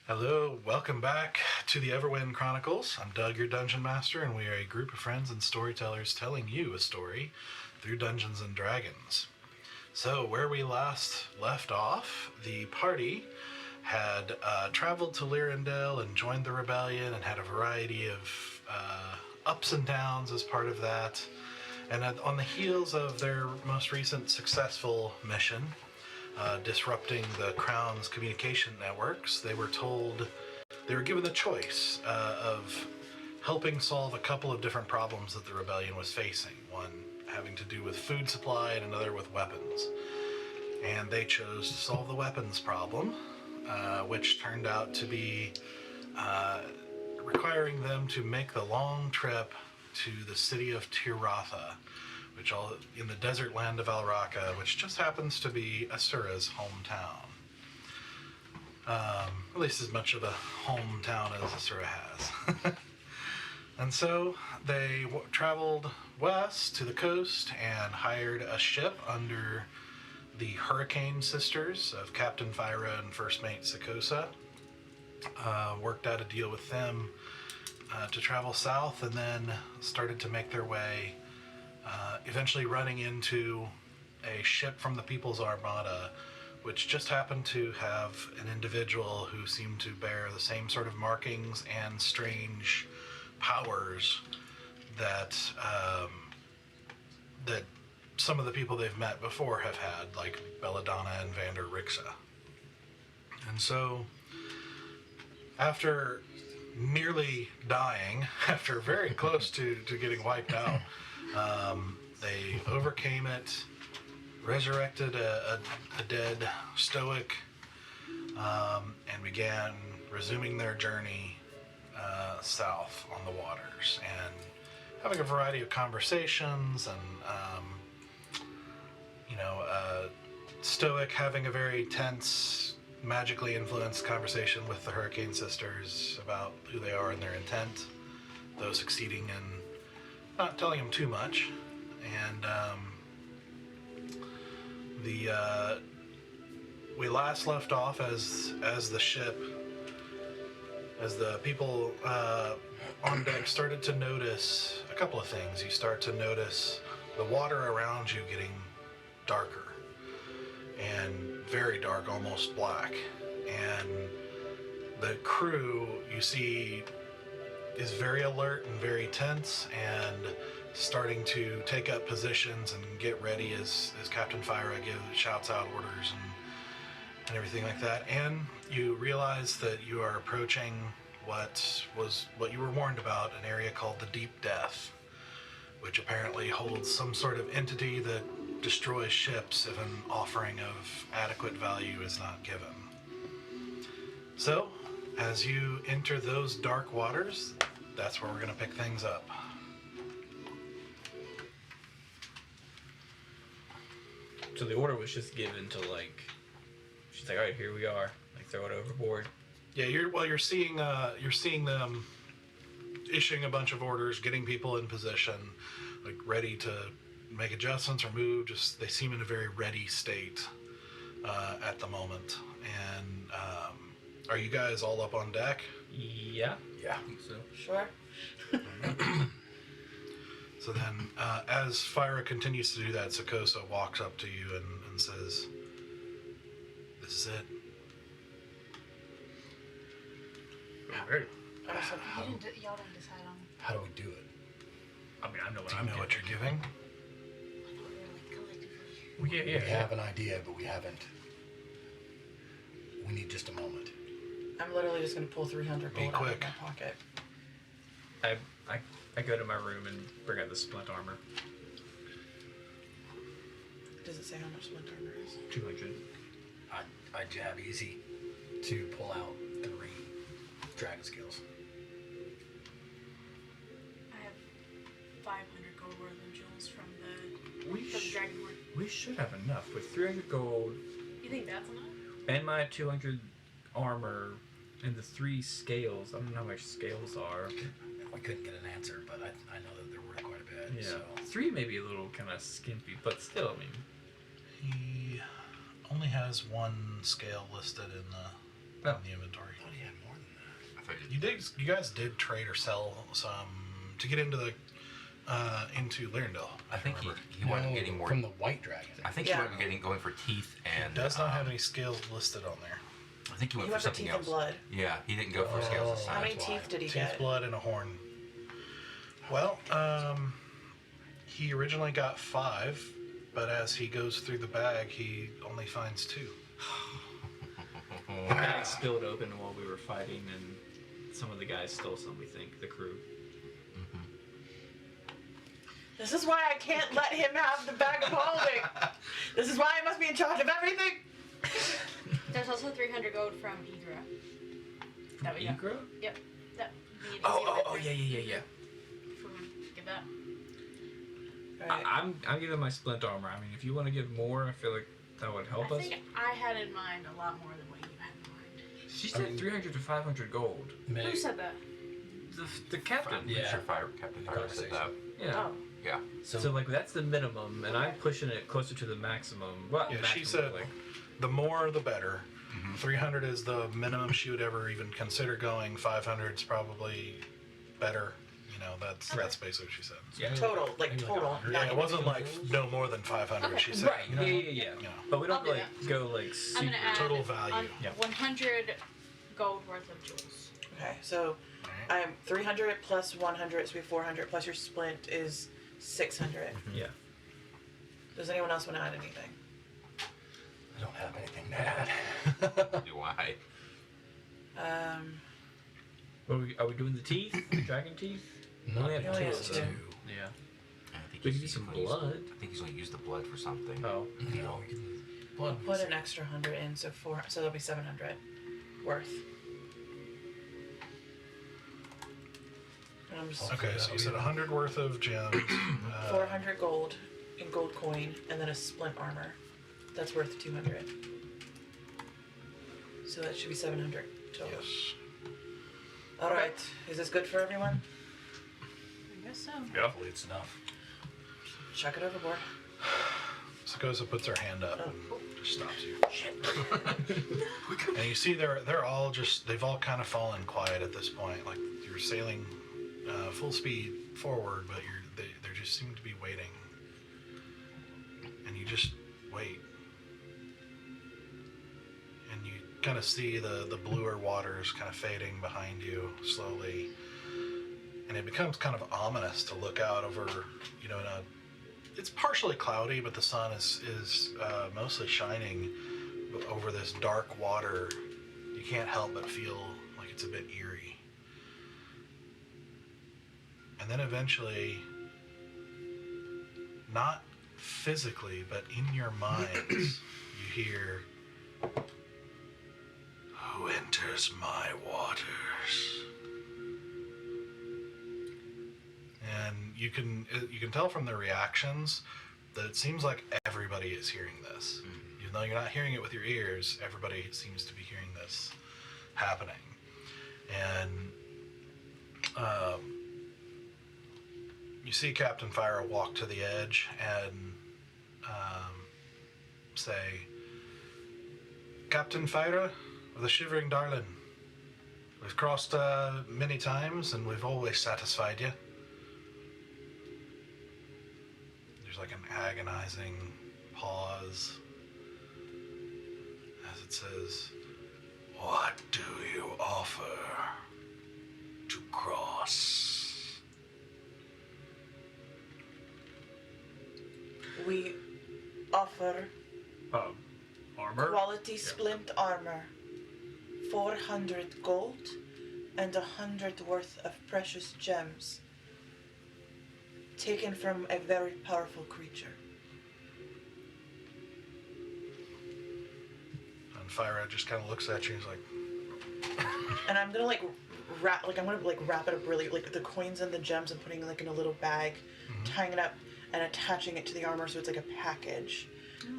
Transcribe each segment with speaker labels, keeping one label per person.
Speaker 1: Hello, welcome back to the Everwind Chronicles. I'm Doug, your Dungeon Master, and we are a group of friends and storytellers telling you a story through Dungeons and Dragons. So, where we last left off, the party had traveled to Lyrindale and joined the rebellion and had a variety of ups and downs as part of that. And on the heels of their most recent successful mission, disrupting the Crown's communication networks, they were given the choice of helping solve a couple of different problems that the rebellion was facing. One having to do with food supply and another with weapons. And they chose to solve the weapons problem, which turned out to be requiring them to make the long trip to the city of Tiratha, which in the desert land of Alraka, which just happens to be Asura's hometown. At least as much of a hometown as Asura has. And so they traveled west to the coast and hired a ship under the Hurricane Sisters of Captain Fyra and First Mate Sakosa. Worked out a deal with them to travel south, and then started to make their way, eventually running into a ship from the People's Armada, which just happened to have an individual who seemed to bear the same sort of markings and strange powers that that some of the people they've met before have had, like Belladonna and Vander Rixa. And so, after nearly dying, after very close to getting wiped out, they overcame it, resurrected a dead stoic, and began resuming their journey south on the waters, and having a variety of conversations, and Stoic having a very tense, magically influenced conversation with the Hurricane Sisters about who they are and their intent, though succeeding in not telling them too much. And we last left off as the people on deck started to notice a couple of things. You start to notice the water around you getting darker, and very dark, almost black. And the crew, you see, is very alert and very tense, and starting to take up positions and get ready as Captain Fyra shouts out orders and everything like that. And you realize that you are approaching what you were warned about, an area called the Deep Death, which apparently holds some sort of entity that destroys ships if an offering of adequate value is not given. So, as you enter those dark waters, that's where we're going to pick things up.
Speaker 2: So the order was just given to, she's like, all right, here we are, throw it overboard.
Speaker 1: Yeah, you're seeing them issuing a bunch of orders, getting people in position, ready to make adjustments or move. Just they seem in a very ready state at the moment. And are you guys all up on deck?
Speaker 2: Yeah.
Speaker 3: Yeah.
Speaker 2: I think so.
Speaker 4: Sure.
Speaker 1: So then, as Fyra continues to do that, Sakosa walks up to you and says, "This is it."
Speaker 2: Ready.
Speaker 4: So y'all didn't decide on
Speaker 3: How do we do it?
Speaker 2: I mean, I know what
Speaker 1: Do you
Speaker 2: I'm
Speaker 1: know what you're giving?
Speaker 4: collectively.
Speaker 2: Well, yeah.
Speaker 3: We have an idea, but we haven't. We need just a moment.
Speaker 4: I'm literally just gonna pull 300
Speaker 1: Be
Speaker 4: gold out of
Speaker 1: quick.
Speaker 4: my pocket.
Speaker 2: I go to my room and bring out the splint armor.
Speaker 4: Does it say how much splint armor is?
Speaker 2: 200.
Speaker 3: I jab easy to pull out 3 dragon scales.
Speaker 5: I have 500 gold worth of jewels from the
Speaker 2: We
Speaker 5: Dragonborn.
Speaker 2: should have enough. With 300 gold
Speaker 5: You think that's enough?
Speaker 2: and my 200 armor and the 3 scales. I don't know how much scales are.
Speaker 3: We couldn't get an answer, but I know that they're worth quite a bit.
Speaker 2: Yeah.
Speaker 3: So
Speaker 2: 3 may be a little kind of skimpy, but still, I mean.
Speaker 1: He only has 1 scale listed in the inventory.
Speaker 3: I thought he had
Speaker 1: You guys did trade or sell some to get into the into Lyrandale.
Speaker 6: I think he wanted getting more
Speaker 3: from the white dragon.
Speaker 6: I think he wanted going for teeth and.
Speaker 1: Does not have any scales listed on there.
Speaker 6: I think he went
Speaker 4: He
Speaker 6: for
Speaker 4: went for
Speaker 6: something
Speaker 4: teeth
Speaker 6: else.
Speaker 4: and blood.
Speaker 6: Yeah, he didn't go for scales this
Speaker 4: How
Speaker 6: time.
Speaker 4: many teeth did he
Speaker 1: Teeth,
Speaker 4: get?
Speaker 1: blood, and a horn. Well, he originally got 5, but as he goes through the bag, he only finds 2.
Speaker 2: The bag spilled open while we were fighting, and some of the guys stole some. We think the crew.
Speaker 4: This is why I can't let him have the bag of holding. This is why I must be in charge of everything.
Speaker 5: There's also 300 gold from Igra. That we got.
Speaker 2: Egro?
Speaker 5: Yep. That we had
Speaker 2: Oh,
Speaker 5: given
Speaker 2: yeah.
Speaker 5: If we want to give that.
Speaker 4: Right.
Speaker 2: I'm giving my splint armor. I mean, if you want to give more, I feel like that would help
Speaker 5: I
Speaker 2: us.
Speaker 5: think I had in mind a lot more than what you had in mind.
Speaker 2: She said 300 to 500 gold.
Speaker 5: Who said that?
Speaker 2: The captain.
Speaker 6: I'm pretty sure Captain Fire said that.
Speaker 2: Yeah.
Speaker 5: Oh.
Speaker 6: Yeah.
Speaker 2: So like that's the minimum, and I'm pushing it closer to the maximum. Well,
Speaker 1: Yeah,
Speaker 2: maximum,
Speaker 1: she said
Speaker 2: like,
Speaker 1: the more the better. 300 is the minimum she would ever even consider going. 500 is probably better. You know, that's basically what she said.
Speaker 2: yeah.
Speaker 4: Total, like total.
Speaker 1: Yeah, it wasn't like no more than 500.
Speaker 5: Okay.
Speaker 1: She said,
Speaker 2: Right.
Speaker 1: you know,
Speaker 2: Yeah.
Speaker 1: you know.
Speaker 2: But we
Speaker 5: I'll
Speaker 2: don't
Speaker 5: do
Speaker 2: like go like
Speaker 5: I'm
Speaker 2: super.
Speaker 5: gonna add
Speaker 1: Total value.
Speaker 2: Yeah.
Speaker 5: 100 gold worth of jewels.
Speaker 4: Okay, so I'm 300 plus 100, so we have 400 plus your splint is 600.
Speaker 2: Yeah.
Speaker 4: Does anyone else want to add anything?
Speaker 3: I don't have anything to add.
Speaker 6: Do I?
Speaker 2: Are we doing the teeth? The dragon teeth? We only have
Speaker 4: We only
Speaker 2: 2
Speaker 4: have
Speaker 2: of
Speaker 4: 2.
Speaker 2: them. Yeah.
Speaker 6: I think
Speaker 2: We
Speaker 6: he's
Speaker 2: could do some
Speaker 6: gonna use-
Speaker 2: blood.
Speaker 6: I think he's going to use the blood for something.
Speaker 2: Oh.
Speaker 3: No, we can blood.
Speaker 4: Put an extra 100 in, so that'll be 700 worth. And I'm just
Speaker 1: Okay, so you said 100 worth of gems.
Speaker 4: 400 gold in gold coin, and then a splint armor. That's worth 200. So that should be 700 total.
Speaker 1: Yes.
Speaker 4: All right, is this good for everyone?
Speaker 5: I guess so.
Speaker 3: Hopefully it's enough.
Speaker 4: Chuck it overboard.
Speaker 1: Sakosa puts her hand up and just stops you. And you see they're all they've all kind of fallen quiet at this point. Like you're sailing full speed forward, but they just seem to be waiting. And you just wait. And you kind of see the bluer waters kind of fading behind you slowly. And it becomes kind of ominous to look out over, you know, it's partially cloudy, but the sun is mostly shining over this dark water. You can't help but feel like it's a bit eerie. And then eventually, not physically, but in your minds, you hear, "Who enters my waters?" And you can tell from their reactions that it seems like everybody is hearing this. Even though you're not hearing it with your ears, everybody seems to be hearing this happening. And you see Captain Fire walk to the edge and say, "Captain Fire of the Shivering Darlin, we've crossed many times and we've always satisfied you." There's like an agonizing pause as it says, "What do you offer to cross?"
Speaker 4: We offer
Speaker 2: Armor?
Speaker 4: quality splint armor, 400 gold, and 100 worth of precious gems, taken from a very powerful creature.
Speaker 1: And Fire just kind of looks at you and he's like,
Speaker 4: And I'm gonna wrap it up really, like the coins and the gems, and putting it like in a little bag, tying it up and attaching it to the armor so it's like a package.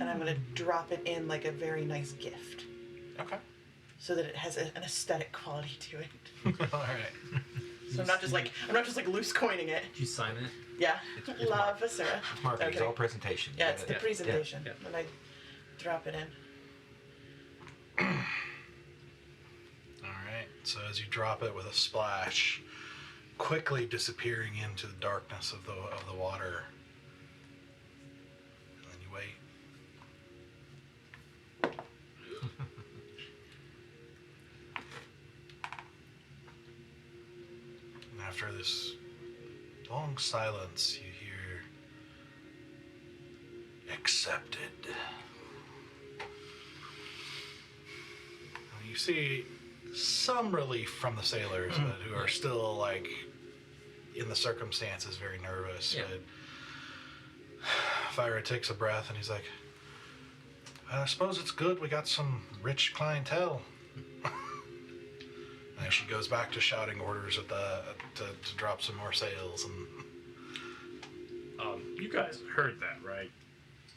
Speaker 4: And I'm gonna drop it in like a very nice gift,
Speaker 1: "Okay."
Speaker 4: so that it has an aesthetic quality to it.
Speaker 1: All right.
Speaker 4: So I'm not just like loose coining it.
Speaker 2: Did you sign it?
Speaker 4: Yeah,
Speaker 6: It's
Speaker 4: love Asura.
Speaker 6: It's marketing. It's
Speaker 4: Okay.
Speaker 6: all presentation.
Speaker 4: Yeah, it's the
Speaker 2: Yeah,
Speaker 4: presentation.
Speaker 2: yeah.
Speaker 4: And I drop it in.
Speaker 1: All right. So as you drop it with a splash, quickly disappearing into the darkness of the water. And then you wait. And after this long silence, you hear, "Accepted." And you see some relief from the sailors, but who are still, like, in the circumstances, very nervous.
Speaker 2: Yeah.
Speaker 1: But Fyra takes a breath and he's like, "I suppose it's good we got some rich clientele." And she goes back to shouting orders at to drop some more sails. And
Speaker 7: You guys heard that, right?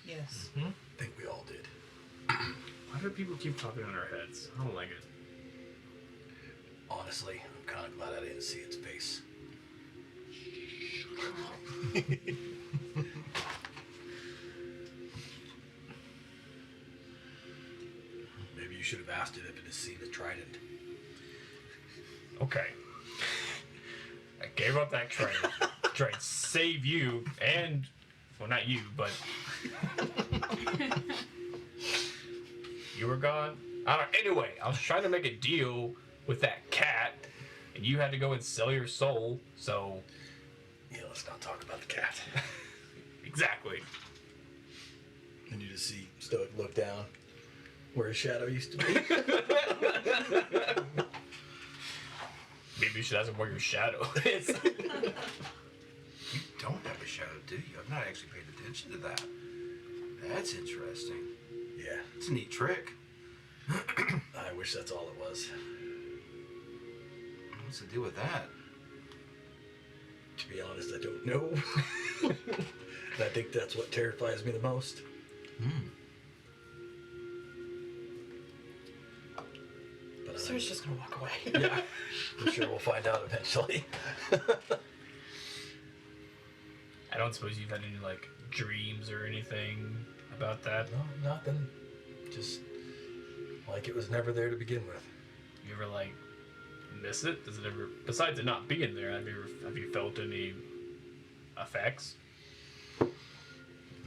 Speaker 4: Yes.
Speaker 3: I think we all did.
Speaker 7: Why do people keep talking in our heads? I don't like it.
Speaker 3: Honestly, I'm kind of glad I didn't see its face. Maybe you should have asked it if it has seen a trident.
Speaker 7: Okay. I gave up that train. Tried to save you and, well, not you, but you were gone. I don't. Anyway, I was trying to make a deal with that cat, and you had to go and sell your soul. So,
Speaker 3: Yeah, let's not talk about the cat.
Speaker 7: exactly.
Speaker 3: And you just see Stoic look down where his shadow used to be.
Speaker 7: Maybe you should ask him where your shadow is.
Speaker 6: You don't have a shadow, do you? I've not actually paid attention to that. That's interesting.
Speaker 3: Yeah,
Speaker 6: It's a neat trick.
Speaker 3: I wish that's all it was.
Speaker 6: What's the deal with that?
Speaker 3: To be honest, I don't know. And I think that's what terrifies me the most. But
Speaker 4: Sarah's just gonna walk away.
Speaker 3: yeah, I'm sure we'll find out eventually.
Speaker 7: I don't suppose you've had any, like, dreams or anything about that?
Speaker 3: No, nothing. Just like it was never there to begin with.
Speaker 7: You ever, like, miss it? Does it ever, besides it not being there, have you felt any effects?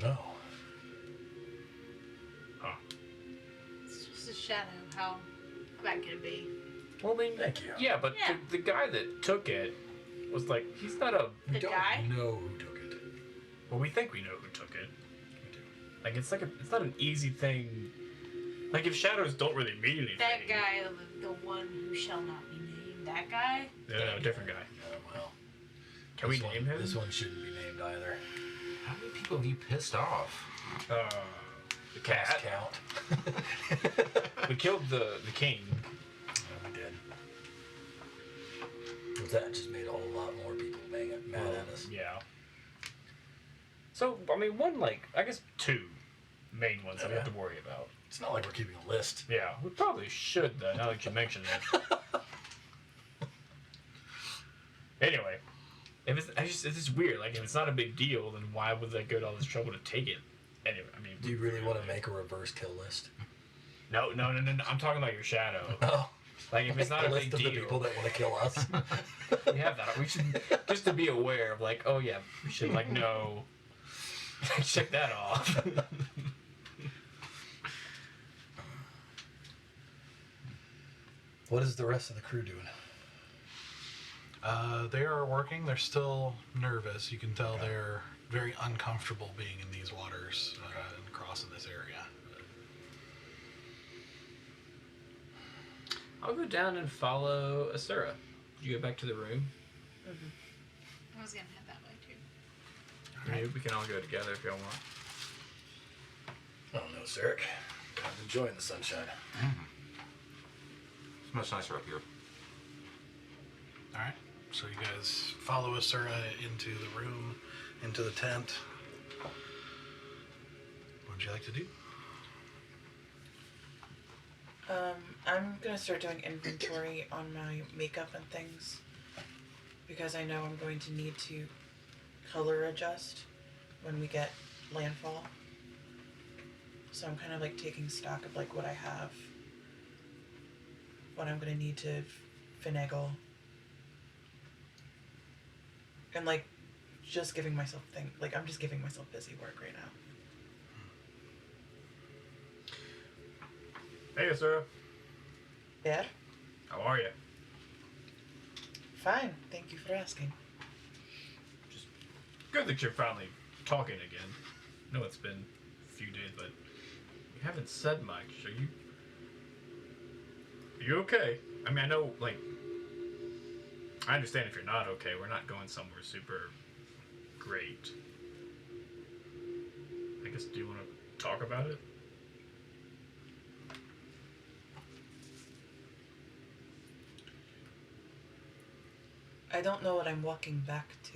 Speaker 3: No.
Speaker 7: Huh.
Speaker 5: It's just a shadow. How bad can it be?
Speaker 3: Well, I mean, thank you.
Speaker 7: Yeah, but
Speaker 5: Yeah.
Speaker 7: The guy that took it was like, he's not a.
Speaker 3: We
Speaker 5: The
Speaker 3: don't
Speaker 5: guy?
Speaker 3: know who took it.
Speaker 7: Well, we think we know who took it.
Speaker 3: We do.
Speaker 7: Like, it's not an easy thing. Like, if shadows don't really mean anything.
Speaker 5: That guy, the one who shall not be named. That guy?
Speaker 7: No, different guy.
Speaker 3: Well,
Speaker 7: Can we
Speaker 3: this
Speaker 7: name
Speaker 3: one,
Speaker 7: him?
Speaker 3: This one shouldn't be named either.
Speaker 6: How many people have you pissed off?
Speaker 7: The
Speaker 3: Lost
Speaker 7: cat.
Speaker 3: count.
Speaker 7: We killed the king.
Speaker 3: Yeah, we did. But that just made a whole lot more people mad at us.
Speaker 7: Yeah. So, I mean, I guess two main ones that we have to worry about.
Speaker 3: It's not like we're keeping a list.
Speaker 7: Yeah, we probably should, though, now that you mention it. Anyway, if it's just weird. Like, if it's not a big deal, then why would they go to all this trouble to take it? Anyway, I mean...
Speaker 3: Do you really want to make a reverse kill list?
Speaker 7: No. I'm talking about your shadow.
Speaker 3: Oh.
Speaker 7: Like, if it's not
Speaker 3: a
Speaker 7: a
Speaker 3: list
Speaker 7: big
Speaker 3: of
Speaker 7: deal...
Speaker 3: the people that want to kill us.
Speaker 7: We have that. We should... Just to be aware of, like, oh, yeah, we should, like, know... Check that off.
Speaker 3: What is the rest of the crew doing?
Speaker 1: they are working. They're still nervous. You can tell they're very uncomfortable being in these waters and crossing this area.
Speaker 2: I'll go down and follow Asura. Did you go back to the room?
Speaker 5: I was gonna head that way too.
Speaker 2: Maybe we can all go together if y'all want.
Speaker 3: I don't know, Sarek. I'm enjoying the sunshine.
Speaker 6: It's much nicer up here.
Speaker 1: All right. So you guys follow Asura into the room, into the tent. What would you like to do?
Speaker 4: I'm gonna start doing inventory on my makeup and things because I know I'm going to need to color adjust when we get landfall. So I'm kind of like taking stock of like what I have, what I'm gonna need to finagle. And like, just giving myself I'm just giving myself busy work right now.
Speaker 7: Hey, sir.
Speaker 4: Yeah?
Speaker 7: How are you?
Speaker 4: Fine. Thank you for asking.
Speaker 7: Good that you're finally talking again. I know it's been a few days, but you haven't said much. Are you okay? I mean, I know, like, I understand if you're not okay. We're not going somewhere super great. I guess, do you want to talk about it?
Speaker 4: I don't know what I'm walking back to.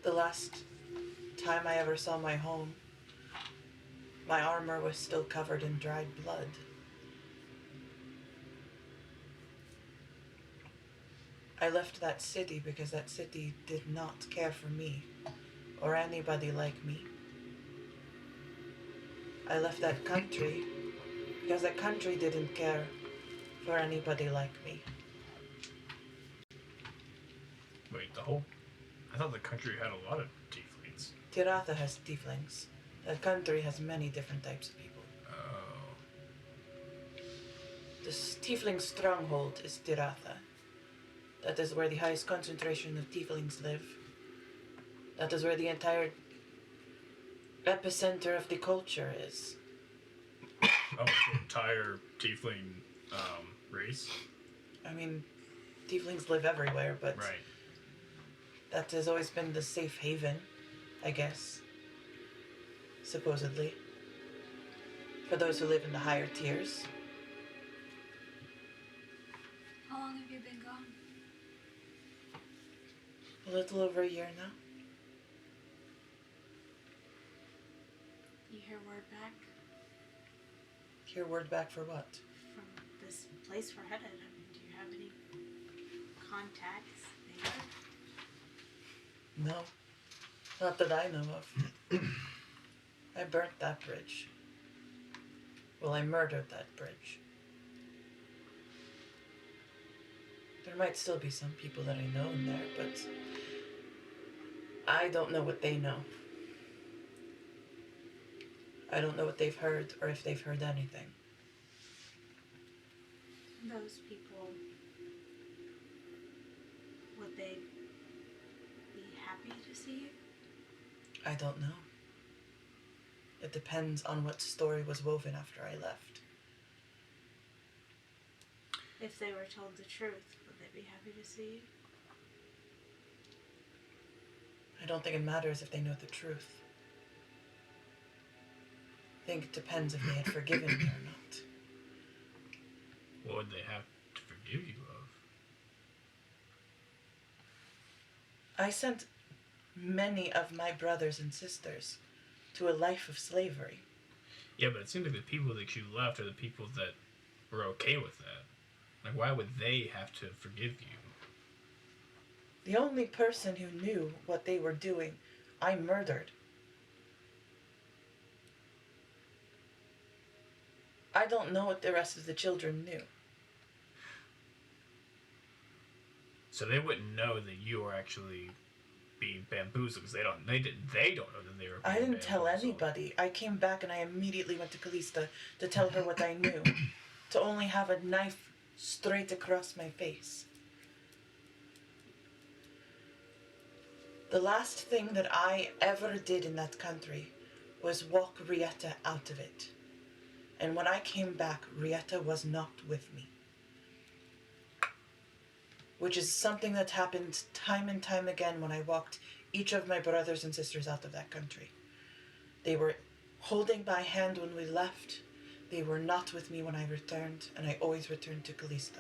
Speaker 4: The last time I ever saw my home, my armor was still covered in dried blood. I left that city because that city did not care for me or anybody like me. I left that country because that country didn't care for anybody like me.
Speaker 7: Wait, I thought the country had a lot of tieflings.
Speaker 4: Tiratha has tieflings. That country has many different types of people.
Speaker 7: Oh.
Speaker 4: The tiefling stronghold is Tiratha. That is where the highest concentration of tieflings live. That is where the entire epicenter of the culture is.
Speaker 7: Oh, the entire tiefling race?
Speaker 4: I mean, tieflings live everywhere, but
Speaker 7: Right.
Speaker 4: that has always been the safe haven, I guess. Supposedly. For those who live in the higher tiers.
Speaker 5: How long have you been gone?
Speaker 4: A little over a year now.
Speaker 5: You hear word back
Speaker 4: Hear word back for what?
Speaker 5: from this place we're headed? I mean, do you have any contacts there?
Speaker 4: No. Not that I know of. I burnt that bridge. Well, I murdered that bridge. There might still be some people that I know in there, but I don't know what they know. I don't know what they've heard or if they've heard anything.
Speaker 5: Those people, would they be happy to see you?
Speaker 4: I don't know. It depends on what story was woven after I left.
Speaker 5: If they were told the truth, would they be happy to see you?
Speaker 4: I don't think it matters if they know the truth. I think it depends if they had forgiven me or not.
Speaker 7: What would they have to forgive you of?
Speaker 4: I sent many of my brothers and sisters to a life of slavery.
Speaker 7: Yeah, but it seems like the people that you left are the people that were okay with that. Like, why would they have to forgive you?
Speaker 4: The only person who knew what they were doing, I murdered. I don't know what the rest of the children knew.
Speaker 7: So they wouldn't know that you were actually being bamboozled because they don't know that they were.
Speaker 4: I
Speaker 7: being
Speaker 4: didn't tell
Speaker 7: bamboozled.
Speaker 4: anybody. I came back and I immediately went to Callista to tell her what I knew. To only have a knife straight across my face. The last thing that I ever did in that country was walk Rieta out of it. And when I came back, Rieta was not with me. Which is something that happened time and time again when I walked each of my brothers and sisters out of that country. They were holding my hand when we left. They were not with me when I returned, and I always returned to Callista.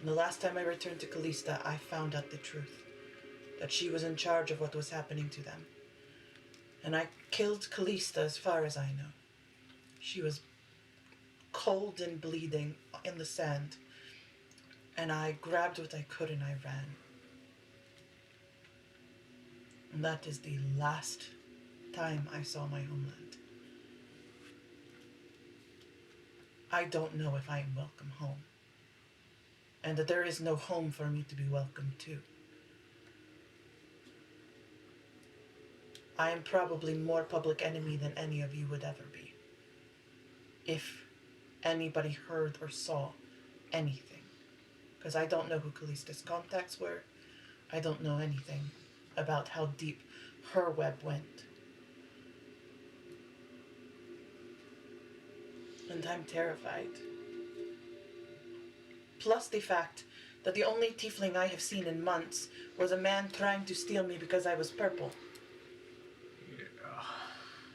Speaker 4: And the last time I returned to Callista, I found out the truth. That she was in charge of what was happening to them. And I killed Callista as far as I know. She was cold and bleeding in the sand. And I grabbed what I could and I ran. And that is the last time I saw my homeland. I don't know if I am welcome home. And that there is no home for me to be welcome to. I am probably more public enemy than any of you would ever be. If anybody heard or saw anything. Because I don't know who Callista's contacts were. I don't know anything about how deep her web went. And I'm terrified. Plus the fact that the only tiefling I have seen in months was a man trying to steal me because I was purple.
Speaker 7: Yeah,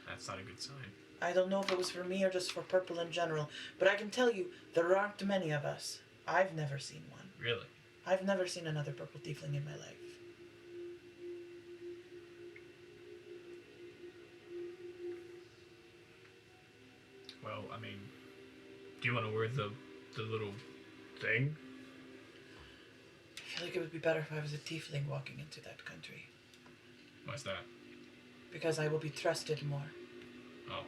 Speaker 7: that's not a good sign.
Speaker 4: I don't know if it was for me or just for purple in general, but I can tell you, there aren't many of us. I've never seen one.
Speaker 7: Really?
Speaker 4: I've never seen another purple tiefling in my life.
Speaker 7: Well, I mean, do you want to wear the little thing?
Speaker 4: I feel like it would be better if I was a tiefling walking into that country.
Speaker 7: Why's that?
Speaker 4: Because I will be trusted more.
Speaker 7: Oh.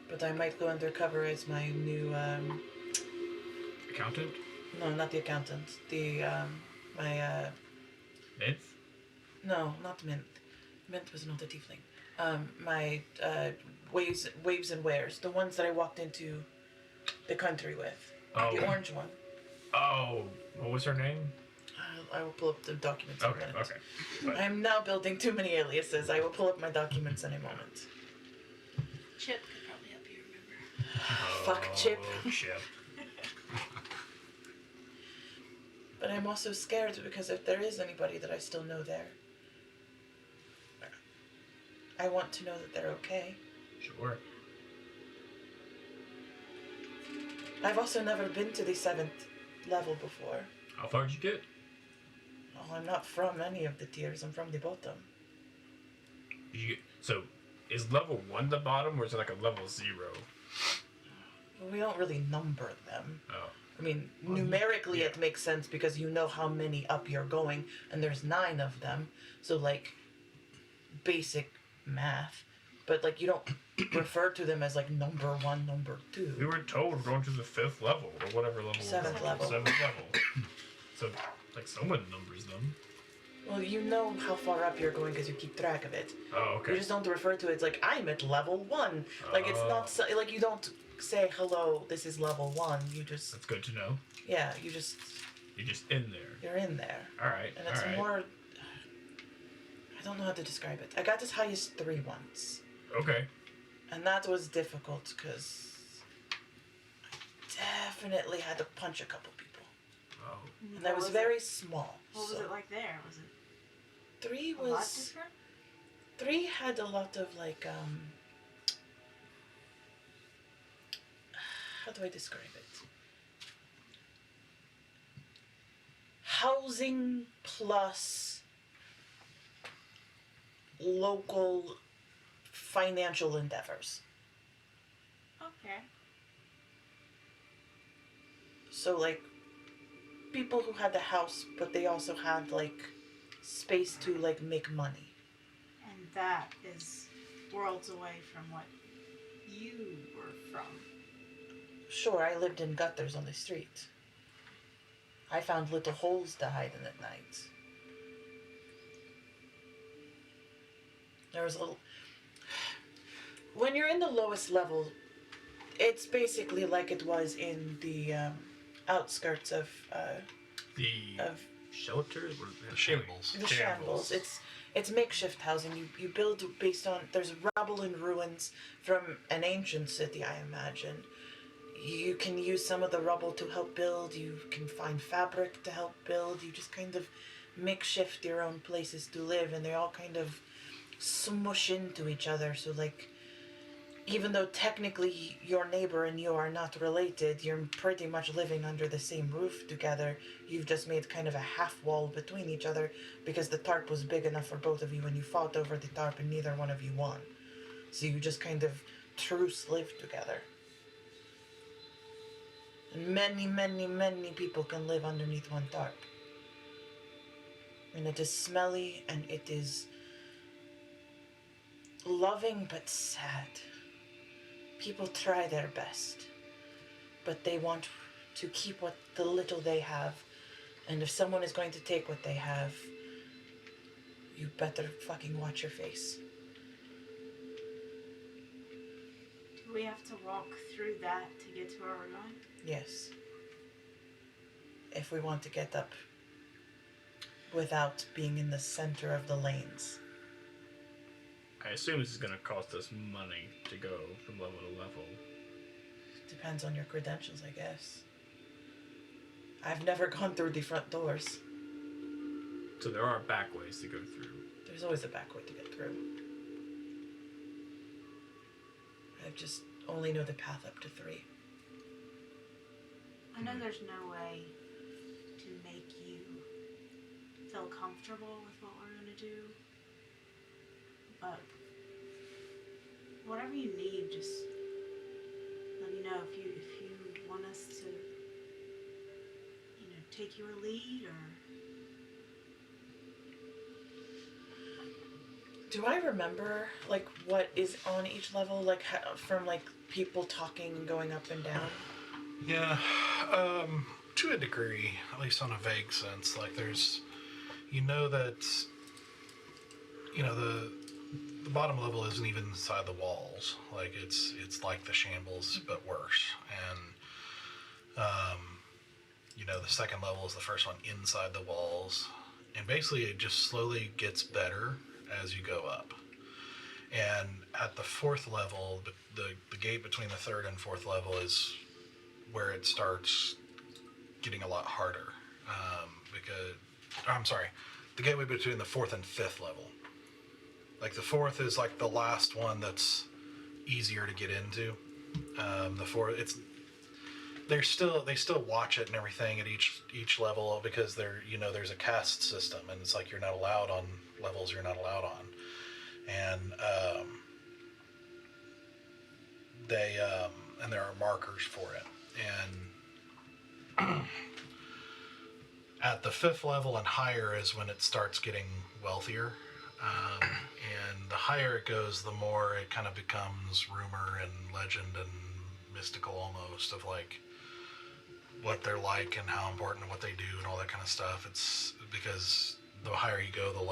Speaker 4: But I might go undercover as my new,
Speaker 7: Accountant?
Speaker 4: no, not the accountant.
Speaker 7: Myth?
Speaker 4: No, not Mint. Mint was not a tiefling. My waves and wares. The ones that I walked into the country with.
Speaker 7: Oh.
Speaker 4: The orange one.
Speaker 7: Oh, what was her name?
Speaker 4: I will pull up the documents in a
Speaker 7: Okay,
Speaker 4: minute.
Speaker 7: okay.
Speaker 4: I am now building too many aliases. I will pull up my documents in a moment.
Speaker 5: Chip could probably help you remember.
Speaker 4: Fuck Chip.
Speaker 7: Chip.
Speaker 4: But I'm also scared because if there is anybody that I still know there, I want to know that they're okay.
Speaker 7: Sure.
Speaker 4: I've also never been to the 7th level before.
Speaker 7: How far did you get?
Speaker 4: Oh, I'm not from any of the tiers. I'm from the bottom.
Speaker 7: So, is level 1 the bottom, or is it like a level 0?
Speaker 4: Well, we don't really number them.
Speaker 7: Oh.
Speaker 4: I mean, numerically it makes sense because you know how many up you're going, and there's 9 of them. So, like, basic math. But, like, you don't refer to them as, like, number 1, number 2.
Speaker 7: We were told we're going to the 5th level, or whatever level.
Speaker 4: 7th level.
Speaker 7: 7th level. So, like, someone numbers them.
Speaker 4: Well, you know how far up you're going because you keep track of it.
Speaker 7: Oh, okay.
Speaker 4: You just don't refer to it as, like, I'm at level 1. Like, it's not, like, you don't say, hello, this is level 1. You just,
Speaker 7: That's good to know.
Speaker 4: yeah, you just,
Speaker 7: You're just in there.
Speaker 4: you're in there.
Speaker 7: Alright,
Speaker 4: And it's
Speaker 7: alright.
Speaker 4: more, I don't know how to describe it. I got as high as 3 once.
Speaker 7: Okay.
Speaker 4: And that was difficult because I definitely had to punch a couple people.
Speaker 7: Oh.
Speaker 4: And I was very small.
Speaker 5: What was
Speaker 4: so
Speaker 5: it like there? Was it
Speaker 4: 3
Speaker 5: a lot
Speaker 4: was,
Speaker 5: different?
Speaker 4: 3 had a lot of, like, how do I describe it? Housing plus local financial endeavors.
Speaker 5: Okay.
Speaker 4: So, like, people who had the house, but they also had, like, space to, like, make money.
Speaker 5: And that is worlds away from what you were from.
Speaker 4: Sure, I lived in gutters on the street. I found little holes to hide in at night. There was a little... When you're in the lowest level, it's basically like it was in the outskirts of
Speaker 7: The shelters? What is that?
Speaker 1: Shambles.
Speaker 4: the shambles. It's makeshift housing. You build based on... There's rubble and ruins from an ancient city, I imagine. You can use some of the rubble to help build. You can find fabric to help build. You just kind of makeshift your own places to live, and they all kind of smush into each other. So, like, even though technically your neighbor and you are not related, you're pretty much living under the same roof together. You've just made kind of a half wall between each other because the tarp was big enough for both of you, and you fought over the tarp and neither one of you won. So you just kind of truce lived together. And many, many, many people can live underneath one tarp. And it is smelly and it is loving but sad. People try their best. but they want to keep what the little they have. And if someone is going to take what they have, you better fucking watch your face.
Speaker 5: Do we have to walk through that to get to where we're going?
Speaker 4: Yes. If we want to get up without being in the center of the lanes.
Speaker 7: I assume this is going to cost us money to go from level to level.
Speaker 4: Depends on your credentials, I guess. I've never gone through the front doors.
Speaker 7: So there are back ways to go through.
Speaker 4: There's always a back way to get through. I just only know the path up to 3.
Speaker 5: I know there's no way to make you feel comfortable with what we're gonna do, but whatever you need, just let me know if you want us to, take your lead or.
Speaker 4: Do I remember, like, what is on each level? Like, from, like, people talking and going up and down?
Speaker 1: Yeah, to a degree, at least on a vague sense. Like, there's, that, the bottom level isn't even inside the walls. Like, it's like the shambles, but worse. And, the second level is the first one inside the walls. And basically, it just slowly gets better as you go up. And at the 4th level, the gate between the 3rd and 4th level is where it starts getting a lot harder. The gateway between the 4th and 5th level. Like the 4th is like the last one that's easier to get into. The 4th, they still watch it and everything at each level because there's a caste system and it's like you're not allowed on levels you're not allowed on. And and there are markers for it. And at the 5th level and higher is when it starts getting wealthier. And the higher it goes, the more it kind of becomes rumor and legend and mystical almost of like what they're like and how important and what they do and all that kind of stuff. It's because the higher you go, the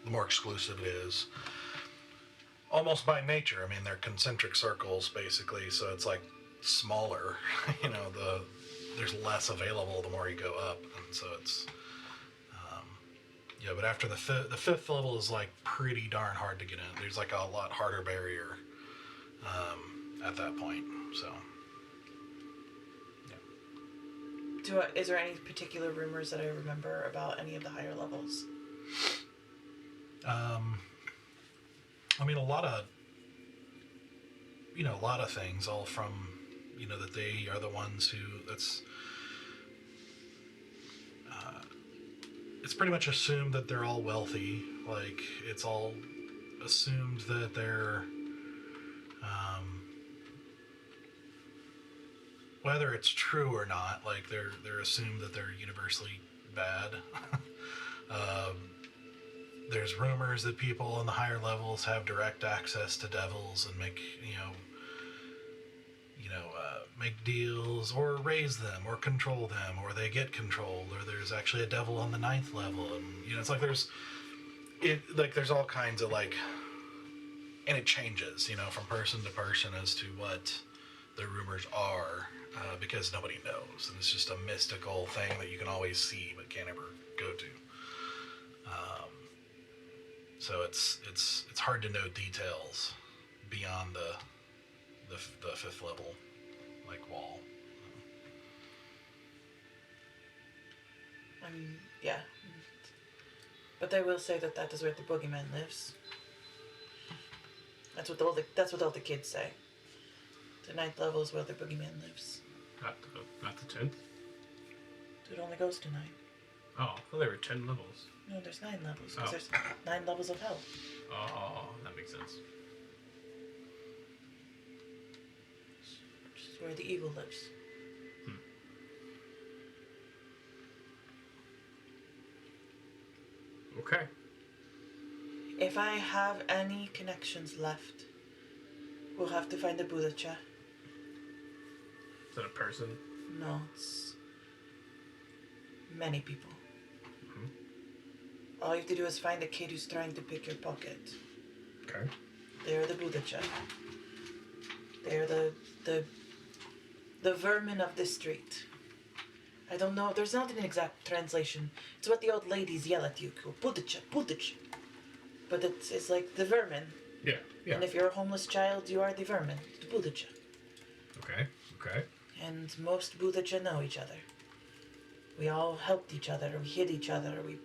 Speaker 1: more exclusive it is. Almost by nature. I mean, they're concentric circles basically, so it's like smaller. There's less available the more you go up, and so it's but after the 5th level is like pretty darn hard to get in. There's like a lot harder barrier at that point. So
Speaker 4: Is there any particular rumors that I remember about any of the higher levels?
Speaker 1: I mean, a lot of things, all from, that they are the ones who, it's pretty much assumed that they're all wealthy. Like, it's all assumed that they're, whether it's true or not, like, they're assumed that they're universally bad. There's rumors that people in the higher levels have direct access to devils and make deals or raise them or control them, or they get controlled, or there's actually a devil on the 9th level, and it's like there's all kinds of like, and it changes from person to person as to what the rumors are, because nobody knows, and it's just a mystical thing that you can always see but can't ever go to. So it's hard to know details beyond the 5th level, like, wall.
Speaker 4: I mean, yeah. But they will say that is where the boogeyman lives. That's what all the kids say. The 9th level is where the boogeyman lives.
Speaker 7: Not the 10th?
Speaker 4: It only goes to 9.
Speaker 7: Oh, I thought there were 10 levels.
Speaker 4: No, there's 9 levels. Because
Speaker 7: Oh.
Speaker 4: there's 9 levels of hell.
Speaker 7: Oh, that makes sense.
Speaker 4: Which is where the evil lives.
Speaker 7: Okay.
Speaker 4: If I have any connections left, we'll have to find the Buddha.
Speaker 7: it a person?
Speaker 4: No, it's many people. All you have to do is find a kid who's trying to pick your pocket.
Speaker 7: Okay.
Speaker 4: They're the Buddha-chan. They're the vermin of the street. I don't know. There's not an exact translation. It's what the old ladies yell at you. Buddha-chan, Buddha-chan. But it's like the vermin.
Speaker 7: Yeah. Yeah.
Speaker 4: And if you're a homeless child, you are the vermin. The Buddha-chan.
Speaker 7: Okay. Okay.
Speaker 4: And most Buddha-chan know each other. We all helped each other. We hid each other. We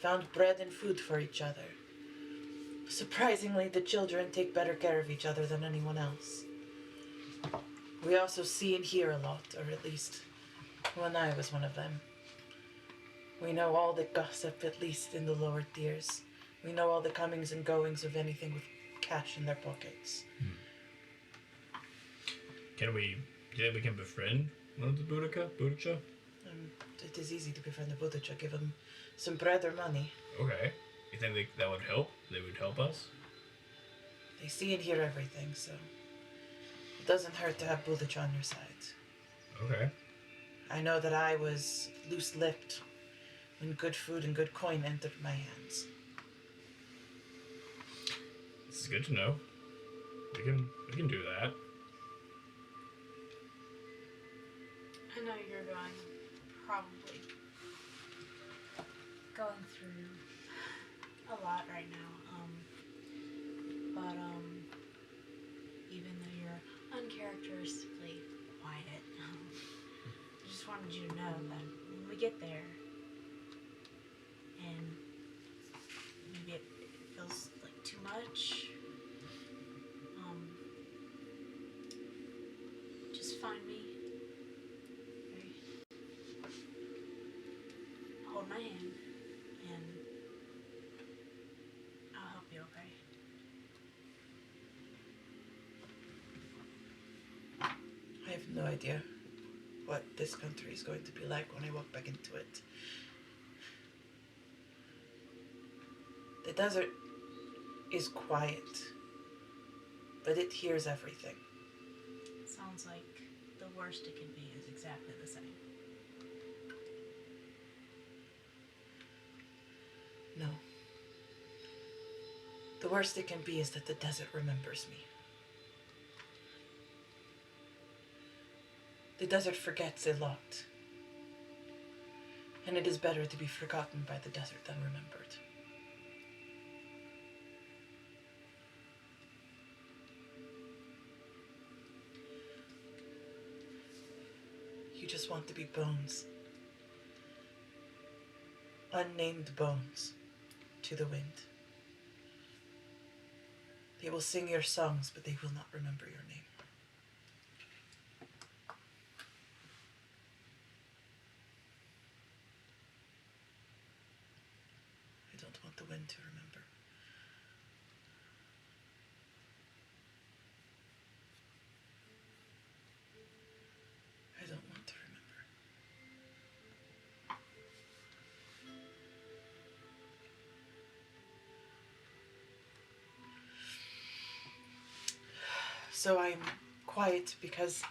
Speaker 4: found bread and food for each other. Surprisingly, the children take better care of each other than anyone else. We also see and hear a lot, or at least when I was one of them. We know all the gossip, at least in the lower tiers. We know all the comings and goings of anything with cash in their pockets.
Speaker 7: Do you think we can befriend one of the Buddha-cha?
Speaker 4: It is easy to befriend the Buddha-cha. Give them some bread or money.
Speaker 7: Okay. You think that would help? They would help us?
Speaker 4: They see and hear everything, so it doesn't hurt to have Buddha-cha on your side.
Speaker 7: Okay.
Speaker 4: I know that I was loose-lipped when good food and good coin entered my hands.
Speaker 7: This is good to know. We can do that.
Speaker 5: I know you're probably going through a lot right now. But even though you're uncharacteristically quiet, I just wanted you to know that when we get there, and maybe it feels like too much, just find me. Hold my hand, and I'll help you, okay?
Speaker 4: I have no idea what this country is going to be like when I walk back into it. The desert is quiet, but it hears everything.
Speaker 5: Sounds like the worst it can be is exactly the same.
Speaker 4: No. The worst it can be is that the desert remembers me. The desert forgets a lot. And it is better to be forgotten by the desert than remembered. You just want to be bones. Unnamed bones to the wind. They will sing your songs, but they will not remember your name. I don't want the wind to remember. I don't want to remember. So I'm quiet because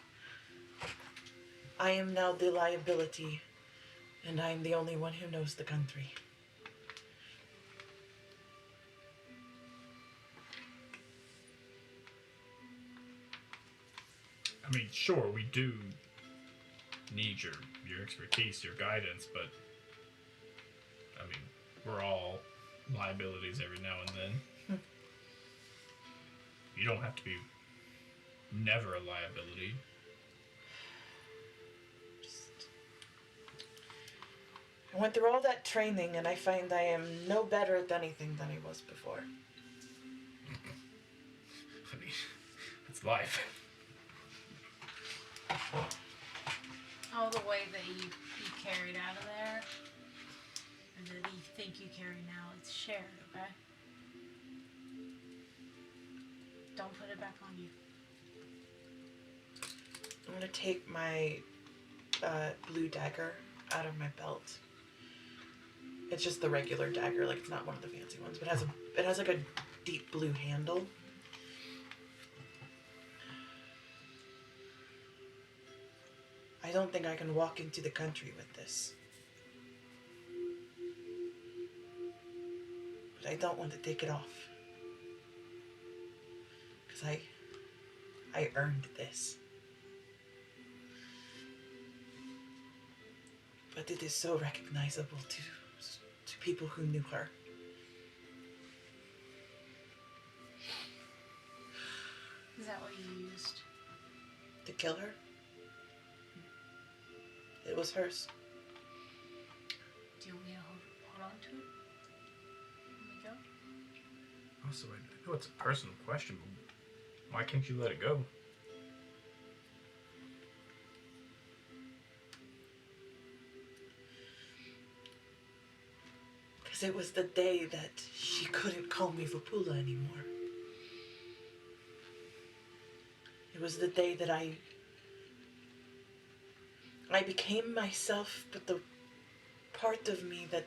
Speaker 4: I am now the liability, and I am the only one who knows the country.
Speaker 7: I mean, sure, we do need your expertise, your guidance, but I mean, we're all liabilities every now and then. You don't have to be never a liability.
Speaker 4: I went through all that training, and I find I am no better at anything than I was before.
Speaker 7: I mean, it's life.
Speaker 5: Oh, the way that you carried out of there, or that you think you carry now, it's shared, okay? Don't put it back on you.
Speaker 4: I'm gonna take my blue dagger out of my belt. It's just the regular dagger, like it's not one of the fancy ones, but it has like a deep blue handle. I don't think I can walk into the country with this. But I don't want to take it off. Because I earned this. But it is so recognizable to people who knew her.
Speaker 5: Is that what you used?
Speaker 4: To kill her? It was hers.
Speaker 5: Do you want me to hold on to it? Let me go?
Speaker 7: Also, I know it's a personal question, but why can't you let it go?
Speaker 4: Because it was the day that she couldn't call me Vapula anymore. It was the day that I became myself, but the part of me that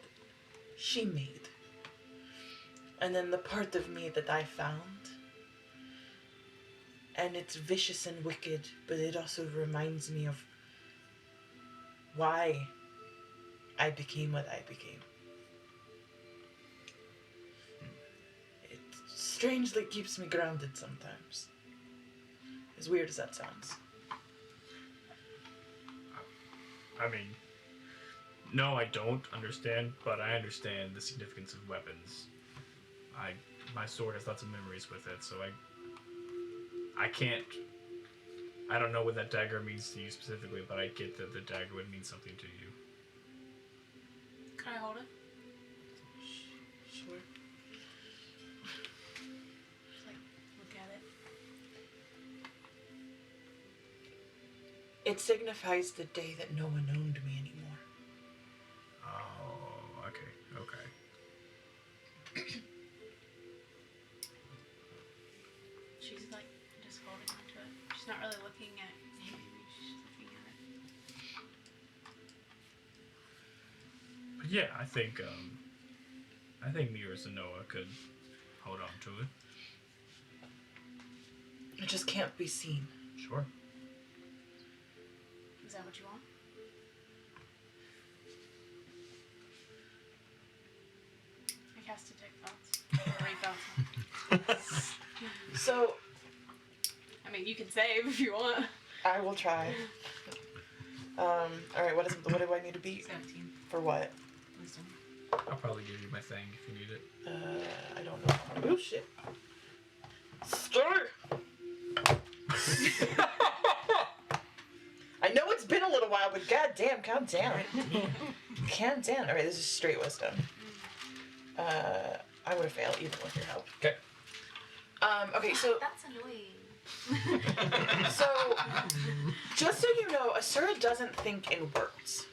Speaker 4: she made. And then the part of me that I found. And it's vicious and wicked, but it also reminds me of why I became what I became. It strangely keeps me grounded sometimes. As weird as that sounds.
Speaker 7: I mean, no, I don't understand, but I understand the significance of weapons. My sword has lots of memories with it, so I can't. I don't know what that dagger means to you specifically, but I get that the dagger would mean something to you.
Speaker 5: Can I hold it?
Speaker 4: Sure.
Speaker 5: Just like look at it.
Speaker 4: It signifies the day that no one owned me anymore.
Speaker 7: Oh, okay.
Speaker 5: She's like just holding onto it. She's not really looking at him, she's looking at it.
Speaker 7: But yeah, I think Mirrors and Noah could hold on to it.
Speaker 4: It just can't be seen.
Speaker 7: Sure.
Speaker 5: Is that what you want? I cast Detect Thoughts. Or Read Thoughts.
Speaker 4: So,
Speaker 5: I mean, you can save if you want.
Speaker 4: I will try. Alright, what do I need to beat?
Speaker 5: 17.
Speaker 4: For what?
Speaker 5: Wisdom.
Speaker 7: I'll probably give you my thing if you need it.
Speaker 4: I don't know. Oh shit. Start! I know it's been a little while, but goddamn, calm down. Calm down. Alright, this is straight wisdom. I would have failed even with your help.
Speaker 7: Okay.
Speaker 4: Okay, so
Speaker 5: That's annoying.
Speaker 4: so just so you know, Asura doesn't think in words.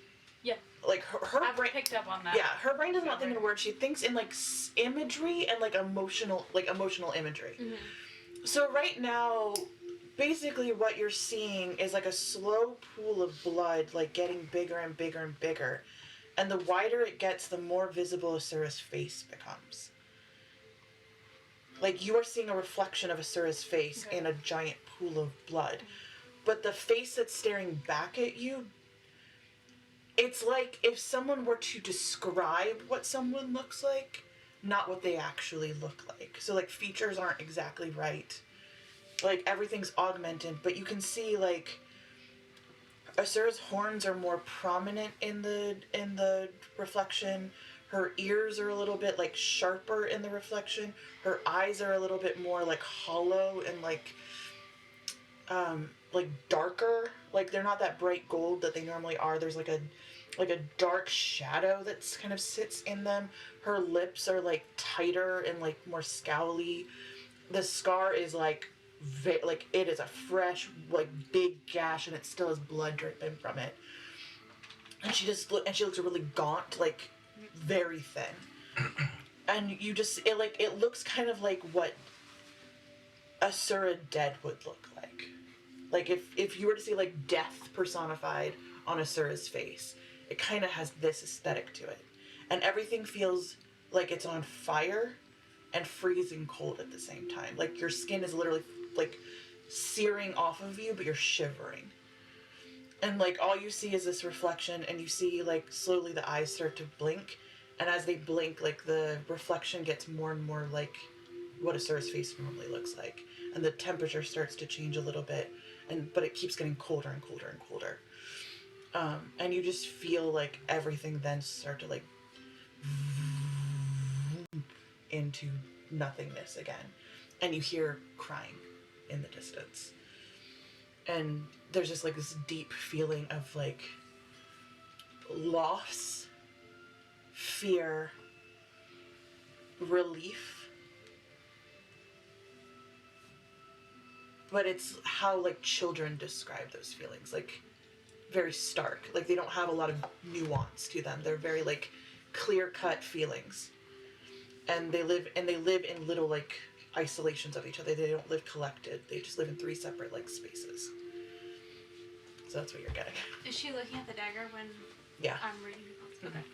Speaker 5: Yeah.
Speaker 4: Like her
Speaker 5: I've
Speaker 4: brain.
Speaker 5: picked up on that.
Speaker 4: Yeah, her brain does not think in words. She thinks in like imagery and like emotional imagery.
Speaker 5: Mm-hmm.
Speaker 4: So right now, basically what you're seeing is like a slow pool of blood, like getting bigger and bigger and bigger, and the wider it gets, the more visible Asura's face becomes. Like you are seeing a reflection of Asura's face in a giant pool of blood, but the face that's staring back at you. It's like if someone were to describe what someone looks like, not what they actually look like. So like features aren't exactly right. Like everything's augmented, but you can see like Asura's horns are more prominent in the reflection. Her ears are a little bit like sharper in the reflection. Her eyes are a little bit more like hollow and like darker. Like they're not that bright gold that they normally are. There's like a dark shadow that's kind of sits in them. Her lips are like tighter and like more scowly. The scar is like it is a fresh like big gash and it still has blood dripping from it. And she looks really gaunt, like very thin. And you just it looks kind of like what Asura dead would look like. Like if you were to see like death personified on Asura's face, it kind of has this aesthetic to it. And everything feels like it's on fire and freezing cold at the same time. Like your skin is literally like searing off of you, but you're shivering. And like all you see is this reflection, and you see like slowly the eyes start to blink, and as they blink, like the reflection gets more and more like what a Sura's face normally looks like, and the temperature starts to change a little bit, but it keeps getting colder and colder and colder. And you just feel like everything then start to like into nothingness again, and you hear crying in the distance, and there's just like this deep feeling of like loss, fear, relief, but it's how like children describe those feelings, like very stark, like they don't have a lot of nuance to them. They're very like clear-cut feelings, and they live in little like isolations of each other. They don't live collected. They just live in 3 separate like spaces. So that's what you're getting.
Speaker 5: Is she looking at the dagger when
Speaker 4: Yeah.
Speaker 5: I'm reading the books? Okay.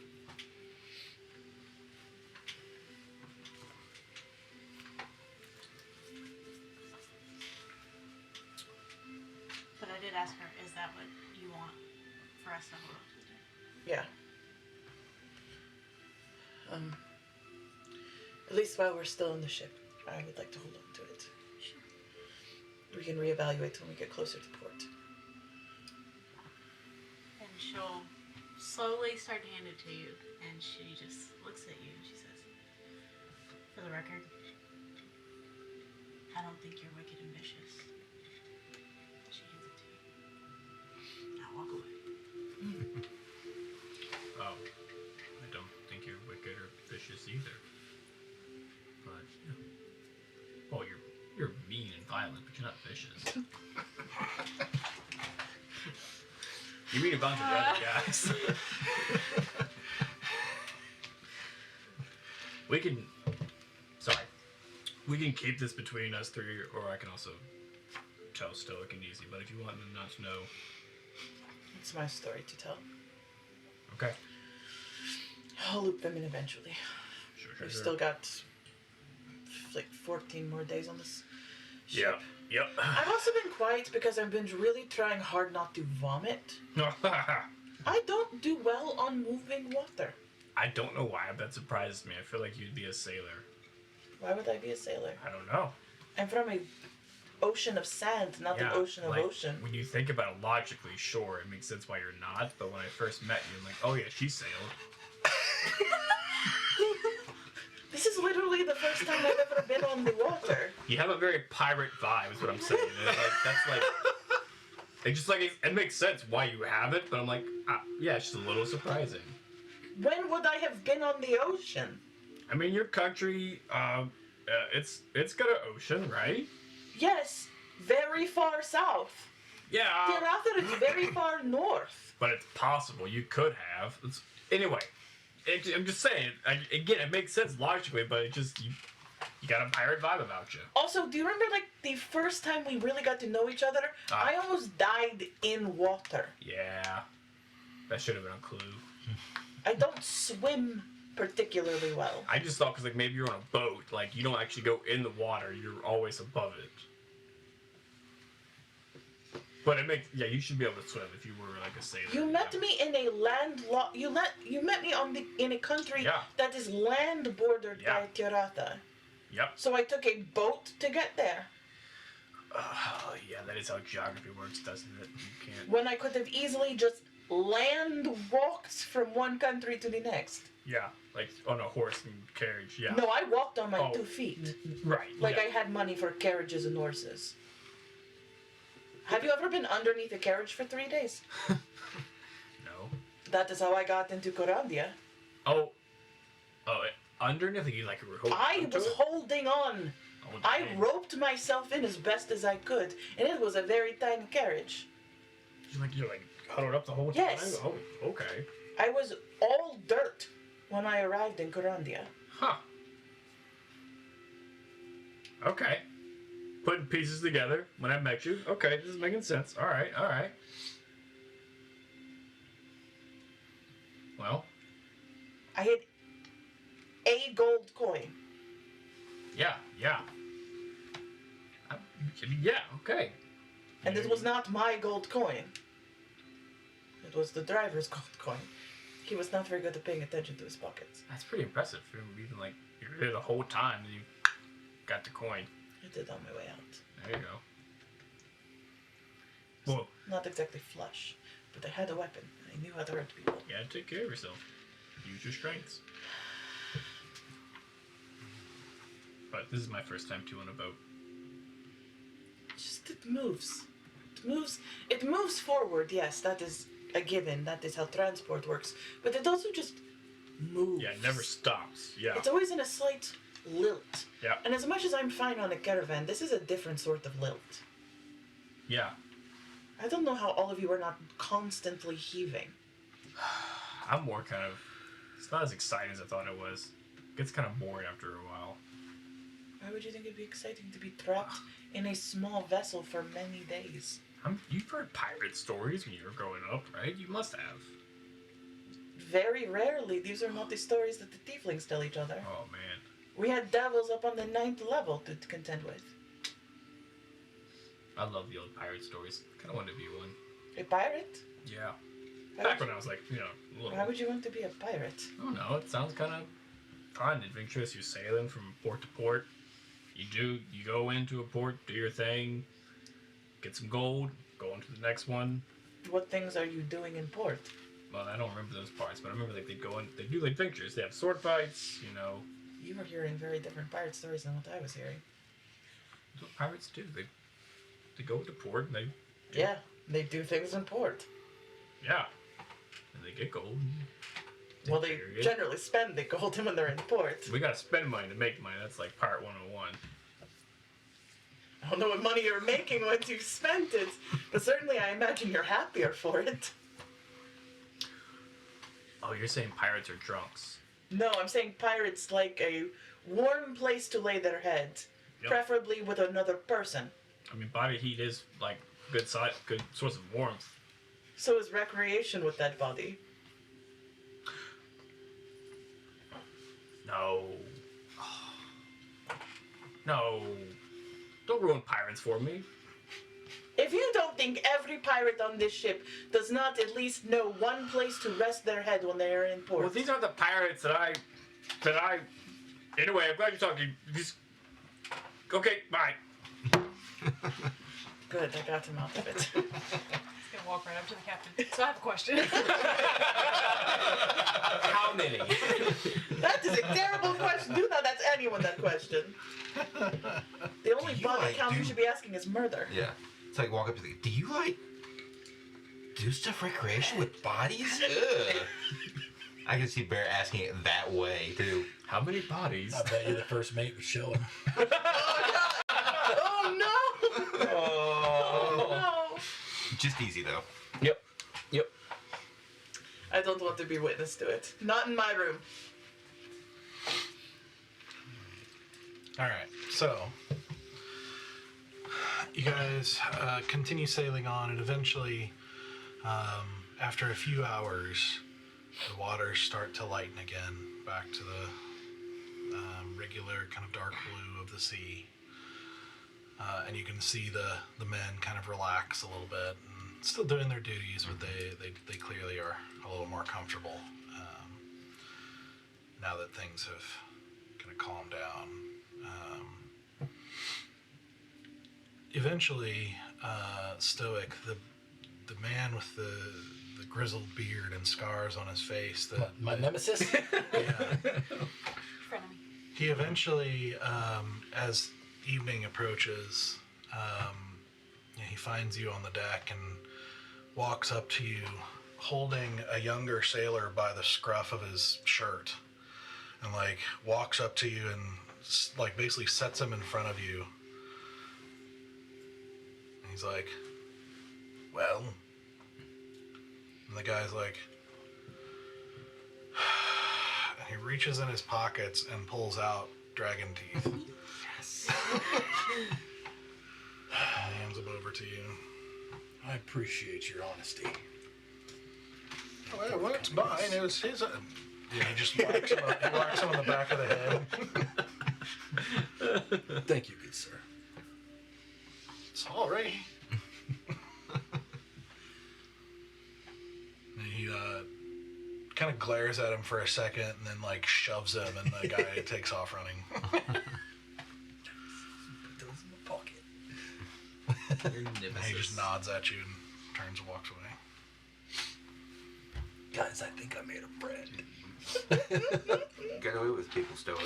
Speaker 5: But I did ask her, is that what you want for us to hold on to today?
Speaker 4: Yeah. At least while we're still in the ship, I would like to hold on to it.
Speaker 5: Sure.
Speaker 4: We can reevaluate when we get closer to port.
Speaker 5: And she'll slowly start to hand it to you, and she just looks at you and she says, for the record, I don't think you're wicked and vicious. She hands it to you. Now walk away.
Speaker 7: Oh, I don't think you're wicked or vicious either. But, yeah. Well, you're mean and violent, but you're not vicious. You mean a bunch of other guys. We can keep this between us 3, or I can also tell Stoic and Easy, but if you want them not to know...
Speaker 4: It's my story to tell.
Speaker 7: Okay.
Speaker 4: I'll loop them in eventually.
Speaker 7: Sure.
Speaker 4: We've still got like 14 more days on this ship.
Speaker 7: Yep.
Speaker 4: I've also been quiet because I've been really trying hard not to vomit. I don't do well on moving water.
Speaker 7: I don't know why that surprises me. I feel like you'd be a sailor.
Speaker 4: Why would I be a sailor?
Speaker 7: I don't know.
Speaker 4: I'm from a ocean of sand, not an ocean of ocean.
Speaker 7: When you think about it logically, sure, it makes sense why you're not. But when I first met you, I'm like, oh yeah, she sailed.
Speaker 4: This is literally the first time I've ever been on the water.
Speaker 7: You have a very pirate vibe, is what I'm saying. And it makes sense why you have it, but I'm like, yeah, it's just a little surprising.
Speaker 4: When would I have been on the ocean?
Speaker 7: I mean, your country, it's got an ocean, right?
Speaker 4: Yes, very far south.
Speaker 7: Yeah.
Speaker 4: Tiratha is very far north.
Speaker 7: But it's possible you could have. Anyway, I'm just saying. Again, it makes sense logically, but it just you got a pirate vibe about you.
Speaker 4: Also, do you remember like the first time we really got to know each other? I almost died in water.
Speaker 7: Yeah, that should have been a clue.
Speaker 4: I don't swim particularly well.
Speaker 7: I just thought because like maybe you're on a boat, like you don't actually go in the water, you're always above it. But you should be able to swim if you were like a sailor.
Speaker 4: You met me in a you met me in a country that is land bordered by Tiratha.
Speaker 7: Yep.
Speaker 4: So I took a boat to get there.
Speaker 7: Yeah, that is how geography works, doesn't it? You can't.
Speaker 4: When I could have easily just land walked from one country to the next.
Speaker 7: Yeah, like on a horse and carriage. Yeah.
Speaker 4: No, I walked on my 2 feet.
Speaker 7: Right.
Speaker 4: Like I had money for carriages and horses. Have you ever been underneath a carriage for 3 days?
Speaker 7: No.
Speaker 4: That is how I got into Corandia.
Speaker 7: Oh, underneath you like you were holding.
Speaker 4: I was holding on.
Speaker 7: Oh,
Speaker 4: I roped myself in as best as I could, and it was a very tiny carriage.
Speaker 7: You're like huddled up the whole time?
Speaker 4: Yes.
Speaker 7: Oh, okay.
Speaker 4: I was all dirt when I arrived in Corandia.
Speaker 7: Huh. Okay. Putting pieces together when I met you. Okay, this is making sense. All right. Well.
Speaker 4: I had a gold coin.
Speaker 7: Yeah. Yeah, okay.
Speaker 4: And it was not my gold coin. It was the driver's gold coin. He was not very good at paying attention to his pockets.
Speaker 7: That's pretty impressive. Even like you're here the whole time and you got the coin.
Speaker 4: I did on my way out.
Speaker 7: There you go. Well,
Speaker 4: Not exactly flush, but I had a weapon. And I knew how to hurt people.
Speaker 7: you gotta take care of yourself. Use your strengths. But this is my first time too on a boat.
Speaker 4: Just it moves. It moves forward, yes, that is a given. That is how transport works. But it also just moves.
Speaker 7: Yeah, it never stops. Yeah.
Speaker 4: It's always in a slight lilt.
Speaker 7: Yeah.
Speaker 4: And as much as I'm fine on a caravan, this is a different sort of lilt.
Speaker 7: Yeah.
Speaker 4: I don't know how all of you are not constantly heaving.
Speaker 7: I'm more kind of. It's not as exciting as I thought it was. It gets kind of boring after a while.
Speaker 4: Why would you think it'd be exciting to be trapped in a small vessel for many days?
Speaker 7: You've heard pirate stories when you were growing up, right? You must have.
Speaker 4: Very rarely. These are not the stories that the tieflings tell each other.
Speaker 7: Oh man.
Speaker 4: We had devils up on the 9th level to contend with.
Speaker 7: I love the old pirate stories. Kind of wanted to be one.
Speaker 4: A pirate?
Speaker 7: Yeah.
Speaker 4: Why
Speaker 7: Back
Speaker 4: would
Speaker 7: when I was like, little.
Speaker 4: Why would you want to be a pirate?
Speaker 7: I don't know. It sounds kind of fun, adventurous. You're sailing from port to port. You go into a port, do your thing, get some gold, go on to the next one.
Speaker 4: What things are you doing in port?
Speaker 7: Well, I don't remember those parts, but I remember like they go in, they do like adventures. They have sword fights,
Speaker 4: You were hearing very different pirate stories than what I was hearing.
Speaker 7: That's what pirates do. They go to port and they
Speaker 4: Yeah, they do things in port.
Speaker 7: and they get gold.
Speaker 4: Well, they generally spend the gold when they're in port.
Speaker 7: We gotta spend money to make money. That's like part 101.
Speaker 4: I don't know what money you're making once you've spent it, but certainly I imagine you're happier for it.
Speaker 7: Oh, you're saying pirates are drunks?
Speaker 4: No, I'm saying pirates like a warm place to lay their heads,
Speaker 7: Yep.
Speaker 4: preferably with another person.
Speaker 7: I mean, body heat is like good source of warmth.
Speaker 4: So is recreation with that body.
Speaker 7: No. No. Don't ruin pirates for me.
Speaker 4: If you don't think every pirate on this ship does not at least know one place to rest their head when they are in port.
Speaker 7: Well, these are the pirates that I. Anyway, I'm glad you're talking. Okay, bye.
Speaker 4: Good, I got him out of it.
Speaker 8: He's gonna walk right up to the captain. So I have a question.
Speaker 2: How many?
Speaker 4: That is a terrible question. Do not ask anyone that question. The only
Speaker 6: Do you,
Speaker 4: body
Speaker 6: like,
Speaker 4: count you
Speaker 6: do-
Speaker 4: should be asking is murder.
Speaker 6: Yeah. It's like walk up to the. Do you like do stuff recreation with bodies? Ugh. I can see Bear asking it that way too.
Speaker 2: How many bodies?
Speaker 3: I bet you the first mate was showing.
Speaker 4: Oh no! Oh no!
Speaker 6: Just easy though.
Speaker 2: Yep.
Speaker 4: I don't want to be witness to it. Not in my room.
Speaker 1: Alright, so you guys continue sailing on, and eventually, after a few hours, the waters start to lighten again, back to the regular kind of dark blue of the sea. And you can see the men kind of relax a little bit, and still doing their duties, but they clearly are a little more comfortable now that things have kind of calmed down. Eventually, Stoic, the man with the grizzled beard and scars on his face,
Speaker 3: My nemesis?
Speaker 1: yeah,
Speaker 8: Frenemy.
Speaker 1: he eventually, as evening approaches, he finds you on the deck and walks up to you, holding a younger sailor by the scruff of his shirt, and walks up to you and basically sets him in front of you. And he's like, "Well," and the guy's like, and he reaches in his pockets and pulls out dragon teeth. And hands them over to you.
Speaker 3: I appreciate your honesty.
Speaker 1: Well, it's mine. It was his. Yeah, he just whacks him on the back of the head.
Speaker 3: Thank you, good sir.
Speaker 1: Sorry. kind of glares at him for a second and then like shoves him, and the guy takes off running.
Speaker 3: Put those in my pocket.
Speaker 2: Your
Speaker 1: And he
Speaker 2: nemesis.
Speaker 1: just nods at you and turns and walks away.
Speaker 3: Guys, I think I made a friend.
Speaker 6: Get away with people, Stoic.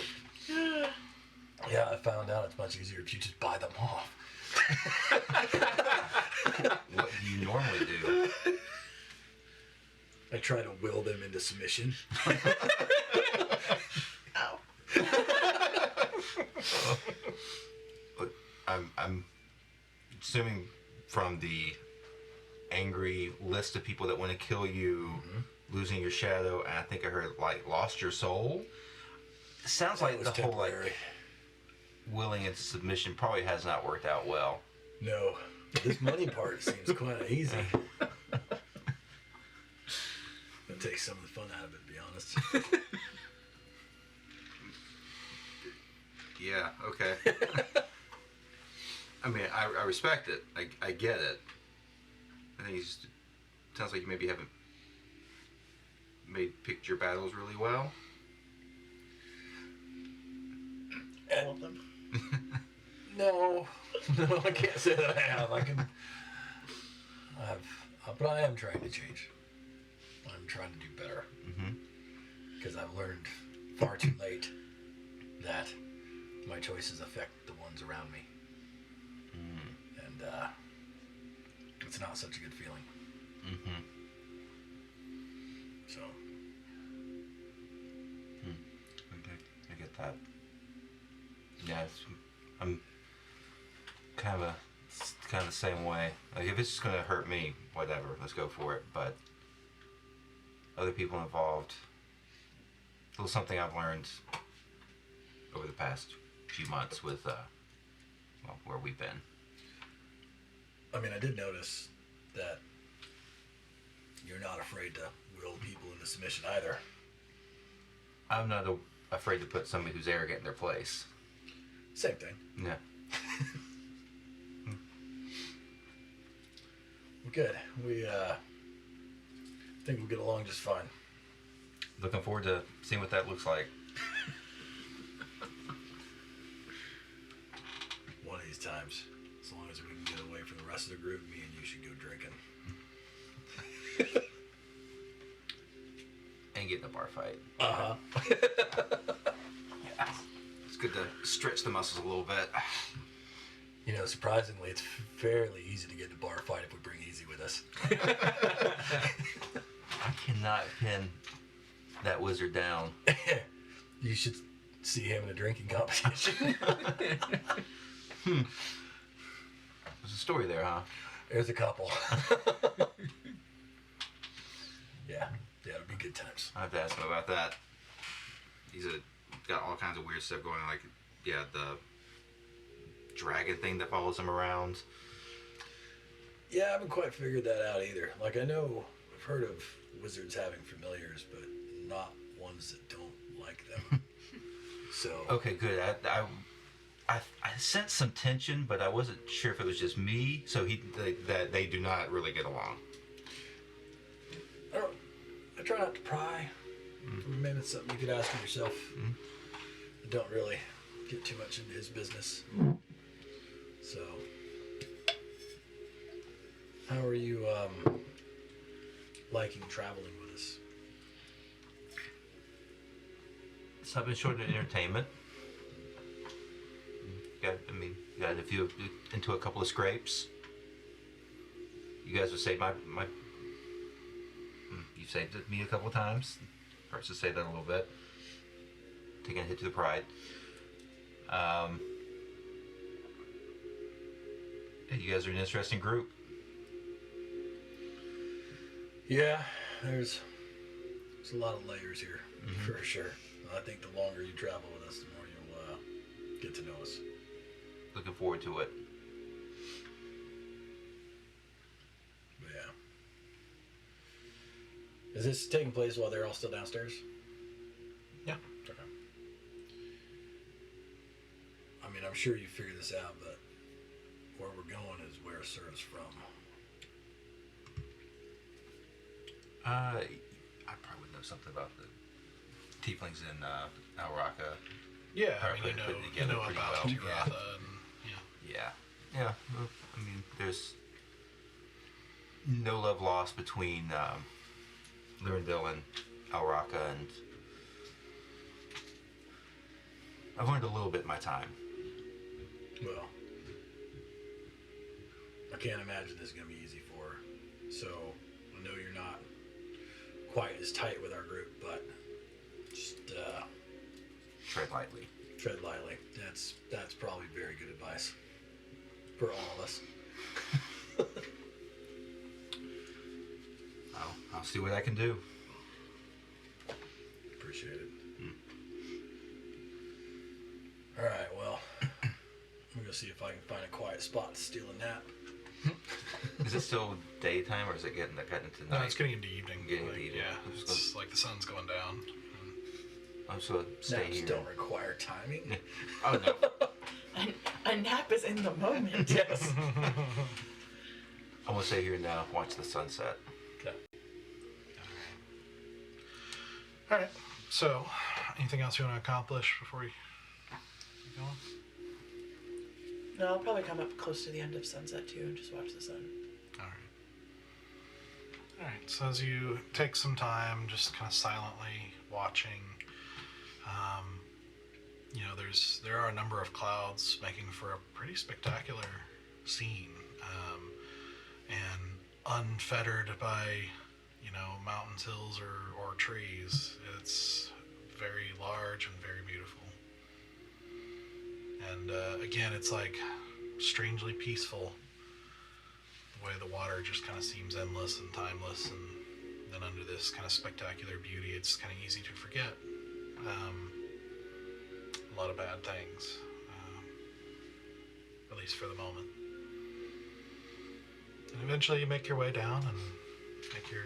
Speaker 3: Yeah, I found out it's much easier if you just buy them off.
Speaker 6: What do you normally do?
Speaker 3: I try to will them into submission.
Speaker 4: Ow.
Speaker 6: Look, I'm assuming from the angry list of people that want to kill you, losing your shadow, and I think I heard like lost your soul. It sounds like the whole like willing into submission probably has not worked out well.
Speaker 3: No, this money part seems quite easy. That takes some of the fun out of it, to be honest.
Speaker 6: Yeah, okay. I mean, I respect it. I get it. I think it sounds like you maybe haven't picked your battles really well.
Speaker 4: All of them.
Speaker 3: No, I can't say that I have. But I am trying to change. I'm trying to do better. Because I've learned far too late that my choices affect the ones around me. And it's not such a good feeling. So.
Speaker 6: Okay, I get that. Yeah, I'm kind of the same way. Like, if it's just gonna hurt me, whatever, let's go for it. But other people involved, it was something I've learned over the past few months with, where we've been.
Speaker 3: I mean, I did notice that you're not afraid to will people into submission either.
Speaker 6: I'm not afraid to put somebody who's arrogant in their place.
Speaker 3: Same thing.
Speaker 6: Yeah.
Speaker 3: We're good. We think we'll get along just fine.
Speaker 6: Looking forward to seeing what that looks like.
Speaker 3: One of these times, as long as we can get away from the rest of the group, me and you should go drinking.
Speaker 6: And get in a bar fight.
Speaker 3: Uh-huh.
Speaker 6: Yeah. It's good to stretch the muscles a little bit.
Speaker 3: You know, surprisingly, it's fairly easy to get in a bar fight if we bring Easy with us.
Speaker 6: I cannot pin that wizard down.
Speaker 3: You should see him in a drinking competition.
Speaker 6: There's a story there, huh?
Speaker 3: There's a couple. Yeah, it'll be good times.
Speaker 6: I have to ask him about that. He's got all kinds of weird stuff going on, like, the dragon thing that follows him around.
Speaker 3: Yeah, I haven't quite figured that out either. Like, I know I've heard of wizards having familiars, but not ones that don't like them. So.
Speaker 6: Okay, good. I sensed some tension, but I wasn't sure if it was just me. So that they do not really get along.
Speaker 3: I try not to pry. Maybe it's something you could ask him yourself. I don't really get too much into his business. So, how are you liking traveling with us?
Speaker 6: So I've been short of entertainment. Got a few into a couple of scrapes. You guys have saved my you've saved me a couple of times. Hurts to say that a little bit. Taking a hit to the pride. Yeah, you guys are an interesting group.
Speaker 3: Yeah, there's a lot of layers here, for sure. I think the longer you travel with us, the more you'll get to know us.
Speaker 6: Looking forward to it.
Speaker 3: But yeah. Is this taking place while they're all still downstairs?
Speaker 1: Yeah.
Speaker 3: Okay. I mean, I'm sure you figured this out, but where we're going is where Sir's from.
Speaker 6: I probably would know something about the tieflings in Alraka.
Speaker 1: Yeah, I
Speaker 6: Probably
Speaker 1: mean,
Speaker 6: put it
Speaker 1: you
Speaker 6: together
Speaker 1: know
Speaker 6: pretty
Speaker 1: about
Speaker 6: well.
Speaker 1: Tigratha and
Speaker 6: Yeah. Yeah. Well, I mean, there's no love lost between Lurendil and Alraka, and I've learned a little bit in my time.
Speaker 3: Well, I can't imagine this is going to be easy for her. So, I know you're not quite as tight with our group, but just
Speaker 6: Tread lightly.
Speaker 3: tread lightly. That's probably very good advice for all of us.
Speaker 6: I'll see what I can do.
Speaker 3: Appreciate it. All right, well, I'm going to see if I can find a quiet spot to steal a nap.
Speaker 6: Is it still daytime, or is it getting into night?
Speaker 1: no, it's getting into evening.
Speaker 6: Getting
Speaker 1: like,
Speaker 6: into evening.
Speaker 1: Yeah, it's like the sun's going down.
Speaker 6: I'm just gonna stay
Speaker 3: Naps
Speaker 6: here.
Speaker 3: don't require timing.
Speaker 6: Oh no.
Speaker 4: A nap is in the moment.
Speaker 3: Yes.
Speaker 6: I'm gonna stay here now. Watch the sunset.
Speaker 3: Okay.
Speaker 1: All right. So, anything else you want to accomplish before we keep going?
Speaker 4: No, I'll probably come up close to the end of sunset too and just watch the sun.
Speaker 1: All right. All right. So as you take some time, just kind of silently watching, there are a number of clouds making for a pretty spectacular scene, and unfettered by, mountains, hills, or trees. It's very large and very beautiful. And again, it's like strangely peaceful. The way the water just kind of seems endless and timeless, and then under this kind of spectacular beauty, it's kind of easy to forget a lot of bad things, at least for the moment. And eventually you make your way down and make your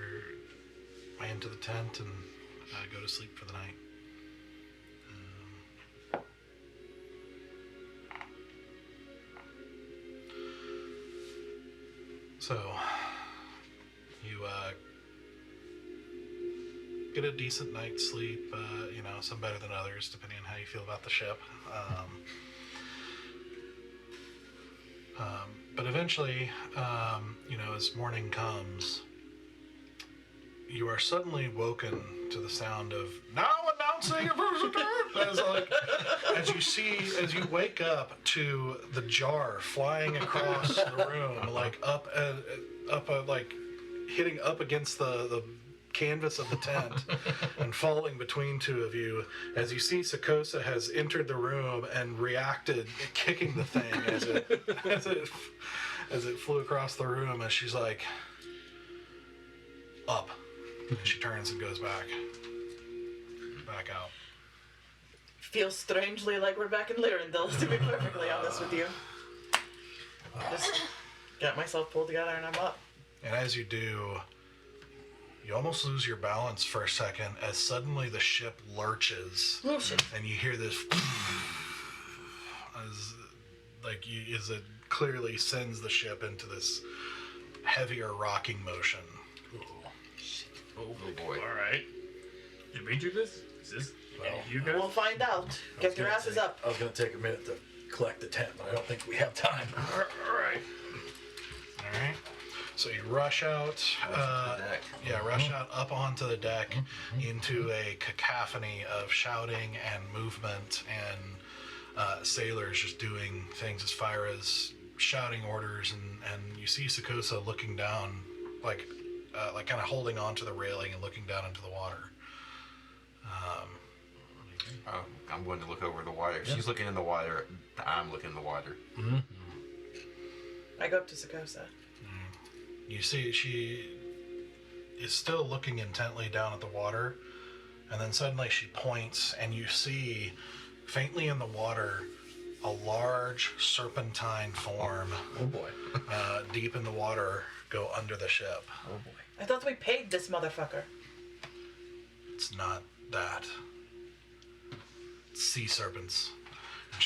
Speaker 1: way into the tent and go to sleep for the night. So, you get a decent night's sleep, some better than others, depending on how you feel about the ship. But eventually, as morning comes, you are suddenly woken to the sound of "Now announcing a visitor!" as you wake up to the jar flying across the room, like hitting up against the canvas of the tent and falling between two of you, as you see Sakosa has entered the room and reacted, kicking the thing as it flew across the room, as she's like, up. And she turns and goes back out.
Speaker 4: Feels strangely like we're back in Lyrindel, to be perfectly honest with you. Just got myself pulled together and I'm up.
Speaker 1: And as you do, you almost lose your balance for a second as suddenly the ship lurches.
Speaker 4: Oh shit.
Speaker 1: And you hear this as it clearly sends the ship into this heavier rocking motion.
Speaker 6: Oh boy.
Speaker 7: All right. Did we do this? Is this
Speaker 3: Well,
Speaker 7: you guys?
Speaker 4: We'll find out. Get your asses up.
Speaker 3: I was going to take a minute to collect the tent, but I don't think we have time.
Speaker 7: All right.
Speaker 1: All right. So you rush out. Rush out up onto the deck into a cacophony of shouting and movement and sailors just doing things as far as shouting orders, and you see Sakosa looking down, like kind of holding onto the railing and looking down into the water.
Speaker 6: I'm going to look over the water. She's looking in the water. I'm looking in the water.
Speaker 4: I go up to Sakosa.
Speaker 1: You see she is still looking intently down at the water, and then suddenly she points, and you see faintly in the water a large serpentine form.
Speaker 3: Oh boy.
Speaker 1: Deep in the water go under the ship.
Speaker 3: Oh boy.
Speaker 4: I thought we paid this motherfucker.
Speaker 1: It's not that. It's sea serpents. And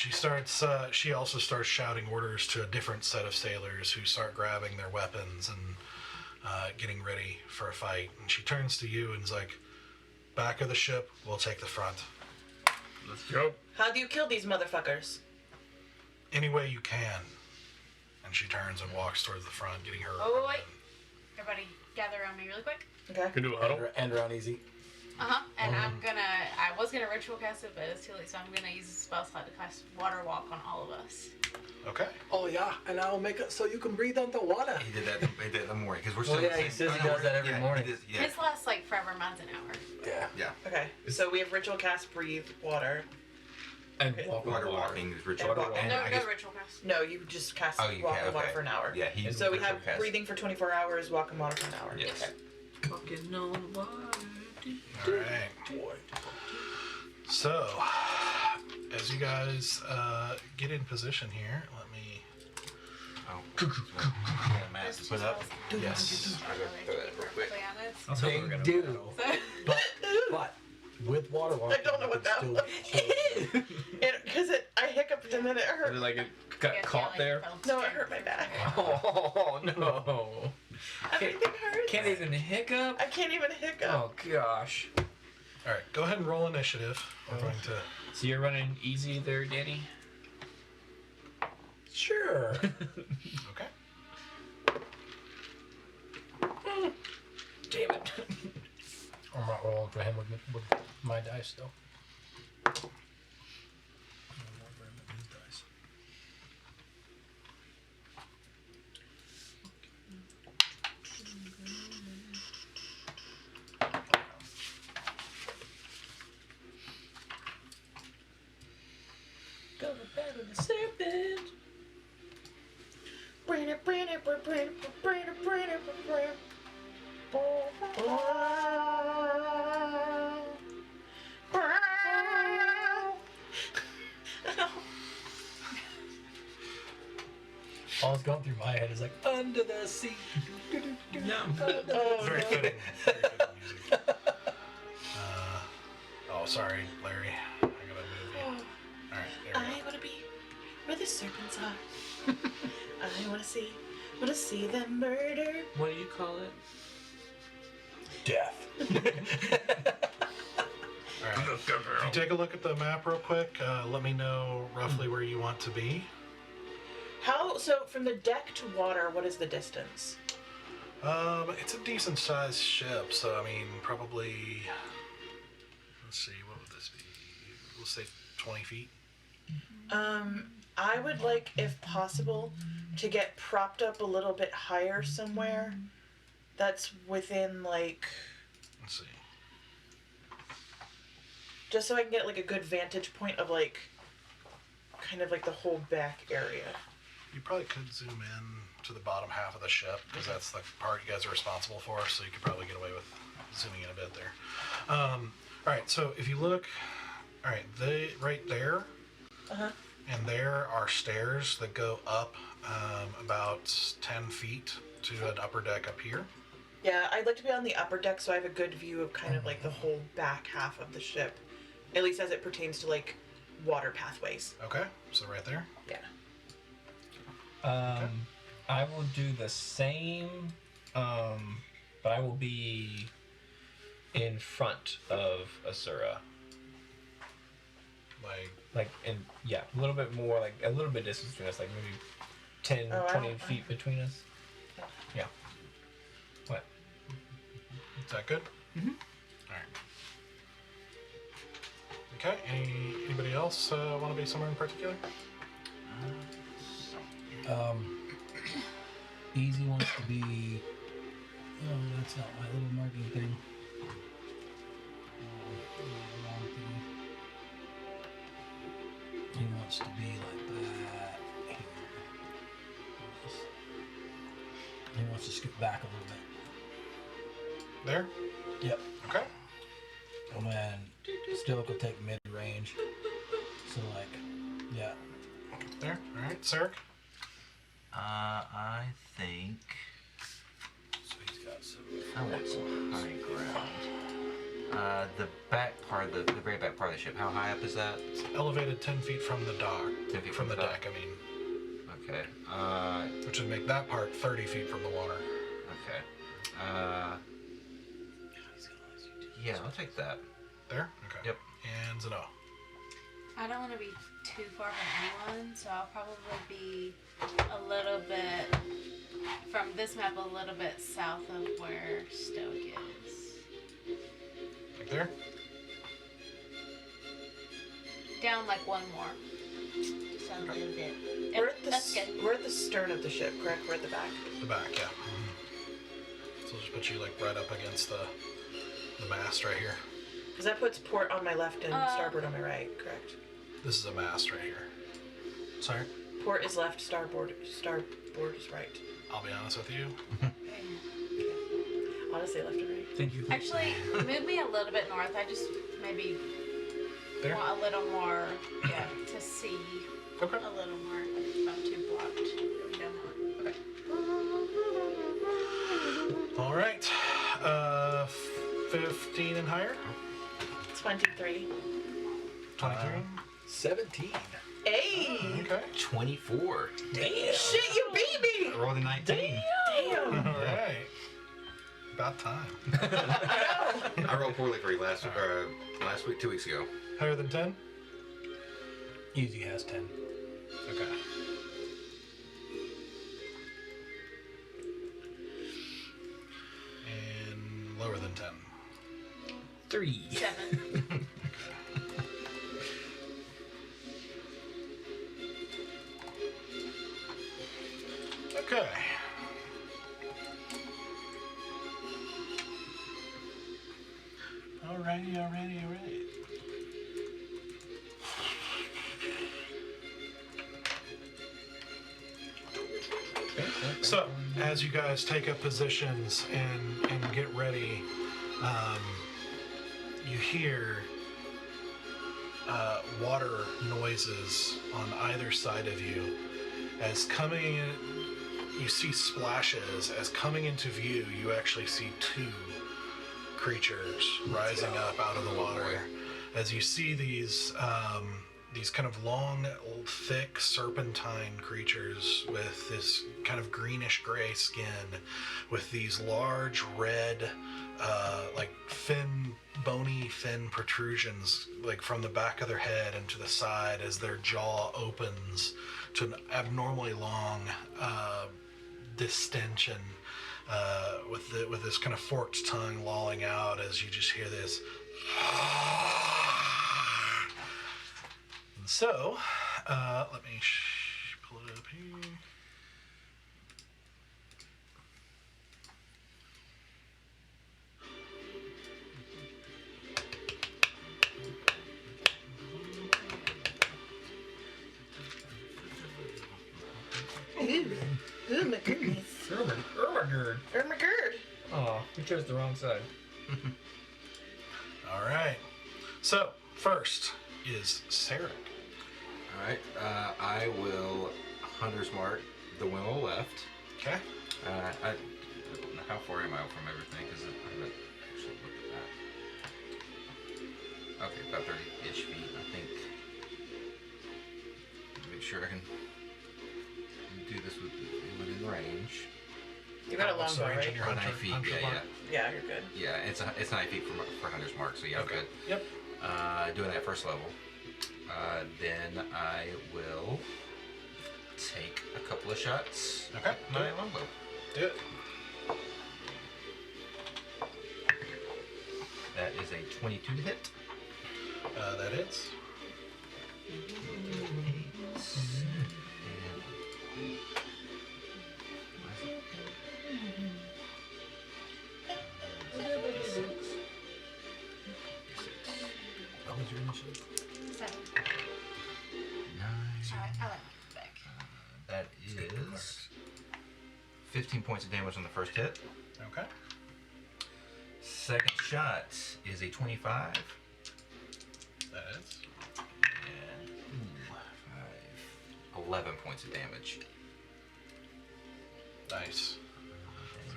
Speaker 1: she also starts shouting orders to a different set of sailors who start grabbing their weapons, and getting ready for a fight. And she turns to you and is like, back of the ship, we'll take the front.
Speaker 7: Let's go.
Speaker 4: How do you kill these motherfuckers?
Speaker 1: Any way you can. And she turns and walks towards the front, getting her...
Speaker 5: Oh, wait. Everybody gather around me really quick.
Speaker 4: Okay.
Speaker 7: Can do a huddle.
Speaker 3: End around easy.
Speaker 5: And I was gonna ritual cast it, but it's too late, so I'm gonna use a spell slot to cast water walk on all of us.
Speaker 1: Okay.
Speaker 3: Oh yeah, and I'll make it so you can breathe underwater.
Speaker 6: He did that. He did that in the morning because we're still.
Speaker 3: Well,
Speaker 6: in the
Speaker 3: yeah, he
Speaker 6: same-
Speaker 3: says he
Speaker 6: I know,
Speaker 3: does that
Speaker 6: we're-
Speaker 3: every
Speaker 6: yeah,
Speaker 3: morning.
Speaker 6: He does, yeah.
Speaker 5: His lasts like forever, mine's an hour.
Speaker 3: Yeah.
Speaker 6: Yeah.
Speaker 4: Okay. So we have ritual cast, breathe, water.
Speaker 2: And
Speaker 4: Okay.
Speaker 2: walk on
Speaker 6: Water
Speaker 2: water.
Speaker 6: walking is ritual.
Speaker 4: And walk-
Speaker 6: And
Speaker 5: No,
Speaker 6: I
Speaker 5: no
Speaker 6: guess,
Speaker 5: ritual cast.
Speaker 4: No, you just cast
Speaker 6: oh, you
Speaker 4: walk
Speaker 6: can.
Speaker 4: and water
Speaker 6: Okay.
Speaker 4: for an hour.
Speaker 6: Yeah, he's
Speaker 4: So we
Speaker 6: ritual
Speaker 4: have
Speaker 6: cast.
Speaker 4: breathing for 24 hours, walk and water for an hour.
Speaker 6: Yes.
Speaker 4: Okay.
Speaker 2: Walking on water.
Speaker 1: All right. So, as you guys get in position here, let me...
Speaker 6: Oh. Yeah, Matt, to put up.
Speaker 1: Yes.
Speaker 6: I gotta throw that real quick.
Speaker 2: I was hoping we were gonna
Speaker 3: do.
Speaker 2: battle.
Speaker 3: But with water walking,
Speaker 4: I don't know what that
Speaker 3: still,
Speaker 4: was. Because I hiccuped and then it
Speaker 2: Was
Speaker 4: hurt.
Speaker 2: it like it got caught there?
Speaker 4: No, it hurt my back.
Speaker 2: Oh no!
Speaker 4: Everything hurts.
Speaker 2: Can't even hiccup.
Speaker 4: I can't even hiccup.
Speaker 2: Oh gosh.
Speaker 1: All right, go ahead and roll initiative. We're going to...
Speaker 2: So you're running easy there, Danny?
Speaker 3: Sure.
Speaker 1: Okay.
Speaker 2: Damn it.
Speaker 3: I'm not rolling for him with my dice though.
Speaker 2: Go to bed with the serpent.
Speaker 3: All that's going through my head is like under the sea.
Speaker 2: No.
Speaker 4: Oh,
Speaker 1: Very
Speaker 4: no.
Speaker 1: fitting. Very fitting music. Oh, sorry, Larry. I gotta move you. All right, there we
Speaker 4: I
Speaker 1: go.
Speaker 4: want to be where the serpents are. I want to see them murder.
Speaker 2: What do you call it?
Speaker 3: Death.
Speaker 1: All right. If you take a look at the map real quick, let me know roughly where you want to be.
Speaker 4: So from the deck to water, what is the distance?
Speaker 1: It's a decent sized ship, so I mean, probably. Let's see, what would this be? We'll say 20 feet.
Speaker 4: I would like, if possible, to get propped up a little bit higher somewhere. That's within like,
Speaker 1: Let's see.
Speaker 4: just so I can get like a good vantage point of like, kind of like the whole back area.
Speaker 1: You probably could zoom in to the bottom half of the ship because that's the part you guys are responsible for. So you could probably get away with zooming in a bit there. All right, so if you look, all right, right there, and there are stairs that go up about 10 feet to an upper deck up here.
Speaker 4: Yeah, I'd like to be on the upper deck so I have a good view of kind of like the whole back half of the ship, at least as it pertains to like water pathways.
Speaker 1: Okay, so right there.
Speaker 4: Yeah.
Speaker 2: I will do the same, but I will be in front of Asura. Like, a little bit more, like a little bit distance between us, like maybe 10,
Speaker 4: Oh,
Speaker 2: 20 feet between us. Yeah. What?
Speaker 1: Is that good? Mm-hmm. All right. Okay. Anybody else want to be somewhere in particular?
Speaker 3: Easy wants to be. Oh, that's not my little marking thing. Wrong thing. He wants to be like that. Here. He wants to scoot back a little bit.
Speaker 1: There.
Speaker 3: Yep.
Speaker 1: Okay.
Speaker 3: And then still could take mid range. So like, yeah.
Speaker 1: There. All right, Sarek.
Speaker 6: I think. So he's got some. I want some high ground. The back part, the very back part of the ship. How high up is that?
Speaker 1: It's elevated 10 feet from the dock.
Speaker 6: 10 feet
Speaker 1: from the
Speaker 6: top.
Speaker 1: deck. I mean,
Speaker 6: Okay.
Speaker 1: which would make that part 30 feet from the water.
Speaker 6: Okay. Yeah, I'll take that.
Speaker 1: There? Okay.
Speaker 6: Yep.
Speaker 1: And Zeno.
Speaker 5: I don't want to be too far from anyone, so I'll probably be a little bit from this map, a little bit south of where Stoic is.
Speaker 1: Like there?
Speaker 4: Down like one more.
Speaker 5: Just a little bit.
Speaker 4: We're
Speaker 5: Yep,
Speaker 4: at the
Speaker 5: that's good.
Speaker 4: we're at the stern of the ship, correct? We're at the back.
Speaker 1: The back, yeah. So I'll just put you like right up against the mast right here.
Speaker 4: Because that puts port on my left and starboard on my right, correct?
Speaker 1: This is a mast right here. Sorry?
Speaker 4: Port is left, starboard is right.
Speaker 1: I'll be honest with you.
Speaker 4: Honestly, left and right.
Speaker 7: Thank you.
Speaker 5: Actually, move me a little bit north. I just maybe
Speaker 1: There?
Speaker 5: want a little more, to see
Speaker 1: Okay.
Speaker 5: a little more. If I'm too blocked. We don't know. Okay.
Speaker 1: All right. 15 and higher?
Speaker 4: 23.
Speaker 1: 23?
Speaker 3: 17.
Speaker 4: Hey!
Speaker 1: Okay.
Speaker 6: 24.
Speaker 3: Damn.
Speaker 4: Shit, you beat me!
Speaker 6: I rolled a 19.
Speaker 4: Damn!
Speaker 1: All right. About time.
Speaker 6: I rolled poorly for you last week, 2 weeks ago.
Speaker 1: Higher than 10?
Speaker 3: Easy has 10.
Speaker 1: Okay. And lower than 10.
Speaker 3: 3.
Speaker 5: 7.
Speaker 1: Okay. Alrighty. So, as you guys take up positions and get ready, you hear water noises on either side of you. As coming in, you see splashes. As coming into view, you actually see two creatures rising up out of the water. As you see these kind of long, thick, serpentine creatures with this kind of greenish gray skin, with these large red, like bony fin protrusions, like from the back of their head and to the side as their jaw opens to an abnormally long distension, with this kind of forked tongue lolling out as you just hear this. And so, let me pull it up here.
Speaker 4: Oh my goodness.
Speaker 2: Ermagerd.
Speaker 4: Oh my god.
Speaker 2: Oh, we chose the wrong side.
Speaker 1: All right. So, first is Sarek.
Speaker 6: Alright, I will Hunter's Mark the one on the left.
Speaker 1: Okay.
Speaker 6: I don't know how far am I from everything, because I haven't actually looked at that. Okay, about 30-ish feet, I think. Make sure I can do this within range.
Speaker 4: You got a long bow, right?
Speaker 1: Your
Speaker 6: 9 feet,
Speaker 1: hunter
Speaker 6: yeah.
Speaker 1: mark?
Speaker 4: Yeah, you're good.
Speaker 6: Yeah, it's 9 feet for Hunter's Mark, so yeah, I'm
Speaker 1: Okay.
Speaker 6: good.
Speaker 1: Yep.
Speaker 6: Doing that first level. Then I will take a couple of shots
Speaker 1: Okay.
Speaker 6: at my longbow.
Speaker 1: Do it.
Speaker 6: That is a 22 to hit.
Speaker 1: That is.
Speaker 3: What was your initiative?
Speaker 5: 7.
Speaker 6: Nice.
Speaker 5: Alright, I like it back.
Speaker 6: That is 15 points of damage on the first hit.
Speaker 1: Okay.
Speaker 6: Second shot is a 25.
Speaker 1: That is.
Speaker 6: And 11 points of damage.
Speaker 1: Nice.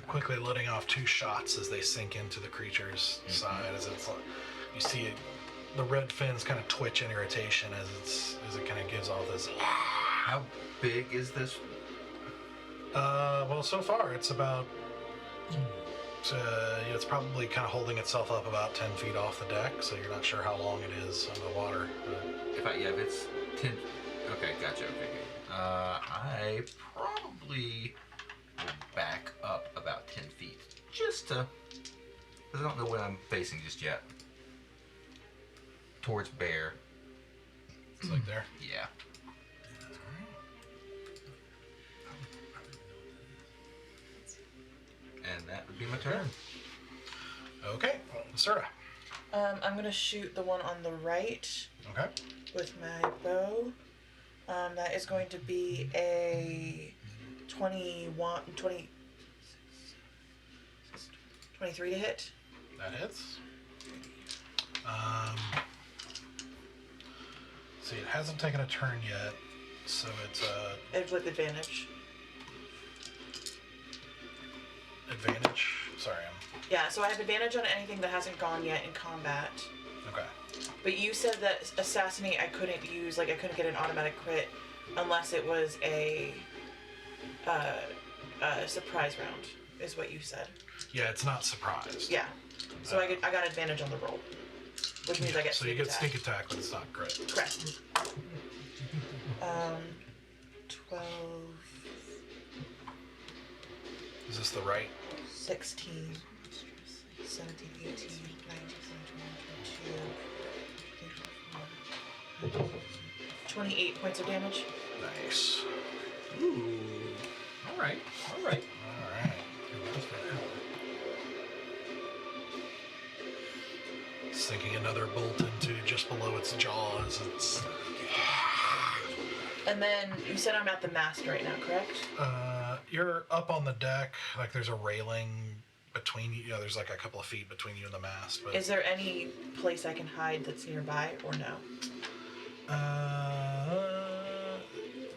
Speaker 1: Quickly letting off 2 shots as they sink into the creature's side, as it's like, you see it, the red fins kind of twitch in irritation as it kind of gives off this.
Speaker 6: How big is this?
Speaker 1: Well, so far it's about it's probably kind of holding itself up about 10 feet off the deck, so you're not sure how long it is under the water. But
Speaker 6: If it's 10. Okay, gotcha. Okay. I probably will back up about 10 feet, just to, because I don't know what I'm facing just yet. Towards bear.
Speaker 1: it's like there.
Speaker 6: Yeah. And that would be my turn.
Speaker 1: Okay, Serta.
Speaker 4: I'm gonna shoot the one on the right
Speaker 1: Okay.
Speaker 4: with my bow. That is going to be a 23 to hit.
Speaker 1: That hits. See, it hasn't taken a turn yet, so it's
Speaker 4: It's with advantage.
Speaker 1: advantage. Sorry,
Speaker 4: Yeah, so I have advantage on anything that hasn't gone yet in combat.
Speaker 1: okay.
Speaker 4: But you said that assassinate I couldn't use, like I couldn't get an automatic crit unless it was a surprise round, is what you said.
Speaker 1: Yeah, it's not surprised.
Speaker 4: Yeah. So I got advantage on the roll, which means I get
Speaker 1: so
Speaker 4: sneak
Speaker 1: you get
Speaker 4: attack.
Speaker 1: sneak attack, but it's not crit.
Speaker 4: Correct. 12,
Speaker 1: Is this the right?
Speaker 4: 16, 17, 18, 19, 20, 22, 28 points of damage.
Speaker 1: Nice.
Speaker 2: Ooh. All right.
Speaker 1: All right. Sinking another bolt into just below its jaws. It's
Speaker 4: And then you said I'm at the mast right now, correct?
Speaker 1: you're up on the deck. Like there's a railing between you. You know, there's like a couple of feet between you and the mast. But
Speaker 4: Is there any place I can hide that's nearby, or no?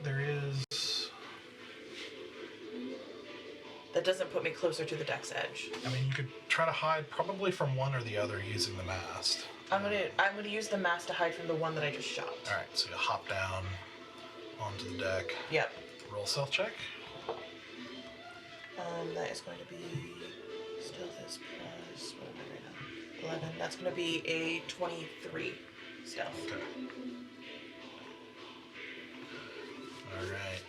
Speaker 1: there is.
Speaker 4: That doesn't put me closer to the deck's edge.
Speaker 1: I mean, you could try to hide probably from one or the other using the mast.
Speaker 4: I'm gonna use the mast to hide from the one that I just shot.
Speaker 1: All right, so you hop down onto the deck.
Speaker 4: Yep.
Speaker 1: Roll stealth check.
Speaker 4: That is going to be stealth is plus what am I right now? 11. That's going to be a 23 stealth.
Speaker 1: Okay. All right.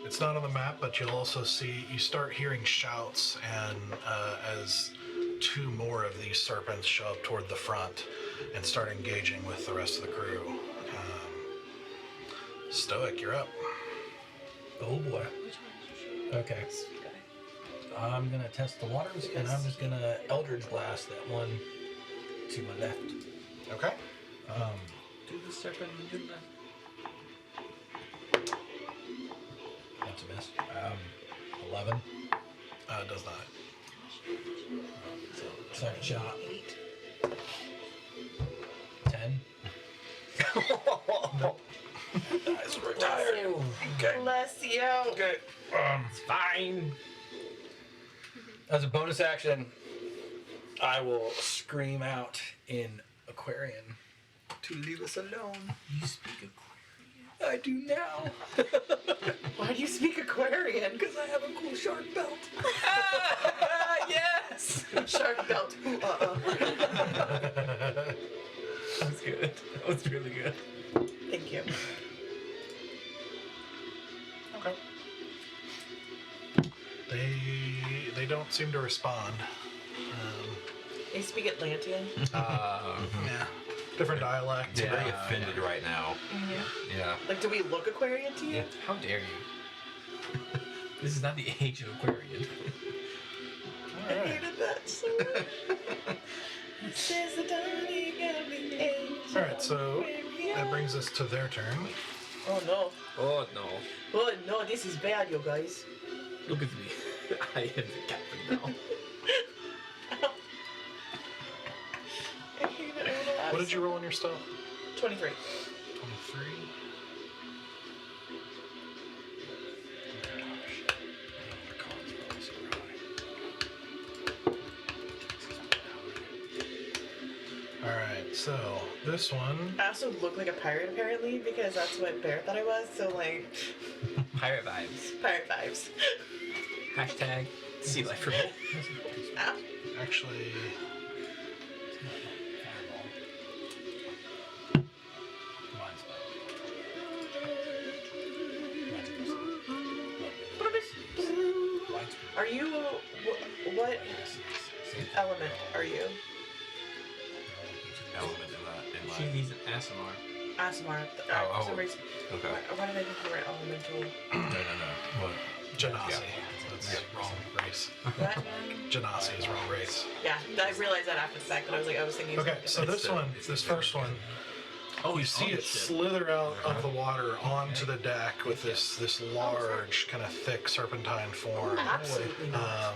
Speaker 1: It's not on the map, but you'll also see, you start hearing shouts, and as two more of these serpents show up toward the front and start engaging with the rest of the crew. Stoic, you're up.
Speaker 3: Oh boy. Okay. I'm gonna test the waters, and I'm just gonna Eldritch Blast that one to my left.
Speaker 1: Okay.
Speaker 2: Do the serpent do that?
Speaker 3: That's a miss. 11.
Speaker 1: Does not.
Speaker 3: So second shot.
Speaker 4: 8.
Speaker 3: 10.
Speaker 4: Bless you.
Speaker 3: Okay.
Speaker 4: Bless you.
Speaker 3: Okay.
Speaker 2: It's fine.
Speaker 3: As a bonus action, I will scream out in Aquarian to leave us alone.
Speaker 2: You speak Aquarian.
Speaker 3: I do now.
Speaker 4: Why do you speak Aquarian?
Speaker 3: Because I have a cool shark belt. Yes!
Speaker 4: Shark belt.
Speaker 2: That was good. That was really good.
Speaker 4: Thank you.
Speaker 1: Okay. They don't seem to respond.
Speaker 4: They speak Atlantean.
Speaker 1: Yeah. Different dialect.
Speaker 6: They're very offended right now. Yeah.
Speaker 4: Like, do we look Aquarian to you?
Speaker 6: Yeah.
Speaker 2: How dare you? This is not the age of Aquarian.
Speaker 4: I hated that so much. It says the dawning of the age of
Speaker 1: Alright, so
Speaker 4: Aquarian.
Speaker 1: that brings us to their turn.
Speaker 4: Oh no.
Speaker 2: Oh no.
Speaker 4: Oh no, this is bad, you guys.
Speaker 2: Look at me. I am the captain now.
Speaker 4: I hate it. I wanna laugh
Speaker 1: What did you
Speaker 4: so
Speaker 1: roll on your stealth?
Speaker 4: much. 23.
Speaker 1: 23. Alright, so this one.
Speaker 4: I also look like a pirate apparently because that's what Bear thought I was. So like,
Speaker 2: Pirate vibes.
Speaker 4: pirate vibes.
Speaker 2: Hashtag Sea life for me.
Speaker 1: Actually,
Speaker 4: Are you what element are you?
Speaker 6: Element in my.
Speaker 2: He's an Asimar.
Speaker 4: Asimar.
Speaker 6: Oh,
Speaker 4: For some reason.
Speaker 6: Okay.
Speaker 4: Why did I think you were elemental?
Speaker 6: No. What?
Speaker 1: Genasi. That's wrong race.
Speaker 4: What?
Speaker 1: Genasi is wrong race.
Speaker 4: Yeah, I realized that after the fact that I was thinking.
Speaker 1: Okay, so this first one, you see it slither out of the water onto the deck with this large, kind of thick serpentine form.
Speaker 4: Absolutely not.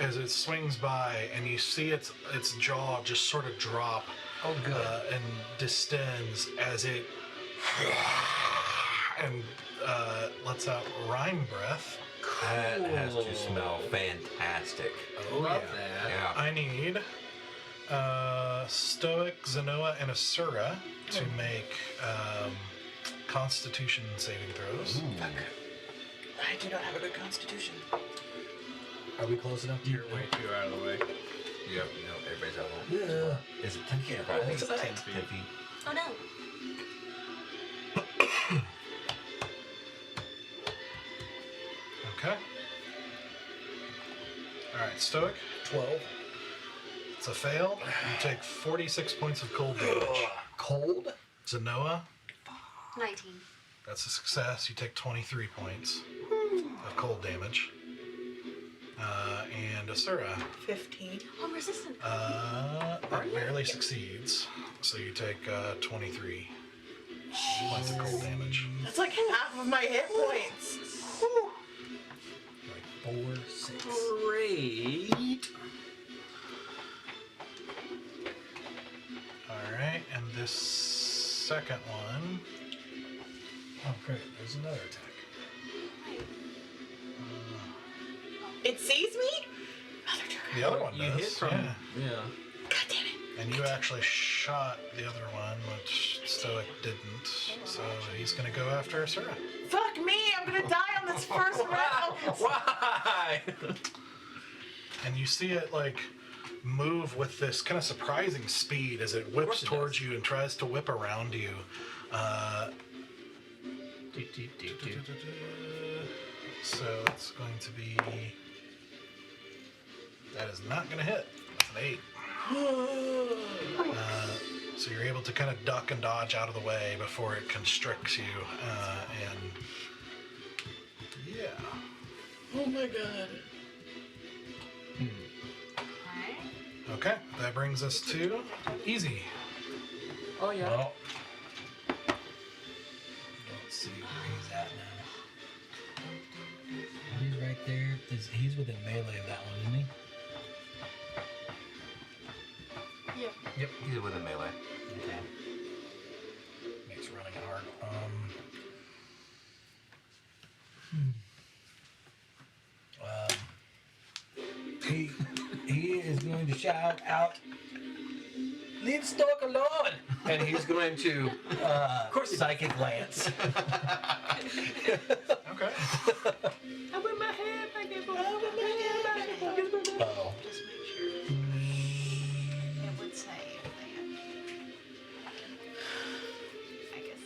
Speaker 1: As it swings by, and you see its jaw just sort of drop and distends as it and lets out rhyme breath.
Speaker 6: That has to smell fantastic.
Speaker 2: Love that.
Speaker 6: Yeah.
Speaker 1: I need Stoic, Zenoa, and Asura to make Constitution saving throws.
Speaker 4: I do not have a good constitution.
Speaker 3: Are we close enough?
Speaker 7: You're way too out of the way.
Speaker 6: Yep. No, everybody's out of line. Is it 10 feet?
Speaker 3: Yeah, I think
Speaker 6: it's
Speaker 3: it's
Speaker 6: 10
Speaker 7: feet.
Speaker 6: feet.
Speaker 5: Oh no.
Speaker 1: Okay. Alright, Stoic.
Speaker 3: 12.
Speaker 1: It's a fail. You take 46 points of cold damage.
Speaker 3: Cold?
Speaker 1: Zenoa,
Speaker 5: 19.
Speaker 1: that's a success. You take 23 points of cold damage. And Asura,
Speaker 4: 15.
Speaker 5: I'm resistant.
Speaker 1: it barely succeeds. So you take 23 points of cold damage.
Speaker 4: That's like half of my hit points. Whew.
Speaker 3: Like 4, 6.
Speaker 2: Great.
Speaker 1: Alright, and this second one.
Speaker 3: Oh, great. There's another attack.
Speaker 4: It sees me? Mother trucker.
Speaker 1: The other one
Speaker 2: You
Speaker 1: does.
Speaker 2: hit from.
Speaker 1: Yeah.
Speaker 2: Yeah.
Speaker 4: God damn it.
Speaker 1: And you actually shot the other one, which Stoic didn't. So he's going to go after Asura.
Speaker 4: Fuck me, I'm gonna die on this first round.
Speaker 2: Why?
Speaker 1: And you see it like move with this kind of surprising speed as it whips
Speaker 2: it
Speaker 1: towards
Speaker 2: does.
Speaker 1: you and tries to whip around you. So it's going to be. That is not going to hit. That's an 8. So you're able to kind of duck and dodge out of the way before it constricts you. And yeah.
Speaker 4: Oh my god.
Speaker 5: Alright.
Speaker 1: Okay, that brings us to Easy.
Speaker 2: Oh yeah.
Speaker 3: Well, let's see where he's at now. He's right there. He's within melee of that one, isn't he?
Speaker 5: Yeah.
Speaker 6: Yep. He's with a melee.
Speaker 3: Okay. Makes running hard. He is going to shout out, "Leave Stoic alone!" And he's going to, of course, psychic lance.
Speaker 1: Okay.
Speaker 2: I whip my head like it was.
Speaker 3: Uh-oh.
Speaker 5: Just make sure. It would say that. I guess.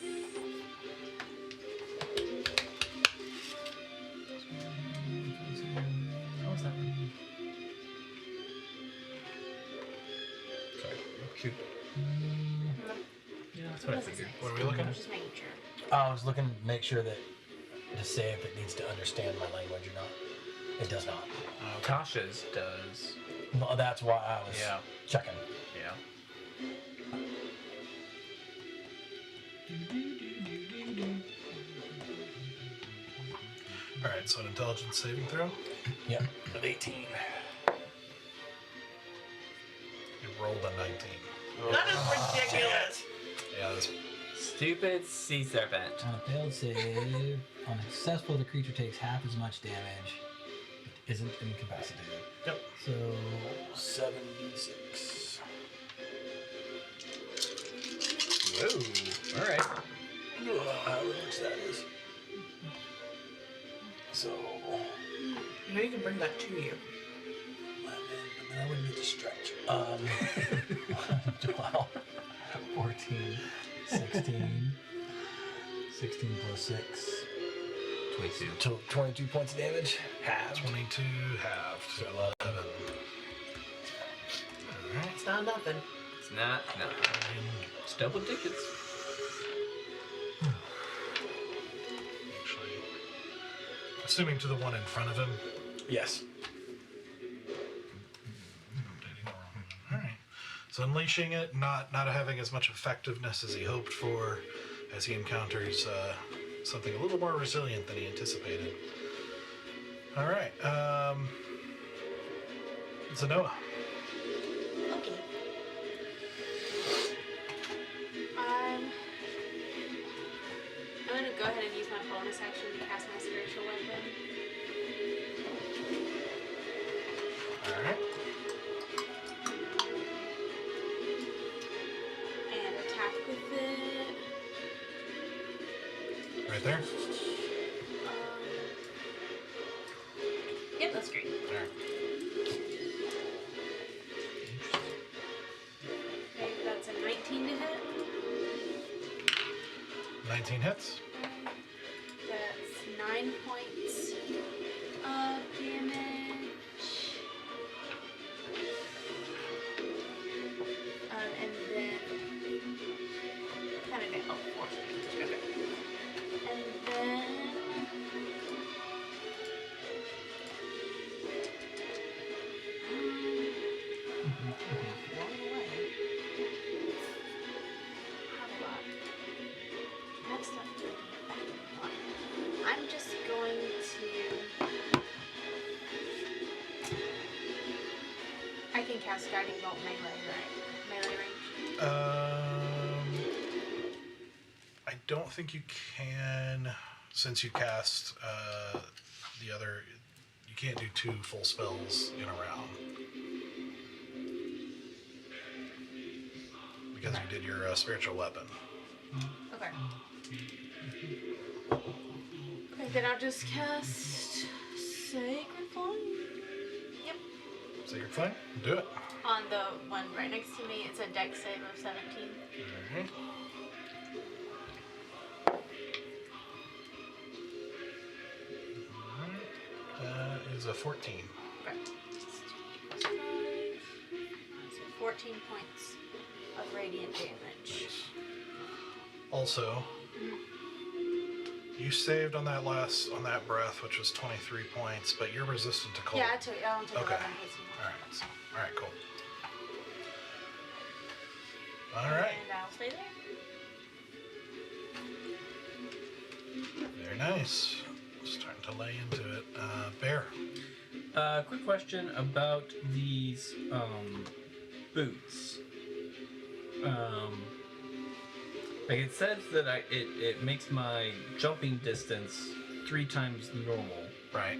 Speaker 2: What was that one?
Speaker 3: Sorry. Shoot.
Speaker 2: Yeah, that's
Speaker 5: It
Speaker 2: what I
Speaker 5: doesn't
Speaker 2: figured.
Speaker 5: say.
Speaker 1: What are we looking
Speaker 5: I'm
Speaker 1: at?
Speaker 5: just making sure.
Speaker 3: I was looking to make sure that to say if it needs to understand my language or not. It does not.
Speaker 2: Tasha's does.
Speaker 3: Well, that's why I was
Speaker 2: Yeah.
Speaker 3: checking.
Speaker 2: Yeah.
Speaker 1: Alright, so an intelligence saving throw.
Speaker 3: Yep. Of 18.
Speaker 1: You rolled a 19.
Speaker 4: That is ridiculous.
Speaker 1: Yeah, that's
Speaker 2: Stupid sea serpent.
Speaker 9: On a failed save, on a successful, the creature takes half as much damage, but isn't incapacitated.
Speaker 1: Yep.
Speaker 9: So,
Speaker 3: 76.
Speaker 2: Whoa. Alright.
Speaker 3: How much that is. So,
Speaker 4: You know you can bring that to you.
Speaker 9: 11, but then I wouldn't get to stretch. 12, 14, 16. 16 plus 6.
Speaker 6: 22.
Speaker 9: 22 points of damage. Half.
Speaker 1: 22 halved. So 11. Alright.
Speaker 4: It's not nothing.
Speaker 2: It's not. No. It's double digits.
Speaker 1: Actually, assuming to the one in front of him.
Speaker 9: Yes.
Speaker 1: Alright. So unleashing it, not having as much effectiveness as he hoped for, as he encounters something a little more resilient than he anticipated. Alright. Zenoa.
Speaker 5: Okay. I'm gonna go ahead and use my bonus action to cast my spiritual weapon.
Speaker 1: Alright.
Speaker 5: And attack with it.
Speaker 1: Right there.
Speaker 5: Yep, that's great.
Speaker 1: Alright.
Speaker 5: Okay, that's a 19 to hit.
Speaker 1: 19 hits.
Speaker 5: That's 9 points of damage. And then kind of oh, 4. Okay. And then rolling away. Have a lot. Next up, I'm just going to. I can cast Guiding Bolt melee, right? Melee range.
Speaker 1: I don't think you can, since you cast the other. You can't do 2 full spells in a round because you did your spiritual weapon.
Speaker 5: Okay. Okay, then I'll just cast Sacred Flame. Yep.
Speaker 1: Sacred Flame, do it.
Speaker 5: On the one right next to me, it's a dex save of 17.
Speaker 1: Alright. That is a 14.
Speaker 5: Okay. 5, so 14 points of radiant damage.
Speaker 1: Also, you saved on that breath, which was 23 points, but you're resistant to cold.
Speaker 5: Yeah, I don't take
Speaker 1: Okay.
Speaker 5: 11 hits anymore.
Speaker 1: Alright, cool. Alright.
Speaker 5: And I'll stay there.
Speaker 1: Very nice. Starting to lay into it. Bear.
Speaker 2: Quick question about these boots. Like it says that it makes my jumping distance 3 times normal,
Speaker 1: Right.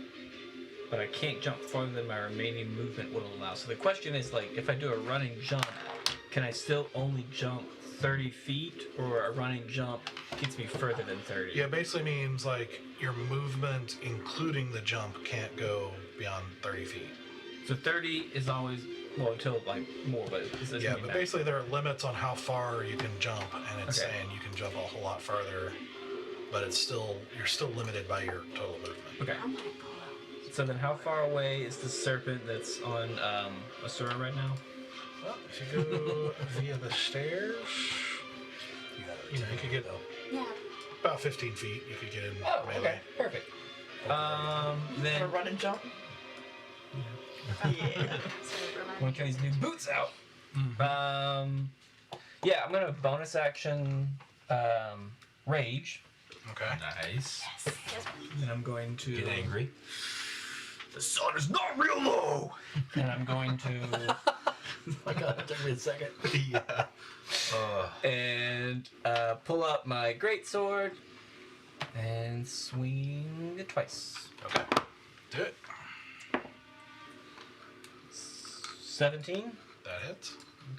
Speaker 2: but I can't jump farther than my remaining movement would allow. So the question is, like, if I do a running jump, can I still only jump 30 feet, or a running jump gets me further than 30?
Speaker 1: Yeah, it basically means like your movement, including the jump, can't go beyond 30 feet.
Speaker 2: So 30 is always, well, until like more, but it doesn't
Speaker 1: Yeah,
Speaker 2: mean
Speaker 1: but
Speaker 2: that.
Speaker 1: basically there are limits on how far you can jump, and it's
Speaker 2: Okay.
Speaker 1: saying you can jump a whole lot farther, but you're still limited by your total movement.
Speaker 2: Okay.
Speaker 5: I'm gonna pull out.
Speaker 2: So then how far away is the serpent that's on Asura right now?
Speaker 1: Well, if you go via the stairs, you could get
Speaker 5: Yeah.
Speaker 1: about 15 feet. You could get in
Speaker 2: Oh,
Speaker 1: melee.
Speaker 2: okay, perfect. Then
Speaker 4: A run and jump? Yeah.
Speaker 5: So remind
Speaker 2: when
Speaker 5: me.
Speaker 2: can these new boots out? Yeah, I'm gonna bonus action rage,
Speaker 1: Okay.
Speaker 6: Nice.
Speaker 5: Yes, please.
Speaker 2: and I'm going to
Speaker 6: Get angry.
Speaker 2: The sun is not real low, and I'm going to
Speaker 9: My God, it took me a second.
Speaker 1: Yeah.
Speaker 2: and pull up my greatsword and swing it twice.
Speaker 1: Okay. Do it.
Speaker 2: 17.
Speaker 1: That hits.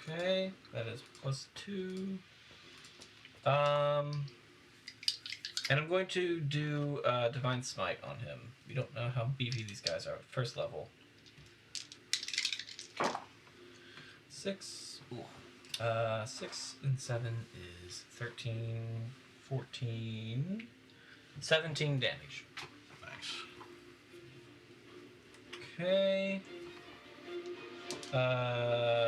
Speaker 2: Okay, that is +2. And I'm going to do Divine Smite on him. We don't know how beefy these guys are. First level. 6. Ooh. 6 and 7 is 13, 14, 17 damage.
Speaker 1: Nice.
Speaker 2: Okay.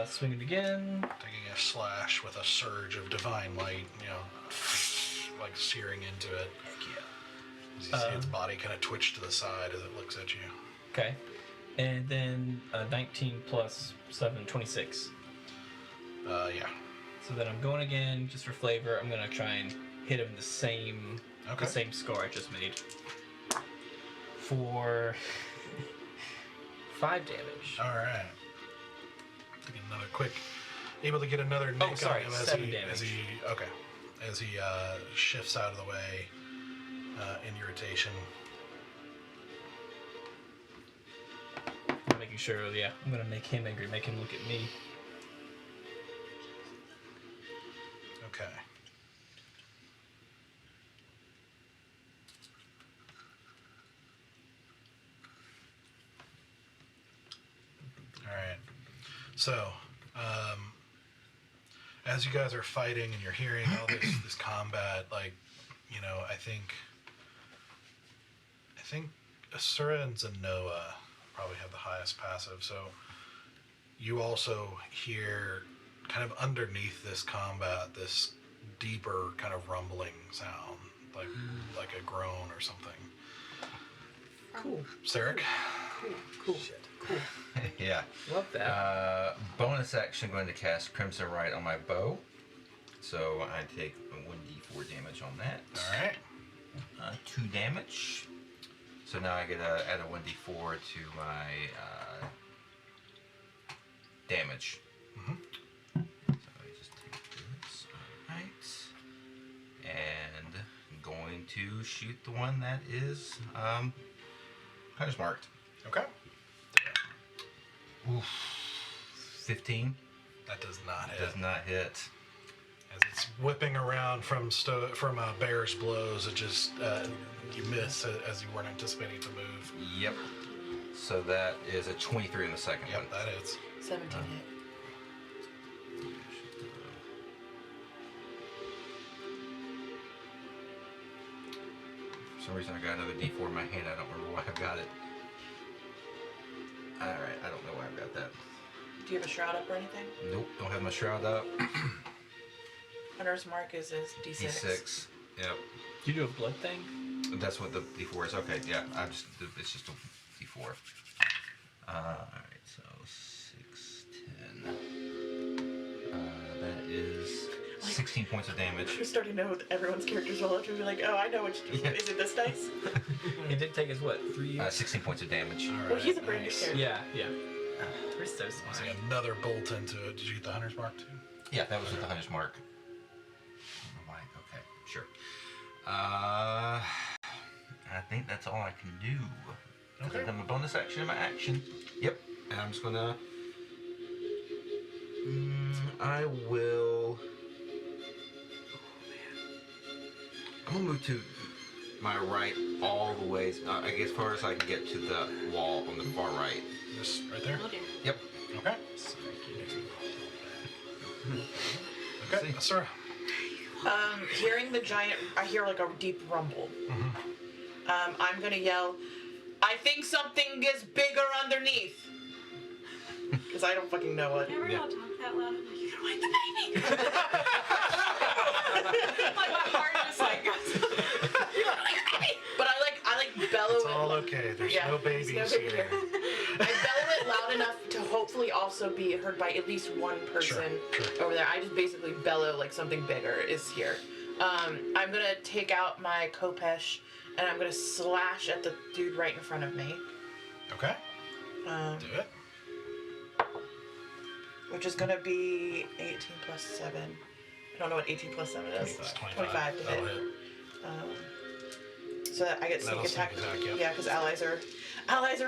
Speaker 2: Swing it again.
Speaker 1: Taking a slash with a surge of divine light, like searing into it.
Speaker 2: Heck yeah.
Speaker 1: As you see its body kind of twitch to the side as it looks at you.
Speaker 2: Okay. And then 19 plus 7, 26.
Speaker 1: Yeah.
Speaker 2: So then I'm going again, just for flavor. I'm going to try and hit him the same score I just made. For 5 damage.
Speaker 1: Alright. Taking another quick. Able to get another nick on him as
Speaker 2: 7
Speaker 1: he,
Speaker 2: damage.
Speaker 1: as he shifts out of the way in irritation.
Speaker 2: I'm making sure, I'm going to make him angry, make him look at me.
Speaker 1: Okay. Alright. So, as you guys are fighting and you're hearing all this combat, I think Asura and Zenoa probably have the highest passive, so you also hear kind of underneath this combat, this deeper kind of rumbling sound, like a groan or something.
Speaker 4: Cool.
Speaker 1: Sarek?
Speaker 4: Cool.
Speaker 3: Cool.
Speaker 6: Yeah.
Speaker 2: Love that.
Speaker 6: Bonus action, going to cast Crimson Right on my bow. So I take 1d4 damage on that.
Speaker 1: Alright.
Speaker 6: 2 damage. So now I get to add a 1d4 to my damage.
Speaker 1: Mm-hmm.
Speaker 6: So I just take this. Alright. And I'm going to shoot the one that is punch marked.
Speaker 1: Okay.
Speaker 6: Oof. 15.
Speaker 1: That does not hit.
Speaker 6: Does not hit.
Speaker 1: As it's whipping around from bear's blows, it just you miss as you weren't anticipating to move.
Speaker 6: Yep. So that is a 23 in the second one.
Speaker 1: Yep, that is.
Speaker 4: 17 hit.
Speaker 6: For some reason I got another D4 in my hand. I don't remember why I got it. Alright, I don't know why I've got that.
Speaker 4: Do you have a shroud up or anything?
Speaker 6: Nope, don't have my shroud up.
Speaker 4: Hunter's mark is his D6.
Speaker 6: D6. Yep.
Speaker 2: Do you do a blood thing?
Speaker 6: That's what the D4 is. Okay, yeah. It's just a D4. Alright, so 6, 10. That is 16 points of damage.
Speaker 4: We're starting to know everyone's characters well enough to be like, oh, I know what to do.
Speaker 6: Yeah.
Speaker 4: Is it this dice?
Speaker 2: It did take us, 3 years?
Speaker 6: 16 points of damage.
Speaker 1: Alright,
Speaker 4: Well, he's a brand new
Speaker 1: nice.
Speaker 4: character.
Speaker 2: Yeah. We're so
Speaker 1: It's
Speaker 2: smart.
Speaker 1: like another bolt into it. Did you get the hunter's mark too?
Speaker 6: Yeah, that was with the hunter's mark. I don't know why. Okay, sure. I think that's all I can do.
Speaker 1: Okay.
Speaker 6: I'm a bonus action in my action. Yep. And I'm just gonna. I will. Oh man. I'm gonna move to my right all the way. I guess as far as I can get to the wall on the far right.
Speaker 1: Just right there?
Speaker 5: Will do.
Speaker 6: Yep.
Speaker 1: Okay. Okay, Asura.
Speaker 4: Hearing the giant, I hear like a deep rumble.
Speaker 1: Mm-hmm.
Speaker 4: I'm gonna yell, I think something is bigger underneath. Because I don't fucking know what.
Speaker 5: Never
Speaker 6: Yeah.
Speaker 5: all talk that loud. I'm like, you gotta wake the baby. Like my heart just like goes.
Speaker 4: But I bellow
Speaker 1: It's
Speaker 4: it.
Speaker 1: all okay. There's no babies here.
Speaker 4: I bellow it loud enough to hopefully also be heard by at least one person
Speaker 1: Sure.
Speaker 4: over there. I just basically bellow like something bigger is here. I'm gonna take out my Kopesh and I'm gonna slash at the dude right in front of me.
Speaker 1: Okay, do it.
Speaker 4: Which is gonna be 18 plus 7. I don't know what 18 plus 7 is.
Speaker 1: It's
Speaker 4: 25 to
Speaker 1: That'll
Speaker 4: hit.
Speaker 1: hit.
Speaker 4: So that I get sneak
Speaker 1: That'll
Speaker 4: attack.
Speaker 1: sneak attack, yep.
Speaker 4: Yeah, because allies are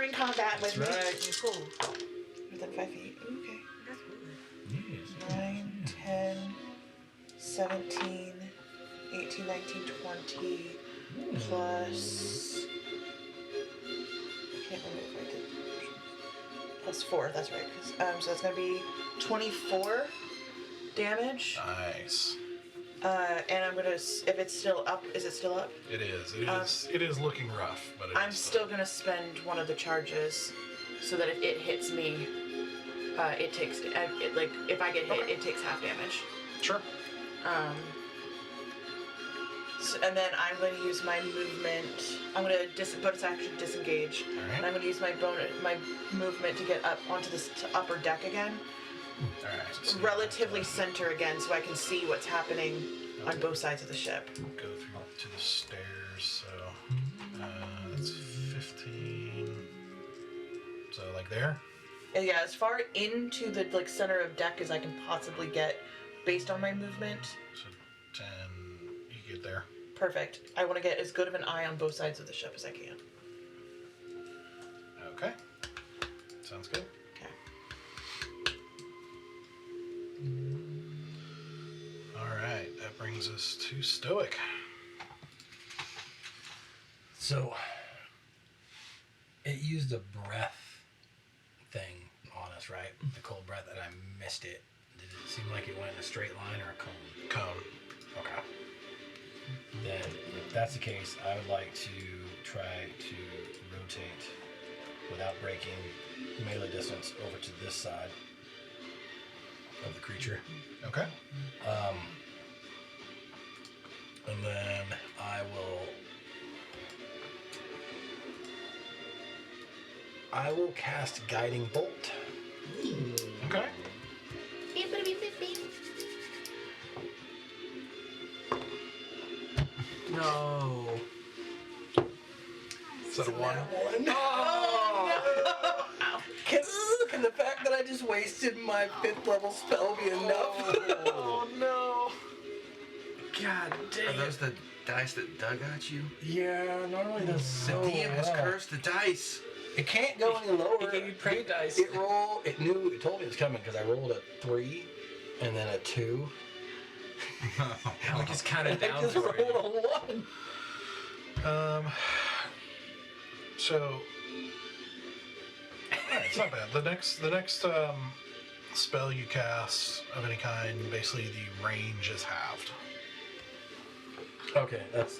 Speaker 4: in combat with me.
Speaker 2: right.
Speaker 4: Cool. Within 5 feet. Okay.
Speaker 5: That's cool.
Speaker 4: 9, 10, 17, 18, 19, 20, plus. I can't remember if I did. Plus 4, that's right. So that's going to be 24 damage.
Speaker 1: Nice.
Speaker 4: And I'm going to. If it's still up. Is it still up?
Speaker 1: It is. It is looking rough, but
Speaker 4: I'm still going to spend one of the charges so that if it hits me, it takes. If I get hit, it takes half damage.
Speaker 1: Sure.
Speaker 4: And then I'm going to use my movement. I'm going to bonus action disengage, and I'm going to use my movement to get up onto this upper deck again,
Speaker 1: All right. So
Speaker 4: relatively center again, so I can see what's happening on both sides of the ship.
Speaker 1: go through to the stairs. So that's 15. So like there.
Speaker 4: And yeah, as far into the center of deck as I can possibly get, based on my movement.
Speaker 1: So 10. You get there.
Speaker 4: Perfect. I want to get as good of an eye on both sides of the ship as I can.
Speaker 1: Okay. Sounds good.
Speaker 4: Okay.
Speaker 1: All right. That brings us to Stoic.
Speaker 3: So, it used a breath thing on us, right? The cold breath, and I missed it. Did it seem like it went in a straight line or a cone?
Speaker 1: Cone.
Speaker 3: Okay. Then, if that's the case, I would like to try to rotate without breaking melee distance over to this side of the creature.
Speaker 1: Okay.
Speaker 3: And then I will cast Guiding Bolt.
Speaker 1: Okay.
Speaker 5: Beep, beep, beep, beep, beep.
Speaker 2: No.
Speaker 1: Is that a 1?
Speaker 3: Can the fact that I just wasted my 5th level spell be enough?
Speaker 1: Oh no.
Speaker 2: God
Speaker 6: Are
Speaker 2: damn.
Speaker 6: those the dice that dug at you?
Speaker 3: Yeah, normally does
Speaker 6: The
Speaker 3: so
Speaker 6: DM has
Speaker 3: well.
Speaker 6: cursed the dice.
Speaker 3: It can't go any lower.
Speaker 2: He gave you prank dice.
Speaker 3: It told me it was coming because I rolled a 3 and then a 2.
Speaker 2: We just counted
Speaker 3: I
Speaker 2: down
Speaker 3: just
Speaker 2: for you.
Speaker 3: rolled a 1.
Speaker 1: So. Alright, it's not bad. The next spell you cast of any kind, basically the range is halved.
Speaker 3: Okay, that's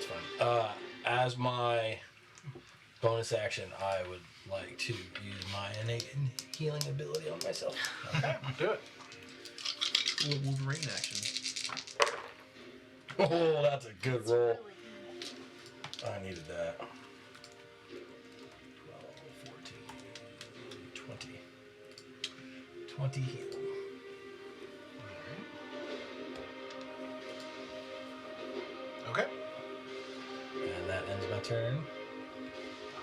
Speaker 3: fine. As my bonus action, I would like to use my innate healing ability on myself.
Speaker 1: Okay, do it.
Speaker 2: Wolverine action.
Speaker 3: Oh, that's a good roll. I needed that. 12, 14, 20. 20 heal.
Speaker 1: Okay.
Speaker 3: And that ends my turn.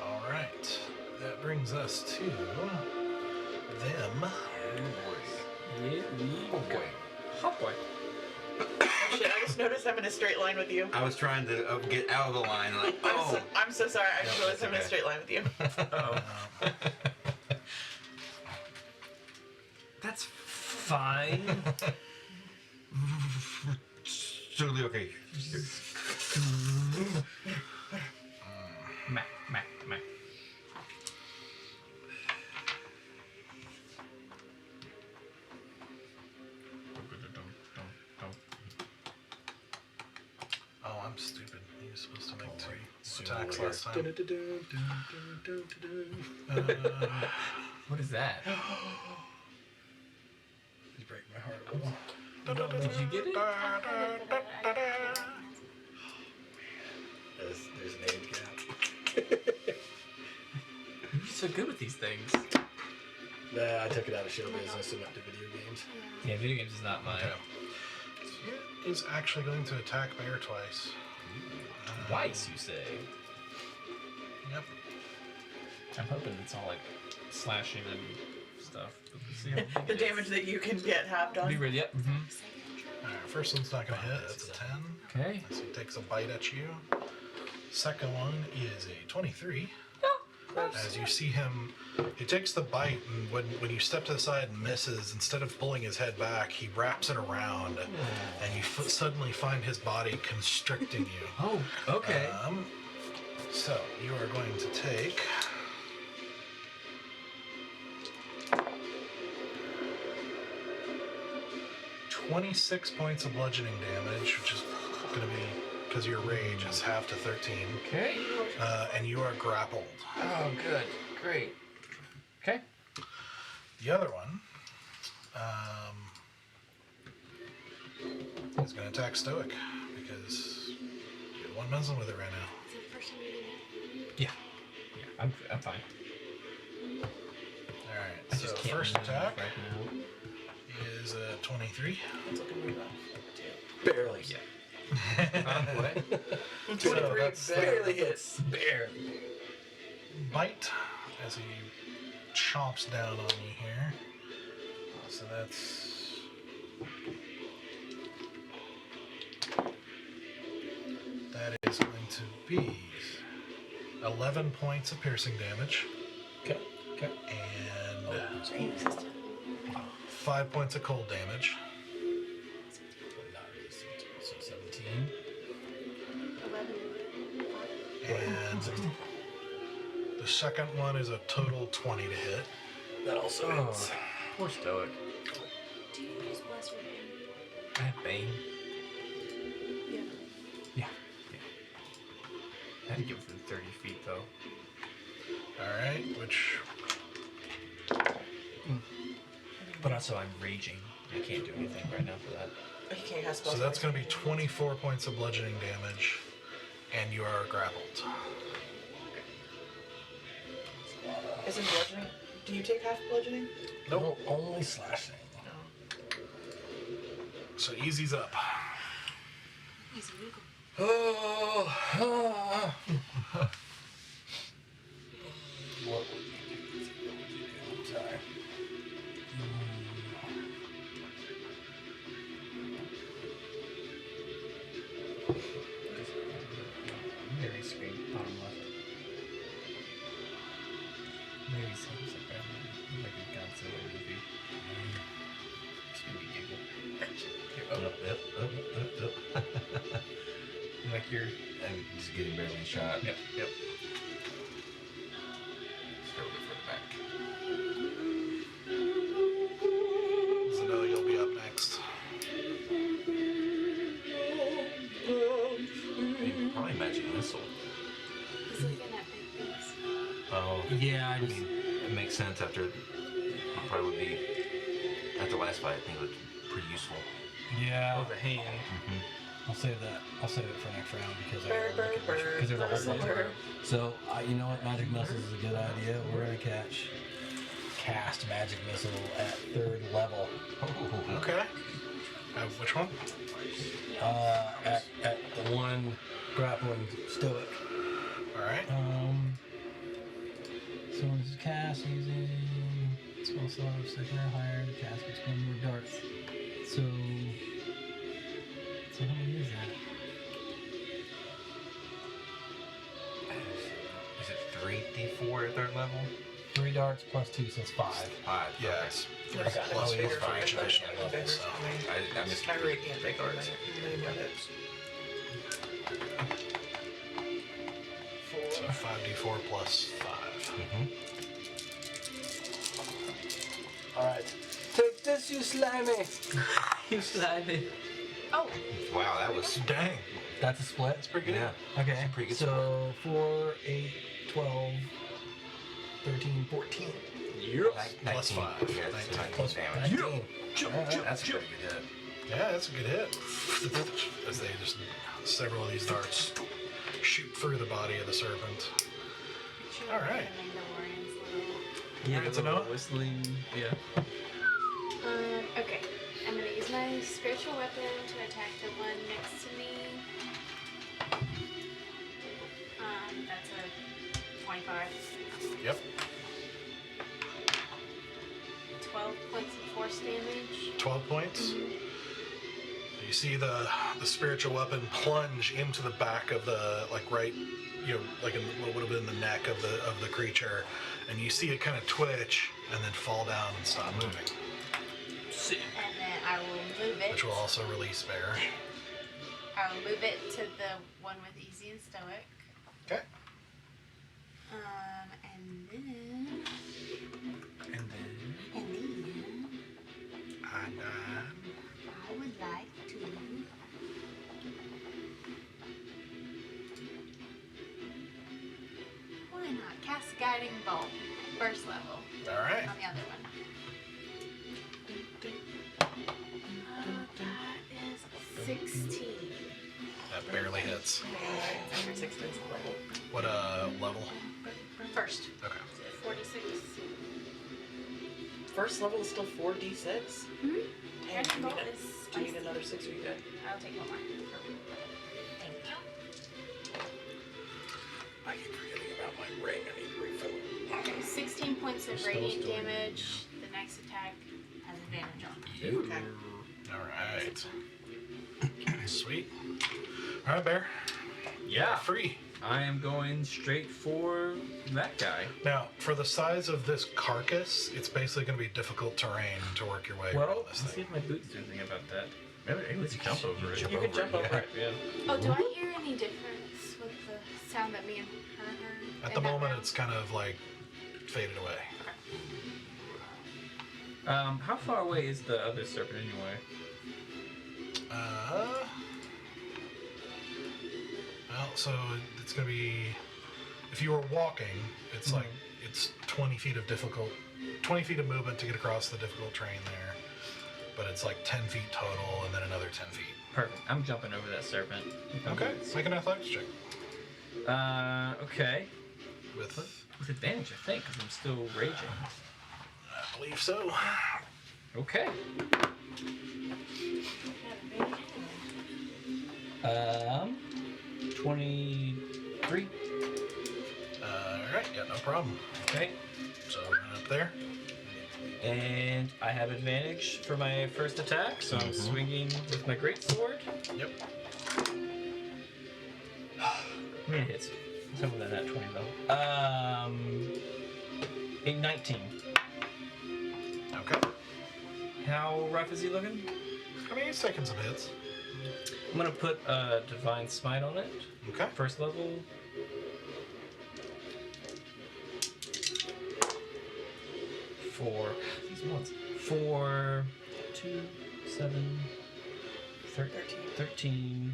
Speaker 1: All right. That brings us to them.
Speaker 2: Yeah, boy. Hot boy.
Speaker 4: Oh shit, I just noticed I'm in a straight line with you.
Speaker 6: I was trying to get out of the line, like, oh.
Speaker 4: I'm so sorry, I just realized I'm in a
Speaker 6: okay.
Speaker 4: straight line with you.
Speaker 2: That's fine.
Speaker 6: Totally okay.
Speaker 2: Meh.
Speaker 1: Oh, I'm stupid. He was supposed to make 2
Speaker 3: Zoom
Speaker 1: attacks
Speaker 3: over
Speaker 1: last
Speaker 3: here.
Speaker 1: time.
Speaker 2: What is that?
Speaker 3: You break my heart.
Speaker 2: Did you get it?
Speaker 3: There's an age gap.
Speaker 2: You're so good with these things.
Speaker 3: Nah, I took it out of show business and went to video games.
Speaker 2: Yeah, video games is not mine.
Speaker 1: Okay. It is actually going to attack Bear twice.
Speaker 2: Twice, you say?
Speaker 1: Yep.
Speaker 2: I'm hoping it's all like slashing and stuff. But we'll see how big
Speaker 4: The
Speaker 2: it
Speaker 4: damage
Speaker 2: is.
Speaker 4: that you can get halved on.
Speaker 2: Be ready. Yep.
Speaker 1: Alright, first one's not going to hit. That's a 10.
Speaker 2: Okay.
Speaker 1: So he takes a bite at you. Second one is a 23. As you see him, he takes the bite, and when you step to the side and misses, instead of pulling his head back, he wraps it around, and you suddenly find his body constricting you.
Speaker 9: Oh, okay.
Speaker 1: So you are going to take 26 points of bludgeoning damage, which is going to be, because your rage is half to 13.
Speaker 2: Okay.
Speaker 1: And you are grappled.
Speaker 2: Oh, good. Great. Okay.
Speaker 1: The other one is going to attack Stoic, because you're the one messing with it right now.
Speaker 5: Is it the first time you did it?
Speaker 2: Yeah. Yeah, I'm fine.
Speaker 1: Alright,
Speaker 2: I
Speaker 1: so
Speaker 2: just can't
Speaker 1: first
Speaker 2: move
Speaker 1: attack
Speaker 2: right now.
Speaker 1: is 23.
Speaker 4: It's looking really rough.
Speaker 3: Barely.
Speaker 2: Yeah.
Speaker 3: What?
Speaker 4: 23
Speaker 1: that's the-
Speaker 4: barely hits.
Speaker 3: Barely.
Speaker 1: Bite as he chomps down on you here. So that's that is going to be 11 points of piercing damage
Speaker 3: Okay. Okay.
Speaker 1: and
Speaker 4: Jesus.
Speaker 1: 5 points of cold damage.
Speaker 3: Not really. So 17.
Speaker 5: 11.
Speaker 1: And the second one is a total 20 to hit.
Speaker 3: That also hits.
Speaker 2: Poor Stoic.
Speaker 5: Do you use Bless with him?
Speaker 2: I have Bane.
Speaker 5: Yeah.
Speaker 2: Yeah. I had to get within 30 feet, though.
Speaker 1: Alright, which
Speaker 2: But also, I'm raging. I can't do anything right now for that.
Speaker 4: He can't have spells.
Speaker 1: so that's going to be 24 points of bludgeoning damage, and you are grappled.
Speaker 4: Isn't bludgeoning? Do you take half bludgeoning?
Speaker 3: No, only slashing.
Speaker 4: No.
Speaker 1: So easy's up.
Speaker 5: He's a Moogle.
Speaker 3: Oh. What would you do? I'm sorry.
Speaker 2: Mary screen, bottom left. Mary sounds like a Godzilla movie. Just made me giggle. Like you're.
Speaker 6: I'm just getting barely shot.
Speaker 2: Yep.
Speaker 6: Just go a bit further back.
Speaker 1: Zanella, you'll be up next.
Speaker 6: Probably magic missile.
Speaker 5: He's looking at big things.
Speaker 6: Oh,
Speaker 9: Yeah, I
Speaker 6: I
Speaker 9: just.
Speaker 6: mean, it makes sense after. Probably would be after last fight. I think it was pretty useful.
Speaker 9: Yeah.
Speaker 2: Oh, the hand.
Speaker 9: I'll save that. I'll save it for next round because
Speaker 4: Burr,
Speaker 9: there's a whole bunch.
Speaker 4: burr.
Speaker 9: So you know what? Magic missile is a good idea. We're gonna cast magic missile at 3rd level.
Speaker 1: Okay. Which one?
Speaker 9: At the one grappling Stoic.
Speaker 1: Alright.
Speaker 9: So this is cast using spell slot of 2nd or higher. The cast gets 1 more dart. So how many is that?
Speaker 6: Is it 3d4 at 3rd level?
Speaker 9: 3 darts plus 2, so it's 5.
Speaker 6: 5.
Speaker 1: Yes.
Speaker 4: Okay.
Speaker 1: Plus
Speaker 4: Bigger
Speaker 1: 4 for each
Speaker 4: fire,
Speaker 1: additional
Speaker 4: bigger,
Speaker 1: level,
Speaker 4: bigger.
Speaker 1: so.
Speaker 6: I missed
Speaker 4: My radiant
Speaker 6: three
Speaker 4: bigger.
Speaker 6: cards.
Speaker 1: So 5d4 plus 5.
Speaker 3: Alright. Take this, you slimy!
Speaker 2: You slimy.
Speaker 5: Oh,
Speaker 6: Wow, that was.
Speaker 1: Dang.
Speaker 9: That's a split? That's
Speaker 1: pretty good.
Speaker 6: Yeah.
Speaker 9: Okay.
Speaker 6: Pretty good
Speaker 9: So 4, 8, 12, 13, 14.
Speaker 1: Plus 5.
Speaker 6: Yeah,
Speaker 1: 19.
Speaker 6: 19 damage.
Speaker 9: 19.
Speaker 6: That's a pretty good hit.
Speaker 1: Yeah, that's a good hit. As they just, several of these darts shoot through the body of the serpent.
Speaker 5: should
Speaker 1: All right.
Speaker 5: The Mandalorian's little.
Speaker 2: Yeah,
Speaker 1: Good to
Speaker 2: the
Speaker 1: know.
Speaker 2: whistling. Yeah.
Speaker 5: Okay. I'm gonna use my spiritual weapon to attack the one next to me. That's a 25.
Speaker 1: Yep.
Speaker 5: 12 points of force damage.
Speaker 1: 12 points. You You see the spiritual weapon plunge into the back of the like in what would have been the neck of the creature, and you see it kind of twitch and then fall down and stop moving,
Speaker 5: And then I will move it.
Speaker 1: which will also release Bear.
Speaker 5: I will move it to the one with easy and stoic.
Speaker 1: Okay.
Speaker 5: And then I would like to. Why not cast guiding bolt, first level,
Speaker 1: All right.
Speaker 5: on the other one. That is 16.
Speaker 1: That barely hits.
Speaker 4: After 16 is the level.
Speaker 1: What level?
Speaker 5: First.
Speaker 1: Okay.
Speaker 5: 46.
Speaker 4: First level is still 4d6?
Speaker 5: Hmm?
Speaker 4: Dang,
Speaker 5: Guiding bolt is
Speaker 4: do you need
Speaker 5: spicy.
Speaker 4: another 6 or you good?
Speaker 5: I'll take one more. Thank you.
Speaker 3: I keep forgetting about my ring. I need to refill it.
Speaker 5: Okay, 16 points of
Speaker 2: Still
Speaker 5: radiant
Speaker 2: doing it,
Speaker 5: damage. The next attack has advantage on.
Speaker 4: Okay.
Speaker 1: All right. Sweet. All right, Bear.
Speaker 2: Yeah.
Speaker 1: Free.
Speaker 2: I am going straight for that guy.
Speaker 1: Now, for the size of this carcass, it's basically going to be difficult terrain to work your way
Speaker 2: Well,
Speaker 1: around
Speaker 2: let's
Speaker 1: this
Speaker 2: see
Speaker 1: thing.
Speaker 2: if my boots do anything about that. Maybe let's jump over it.
Speaker 4: You could jump over it.
Speaker 2: Yeah.
Speaker 5: Oh, do I hear any difference with the sound that me and her heard?
Speaker 1: At
Speaker 5: in
Speaker 1: the
Speaker 5: that
Speaker 1: moment,
Speaker 5: round?
Speaker 1: it's kind of like faded away.
Speaker 2: How far away is the other serpent anyway?
Speaker 1: Well, so it's going to be, if you were walking, it's like, it's 20 feet of 20 feet of movement to get across the difficult terrain there. But it's like 10 feet total and then another 10 feet.
Speaker 2: Perfect. I'm jumping over that serpent.
Speaker 1: Okay, make an athletics check.
Speaker 2: Okay.
Speaker 1: With,
Speaker 2: With advantage, I think, because I'm still raging.
Speaker 1: I believe so.
Speaker 2: Okay. 23.
Speaker 1: Alright, yeah, no problem.
Speaker 2: Okay.
Speaker 1: So run up there.
Speaker 2: And I have advantage for my first attack, so I'm swinging with my greatsword.
Speaker 1: Yep.
Speaker 2: I mean, it hits. Some of that at 20 though. A 19.
Speaker 1: Okay.
Speaker 2: How rough is he looking?
Speaker 1: I mean, he's taking some hits.
Speaker 2: I'm gonna put a divine smite on it.
Speaker 1: Okay.
Speaker 2: First level. For these ones. For 2, 7, 13.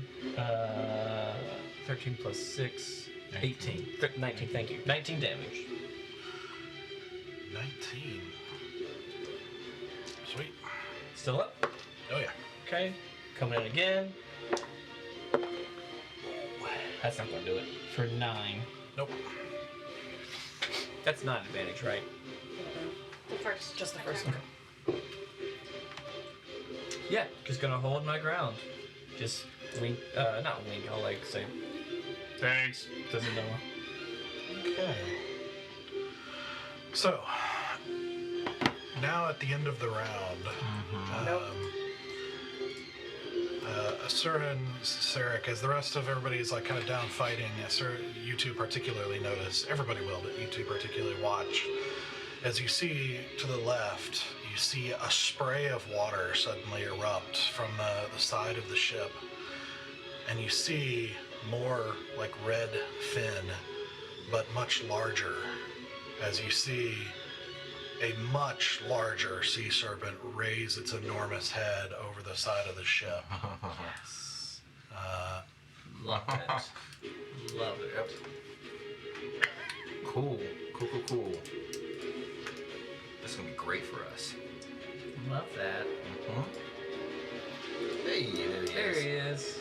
Speaker 2: 13 plus 6, 18. 19, thank you. 19 damage.
Speaker 1: 19. Sweet.
Speaker 2: Still up?
Speaker 1: Oh, yeah.
Speaker 2: Okay. Coming in again. That's not gonna do it. For 9.
Speaker 1: Nope.
Speaker 2: That's not advantage, right?
Speaker 5: The first.
Speaker 4: Just the first
Speaker 5: attack.
Speaker 4: one.
Speaker 2: Yeah, just gonna hold my ground. Just wink, not wink, I'll like say, thanks, doesn't know.
Speaker 1: Okay. So, now at the end of the round, Asura and Sarek, as the rest of everybody is like kind of down fighting, Asura, you two particularly notice, everybody will, but you two particularly watch. As you see to the left, you see a spray of water suddenly erupt from the side of the ship. And you see more like red fin, but much larger. As you see a much larger sea serpent raise its enormous head over the side of the ship.
Speaker 2: Yes. Love it. Love it.
Speaker 6: Cool. This is gonna be great for us.
Speaker 2: Love that.
Speaker 6: Hey,
Speaker 2: There he is.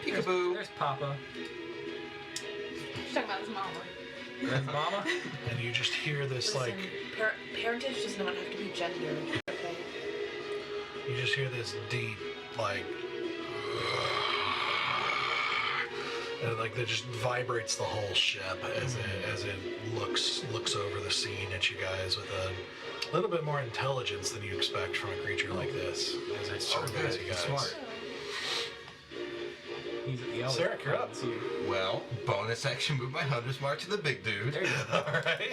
Speaker 6: Peekaboo.
Speaker 2: There's Papa.
Speaker 5: She's talking about his mama.
Speaker 2: There's Mama.
Speaker 1: And you just hear this
Speaker 4: Listen,
Speaker 1: like,
Speaker 4: parentage does not have to be gender. Okay.
Speaker 1: you just hear this deep like, and like that just vibrates the whole ship as it looks over the scene at you guys with a little bit more intelligence than you expect from a creature like this as it surveys you guys.
Speaker 6: Smart.
Speaker 2: always
Speaker 1: Sarek, you're up.
Speaker 2: let's see.
Speaker 6: Well, bonus action move my Hunter's Mark to the big dude.
Speaker 2: There you go.
Speaker 6: All right.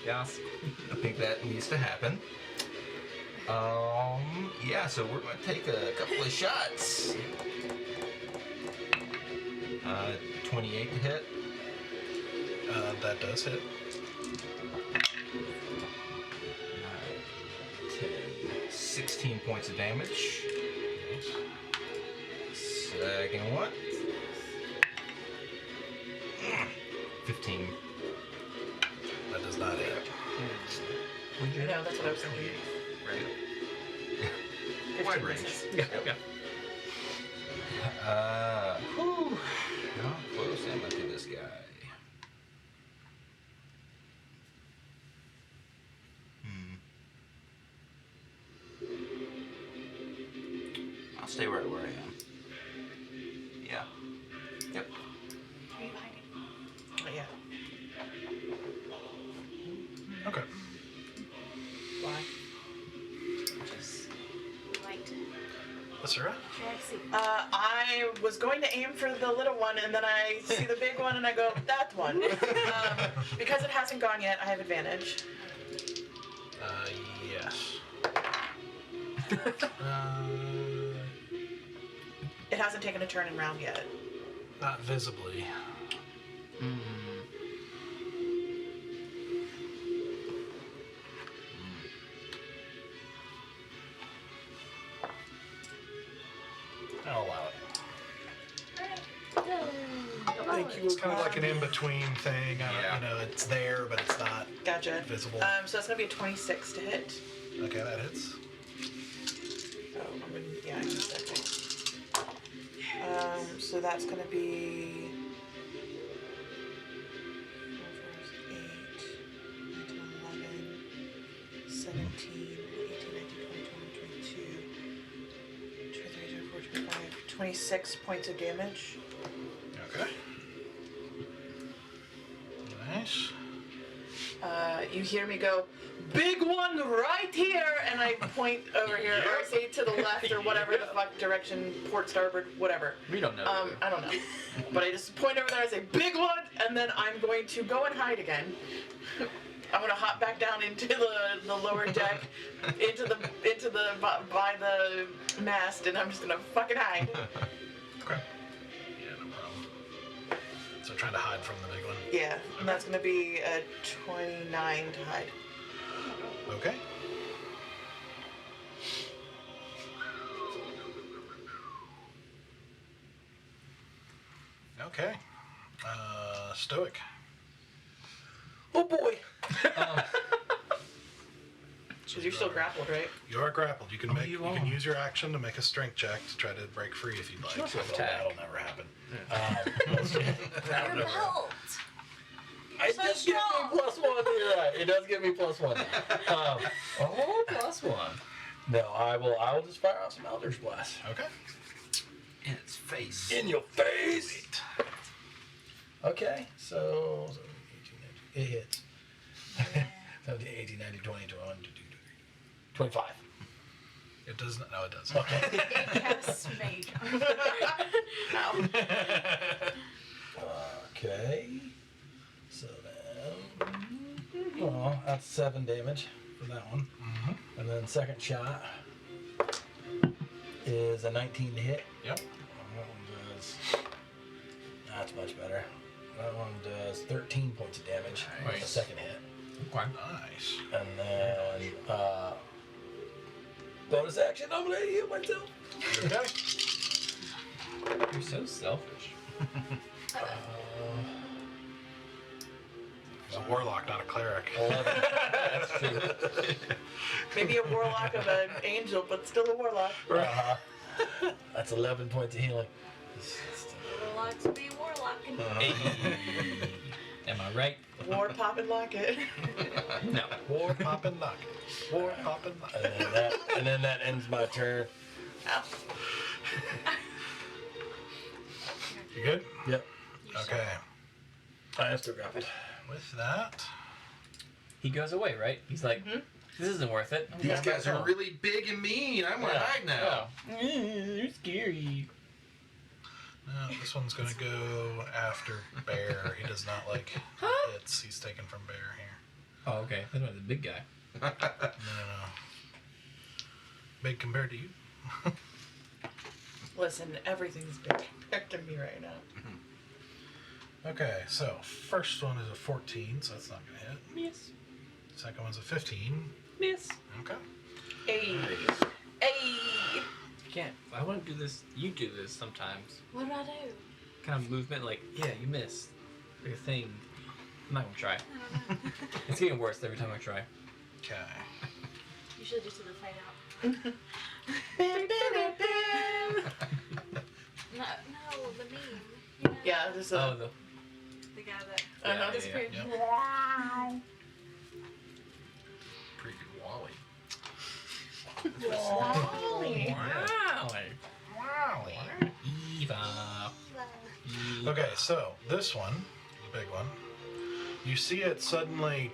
Speaker 2: Yes.
Speaker 6: I think that needs to happen. Yeah, so we're going to take a couple of shots. 28 to hit.
Speaker 1: That does hit.
Speaker 6: 10, 16 points of damage. Second one. 15.
Speaker 1: That does not hit.
Speaker 4: No, that's what I was thinking.
Speaker 6: Right.
Speaker 4: 15
Speaker 6: Wide range.
Speaker 4: misses.
Speaker 2: Yeah. Yeah.
Speaker 6: Whew. How close am I to this guy? I'll stay right where I am. Yeah. Yep.
Speaker 5: Are you hiding?
Speaker 4: Oh, yeah.
Speaker 1: Okay.
Speaker 4: Why?
Speaker 5: Just like to
Speaker 1: Asura?
Speaker 5: try to see.
Speaker 4: I was going to aim for the little one, and then I see the big one, and I go, that one. Because it hasn't gone yet, I have advantage.
Speaker 1: Yes.
Speaker 4: It hasn't taken a turn and round yet.
Speaker 1: Not visibly. I'll allow it.
Speaker 4: Thank you.
Speaker 1: It's kind of like an in-between thing.
Speaker 6: Yeah.
Speaker 1: You know, it's there, but it's not
Speaker 4: Gotcha.
Speaker 1: visible.
Speaker 4: So that's gonna be a 26 to hit.
Speaker 1: Okay, that hits.
Speaker 4: Oh, I'm gonna, yeah, I used that thing. So that's gonna be 4, 5, 8, 9, 10, 11, 17, 18, 19, 20, 22, 23, 24, 25, 26 points of damage.
Speaker 1: Okay. Nice.
Speaker 4: You hear me go, big one right here, and I point over here, or I say to the left, or whatever the fuck direction, port, starboard, whatever.
Speaker 2: We don't know.
Speaker 4: I don't know. But I just point over there, I say, big one, and then I'm going to go and hide again. I'm gonna hop back down into the lower deck, into the by the mast, and I'm just gonna fucking hide.
Speaker 1: Okay. Yeah, no problem. So trying to hide from the big one.
Speaker 4: Yeah, and that's gonna be a 29 to hide.
Speaker 1: Okay. Okay. Stoic.
Speaker 3: Oh boy.
Speaker 4: Because you're still grappled, right?
Speaker 1: You are grappled. You can
Speaker 2: Oh,
Speaker 1: make.
Speaker 2: you
Speaker 1: You
Speaker 2: are.
Speaker 1: can use your action to make a strength check to try to break free if you'd like.
Speaker 2: also
Speaker 1: Although
Speaker 2: attack.
Speaker 1: that'll never happen.
Speaker 5: Your belt.
Speaker 3: It does give me +1. You're right. It does give me +1.
Speaker 2: +1.
Speaker 3: No, I will just fire off some Eldritch Blast.
Speaker 1: Okay.
Speaker 6: In its face.
Speaker 3: In your face. Okay, so 18, 19, it hits. 17, 18, 19, 20, 21, 22, 25.
Speaker 1: It does not. No, it does.
Speaker 3: Okay.
Speaker 5: Cast mage.
Speaker 4: Ow.
Speaker 3: Okay. So then, oh, that's 7 damage for that one.
Speaker 1: Mm-hmm.
Speaker 3: And then second shot is a 19 to hit.
Speaker 1: Yep.
Speaker 3: That one does. That's much better. That one does 13 points of damage on the
Speaker 1: Nice.
Speaker 3: second hit.
Speaker 2: Okay.
Speaker 1: Nice.
Speaker 3: And then bonus action, I'm gonna heal myself.
Speaker 1: Okay.
Speaker 2: You're so selfish.
Speaker 1: He's a warlock, not a cleric.
Speaker 3: 11. That's true.
Speaker 4: Maybe a warlock of an angel, but still a warlock.
Speaker 3: That's 11 points of healing.
Speaker 5: Would like to be warlocking.
Speaker 2: Am I right?
Speaker 4: War pop and lock it.
Speaker 2: No.
Speaker 1: War pop and knock it. War pop and knock it.
Speaker 3: And then that ends my turn.
Speaker 4: Ow.
Speaker 1: You good?
Speaker 3: Yep.
Speaker 1: Okay.
Speaker 3: I am still grappled.
Speaker 1: With that,
Speaker 2: He goes away, right? He's like, this isn't worth it.
Speaker 6: These guys are really big and mean. I'm gonna hide now.
Speaker 2: You're scary.
Speaker 1: No, this one's gonna go after Bear. He does not like hits. He's taken from Bear here.
Speaker 2: Oh, okay. That was the big guy.
Speaker 1: No. Big compared to you.
Speaker 4: Listen, everything's big compared to me right now.
Speaker 1: Okay, so first one is a 14, so that's not gonna hit.
Speaker 2: Miss.
Speaker 1: Second one's a 15.
Speaker 2: Miss.
Speaker 1: Okay.
Speaker 4: Hey. Hey.
Speaker 2: Can't. I want to do this. You do this sometimes.
Speaker 5: What do I do?
Speaker 2: Kind of movement, like, yeah, you missed. Like a thing. I'm not gonna try.
Speaker 5: I don't know.
Speaker 2: It's getting worse every time I try.
Speaker 1: Okay.
Speaker 5: You should just do the fade out. No, the meme. You know,
Speaker 4: Yeah, there's a.
Speaker 2: Oh,
Speaker 5: the guy that
Speaker 4: Uh-huh.
Speaker 5: disappeared.
Speaker 1: yeah.
Speaker 5: Wow.
Speaker 3: Pretty good Wally.
Speaker 2: wow. Eva.
Speaker 1: Okay, so this one, the big one, you see it suddenly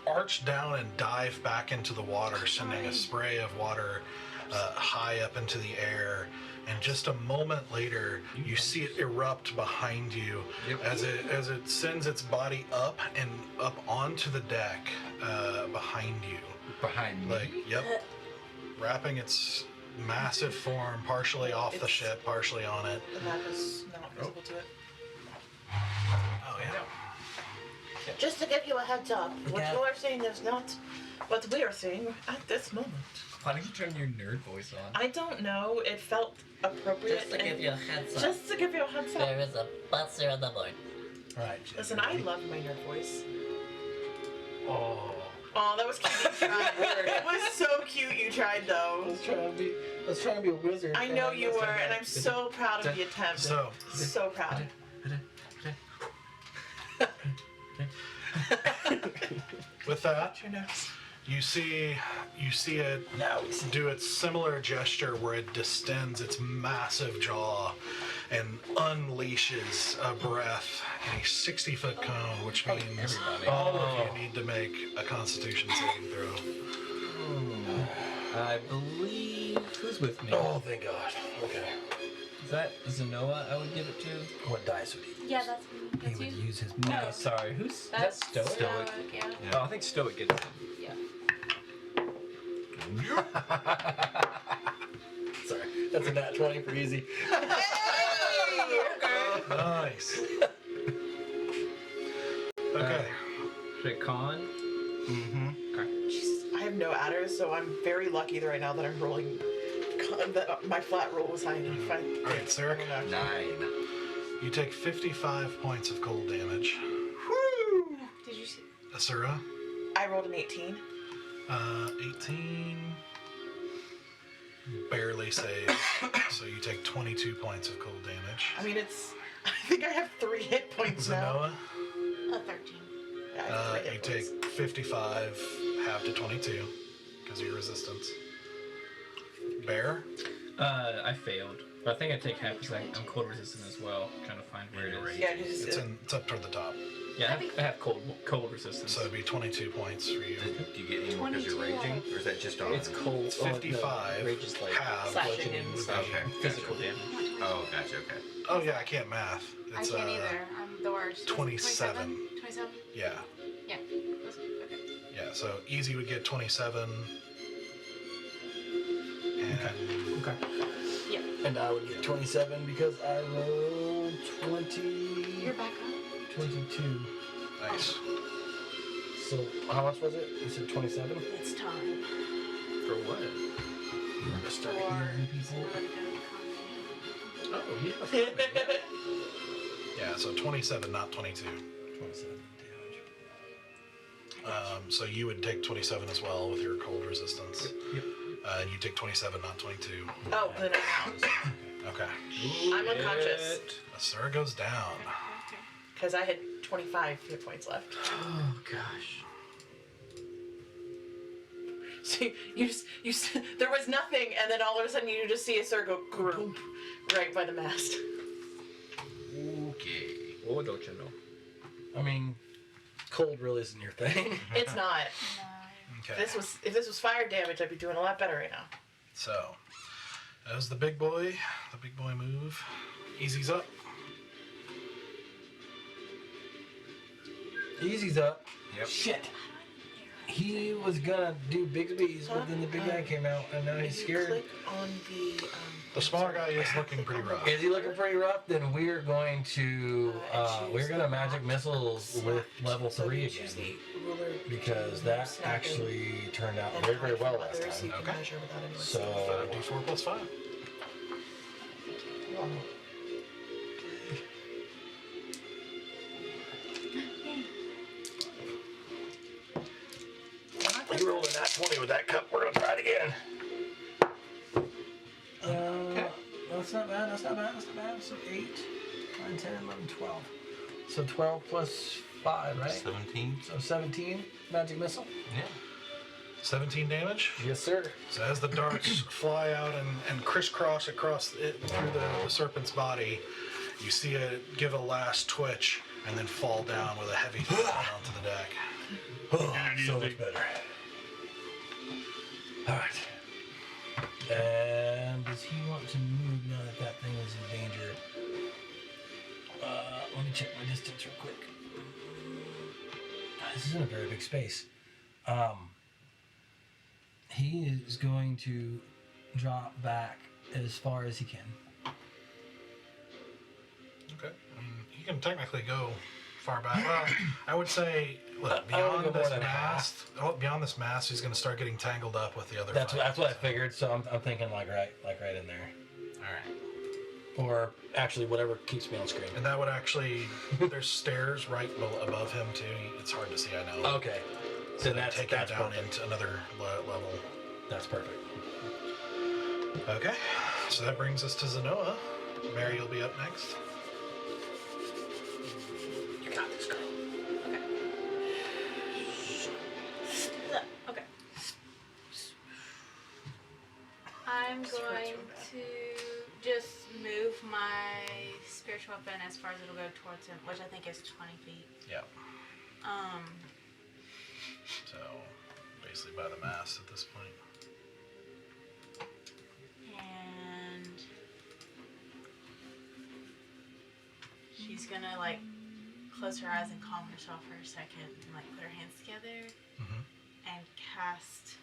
Speaker 1: arch down and dive back into the water, sending a spray of water high up into the air. And just a moment later, you see it erupt behind you as it sends its body up and up onto the deck behind you.
Speaker 3: Behind me.
Speaker 1: Like, yep, wrapping its massive form partially off the ship, partially on it.
Speaker 4: The map is not visible to it.
Speaker 1: Oh yeah.
Speaker 4: Just to give you a heads up, what
Speaker 9: Yeah.
Speaker 4: you are seeing is not what we are seeing at this moment.
Speaker 2: Why did you turn your nerd voice on?
Speaker 4: I don't know. It felt appropriate.
Speaker 10: Just to give you a heads up,
Speaker 4: Just to give you a heads up.
Speaker 10: there is a buzzer on the board.
Speaker 3: Alright,
Speaker 4: Listen, I love my nerd voice.
Speaker 3: Oh.
Speaker 4: Oh, that was cute. You tried. It was so cute. You tried though.
Speaker 9: I was trying to be a wizard.
Speaker 4: I know you were, and I'm so proud of the attempt.
Speaker 1: So
Speaker 4: So proud.
Speaker 1: with that,
Speaker 4: Your nose.
Speaker 1: you see it do its similar gesture where it distends its massive jaw and unleashes a breath in a 60-foot cone, which means all of you need to make a Constitution saving throw.
Speaker 2: I believe. Who's with me?
Speaker 3: Oh, thank God. Okay.
Speaker 2: Is that Zenoa I would give it to?
Speaker 3: What dice would he use?
Speaker 5: Yeah, that's me.
Speaker 9: He
Speaker 5: That's
Speaker 9: would
Speaker 5: you.
Speaker 9: use his
Speaker 2: No,
Speaker 9: money.
Speaker 2: sorry. Who's is that?
Speaker 5: That's
Speaker 2: Stoic?
Speaker 5: Yeah.
Speaker 2: Oh, I think Stoic gets it.
Speaker 5: Yeah.
Speaker 3: Sorry. That's a nat 20 for easy.
Speaker 1: Nice. Okay.
Speaker 2: Should I con?
Speaker 6: Mm-hmm.
Speaker 4: Jesus, I have no adders, so I'm very lucky right now that I'm rolling. That my flat roll was high enough.
Speaker 1: All right, Sarek.
Speaker 6: 9.
Speaker 1: You take 55 points of cold damage.
Speaker 5: Did you see?
Speaker 1: Asura,
Speaker 4: I rolled an 18.
Speaker 1: 18. Barely saves. So you take 22 points of cold damage.
Speaker 4: I mean, it's. I think I have 3 hit points now.
Speaker 1: Zenoa,
Speaker 5: 13.
Speaker 4: Yeah, I have 3
Speaker 1: you
Speaker 4: hit
Speaker 1: take
Speaker 4: points.
Speaker 1: 55, half to 22, because of your resistance. Bear,
Speaker 2: I failed. But I think I take half because I'm cold resistant as well. Trying to find where it is.
Speaker 4: Yeah, you just.
Speaker 1: it's up toward the top.
Speaker 2: Yeah, I have cold resistance.
Speaker 1: So it'd be 22 points for you.
Speaker 6: Do you get any more because you're
Speaker 5: 22.
Speaker 6: raging? Or is that just on?
Speaker 2: It's cold.
Speaker 1: It's 55,
Speaker 2: Rage is like
Speaker 1: half.
Speaker 5: Slashing and
Speaker 6: Okay.
Speaker 2: physical damage.
Speaker 6: Oh, gotcha, okay.
Speaker 1: Oh yeah, I can't math.
Speaker 5: I
Speaker 1: It's
Speaker 5: can't either. I'm the worst.
Speaker 1: 27.
Speaker 5: 27?
Speaker 1: Yeah,
Speaker 5: Yeah. Okay.
Speaker 1: yeah. So easy would get 27. And
Speaker 2: Okay.
Speaker 3: And I would get 27 because I rolled 20.
Speaker 5: You're back on.
Speaker 3: 22.
Speaker 1: nice.
Speaker 3: So, how much was it? You said 27?
Speaker 5: It's time.
Speaker 2: For what?
Speaker 3: To start
Speaker 5: For
Speaker 3: healing people.
Speaker 5: somebody to come
Speaker 2: Oh, yeah.
Speaker 1: Yeah, so 27, not 22.
Speaker 3: 27 damage.
Speaker 1: So you would take 27 as well with your cold resistance.
Speaker 2: Yep.
Speaker 1: And you take 27, not 22.
Speaker 4: Oh, then I'm out.
Speaker 1: Okay.
Speaker 4: I'm unconscious.
Speaker 1: Asura goes down.
Speaker 5: Okay.
Speaker 4: Because I had 25 hit points left.
Speaker 2: Oh gosh.
Speaker 4: So there was nothing, and then all of a sudden you just see a circle group right by the mast.
Speaker 6: Okay.
Speaker 2: Oh, don't you know?
Speaker 3: I mean, cold really isn't your thing.
Speaker 4: It's not.
Speaker 5: No.
Speaker 1: Okay.
Speaker 4: If this was fire damage, I'd be doing a lot better right now.
Speaker 1: So, that was the big boy move. Easy's up.
Speaker 3: Easy's up.
Speaker 6: Yep.
Speaker 3: Shit. He was gonna do Bixby's, but then the big guy came out, and now he's
Speaker 4: If you
Speaker 3: scared.
Speaker 4: click on
Speaker 1: The smaller guy is looking pretty rough.
Speaker 3: Is he looking pretty rough? Then we're going to we're gonna magic missiles with level 3 again, because that actually turned out very, very well last time.
Speaker 1: Okay.
Speaker 3: So
Speaker 1: D4 plus 5.
Speaker 3: you rolled a nat 20 with that cup. We're gonna try it again. That's not bad. That's not bad. That's not bad. So 8, 9, 10, 11, 12. So 12 plus 5, right?
Speaker 6: 17.
Speaker 3: So 17 magic missile.
Speaker 6: Yeah.
Speaker 1: 17 damage.
Speaker 3: Yes, sir.
Speaker 1: So as the darts fly out and crisscross across it through the serpent's body, you see it give a last twitch and then fall down with a heavy thud onto the deck.
Speaker 3: Oh, so much better. All right. And does he want to move now that that thing is in danger? Let me check my distance real quick. This isn't a very big space. He is going to drop back as far as he can.
Speaker 1: Okay. I mean, he can technically go far back. Well, I would say, look,
Speaker 3: I would
Speaker 1: beyond
Speaker 3: go
Speaker 1: this
Speaker 3: more than
Speaker 1: mast, beyond this mast, he's going to start getting tangled up with the other.
Speaker 3: That's
Speaker 1: fighters.
Speaker 3: what I figured. So I'm thinking like right in there,
Speaker 1: All right.
Speaker 3: or actually whatever keeps me on screen.
Speaker 1: And that would actually, there's stairs right above him too. It's hard to see, I know.
Speaker 3: Okay.
Speaker 1: So
Speaker 3: So that's
Speaker 1: take
Speaker 3: that's
Speaker 1: him down
Speaker 3: perfect.
Speaker 1: into another level.
Speaker 3: That's perfect.
Speaker 1: Okay. So that brings us to Zenoa. Mary, you'll be up next.
Speaker 3: You got this, girl.
Speaker 5: Okay. I'm going to just move my spiritual weapon as far as it'll go towards him, which I think is 20 feet.
Speaker 1: Yeah. So basically by the mast at this point.
Speaker 5: And she's gonna like close her eyes and calm herself for a second and like put her hands together and cast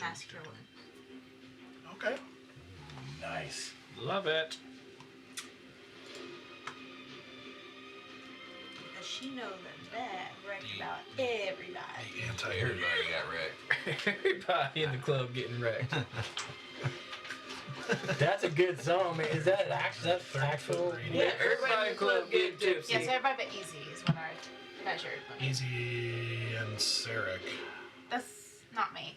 Speaker 5: Mass Cure Wound.
Speaker 1: Okay.
Speaker 3: Nice.
Speaker 2: Love it.
Speaker 5: Does she know that wrecked about everybody?
Speaker 1: The anti
Speaker 6: Everybody got wrecked.
Speaker 2: Everybody in the club getting wrecked.
Speaker 3: That's a good song, man. Is that actual?
Speaker 2: Yeah, everybody in the club getting tipsy.
Speaker 5: Yes, everybody but Easy is what I measured.
Speaker 1: Easy and Sarek.
Speaker 5: That's not me.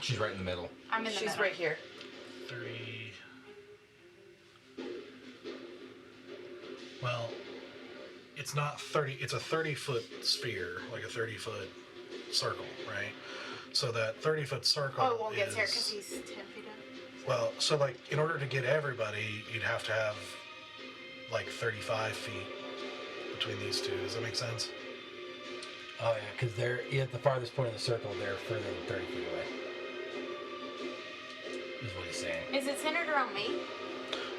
Speaker 6: She's right in the middle.
Speaker 5: I'm in the
Speaker 4: She's
Speaker 5: middle.
Speaker 4: right here.
Speaker 1: 3. Well, it's not 30. It's a 30-foot sphere, like a 30-foot circle, right? So that 30-foot circle.
Speaker 5: Oh, it won't get
Speaker 1: is,
Speaker 5: Sarah because he's 10 feet up.
Speaker 1: Well, so like in order to get everybody, you'd have to have like 35 feet between these two. Does that make sense?
Speaker 3: Oh yeah, because they're at the farthest point of the circle. They're further than 30 feet away. Is what he's saying.
Speaker 5: Is it centered around me?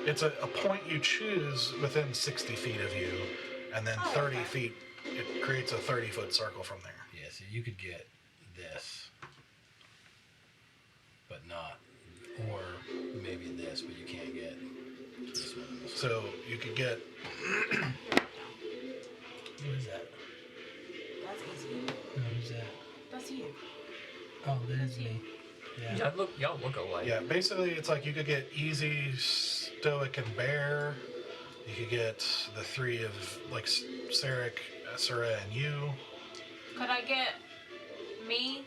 Speaker 1: It's a point you choose within 60 feet of you, and then 30 feet, it creates a 30-foot circle from there.
Speaker 3: Yeah, so you could get this, but not, or maybe this, but you can't get this one.
Speaker 1: So you could get,
Speaker 3: Who is that?
Speaker 5: That's easy.
Speaker 3: No, who's that?
Speaker 5: That's you.
Speaker 3: Oh, that is me. Yeah.
Speaker 2: Y'all look alike.
Speaker 1: yeah, basically it's like you could get Easy, Stoic, and Bear. You could get the 3 of like Sarek, Asura, and you.
Speaker 5: Could I get me,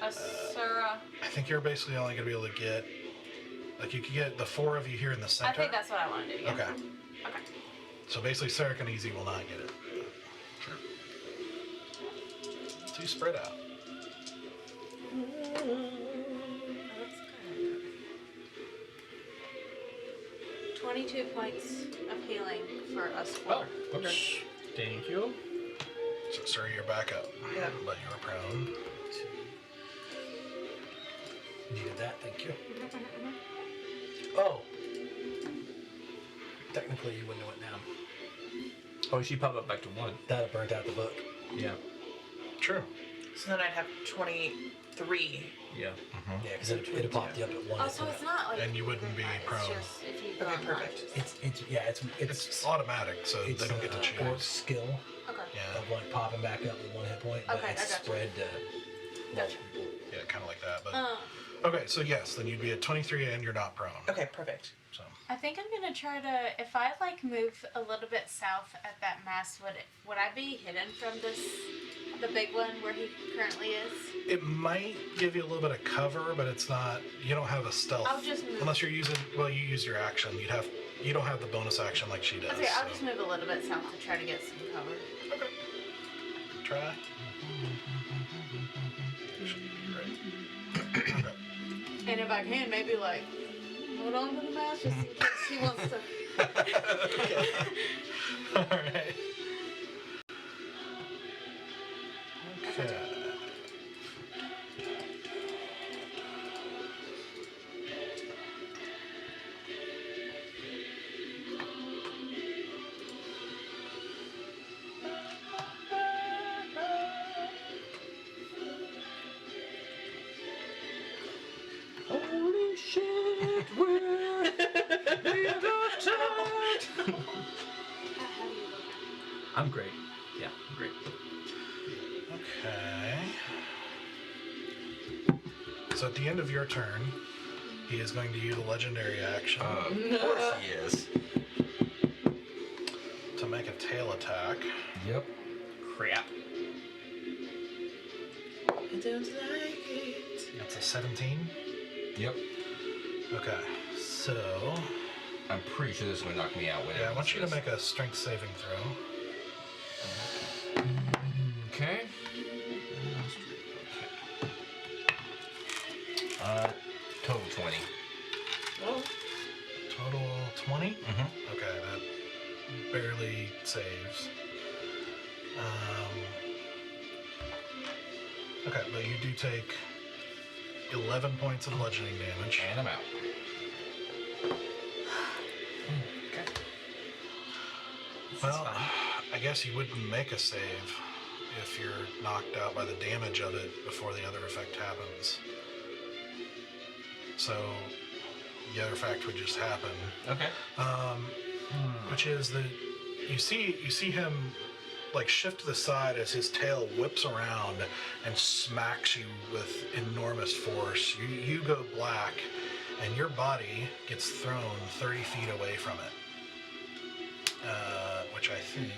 Speaker 5: Asura?
Speaker 1: I think you're basically only going to be able to get, like you could get the 4 of you here in the center.
Speaker 5: I think that's what I want to do. Yeah.
Speaker 1: Okay.
Speaker 5: Okay.
Speaker 1: So basically Sarek and Easy will not get it. Sure. Too spread out.
Speaker 5: That's good. 22 points of healing for us 4.
Speaker 2: Oh, okay. Thank you.
Speaker 1: So, sir, you're back up.
Speaker 4: Yeah.
Speaker 1: But you're prone.
Speaker 3: Needed that, thank you. Oh. Technically, you wouldn't have went down.
Speaker 2: Oh, she popped up back to 1.
Speaker 3: That would burnt out the book.
Speaker 2: Yeah.
Speaker 1: True.
Speaker 4: So then I'd have 23.
Speaker 2: Yeah.
Speaker 3: Yeah, because it'd have popped you up at 1.
Speaker 5: Oh, so it's not like.
Speaker 1: And you wouldn't be
Speaker 5: it's
Speaker 1: prone.
Speaker 5: just if you
Speaker 4: Okay,
Speaker 5: go
Speaker 4: perfect.
Speaker 1: It's automatic, so they don't get to choose.
Speaker 3: Orc skill
Speaker 5: Okay.
Speaker 1: Yeah,
Speaker 3: of like popping back up with 1 hit point, but
Speaker 5: Okay,
Speaker 3: it's
Speaker 5: I gotcha.
Speaker 3: spread to
Speaker 5: Gotcha.
Speaker 1: yeah, kind of like that. But
Speaker 5: Um,
Speaker 1: okay, so yes, then you'd be at 23 and you're not prone.
Speaker 4: Okay, perfect.
Speaker 1: So
Speaker 5: I think I'm gonna try to. If I like move a little bit south at that mass, would I be hidden from the big one where he currently is?
Speaker 1: it might give you a little bit of cover, but it's not. You don't have a stealth
Speaker 5: I'll just move.
Speaker 1: unless you're using. Well, you use your action. You don't have the bonus action like she does.
Speaker 5: Okay, I'll
Speaker 1: so.
Speaker 5: just move a little bit south to try to get some cover.
Speaker 1: Okay. Try. Should be right. Okay.
Speaker 5: And if I can, maybe like hold on to the mask just in case he wants to.
Speaker 1: All right. Okay.
Speaker 2: Holy shit, we're I'm great. Yeah, I'm great.
Speaker 1: Okay. So at the end of your turn, he is going to use a legendary action
Speaker 6: Of course he is.
Speaker 1: to make a tail attack.
Speaker 3: Yep.
Speaker 2: Crap.
Speaker 4: I don't like it.
Speaker 1: That's a 17.
Speaker 6: Yep.
Speaker 1: Okay. So
Speaker 6: I'm pretty sure this is going to knock me out.
Speaker 1: yeah, I want you to make a strength saving throw.
Speaker 6: Okay. Total 20.
Speaker 4: Oh,
Speaker 1: Total 20.
Speaker 6: Mm-hmm.
Speaker 1: Okay, that barely saves. Okay, but you do take 11 points of bludgeoning damage.
Speaker 6: And I'm out.
Speaker 1: Well, I guess you wouldn't make a save if you're knocked out by the damage of it before the other effect happens. So the other effect would just happen.
Speaker 6: Okay.
Speaker 1: Which is that you see him like shift to the side as his tail whips around and smacks you with enormous force. You go black, and your body gets thrown 30 feet away from it. Which I think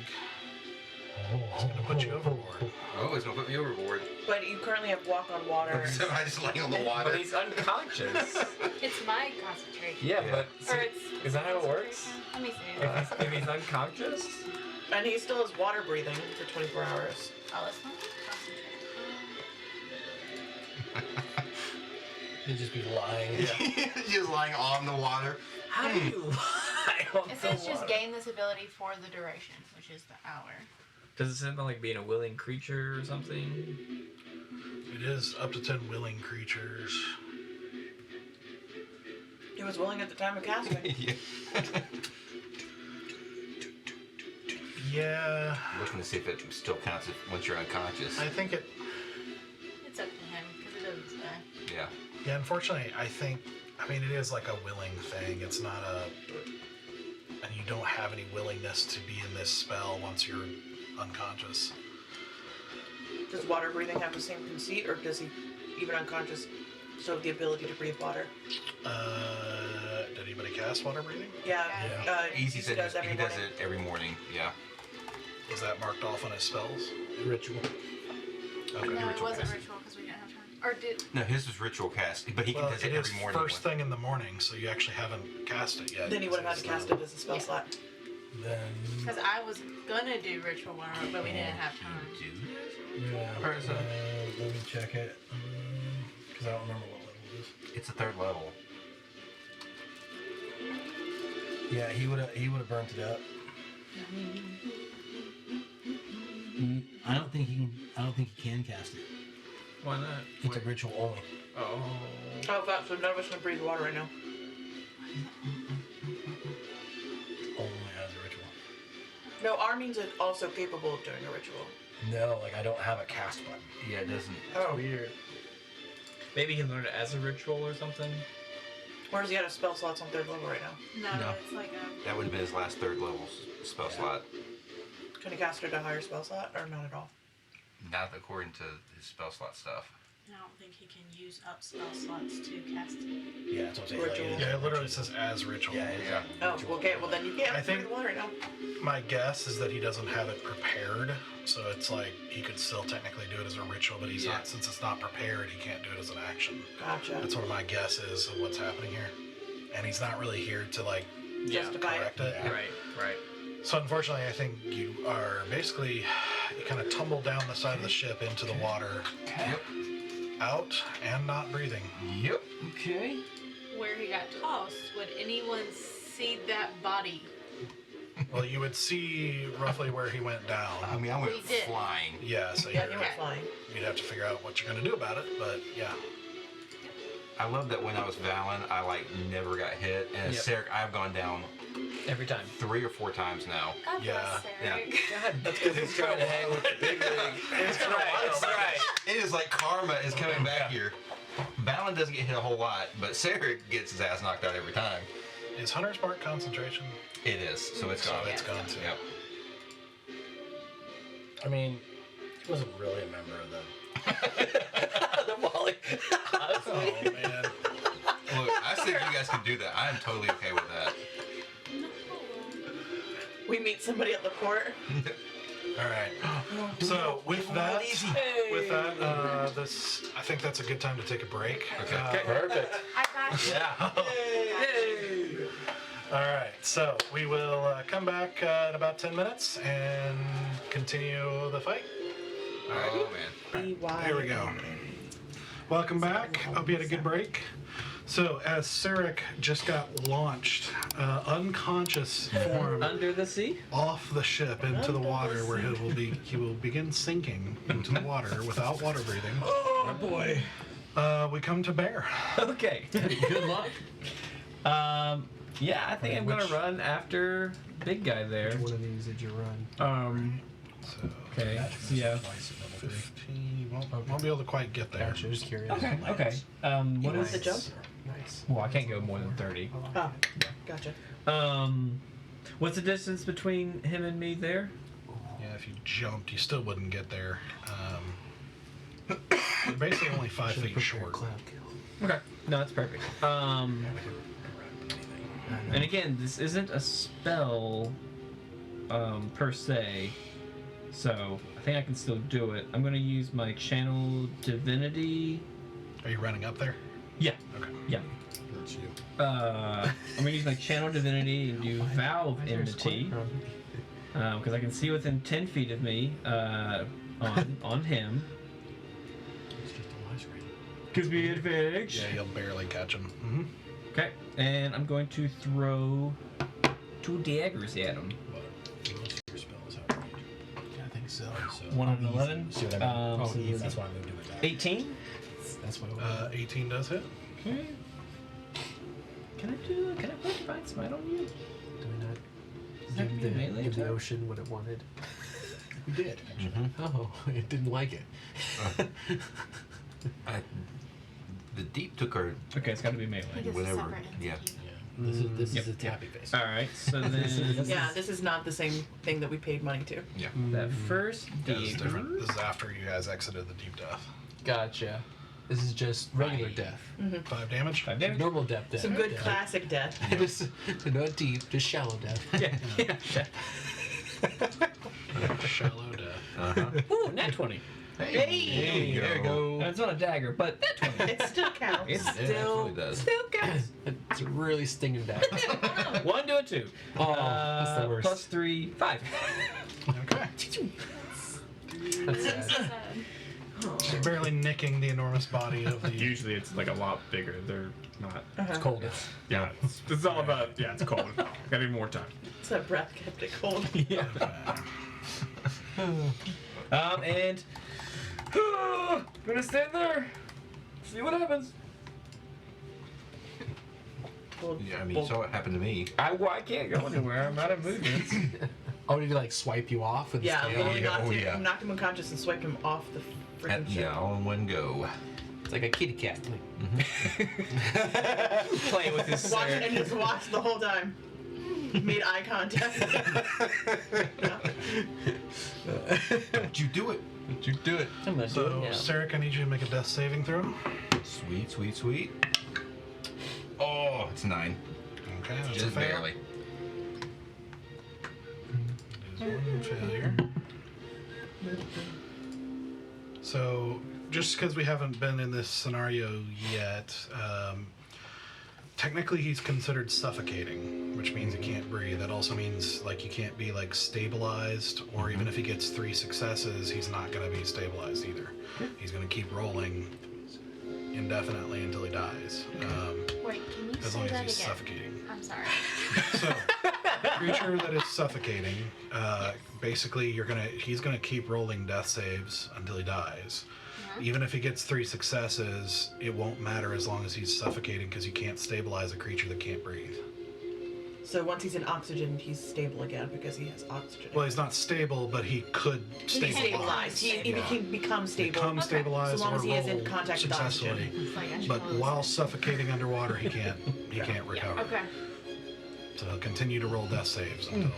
Speaker 1: is going to put you overboard.
Speaker 6: Oh, he's going to put me overboard.
Speaker 4: but you currently have walk on water.
Speaker 6: So I just laying on the water.
Speaker 2: But he's unconscious.
Speaker 5: It's my concentration.
Speaker 2: Yeah,
Speaker 6: Yeah.
Speaker 2: but
Speaker 5: Or it's.
Speaker 2: is that how it works?
Speaker 5: Let me see.
Speaker 2: If he's unconscious?
Speaker 4: And he still has water breathing for 24 hours.
Speaker 5: Oh, it's not concentration.
Speaker 3: He'd just be lying.
Speaker 6: Just lying on the water.
Speaker 2: How do you lie on
Speaker 5: It
Speaker 2: the
Speaker 5: says just
Speaker 2: water?
Speaker 5: gain this ability for the duration, which is the hour.
Speaker 2: Does it sound like being a willing creature or something?
Speaker 1: It is up to 10 willing creatures.
Speaker 4: He was willing at the time of casting.
Speaker 6: Yeah.
Speaker 1: Yeah,
Speaker 6: Looking to see if it still counts once you're unconscious.
Speaker 1: I think it.
Speaker 5: It's up to him because it doesn't say.
Speaker 6: Yeah.
Speaker 1: Yeah, unfortunately, I mean, it is like a willing thing. It's not a. And you don't have any willingness to be in this spell once you're unconscious.
Speaker 4: Does water breathing have the same conceit, or does he, even unconscious, still have the ability to breathe water?
Speaker 1: Did anybody cast water breathing?
Speaker 4: Yeah.
Speaker 6: Easy said
Speaker 4: does every
Speaker 6: he does
Speaker 4: morning.
Speaker 6: it every morning. Yeah.
Speaker 1: Was that marked off on his spells?
Speaker 3: Ritual.
Speaker 1: Okay.
Speaker 5: No, it
Speaker 6: ritual
Speaker 5: wasn't
Speaker 6: casting.
Speaker 5: ritual because we didn't have time. Or did.
Speaker 6: No, his was ritual cast, but he
Speaker 1: Well,
Speaker 6: does
Speaker 1: it
Speaker 6: it
Speaker 1: is
Speaker 6: every morning.
Speaker 1: first thing in the morning, so you actually haven't cast it yet.
Speaker 4: Then he would have had to cast it as a spell
Speaker 5: Yeah.
Speaker 4: slot.
Speaker 3: Then.
Speaker 5: Because I was gonna do ritual one, but we didn't have time.
Speaker 3: Yeah.
Speaker 6: Alright, so-
Speaker 3: Let me check it. Because I don't remember what level it is.
Speaker 6: It's a third level.
Speaker 3: Yeah, he would have burnt it up.
Speaker 9: I don't think he can cast it.
Speaker 2: Why not?
Speaker 3: It's a ritual only.
Speaker 2: Oh.
Speaker 4: Oh, fuck, so none of us can breathe water right now.
Speaker 3: Only as a ritual.
Speaker 4: No, Armin's also capable of doing a ritual.
Speaker 3: No, like I don't have a cast button.
Speaker 6: Yeah, it doesn't.
Speaker 4: Oh.
Speaker 2: Weird. Maybe he learned it as a ritual or something.
Speaker 4: Or does he have spell slots on 3rd level right now?
Speaker 5: No,
Speaker 6: No.
Speaker 5: it's like a.
Speaker 6: That would have been his last 3rd level spell slot.
Speaker 4: Can he cast it at a higher spell slot, or not at all?
Speaker 6: Not according to his spell slot stuff.
Speaker 5: I don't think he can use up spell slots to cast it.
Speaker 3: Yeah, that's what I'm saying.
Speaker 4: Ritual.
Speaker 3: Like,
Speaker 1: Yeah, it literally says as ritual.
Speaker 3: Yeah, it's
Speaker 6: Yeah.
Speaker 4: Oh, okay, well then you can't
Speaker 1: I think-
Speaker 4: breathe water right now.
Speaker 1: My guess is that he doesn't have it prepared, so it's like he could still technically do it as a ritual, but he's not. Since it's not prepared, he can't do it as an action.
Speaker 4: Gotcha.
Speaker 1: That's what my guess is of what's happening here, and he's not really here to like
Speaker 4: Justify it.
Speaker 1: correct it.
Speaker 2: Right.
Speaker 1: So unfortunately, I think you are basically you kind of tumble down the side of the ship into the water, out and not breathing.
Speaker 6: Yep.
Speaker 9: Okay.
Speaker 5: Where he got tossed, would anyone see that body?
Speaker 1: Well, you would see roughly where he went down.
Speaker 6: I mean, I went
Speaker 5: We did.
Speaker 6: flying.
Speaker 1: Yeah, so
Speaker 4: Yeah,
Speaker 1: you're,
Speaker 4: he went flying.
Speaker 1: you'd have to figure out what you're going to do about it, but yeah.
Speaker 6: I love that when I was Valen, I like never got hit, and as
Speaker 2: Yep.
Speaker 6: Sarek, I've gone down
Speaker 2: Every time.
Speaker 6: 3 or 4 times now.
Speaker 5: God
Speaker 1: Yeah,
Speaker 5: bless Sarek.
Speaker 2: God, that's because he's trying to hang with the big league. That's right.
Speaker 6: It is like karma is coming back here. Valen doesn't get hit a whole lot, but Sarek gets his ass knocked out every time.
Speaker 1: Is Hunter's Mark concentration?
Speaker 6: It is, so it's
Speaker 1: So
Speaker 6: gone.
Speaker 1: it's gone too.
Speaker 6: Yep.
Speaker 3: I mean, he wasn't really a member of the.
Speaker 2: The Folly.
Speaker 1: Oh man.
Speaker 6: Look, I said you guys can do that. I am totally okay with that.
Speaker 4: We meet somebody at the port.
Speaker 1: All right. So with that, this I think that's a good time to take a break.
Speaker 6: Okay.
Speaker 1: Perfect.
Speaker 5: I got you.
Speaker 2: Yeah.
Speaker 1: All right. So we will come back in about 10 minutes and continue the fight.
Speaker 6: Oh man.
Speaker 1: Here we go. Welcome back. Hope you had a good break. So as Sarek just got launched, unconscious form,
Speaker 2: Under the sea?
Speaker 1: off the ship into the water, where he will begin sinking into the water without water breathing.
Speaker 2: Oh boy.
Speaker 1: We come to Bear.
Speaker 2: Okay.
Speaker 9: Good luck.
Speaker 2: Yeah, I think I'm gonna
Speaker 1: Which-
Speaker 2: run after big guy there.
Speaker 11: Which one of these did you run?
Speaker 1: So
Speaker 2: Okay. So yeah.
Speaker 1: 15. You won't be able to quite get there.
Speaker 11: Gotcha, just curious.
Speaker 2: Okay. Okay. What
Speaker 4: want the
Speaker 2: is?
Speaker 4: jump?
Speaker 11: Nice.
Speaker 2: Well, I can't go more than 30.
Speaker 4: Oh, gotcha.
Speaker 2: What's the distance between him and me there?
Speaker 1: Yeah, if you jumped, you still wouldn't get there. You're basically only 5 feet short.
Speaker 11: Cloud kill.
Speaker 2: Okay. No, that's perfect. And again, this isn't a spell, per se. So I think I can still do it. I'm gonna use my channel divinity.
Speaker 1: Are you running up there?
Speaker 2: Yeah.
Speaker 1: Okay.
Speaker 2: Yeah.
Speaker 11: That's you.
Speaker 2: I'm gonna use my channel divinity and do valve enmity. Because I can see within 10 feet of me, on him.
Speaker 11: It's just a live screen.
Speaker 2: Gives me advantage.
Speaker 1: Yeah, you'll barely catch him. Mm-hmm.
Speaker 2: Okay, and I'm going to throw 2 daggers at him.
Speaker 3: Most of your spells have range.
Speaker 11: Yeah, I think so.
Speaker 3: So
Speaker 2: 1 on
Speaker 11: Easy.
Speaker 2: 11.
Speaker 3: See what I mean?
Speaker 11: Oh, easy.
Speaker 3: That's why I moved it with that.
Speaker 2: 18.
Speaker 11: That's what it was.
Speaker 1: 18 does hit.
Speaker 2: Okay. Can I put Divine Smite on you?
Speaker 11: Do we not
Speaker 2: Does that
Speaker 11: give
Speaker 2: be a melee
Speaker 11: give the
Speaker 2: attack?
Speaker 11: ocean what it wanted?
Speaker 3: We did, actually.
Speaker 11: Oh, it didn't like it.
Speaker 6: The deep took her.
Speaker 2: Okay, it's got to be melee.
Speaker 5: It is a
Speaker 6: Whatever,
Speaker 5: separate entity.
Speaker 6: yeah.
Speaker 3: Yeah. This
Speaker 2: Yep.
Speaker 3: is a tappy face.
Speaker 2: All right, so then
Speaker 4: Yeah, this is not the same thing that we paid money to.
Speaker 6: Yeah.
Speaker 2: that first
Speaker 1: Yeah, this is different.
Speaker 2: dagger.
Speaker 1: This is after you guys exited the deep death.
Speaker 11: Gotcha. This is just regular death.
Speaker 1: 5 damage.
Speaker 2: 5 damage.
Speaker 11: Normal death.
Speaker 4: Some good classic death.
Speaker 11: Just not deep, just shallow death.
Speaker 2: Yeah.
Speaker 1: Shallow death.
Speaker 6: Uh-huh.
Speaker 2: Ooh, nat 20.
Speaker 4: Hey!
Speaker 11: There you go.
Speaker 2: It's not a dagger, but nat 20.
Speaker 4: It still counts.
Speaker 2: It's
Speaker 6: Yeah, it
Speaker 2: still
Speaker 6: absolutely does.
Speaker 2: still counts.
Speaker 11: It's a really stinging dagger.
Speaker 2: 1 to a 2.
Speaker 11: Oh, that's the worst.
Speaker 2: Plus 3, 5.
Speaker 1: Okay.
Speaker 11: That's
Speaker 5: That's
Speaker 11: sad.
Speaker 1: You're barely nicking the enormous body of the.
Speaker 7: Usually it's like a lot bigger. They're not.
Speaker 11: It's cold.
Speaker 7: Yeah, it's all about. Yeah, it's cold. Gotta need more time.
Speaker 4: So breath kept it cold.
Speaker 2: Yeah. And gonna stand there. See what happens.
Speaker 6: Yeah, I mean, you saw what happened to me.
Speaker 2: I can't go anywhere. I'm out of movements.
Speaker 11: Oh, did he like swipe you off with his
Speaker 4: Yeah,
Speaker 11: tail?
Speaker 4: literally
Speaker 6: yeah.
Speaker 4: knocked him unconscious and swiped him off the freaking ship.
Speaker 6: Yeah, all in one go.
Speaker 11: It's like a kitty cat.
Speaker 2: Playing with his
Speaker 4: Watched and just watched the whole time. Made eye contact.
Speaker 6: Don't you do it.
Speaker 11: Did you do it?
Speaker 2: I'm gonna do
Speaker 1: So,
Speaker 2: it now.
Speaker 1: Sarek, I need you to make a death saving throw.
Speaker 6: Sweet, sweet, sweet. Oh, it's 9.
Speaker 1: Okay, that's a
Speaker 6: Just
Speaker 1: fail.
Speaker 6: barely.
Speaker 1: It is one failure. So, just because we haven't been in this scenario yet, technically he's considered suffocating, which means he can't breathe. That also means like he can't be like stabilized, or even if he gets 3 successes, he's not going to be stabilized either. He's going to keep rolling indefinitely until he dies.
Speaker 5: Wait, can you
Speaker 1: As
Speaker 5: say
Speaker 1: long as
Speaker 5: that
Speaker 1: he's
Speaker 5: again?
Speaker 1: suffocating.
Speaker 5: I'm sorry.
Speaker 1: So, creature that is suffocating, basically he's gonna keep rolling death saves until he dies. Even if he gets 3 successes, it won't matter as long as he's suffocating because you can't stabilize a creature that can't breathe.
Speaker 4: So once he's in oxygen, he's stable again because he has oxygen.
Speaker 1: Well, he's not stable, but he could
Speaker 4: He's
Speaker 1: stabilize.
Speaker 4: stabilized. He
Speaker 1: Yeah.
Speaker 4: can become stable.
Speaker 1: Become stabilized
Speaker 4: So long
Speaker 1: or
Speaker 4: as he is in
Speaker 1: roll
Speaker 4: contact with
Speaker 1: successfully.
Speaker 4: oxygen.
Speaker 5: It's like I should
Speaker 1: But
Speaker 5: close
Speaker 1: while
Speaker 5: it.
Speaker 1: suffocating underwater, he can't recover.
Speaker 5: Okay.
Speaker 1: So he'll continue to roll death saves until.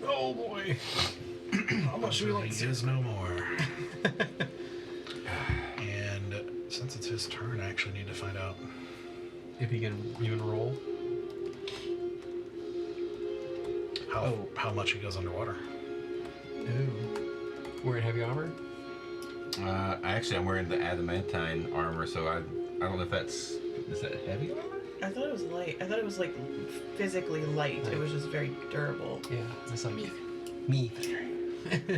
Speaker 11: Oh boy.
Speaker 1: How much he is no more. And since it's his turn, I actually need to find out.
Speaker 11: If he can even roll.
Speaker 1: How much he goes underwater.
Speaker 11: Ooh. Wearing heavy armor?
Speaker 6: I'm wearing the adamantine armor, so I don't know if is that heavy armor?
Speaker 4: I thought it was light. I thought it was like physically light. It was just very durable.
Speaker 11: Yeah, it's like me.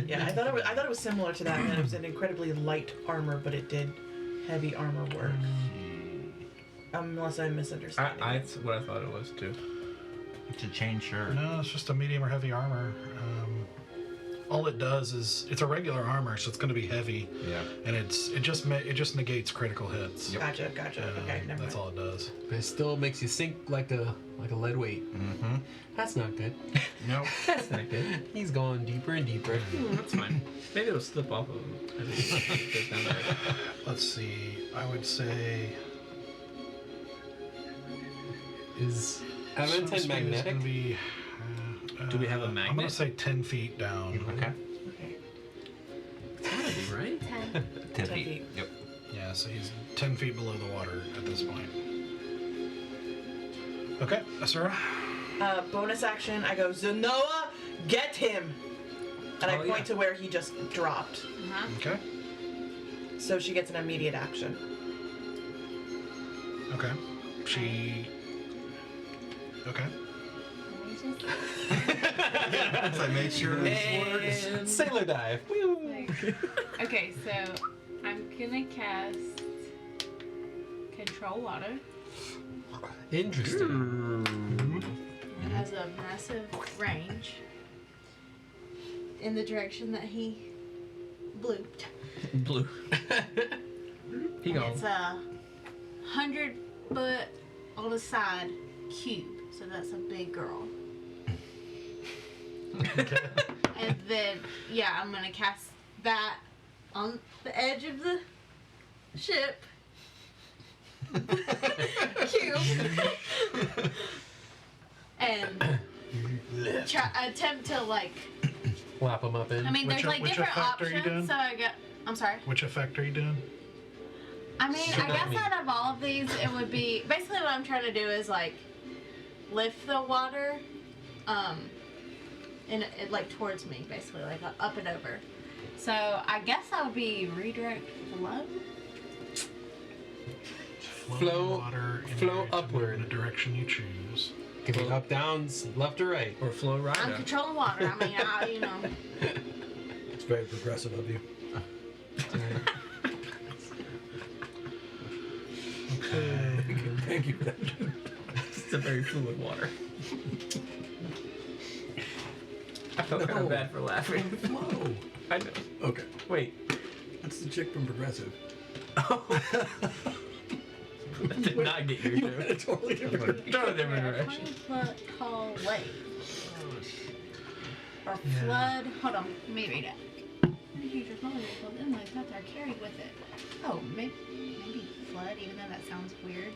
Speaker 4: Yeah, I thought it was similar to that. And it was an incredibly light armor, but it did heavy armor work. Unless I'm misunderstanding.
Speaker 2: That's what I thought it was too.
Speaker 6: It's a chain shirt.
Speaker 1: No, it's just a medium or heavy armor. All it does is it's a regular armor, so it's going to be heavy.
Speaker 6: Yeah.
Speaker 1: And it just negates critical hits.
Speaker 4: Gotcha. Okay, never
Speaker 1: That's
Speaker 4: mind.
Speaker 1: all it does.
Speaker 11: But it still makes you sink like a lead weight.
Speaker 6: Mm-hmm.
Speaker 11: That's not good.
Speaker 6: Nope.
Speaker 2: That's not good.
Speaker 11: He's going deeper and deeper.
Speaker 2: That's fine. Maybe it'll slip off of him as he goes down there.
Speaker 1: Let's see. I would say.
Speaker 11: Is
Speaker 1: swim
Speaker 11: adamantine
Speaker 1: speed is
Speaker 11: magnetic?
Speaker 1: gonna be,
Speaker 2: Do we have a
Speaker 1: I'm going
Speaker 2: magnet?
Speaker 1: to say 10 feet down.
Speaker 6: Okay.
Speaker 4: Okay.
Speaker 2: It's gotta be, right?
Speaker 5: 10.
Speaker 6: 10
Speaker 4: 10
Speaker 6: feet.
Speaker 4: feet.
Speaker 6: Yep.
Speaker 1: Yeah, so he's 10 feet below the water at this point. Okay, Asura.
Speaker 4: Bonus action. I go, Zenoa, get him, and I
Speaker 2: Oh,
Speaker 4: point
Speaker 2: yeah.
Speaker 4: to where he just dropped.
Speaker 1: Okay.
Speaker 4: So she gets an immediate action.
Speaker 1: Okay. She. Okay.
Speaker 6: Yes, I made sure this works.
Speaker 11: Sailor dive.
Speaker 5: Okay, so I'm gonna cast Control Water.
Speaker 11: Interesting.
Speaker 5: It has a massive range in the direction that he blew.
Speaker 2: Blue. He
Speaker 5: And
Speaker 2: gone.
Speaker 5: it's a 100-foot on the side cube, so that's a big girl. And then, yeah, I'm gonna cast that on the edge of the ship. Cube. And attempt to
Speaker 11: Lap him up in.
Speaker 5: I mean, there's
Speaker 1: Which
Speaker 5: different
Speaker 1: effect are you
Speaker 5: options.
Speaker 1: doing?
Speaker 5: So I got. I'm sorry.
Speaker 1: Which effect are you doing?
Speaker 5: I mean,
Speaker 11: So
Speaker 5: I
Speaker 11: that
Speaker 5: guess
Speaker 11: mean-
Speaker 5: out of all of these, it would be basically what I'm trying to do is lift the water, and it towards me, basically up and over. So I guess I would be redirect flow.
Speaker 11: Flow-
Speaker 1: water in
Speaker 11: flow
Speaker 1: order to move
Speaker 11: upward.
Speaker 1: in the direction you choose.
Speaker 11: Could be up, down, left or right.
Speaker 2: Or flow right
Speaker 5: I'm
Speaker 2: up.
Speaker 5: controlling water. I mean,
Speaker 3: It's very progressive of you.
Speaker 1: Okay.
Speaker 3: Thank you for that.
Speaker 2: It's a very fluid water. I felt kind of bad for laughing.
Speaker 3: Whoa.
Speaker 2: I know.
Speaker 3: Okay.
Speaker 2: Wait.
Speaker 3: That's the chick from Progressive.
Speaker 2: That did not get your joke.
Speaker 3: A totally different.
Speaker 2: Totally different direction.
Speaker 5: 20-foot tall wave. Or flood. Hold on, let me read it. Creatures smaller than flood inlets that are carried with it. Oh, maybe flood, even though that sounds weird.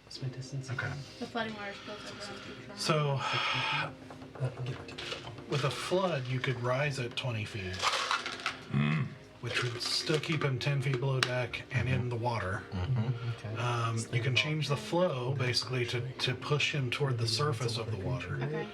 Speaker 11: What's my distance?
Speaker 1: Okay.
Speaker 5: The flooding water spills over onto the
Speaker 1: So,
Speaker 11: Give it to me.
Speaker 1: with a flood, you could rise at 20 feet, which would still keep him 10 feet below deck and in the water.
Speaker 11: Okay.
Speaker 1: You can change the flow basically to push him toward the surface of the water
Speaker 5: Okay.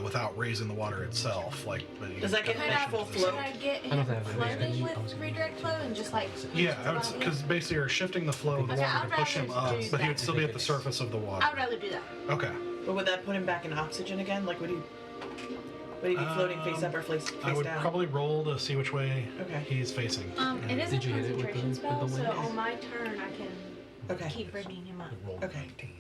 Speaker 1: without raising the water itself. Like, but you
Speaker 4: Does that get
Speaker 1: can
Speaker 4: him
Speaker 1: push
Speaker 4: at full
Speaker 1: him to the
Speaker 4: flow?
Speaker 5: Should I get
Speaker 11: I don't
Speaker 5: him
Speaker 11: have any
Speaker 5: floating
Speaker 11: energy.
Speaker 5: with redirect flow and just like?
Speaker 1: Yeah, because basically you're shifting the flow of the
Speaker 5: Okay,
Speaker 1: water
Speaker 5: I'd
Speaker 1: to push him
Speaker 5: rather
Speaker 1: up,
Speaker 5: do
Speaker 1: but he would
Speaker 5: that.
Speaker 1: still be at the surface of the water.
Speaker 5: I would rather do that.
Speaker 1: Okay.
Speaker 4: But would that put him back in oxygen again? Like, would he be floating face up or face
Speaker 1: I would
Speaker 4: down?
Speaker 1: probably roll to see which way
Speaker 4: Okay.
Speaker 1: he's facing.
Speaker 5: It is a
Speaker 11: Did you hit it with
Speaker 5: concentration
Speaker 11: the
Speaker 5: spell, so
Speaker 11: wind?
Speaker 5: on my turn I can
Speaker 4: Okay.
Speaker 5: keep bringing him up.
Speaker 3: Roll
Speaker 4: Okay.
Speaker 3: 19.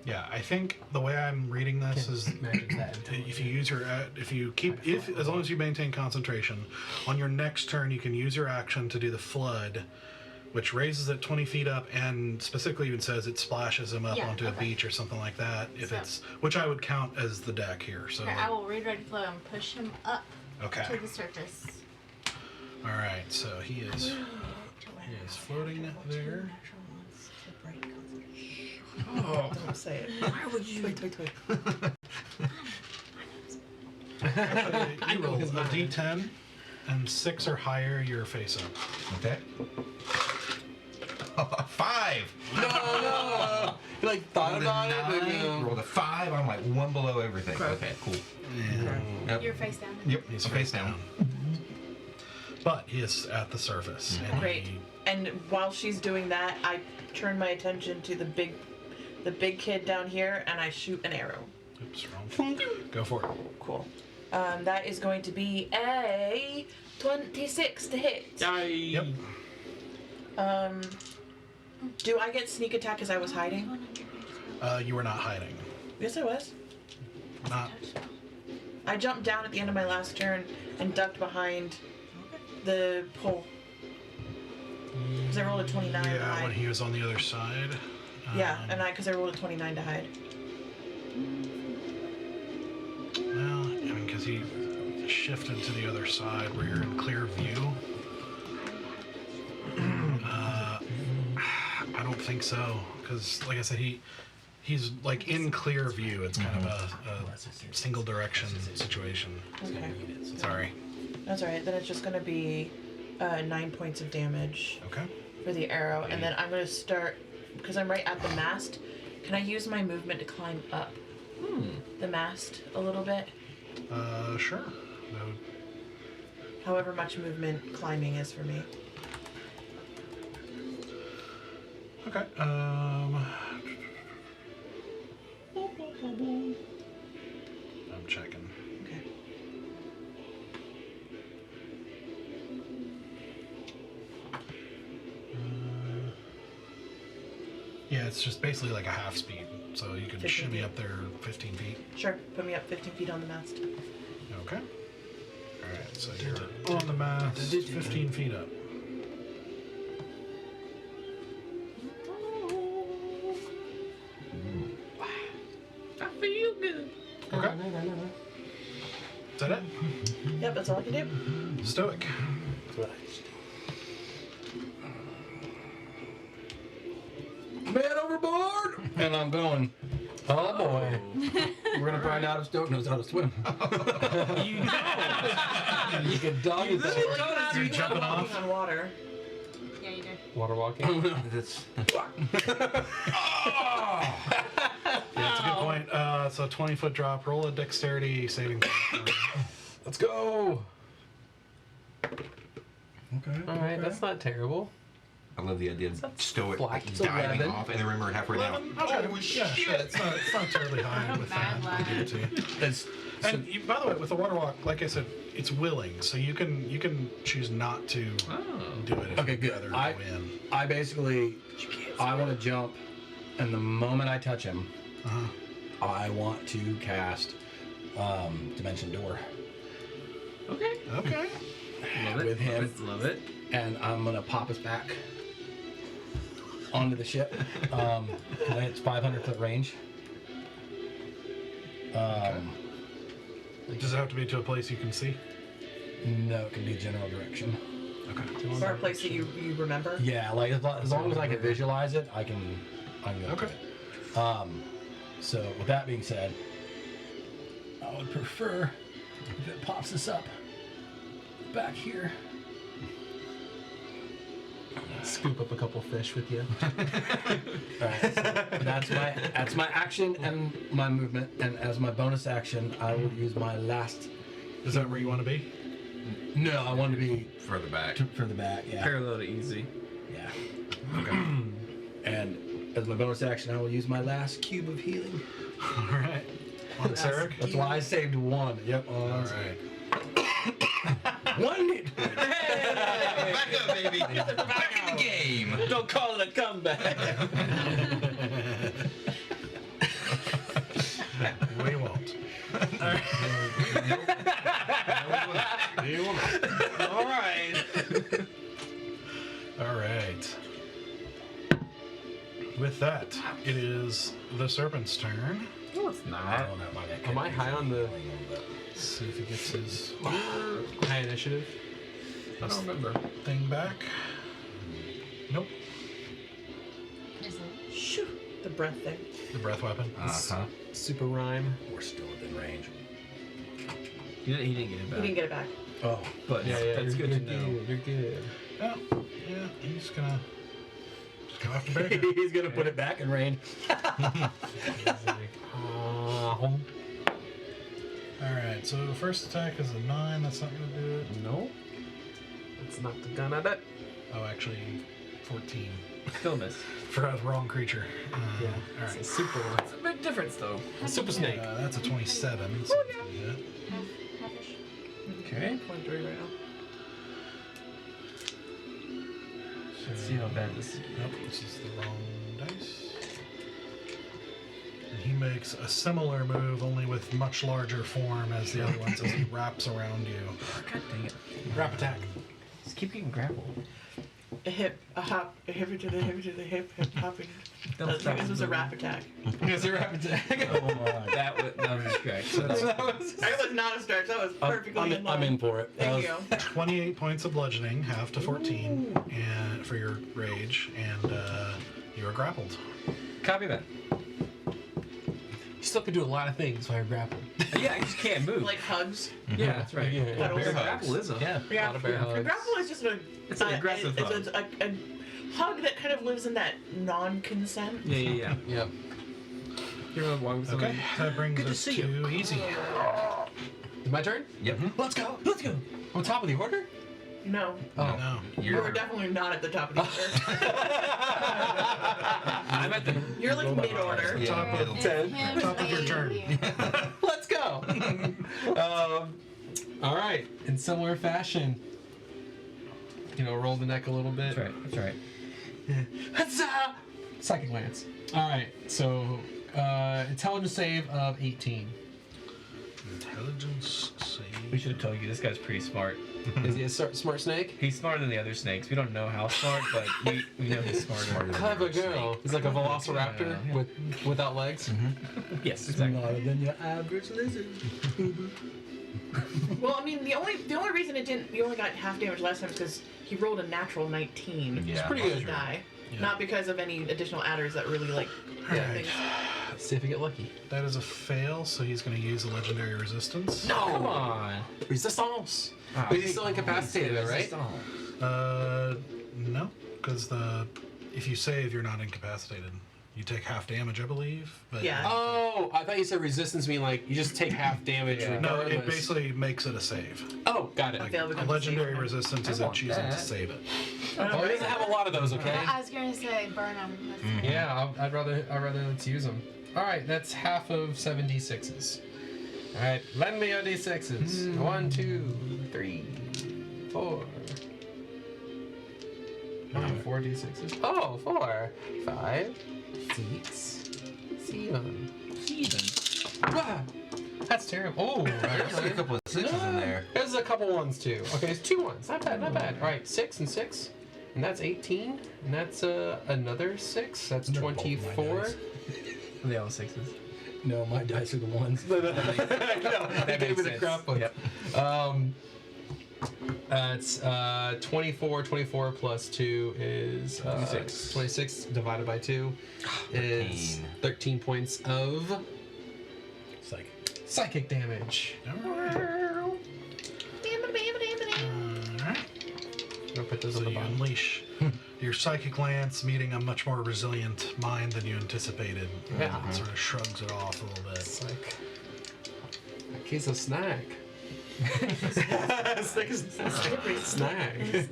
Speaker 1: Yeah, I think the way I'm reading this is
Speaker 11: Magic that.
Speaker 1: if you use your as long as you maintain concentration, on your next turn you can use your action to do the flood, which raises it 20 feet up and specifically even says it splashes him up
Speaker 5: Yeah,
Speaker 1: onto a
Speaker 5: okay.
Speaker 1: beach or something like that. If
Speaker 5: So-
Speaker 1: it's which I would count as the deck here. So
Speaker 5: Okay, I will redirect flow and push him up
Speaker 1: okay.
Speaker 5: to the surface.
Speaker 1: All right, so he is floating there.
Speaker 4: Oh, don't say it.
Speaker 5: Why would you?
Speaker 4: Wait.
Speaker 1: You roll a d10 and 6 or higher, you're face up.
Speaker 6: Okay. 5.
Speaker 11: No! You like thought
Speaker 6: Rolled a
Speaker 11: about it, but
Speaker 6: 9, rolled a 5. I'm like one below everything. Okay, cool. Yep.
Speaker 5: You're face down.
Speaker 6: Yep.
Speaker 1: He's
Speaker 6: I'm face down.
Speaker 1: But he is at the surface. And
Speaker 4: Great.
Speaker 1: he-
Speaker 4: And while she's doing that, I turn my attention to the big kid down here, and I shoot an arrow.
Speaker 1: Oops, wrong. Go for it.
Speaker 4: Cool. That is going to be a 26 to hit.
Speaker 1: Yep.
Speaker 4: Do I get sneak attack as I was hiding?
Speaker 1: You were not hiding.
Speaker 4: Yes, I was.
Speaker 1: Not.
Speaker 4: I jumped down at the end of my last turn and ducked behind the pole. Because I rolled a 29 to
Speaker 1: Yeah,
Speaker 4: hide.
Speaker 1: when he was on the other side.
Speaker 4: Yeah, and because I rolled a 29 to hide.
Speaker 1: Well, I mean, because he shifted to the other side where you're in clear view. I don't think so, because like I said, he's like in clear view. It's kind of a single direction situation.
Speaker 4: Okay.
Speaker 1: Sorry.
Speaker 4: That's alright. Then it's just going to be 9 points of damage
Speaker 1: Okay.
Speaker 4: for the arrow. And then I'm going to start, because I'm right at the mast, can I use my movement to climb up the mast a little bit?
Speaker 1: Sure. That would-
Speaker 4: However much movement climbing is for me.
Speaker 1: Okay. I'm checking.
Speaker 4: Okay.
Speaker 1: Yeah, it's just basically like a half speed, so you can
Speaker 4: 15
Speaker 1: shimmy
Speaker 4: feet.
Speaker 1: up there 15 feet.
Speaker 4: Sure. Put me up 15 feet on the mast.
Speaker 1: Okay. All right, so you're on the mast, 15 feet up.
Speaker 2: I feel good.
Speaker 1: Okay. Is that it?
Speaker 4: Yep, that's all I can do.
Speaker 1: Stoic.
Speaker 3: Man overboard! And I'm going.
Speaker 11: Oh boy.
Speaker 3: We're gonna find out if Stoke knows how to swim.
Speaker 2: You know.
Speaker 11: You can dog it that.
Speaker 1: You're jumping
Speaker 4: Walking
Speaker 1: off.
Speaker 4: on water.
Speaker 5: Yeah, you do.
Speaker 11: Water walking.
Speaker 6: That's.
Speaker 1: Yeah, that's a good point. So 20-foot drop. Roll a dexterity saving throw.
Speaker 11: Let's go.
Speaker 3: Okay.
Speaker 11: All right, that's not terrible.
Speaker 6: I love the idea of stoic
Speaker 11: flat.
Speaker 6: like,
Speaker 11: It's
Speaker 6: diving
Speaker 11: 11.
Speaker 6: off and then remember halfway down.
Speaker 1: Okay.
Speaker 6: Oh,
Speaker 1: Yeah,
Speaker 6: shit.
Speaker 1: sure. It's not terribly high
Speaker 5: I'm
Speaker 1: with
Speaker 5: bad
Speaker 1: that.
Speaker 5: lad.
Speaker 1: I'll give it to you.
Speaker 3: That's,
Speaker 1: And you, by the way, with the water walk, like I said, it's willing, so you can choose not to do it if
Speaker 12: Okay,
Speaker 1: you'd
Speaker 12: good.
Speaker 1: rather
Speaker 12: I-
Speaker 1: go in.
Speaker 12: I basically, I want to jump, and the moment I touch him,
Speaker 1: Uh-huh.
Speaker 12: I want to cast Dimension Door
Speaker 2: Okay.
Speaker 1: Okay.
Speaker 2: Love it.
Speaker 12: with him,
Speaker 2: Love it.
Speaker 12: and I'm gonna pop us back onto the ship. It's 500-foot range.
Speaker 1: Does it have to be to a place you can see?
Speaker 12: No, it can be general direction.
Speaker 1: Okay.
Speaker 4: Or a place that you remember.
Speaker 12: Yeah, like as long as I can visualize it, I'm gonna
Speaker 1: Okay.
Speaker 12: do it. So with that being said, I would prefer if it pops us up back here.
Speaker 11: Scoop up a couple fish with you.
Speaker 12: Alright, so that's my action and my movement, and as my bonus action, I will use my last.
Speaker 1: Is that where you want to be?
Speaker 12: No, I want to be
Speaker 6: Further back.
Speaker 12: further back. Yeah.
Speaker 2: Parallel to easy.
Speaker 12: Yeah.
Speaker 1: Okay.
Speaker 12: And as my bonus action, I will use my last cube of healing.
Speaker 1: All right. On Sarek?
Speaker 12: That's why I saved one. Yep.
Speaker 1: All right.
Speaker 12: One hit.
Speaker 6: Back up, baby. Back in the game.
Speaker 2: Don't call it a comeback.
Speaker 1: We won't.
Speaker 2: All right.
Speaker 1: All right. With that, it is the Serpent's turn.
Speaker 11: No, it's not. Am I high on the
Speaker 1: Let's see if he gets his
Speaker 11: high initiative? I don't remember.
Speaker 1: thing back. Nope.
Speaker 4: Shoo, the breath thing.
Speaker 1: The breath weapon.
Speaker 6: Uh-huh.
Speaker 11: Super rhyme.
Speaker 12: We're still within range.
Speaker 2: He didn't get it
Speaker 4: He
Speaker 2: back.
Speaker 4: didn't get it back.
Speaker 12: Oh.
Speaker 2: But that's good
Speaker 11: you're
Speaker 2: to know.
Speaker 11: Good, you're good.
Speaker 1: Yeah. Yeah. He's gonna have to bear it.
Speaker 12: He's gonna put it back in range.
Speaker 11: He's like,
Speaker 1: All right. So first attack is a 9. That's not gonna do it.
Speaker 11: no. That's not the gun at it.
Speaker 1: Oh, actually, 14
Speaker 2: Still miss.
Speaker 1: for a wrong creature.
Speaker 11: Yeah.
Speaker 1: All
Speaker 11: It's
Speaker 1: right.
Speaker 11: a super. It's a big difference though. A super snake.
Speaker 1: That's a 27. So that's gonna do it.
Speaker 2: Okay.
Speaker 4: Point 3 right now.
Speaker 2: Let's see how bad this is.
Speaker 1: Nope, this is the wrong dice. And he makes a similar move, only with much larger form as the other ones, as he wraps around you.
Speaker 2: God dang it.
Speaker 1: Wrap attack.
Speaker 2: Just keep getting grappled.
Speaker 4: A hip, a hop, a hip to the hip to the hip, hopping. This was a rap attack.
Speaker 11: It's a rapid attack.
Speaker 2: That was a stretch.
Speaker 4: That was not a stretch. That was perfectly in line.
Speaker 12: I'm in for it.
Speaker 4: Thank you.
Speaker 1: 28 points of bludgeoning, half to 14, and for your rage, and you are grappled.
Speaker 2: Copy that.
Speaker 11: You still can do a lot of things while you're grappling.
Speaker 2: Yeah, I just can't move.
Speaker 4: Like hugs.
Speaker 11: Yeah, that's right. Yeah,
Speaker 4: Cuddles.
Speaker 6: Bear hugs.
Speaker 2: grapple is a
Speaker 11: yeah.
Speaker 4: Yeah.
Speaker 11: A lot of bear
Speaker 4: A
Speaker 11: hugs.
Speaker 4: grapple is just
Speaker 2: It's an aggressive
Speaker 4: it's a hug that kind of lives in that non-consent.
Speaker 2: Yeah.
Speaker 11: Yep.
Speaker 2: You're along with
Speaker 1: Okay, that brings
Speaker 2: Good to
Speaker 1: us
Speaker 2: see
Speaker 1: to
Speaker 2: you.
Speaker 1: easy.
Speaker 11: My turn?
Speaker 6: Yep.
Speaker 11: Let's go. Let's go. On top of the order?
Speaker 4: No,
Speaker 11: Oh.
Speaker 1: No.
Speaker 4: you were definitely not at the top of the order.
Speaker 11: I'm at the.
Speaker 4: You're like mid-order.
Speaker 6: Yeah,
Speaker 1: Top of
Speaker 6: it'll-
Speaker 1: 10. Top of your turn.
Speaker 11: Let's go. All right. In similar fashion, roll the neck a little bit.
Speaker 2: That's right.
Speaker 11: Huzzah! Second glance. All right. So, intelligence save of 18.
Speaker 1: Intelligence save.
Speaker 2: We should have told you this guy's pretty smart.
Speaker 11: Is he a smart snake?
Speaker 2: He's smarter than the other snakes. We don't know how smart, but we know he's smarter.
Speaker 11: Clever girl. He's like a velociraptor
Speaker 2: Yeah.
Speaker 11: without legs.
Speaker 2: Yes, exactly.
Speaker 12: Smaller than your average lizard.
Speaker 4: Well, I mean, the only reason we only got half damage last time is because he rolled a natural 19.
Speaker 6: Yeah.
Speaker 11: pretty good.
Speaker 4: Die.
Speaker 1: Yeah.
Speaker 4: Not because of any additional adders that really hurt
Speaker 1: Alright.
Speaker 4: things.
Speaker 11: Let's see if we get lucky.
Speaker 1: That is a fail, so he's going to use a legendary resistance.
Speaker 11: No!
Speaker 2: Come on.
Speaker 11: Resistance!
Speaker 2: Ah,
Speaker 11: But he's still incapacitated, right?
Speaker 1: No, because if you save, you're not incapacitated. You take half damage, I believe. But
Speaker 4: Yeah.
Speaker 11: Oh, I thought you said resistance mean like you just take half damage
Speaker 2: Yeah.
Speaker 1: No,
Speaker 11: regardless.
Speaker 1: it basically makes it a save.
Speaker 11: Oh, got it.
Speaker 1: Like,
Speaker 4: Fail
Speaker 1: a
Speaker 4: becomes a
Speaker 1: legendary
Speaker 4: save.
Speaker 1: resistance
Speaker 2: I
Speaker 1: isn't
Speaker 2: want
Speaker 1: choosing to
Speaker 2: that.
Speaker 1: save it.
Speaker 11: Oh, he doesn't have a lot of those, okay?
Speaker 5: I was gonna say burn them.
Speaker 11: Yeah, I'd rather let's use them. All right, that's half of 76s. Alright, lend me your d6s. 1, 2, 3, 4. 4 d6s. Oh, 4, 5, 6, 7. Ah, that's terrible. Oh,
Speaker 6: There's a couple of sixes in there.
Speaker 11: There's a couple ones too. Okay, it's 2 ones. Not bad, not bad. Alright, 6 and 6. And that's 18. And that's another 6. That's
Speaker 12: They're both my
Speaker 11: 24.
Speaker 12: dice.
Speaker 2: They all sixes.
Speaker 12: No, my dice are the ones.
Speaker 11: No, they gave me the crap one.
Speaker 2: Yep.
Speaker 11: It's 24 plus 2 is
Speaker 2: 26.
Speaker 11: 26 divided by 2 is 13 points of psychic damage.
Speaker 1: Alright.
Speaker 11: I'm gonna put those
Speaker 1: So
Speaker 11: on the
Speaker 1: you
Speaker 11: bottom.
Speaker 1: unleash your psychic lance, meeting a much more resilient mind than you anticipated.
Speaker 11: Yeah.
Speaker 1: It sort of shrugs it off a little bit.
Speaker 11: It's like a case of snack. Snack.
Speaker 4: Snack. Is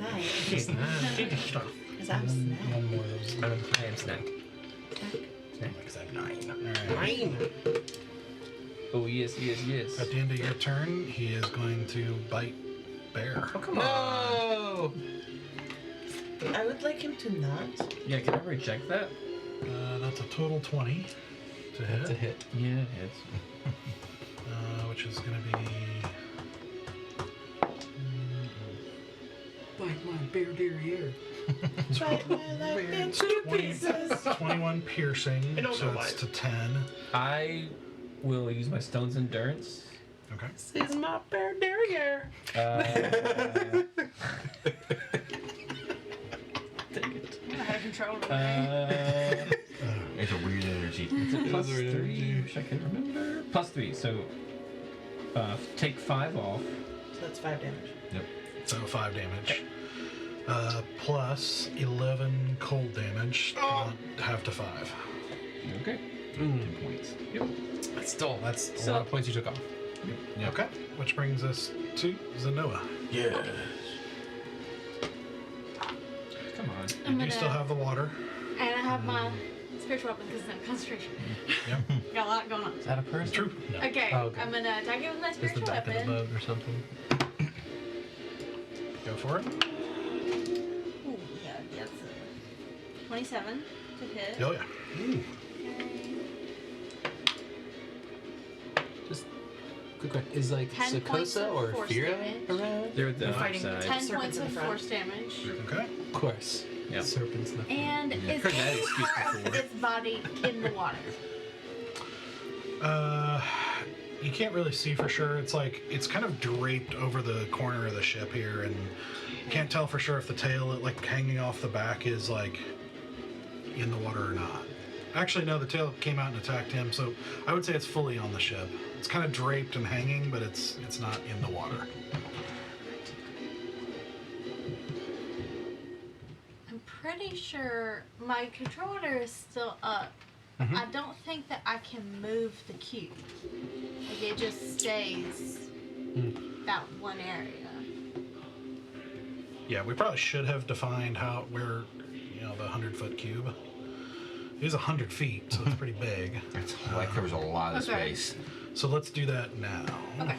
Speaker 4: that a snack?
Speaker 12: One more of those.
Speaker 2: I am snack.
Speaker 12: Because I have 9.
Speaker 1: Alright.
Speaker 11: 9.
Speaker 2: Oh yes, yes, yes.
Speaker 1: At the end of your turn, he is going to bite Bear.
Speaker 2: Oh come on.
Speaker 11: No.
Speaker 4: I would like him to not.
Speaker 2: Yeah, can I reject that?
Speaker 1: That's a total 20 to hit.
Speaker 11: That's a hit.
Speaker 2: Yeah, it's.
Speaker 1: Which is going to be...
Speaker 11: Bite my bear derriere.
Speaker 4: Bite my leg into
Speaker 1: 20,
Speaker 4: pieces.
Speaker 1: 21 piercing,
Speaker 4: I don't
Speaker 1: so
Speaker 4: know
Speaker 1: it's
Speaker 4: why.
Speaker 1: to 10.
Speaker 2: I will use my stone's endurance.
Speaker 1: Okay.
Speaker 11: This is my bear derriere.
Speaker 2: Dang it.
Speaker 8: I had control over me.
Speaker 6: It's a weird energy.
Speaker 2: It's a plus
Speaker 11: Those are
Speaker 2: 3,
Speaker 11: energy.
Speaker 2: which I can remember. Plus 3, so take 5 off.
Speaker 4: So that's 5 damage.
Speaker 1: So 5 damage. Plus 11 cold damage. Half to 5.
Speaker 2: Okay. 2 points. Yep.
Speaker 11: That's a lot of points you took off.
Speaker 1: Okay. Which brings us to Zenoa.
Speaker 12: Yeah.
Speaker 2: Come on.
Speaker 5: I'm
Speaker 1: You
Speaker 5: gonna,
Speaker 1: still have the water.
Speaker 5: and I have my spiritual weapon because it's in concentration.
Speaker 1: Yep.
Speaker 5: Got a lot going on.
Speaker 11: Is that a person?
Speaker 1: True.
Speaker 5: Okay,
Speaker 11: Oh, okay.
Speaker 5: I'm gonna attack it with my
Speaker 11: Is the
Speaker 5: spiritual
Speaker 11: back of the
Speaker 5: weapon.
Speaker 11: boat or something?
Speaker 1: Go for it.
Speaker 5: Ooh, yeah, that's a 27 to hit.
Speaker 1: Oh, yeah.
Speaker 5: Okay.
Speaker 11: Just quick question. Is like
Speaker 5: 10 points
Speaker 11: Sakosa
Speaker 5: of
Speaker 11: or
Speaker 5: force
Speaker 11: Fira
Speaker 5: damage.
Speaker 11: around?
Speaker 2: They're at the
Speaker 4: We're fighting
Speaker 2: outside.
Speaker 5: 10
Speaker 4: Serpents
Speaker 5: points
Speaker 4: in
Speaker 5: of
Speaker 4: front.
Speaker 5: force damage.
Speaker 1: Okay.
Speaker 11: Of course.
Speaker 2: Yep.
Speaker 11: Serpents in the front.
Speaker 5: And is
Speaker 2: Heard that
Speaker 5: any
Speaker 2: excuse
Speaker 5: part of
Speaker 2: before.
Speaker 5: its body in the water?
Speaker 1: You can't really see for sure. It's like it's kind of draped over the corner of the ship here, and you can't tell for sure if the tail, like hanging off the back, is like in the water or not. Actually, no, the tail came out and attacked him, so I would say it's fully on the ship. It's kind of draped and hanging, but it's not in the water.
Speaker 5: I'm pretty sure my controller is still up. I don't think that I can move the cube. Like it just stays that one area.
Speaker 1: Yeah, we probably should have defined where the 100-foot cube. It is 100 feet, so it's pretty big.
Speaker 6: It's like covers a lot of
Speaker 5: Okay.
Speaker 6: space.
Speaker 1: So let's do that now.
Speaker 5: Okay.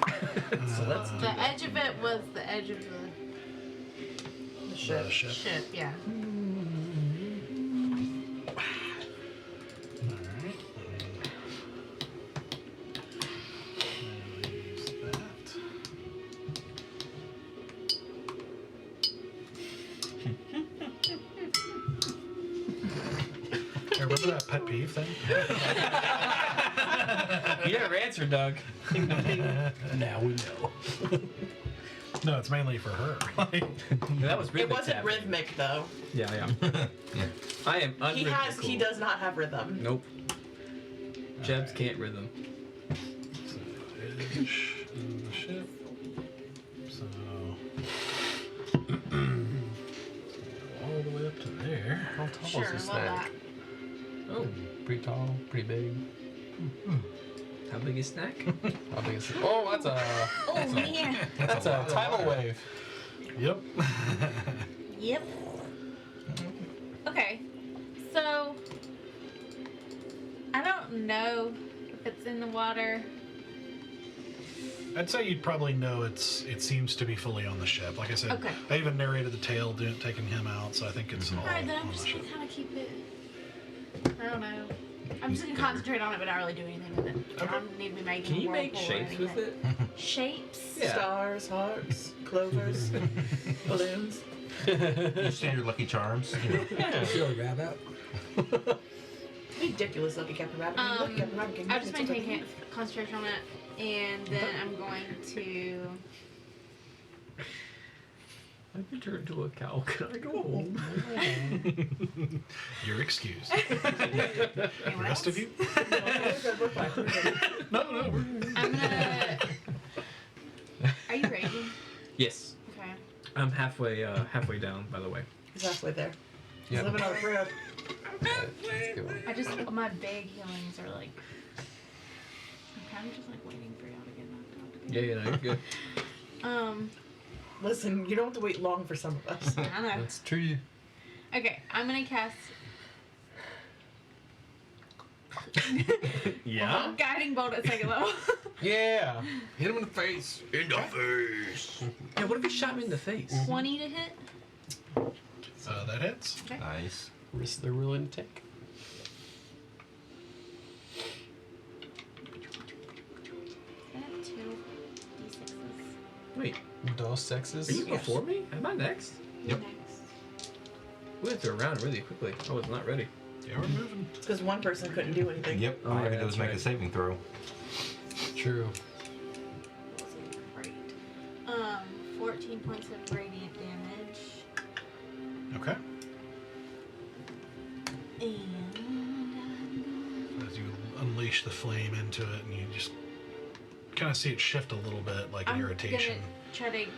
Speaker 2: So let's
Speaker 5: The edge of it was the edge of the
Speaker 4: The ship.
Speaker 1: The ship.
Speaker 5: ship, yeah.
Speaker 1: Alright. Use that. Hey, remember that pet peeve thing?
Speaker 2: You never answered, Doug.
Speaker 12: Now we know.
Speaker 1: No, it's mainly for her.
Speaker 2: That was
Speaker 4: It
Speaker 2: rhythmic
Speaker 4: wasn't
Speaker 2: tapping.
Speaker 4: rhythmic though.
Speaker 2: Yeah, yeah. I am unrhythmical.
Speaker 4: He does not have rhythm.
Speaker 2: Nope. Jebs can't rhythm.
Speaker 1: So, edge of the ship. So,
Speaker 12: All the way up to there.
Speaker 11: How tall
Speaker 5: Sure,
Speaker 11: is
Speaker 5: love
Speaker 11: this snack?
Speaker 5: that.
Speaker 11: Oh, pretty tall, pretty big.
Speaker 2: How big is snack?
Speaker 11: How big is it? Oh, that's a
Speaker 5: Oh man.
Speaker 11: that's a tidal wave.
Speaker 1: yep.
Speaker 5: Yep. Okay. So I don't know if it's in the water.
Speaker 1: I'd say you'd probably know it seems to be fully on the ship. Like I said,
Speaker 5: Okay.
Speaker 1: I even narrated the tale taking him out, so I think it's all
Speaker 5: Alright, then I'm
Speaker 1: on
Speaker 5: just
Speaker 1: the
Speaker 5: gonna
Speaker 1: ship.
Speaker 5: kind of keep it. I don't know. I'm just gonna concentrate on it, but not really do anything with it. I don't need to be making
Speaker 2: Can
Speaker 5: a
Speaker 2: you make
Speaker 5: whirlpool or
Speaker 2: shapes with
Speaker 5: anything.
Speaker 2: it?
Speaker 5: Shapes?
Speaker 2: Yeah.
Speaker 4: Stars, hearts, clovers, balloons.
Speaker 6: You stand your Lucky Charms. You know.
Speaker 9: Yeah.
Speaker 3: Feel a rabbit.
Speaker 4: Ridiculous, Lucky Captain Rabbit. Lucky Captain Rabbit can
Speaker 5: I'll
Speaker 4: use
Speaker 5: just
Speaker 4: it, so
Speaker 5: maintain
Speaker 4: they
Speaker 5: concentration on it, and then I'm going to.
Speaker 11: I've been turned into a cow. Can I go home?
Speaker 1: You're excused.
Speaker 5: Anyone
Speaker 1: The rest of you?
Speaker 4: No,
Speaker 5: I'm gonna. Are you raging?
Speaker 2: Yes.
Speaker 5: Okay.
Speaker 2: I'm halfway down, by the way.
Speaker 4: He's halfway there. He's
Speaker 11: Yep.
Speaker 4: living on a prayer.
Speaker 11: Let's go.
Speaker 5: I just my big healings are like. I'm kind of just like waiting for y'all to get knocked out.
Speaker 2: Yeah, you know, you're good.
Speaker 4: Listen, you don't have to wait long for some of us.
Speaker 5: I know.
Speaker 11: That's true.
Speaker 5: Okay, I'm gonna cast
Speaker 2: Yeah.
Speaker 5: guiding bolt at second level.
Speaker 11: Yeah. Hit him in the face.
Speaker 6: In the face.
Speaker 2: Yeah, what if he shot me in the face?
Speaker 5: 20 to hit.
Speaker 1: That hits.
Speaker 5: Okay.
Speaker 6: Nice.
Speaker 11: Risk they're willing to take.
Speaker 5: I have 2 d6s.
Speaker 2: Wait,
Speaker 11: Dos sexes.
Speaker 2: are you before me? Am I next?
Speaker 6: Yep.
Speaker 5: Next.
Speaker 2: We went through around really quickly. I was not ready.
Speaker 1: Yeah, we're moving.
Speaker 4: Because one person couldn't do anything.
Speaker 6: Yep.
Speaker 2: Oh,
Speaker 6: All I
Speaker 2: yeah,
Speaker 6: can do is
Speaker 2: that's
Speaker 6: make
Speaker 2: right.
Speaker 6: a saving throw.
Speaker 11: True.
Speaker 5: Wasn't great. 14 points of radiant damage.
Speaker 1: Okay.
Speaker 5: And
Speaker 1: As you unleash the flame into it, and you just kind of see it shift a little bit, like an
Speaker 5: I'm
Speaker 1: irritation.
Speaker 5: gonna try to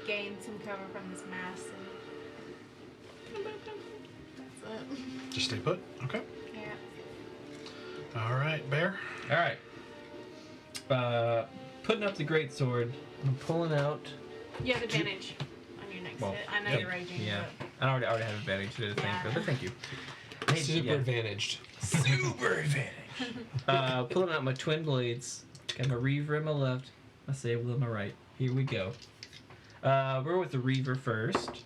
Speaker 5: gain some cover from this mass. And that's it.
Speaker 1: Just stay put. Okay.
Speaker 5: Yeah.
Speaker 1: All right, Bear.
Speaker 2: All right. Putting up the greatsword. I'm pulling out.
Speaker 5: You have advantage on your next
Speaker 2: Well,
Speaker 5: hit. I know
Speaker 2: yep.
Speaker 5: you're raging.
Speaker 2: Yeah. I already have advantage to the thing,
Speaker 5: Yeah.
Speaker 2: but thank you.
Speaker 11: Super
Speaker 2: Yeah.
Speaker 11: advantaged.
Speaker 6: Super advantage.
Speaker 2: Pulling out my twin blades. Got my Reaver in my left, my Sable in my right. Here we go. We're with the Reaver first.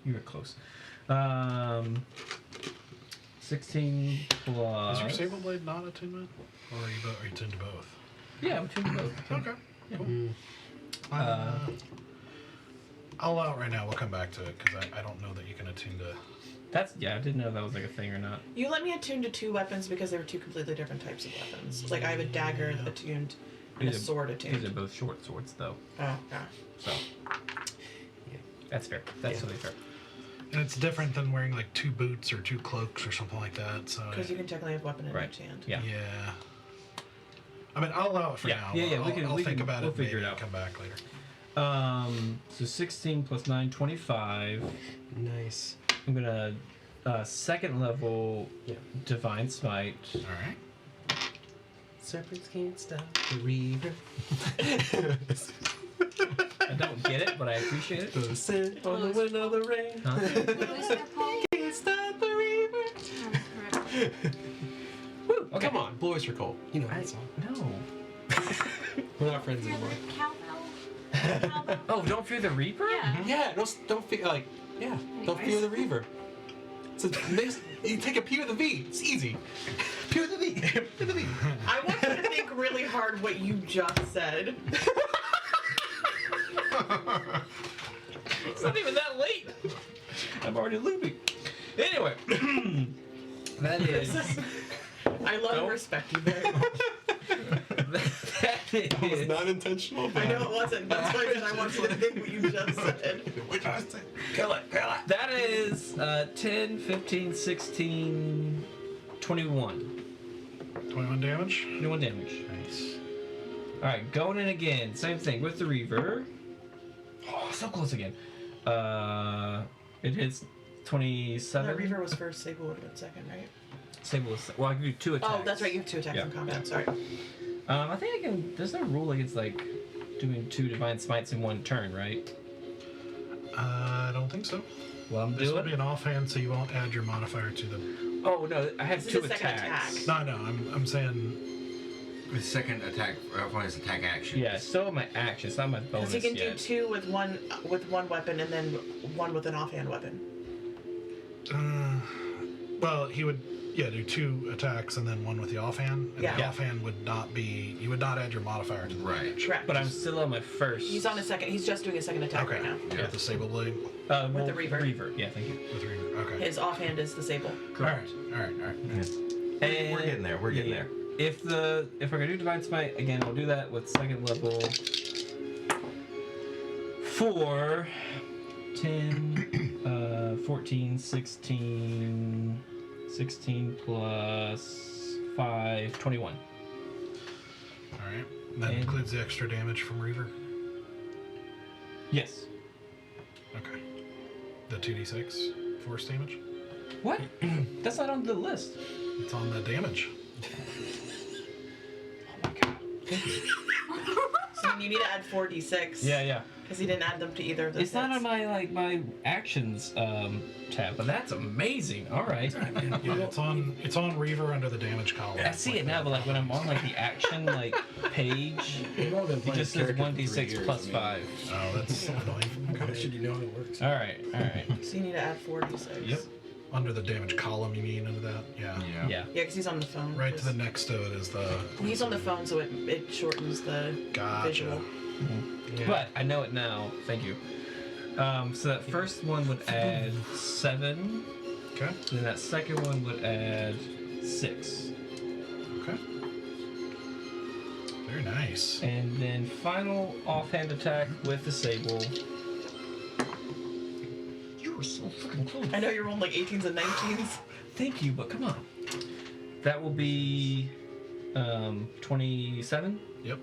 Speaker 2: You were close. 16 plus.
Speaker 1: Is your Sable Blade not attunement? Or are you tuned to both?
Speaker 2: Yeah, I'm tuned to both.
Speaker 1: Okay. Cool. I'll allow it right now. We'll come back to it because I don't know that you can attune to.
Speaker 2: I didn't know that was like a thing or not.
Speaker 4: You let me attune to 2 weapons because they were 2 completely different types of weapons. Like I have a dagger attuned and a sword
Speaker 2: These are
Speaker 4: attuned.
Speaker 2: both short swords, though.
Speaker 4: Oh, yeah.
Speaker 2: So, that's fair. That's totally fair.
Speaker 1: And it's different than wearing like 2 boots or 2 cloaks or something like that. So.
Speaker 4: Because you can technically have weapon in
Speaker 2: Right.
Speaker 4: each hand.
Speaker 2: Yeah.
Speaker 1: Yeah. I mean, I'll allow it for
Speaker 2: Yeah.
Speaker 1: now.
Speaker 2: Yeah, yeah,
Speaker 1: I'll
Speaker 2: we
Speaker 1: think
Speaker 2: can-
Speaker 1: about
Speaker 2: we'll
Speaker 1: it.
Speaker 2: figure
Speaker 1: maybe
Speaker 2: it out.
Speaker 1: Come back later.
Speaker 2: So 16 plus 9, 25.
Speaker 11: Nice.
Speaker 2: I'm gonna second level Divine Smite.
Speaker 1: All right.
Speaker 11: Serpents can't stop the Reaver.
Speaker 2: I don't get it, but I appreciate it.
Speaker 11: The scent on the wind of the rain.
Speaker 2: Huh?
Speaker 5: What was that called?
Speaker 11: Can't stop the Reaver. Woo,
Speaker 2: Okay.
Speaker 11: Come on, Blue Oyster Cult. You know that song.
Speaker 2: No.
Speaker 11: We're not friends anymore.
Speaker 5: Cowbell? Cowbell?
Speaker 2: Oh, don't fear the Reaper?
Speaker 5: Yeah.
Speaker 11: Yeah, don't fear don't fear the Reaver. So you take a P with a V. It's easy. P with a V. P with a V.
Speaker 4: I want you to think really hard what you just said.
Speaker 2: It's not even that late. I'm already looping. Anyway, that is.
Speaker 4: I love and respect you very much.
Speaker 2: that
Speaker 11: That was
Speaker 2: is.
Speaker 11: not intentional.
Speaker 4: I know it wasn't. That's why I said I want you to think what you just said.
Speaker 6: Kill it.
Speaker 2: That is 10, 15, 16, 21.
Speaker 1: 21 damage.
Speaker 2: 21 damage.
Speaker 1: Nice.
Speaker 2: Alright, going in again. Same thing with the Reaver. Oh, so close again. It hits 27.
Speaker 4: That Reaver was first, Sable would have been second, right?
Speaker 2: Sable is. Well, I can do 2 attacks.
Speaker 4: Oh, that's right. You have 2 attacks
Speaker 2: Yeah.
Speaker 4: in combat. Sorry.
Speaker 2: I think I can. There's no rule against like doing 2 divine smites in 1 turn, right?
Speaker 1: I don't think so.
Speaker 2: Well, I'm
Speaker 1: This will
Speaker 2: doing.
Speaker 1: be an offhand, so you won't add your modifier to the.
Speaker 2: Oh no, I have
Speaker 4: This is
Speaker 2: 2
Speaker 4: the second
Speaker 2: attacks.
Speaker 4: attack.
Speaker 1: No, I'm saying
Speaker 6: The second attack, for his attack action.
Speaker 2: Yeah, it's still my action. It's not my bonus
Speaker 4: Because he can do
Speaker 2: yet.
Speaker 4: 2 with one weapon and then 1 with an offhand weapon.
Speaker 1: Well, he would, do 2 attacks and then 1 with the offhand. And
Speaker 4: Yeah.
Speaker 1: the offhand would not be, you would not add your modifier to the damage.
Speaker 4: Correct.
Speaker 2: But I'm still on my first.
Speaker 4: He's on his second. He's just doing his second attack right now.
Speaker 1: Yeah. With the sable blade.
Speaker 4: With the reaver.
Speaker 2: Reaver, yeah, thank you.
Speaker 1: With reaver. Okay.
Speaker 4: His offhand is the sable.
Speaker 1: All right.
Speaker 2: And
Speaker 6: We're getting there. We're getting there.
Speaker 2: If we're gonna do Divine Smite again, we'll do that with second level. 4, 10, 14, 16 plus 5, 21.
Speaker 1: All right. That includes the extra damage from reaver.
Speaker 2: Yes.
Speaker 1: Okay. The 2d6 force damage.
Speaker 2: What? That's not on the list.
Speaker 1: It's on the damage.
Speaker 4: So then you need to add 4d6.
Speaker 2: Yeah.
Speaker 4: Because he didn't add them to either of those.
Speaker 2: It's not on my actions tab, but that's amazing. All right.
Speaker 1: Yeah, it's on reaver under the damage column.
Speaker 2: I see it now, but like when I'm on like the action page, it just says 1d6 plus 5.
Speaker 1: Oh, that's annoying.
Speaker 3: How should you know how it works?
Speaker 2: All right.
Speaker 4: So you need to add 4d6.
Speaker 2: Yep.
Speaker 1: Under the damage column, you mean, under that? Yeah.
Speaker 2: Yeah.
Speaker 4: Yeah, because he's on the phone.
Speaker 1: Right to the next to it is the...
Speaker 4: He's on the phone, so it shortens the visual.
Speaker 2: But I know it now. Thank you. So that first one would add 7.
Speaker 1: Okay.
Speaker 2: Then that second one would add 6.
Speaker 1: Okay. Very nice.
Speaker 2: And then final offhand attack with the sable. You were so freaking close.
Speaker 4: I know you're rolling like 18s and 19s.
Speaker 2: Thank you, but come on. That will be 27.
Speaker 1: Yep.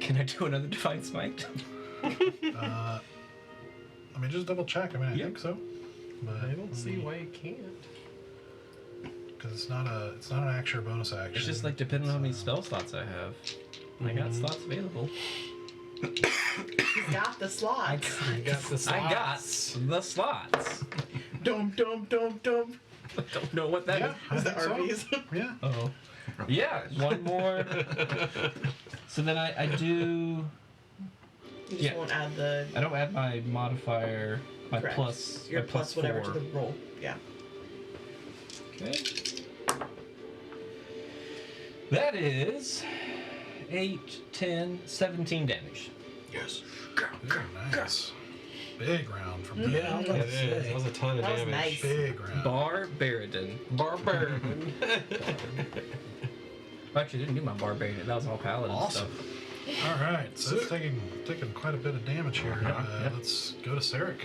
Speaker 2: Can I do another Divine Smite?
Speaker 1: Let me just double check. I mean, I think so. But
Speaker 11: I don't see why you can't.
Speaker 1: Because it's not an action or bonus action.
Speaker 2: It's just like depending on how many spell slots I have. I got slots available.
Speaker 4: He's got the slots.
Speaker 2: I got the slots.
Speaker 4: Dum.
Speaker 2: I don't know what that is.
Speaker 4: Is the Arby's?
Speaker 1: Yeah.
Speaker 2: Oh. Yeah, one more. So then I do.
Speaker 4: You just won't add the.
Speaker 2: I don't add my modifier, my
Speaker 4: Correct.
Speaker 2: plus.
Speaker 4: Your
Speaker 2: my
Speaker 4: plus whatever to the roll. Yeah.
Speaker 2: Okay. That is 8, 10, 17 damage.
Speaker 6: Yes.
Speaker 1: Very nice. Big round from
Speaker 11: Yeah, I was about to say, that was a ton of
Speaker 4: That was
Speaker 11: damage.
Speaker 4: nice.
Speaker 1: Big round.
Speaker 2: Barbarian.
Speaker 11: Barbarian.
Speaker 2: Actually, I didn't do my barbarian. That was all paladin
Speaker 1: Awesome.
Speaker 2: stuff.
Speaker 1: All right. So it's taking quite a bit of damage here. Let's go to Sarek.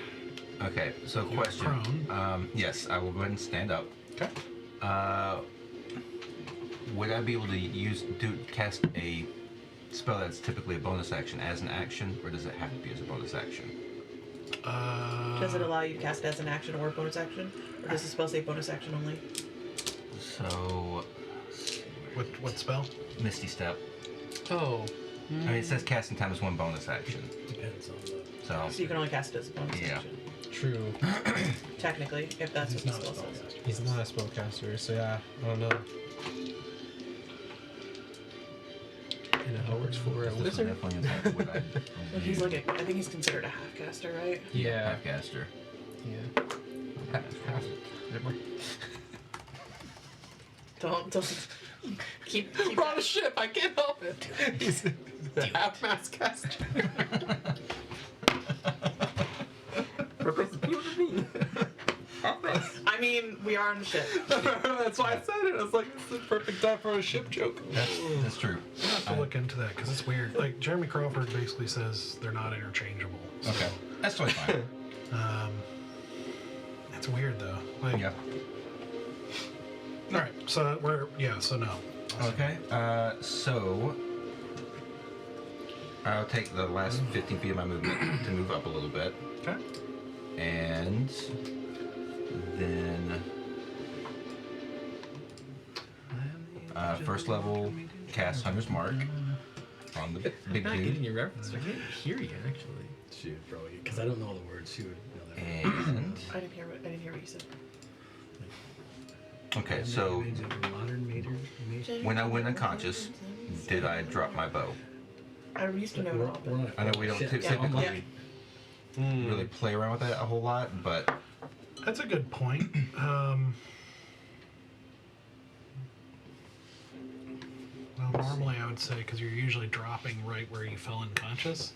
Speaker 6: Okay, so
Speaker 1: You're
Speaker 6: question.
Speaker 1: prone.
Speaker 6: Yes, I will go ahead and stand up.
Speaker 1: Okay.
Speaker 6: Would I be able to cast a spell that's typically a bonus action as an action, or does it have to be as a bonus action?
Speaker 4: Does it allow you to cast it as an action or a bonus action? Or does the spell say bonus action only?
Speaker 6: So,
Speaker 1: What spell?
Speaker 6: Misty Step.
Speaker 11: Oh.
Speaker 6: I mean, it says casting time is one bonus action.
Speaker 3: Depends on the.
Speaker 6: So,
Speaker 4: So you can only cast it as a bonus
Speaker 6: Yeah.
Speaker 4: action.
Speaker 11: True.
Speaker 4: Technically, if that's
Speaker 11: He's
Speaker 4: what
Speaker 11: not
Speaker 4: the
Speaker 11: a
Speaker 4: spell says.
Speaker 11: spellcaster. He's not a spellcaster, so yeah, I don't know. You know how it works for a
Speaker 6: this is
Speaker 11: wizard.
Speaker 6: definitely what I
Speaker 4: Well, he's like I think he's considered a half caster, right?
Speaker 2: Yeah.
Speaker 6: half caster.
Speaker 11: Yeah. Half.
Speaker 4: Don't keep
Speaker 11: We're on a ship. I can't help it. He's a half-mast caster.
Speaker 4: I mean, we are on the ship.
Speaker 11: That's why I said it. I was like, it's the perfect time for a ship joke.
Speaker 6: That's true.
Speaker 1: I'll have to look into that because it's weird. Like Jeremy Crawford basically says they're not interchangeable. So,
Speaker 6: Okay, that's totally fine.
Speaker 1: That's weird though. Like,
Speaker 6: Yeah.
Speaker 1: All right. So So no.
Speaker 6: Okay. So I'll take the last 15 feet of my movement to move up a little bit,
Speaker 1: Okay.
Speaker 6: and then first level cast Hunter's Mark on the big
Speaker 2: I'm not getting
Speaker 6: dude,
Speaker 2: your reference. I can't hear you actually.
Speaker 3: She would probably, because I don't know all the words. She would know that.
Speaker 6: and
Speaker 4: I didn't hear what you said.
Speaker 6: okay. So
Speaker 3: Modern major.
Speaker 6: when I went unconscious, Did I drop my bow?
Speaker 4: I used to know it all. but-
Speaker 6: I know we don't typically really play around with that a whole lot, but
Speaker 1: That's a good point. Well, normally I would say because you're usually dropping right where you fell unconscious,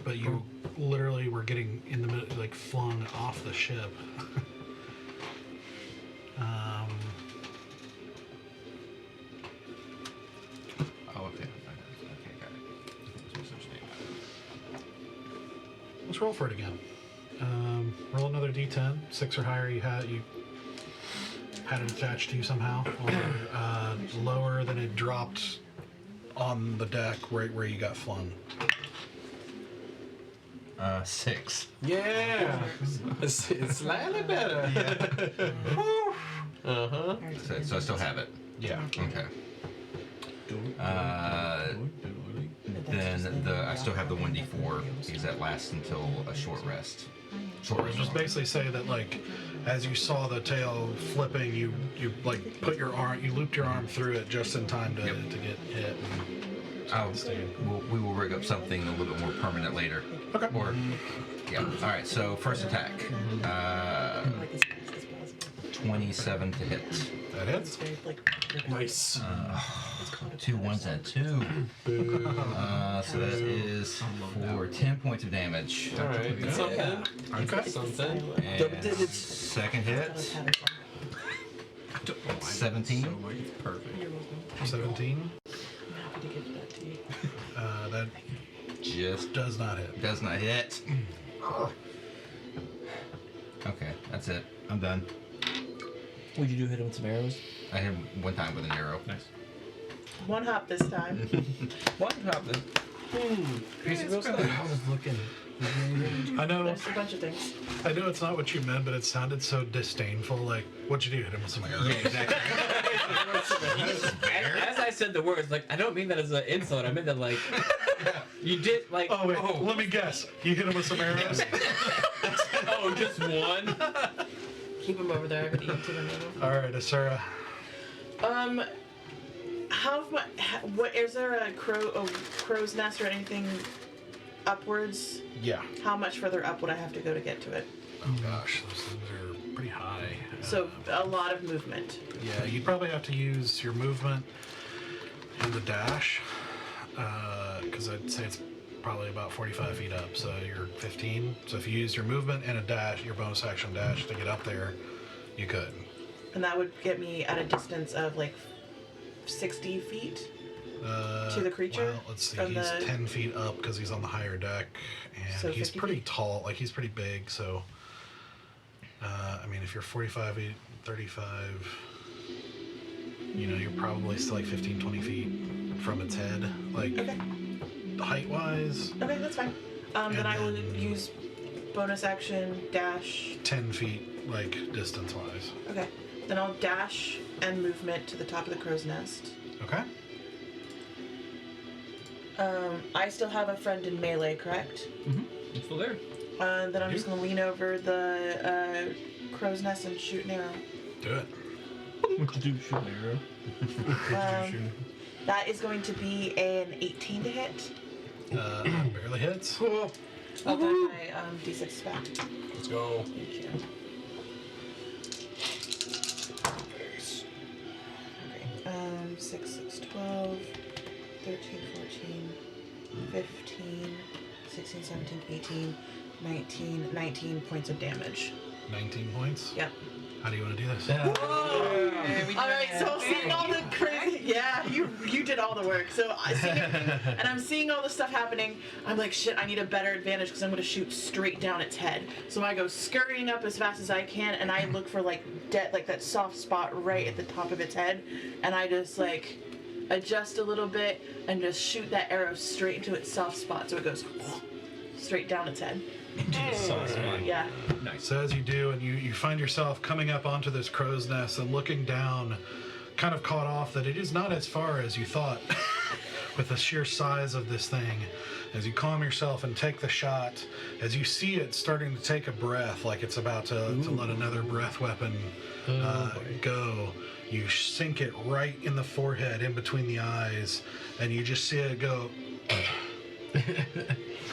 Speaker 1: but you literally were getting in the middle, like flung off the ship.
Speaker 6: oh, okay, got it.
Speaker 1: Let's roll for it again. Roll another d10, 6 or higher. You had it attached to you somehow, or lower than it dropped on the deck right where you got flung.
Speaker 6: 6.
Speaker 11: Yeah. It's slightly better. Uh-huh.
Speaker 6: So I still have it.
Speaker 1: Yeah.
Speaker 6: Okay. Then I still have the 1d4 because that lasts until a short rest. Short rest.
Speaker 1: Just basically say that, like, as you saw the tail flipping, you like put your arm, you looped your arm through it just in time to get hit.
Speaker 6: We will rig up something a little bit more permanent later.
Speaker 1: Okay.
Speaker 6: Or yeah. All right. So first attack. 27 to hit.
Speaker 1: That hits.
Speaker 11: Nice.
Speaker 6: 2 1s and a 2. So that is for 10 points of damage.
Speaker 11: All right. That's something.
Speaker 1: Okay.
Speaker 11: Something.
Speaker 6: And second hit. 17.
Speaker 11: Perfect.
Speaker 1: 17.
Speaker 4: Happy to give that to you.
Speaker 1: That
Speaker 6: Just
Speaker 1: does not hit.
Speaker 6: does not hit. Okay, that's it. I'm done.
Speaker 9: Would you do hit him with some arrows?
Speaker 6: I hit him one time with an arrow.
Speaker 7: Nice.
Speaker 4: One hop this time.
Speaker 2: One hop then.
Speaker 9: Piece of real stuff. I was looking.
Speaker 1: I know.
Speaker 4: There's a bunch of things.
Speaker 1: I know it's not what you meant, but it sounded so disdainful. Like, what'd you do? Hit him with some arrows?
Speaker 6: Yeah, exactly.
Speaker 2: As I said the words, like, I don't mean that as an insult. I meant that, like, you did, like...
Speaker 1: Oh, wait. Let me guess. You hit him with some arrows?
Speaker 2: Oh, just one?
Speaker 4: Keep him over there. I'm gonna eat to the middle.
Speaker 1: All right, Asura.
Speaker 4: How much? What is there a crow's nest or anything upwards?
Speaker 1: Yeah.
Speaker 4: How much further up would I have to go to get to it?
Speaker 1: Oh, gosh. Those things are pretty high.
Speaker 4: So a lot of movement.
Speaker 1: Yeah, you'd probably have to use your movement and the dash, because I'd say it's probably about 45 feet up, so you're 15. So if you use your movement and a dash, your bonus action dash to get up there, you could.
Speaker 4: And that would get me at a distance of like 60 feet to the creature.
Speaker 1: Well, let's see.
Speaker 4: from
Speaker 1: He's
Speaker 4: the-
Speaker 1: 10 feet up because he's on the higher deck, and
Speaker 4: So
Speaker 1: he's
Speaker 4: 50
Speaker 1: pretty
Speaker 4: feet?
Speaker 1: tall. Like, he's pretty big, so... I mean, if you're 45 feet, 35... You know, you're probably still like 15, 20 feet from its head. Like,
Speaker 4: Okay.
Speaker 1: height-wise,
Speaker 4: Okay, that's fine. Then I will use bonus action dash.
Speaker 1: 10 feet, like, distance-wise.
Speaker 4: Okay. Then I'll dash and movement to the top of the crow's nest.
Speaker 1: Okay?
Speaker 4: I still have a friend in melee, correct?
Speaker 2: It's still there.
Speaker 4: Then I'm just gonna lean over the crow's nest and shoot an arrow.
Speaker 1: Do it.
Speaker 2: What you do? Shoot an arrow.
Speaker 4: That is going to be an 18 to hit.
Speaker 1: Barely hits.
Speaker 4: I'll get my d6 back.
Speaker 11: Let's go.
Speaker 4: Thank you. Okay. 6, 6, 12, 13, 14, 15, 16, 17, 18, 19 points of damage.
Speaker 1: 19 points.
Speaker 4: Yep.
Speaker 1: How do you want to do this?
Speaker 4: Alright, so I'm seeing all the crazy. Yeah, you did all the work. So I see everything, and I'm seeing all the stuff happening. I'm like, shit, I need a better advantage because I'm going to shoot straight down its head. So I go scurrying up as fast as I can, and I look for like that soft spot right at the top of its head, and I just like adjust a little bit and just shoot that arrow straight into its soft spot, so it goes straight down its head. Yeah.
Speaker 2: Nice.
Speaker 1: So as you do, and you find yourself coming up onto this crow's nest and looking down, kind of caught off that it is not as far as you thought with the sheer size of this thing. As you calm yourself and take the shot, as you see it starting to take a breath, like it's about to let another breath weapon go, you sink it right in the forehead, in between the eyes, and you just see it go,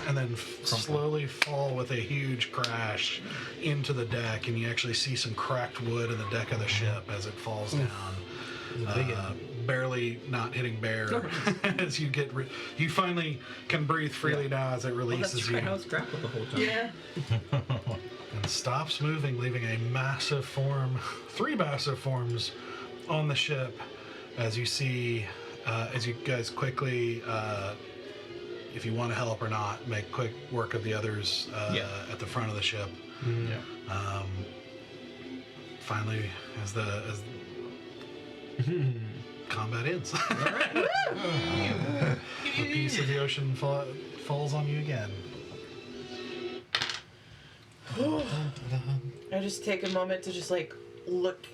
Speaker 1: and then slowly fall with a huge crash into the deck, and you actually see some cracked wood in the deck of the ship as it falls down. Barely not hitting bear as you get you finally can breathe freely now as it releases you.
Speaker 2: I was grappled the whole time.
Speaker 4: Yeah.
Speaker 1: And stops moving, leaving a massive form, 3 massive forms on the ship. As you see, as you guys quickly, if you want to help or not, make quick work of the others at the front of the ship. Finally, as combat ends. A piece of the ocean falls on you again.
Speaker 4: I just take a moment to just like look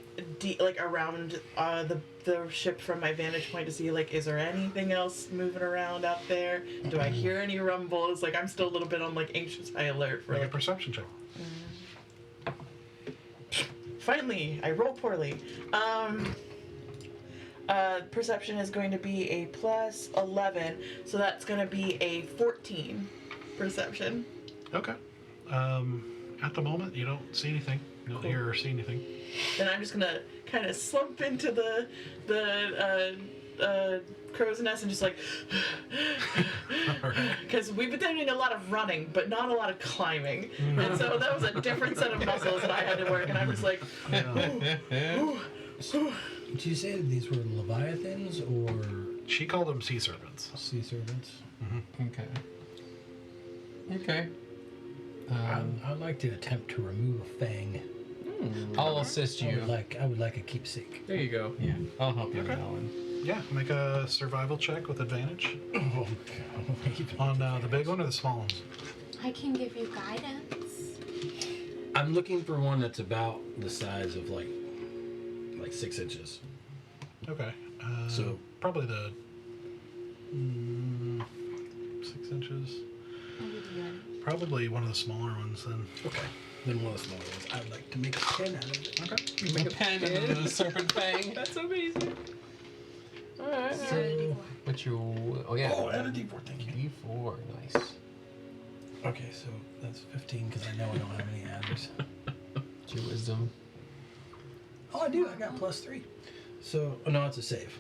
Speaker 4: around the ship from my vantage point to see like, is there anything else moving around out there? Do I hear any rumbles? Like, I'm still a little bit on like anxious high alert for
Speaker 1: Make a
Speaker 4: like.
Speaker 1: perception check.
Speaker 4: Finally, I roll poorly. Perception is going to be a plus 11, so that's going to be a 14 perception.
Speaker 1: Okay. At the moment, you don't see anything. You don't hear or see anything.
Speaker 4: Then I'm just going to kind of slump into the crow's nest and just like, because we've been doing a lot of running, but not a lot of climbing, and so that was a different set of muscles that I had to work, and I was like,
Speaker 12: Did you say that these were leviathans or
Speaker 1: She called them sea serpents.
Speaker 12: sea serpents?
Speaker 11: Okay. Okay.
Speaker 12: I'd like to attempt to remove a fang.
Speaker 11: I'll assist
Speaker 12: I
Speaker 11: you.
Speaker 12: would like a keepsake.
Speaker 11: There you go. Yeah. I'll help you with that one.
Speaker 1: Yeah, make a survival check with advantage.
Speaker 12: Oh,
Speaker 1: On the big one or the small ones?
Speaker 5: I can give you guidance.
Speaker 12: I'm looking for one that's about the size of like 6 inches.
Speaker 1: Okay.
Speaker 12: So
Speaker 1: probably the 6 inches.
Speaker 5: I'll give you guidance.
Speaker 1: Probably one of the smaller ones then.
Speaker 12: okay. Then one of the smaller ones. I'd like to make a pen out of it.
Speaker 1: Okay.
Speaker 11: Make a pen into the serpent fang.
Speaker 2: That's amazing.
Speaker 11: Alright.
Speaker 5: So, D4.
Speaker 11: What's your... Oh, yeah.
Speaker 12: Oh, and a D4, thank you.
Speaker 11: D4. Nice.
Speaker 12: Okay, so that's 15 because I know I don't have any adders.
Speaker 11: What's your wisdom?
Speaker 12: Oh, I do. I got +3. So, oh, no, it's a save.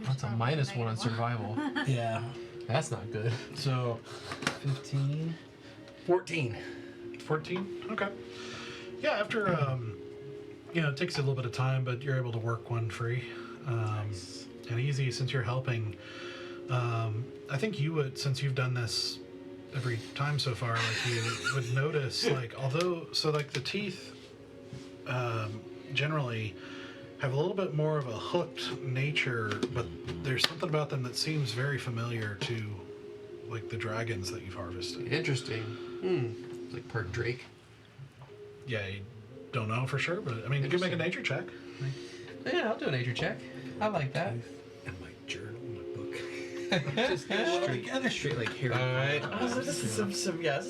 Speaker 11: That's a -1 on survival.
Speaker 12: Yeah.
Speaker 11: That's not good.
Speaker 12: So, 15, 14.
Speaker 1: 14? Okay. Yeah, after, it takes you a little bit of time, but you're able to work one free. And easy since you're helping. I think you would, since you've done this every time so far, like you would notice, like, the teeth generally have a little bit more of a hooked nature, but there's something about them that seems very familiar to, like, the dragons that you've harvested.
Speaker 11: Interesting. Like Perk Drake.
Speaker 1: Yeah, you don't know for sure, but, I mean, you could make a nature check.
Speaker 11: Yeah, I'll do a nature check. I like that.
Speaker 12: And my journal, my book.
Speaker 2: Just straight like Harry
Speaker 11: Alright.
Speaker 2: Potter.
Speaker 4: Oh, so this is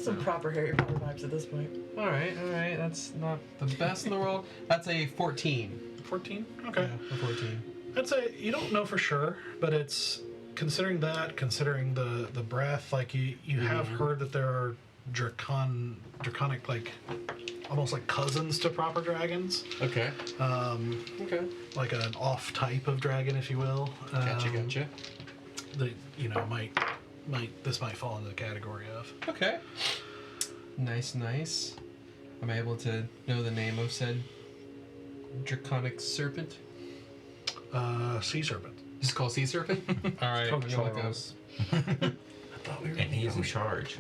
Speaker 4: some proper Harry Potter vibes at this point.
Speaker 11: Alright. That's not the best in the world. That's a 14.
Speaker 1: 14? Okay.
Speaker 11: Yeah, a 14.
Speaker 1: I'd say you don't know for sure, but it's considering the breath, like you have heard that there are draconic, like almost like cousins to proper dragons.
Speaker 11: Okay. Okay.
Speaker 1: Like an off type of dragon, if you will.
Speaker 11: Gotcha.
Speaker 1: That this might fall into the category of.
Speaker 11: Okay. Nice. Am I able to know the name of said draconic serpent?
Speaker 1: Sea serpent.
Speaker 11: Just call sea serpent? Alright, I'm gonna look up.
Speaker 2: Charles.
Speaker 6: And he's in charge.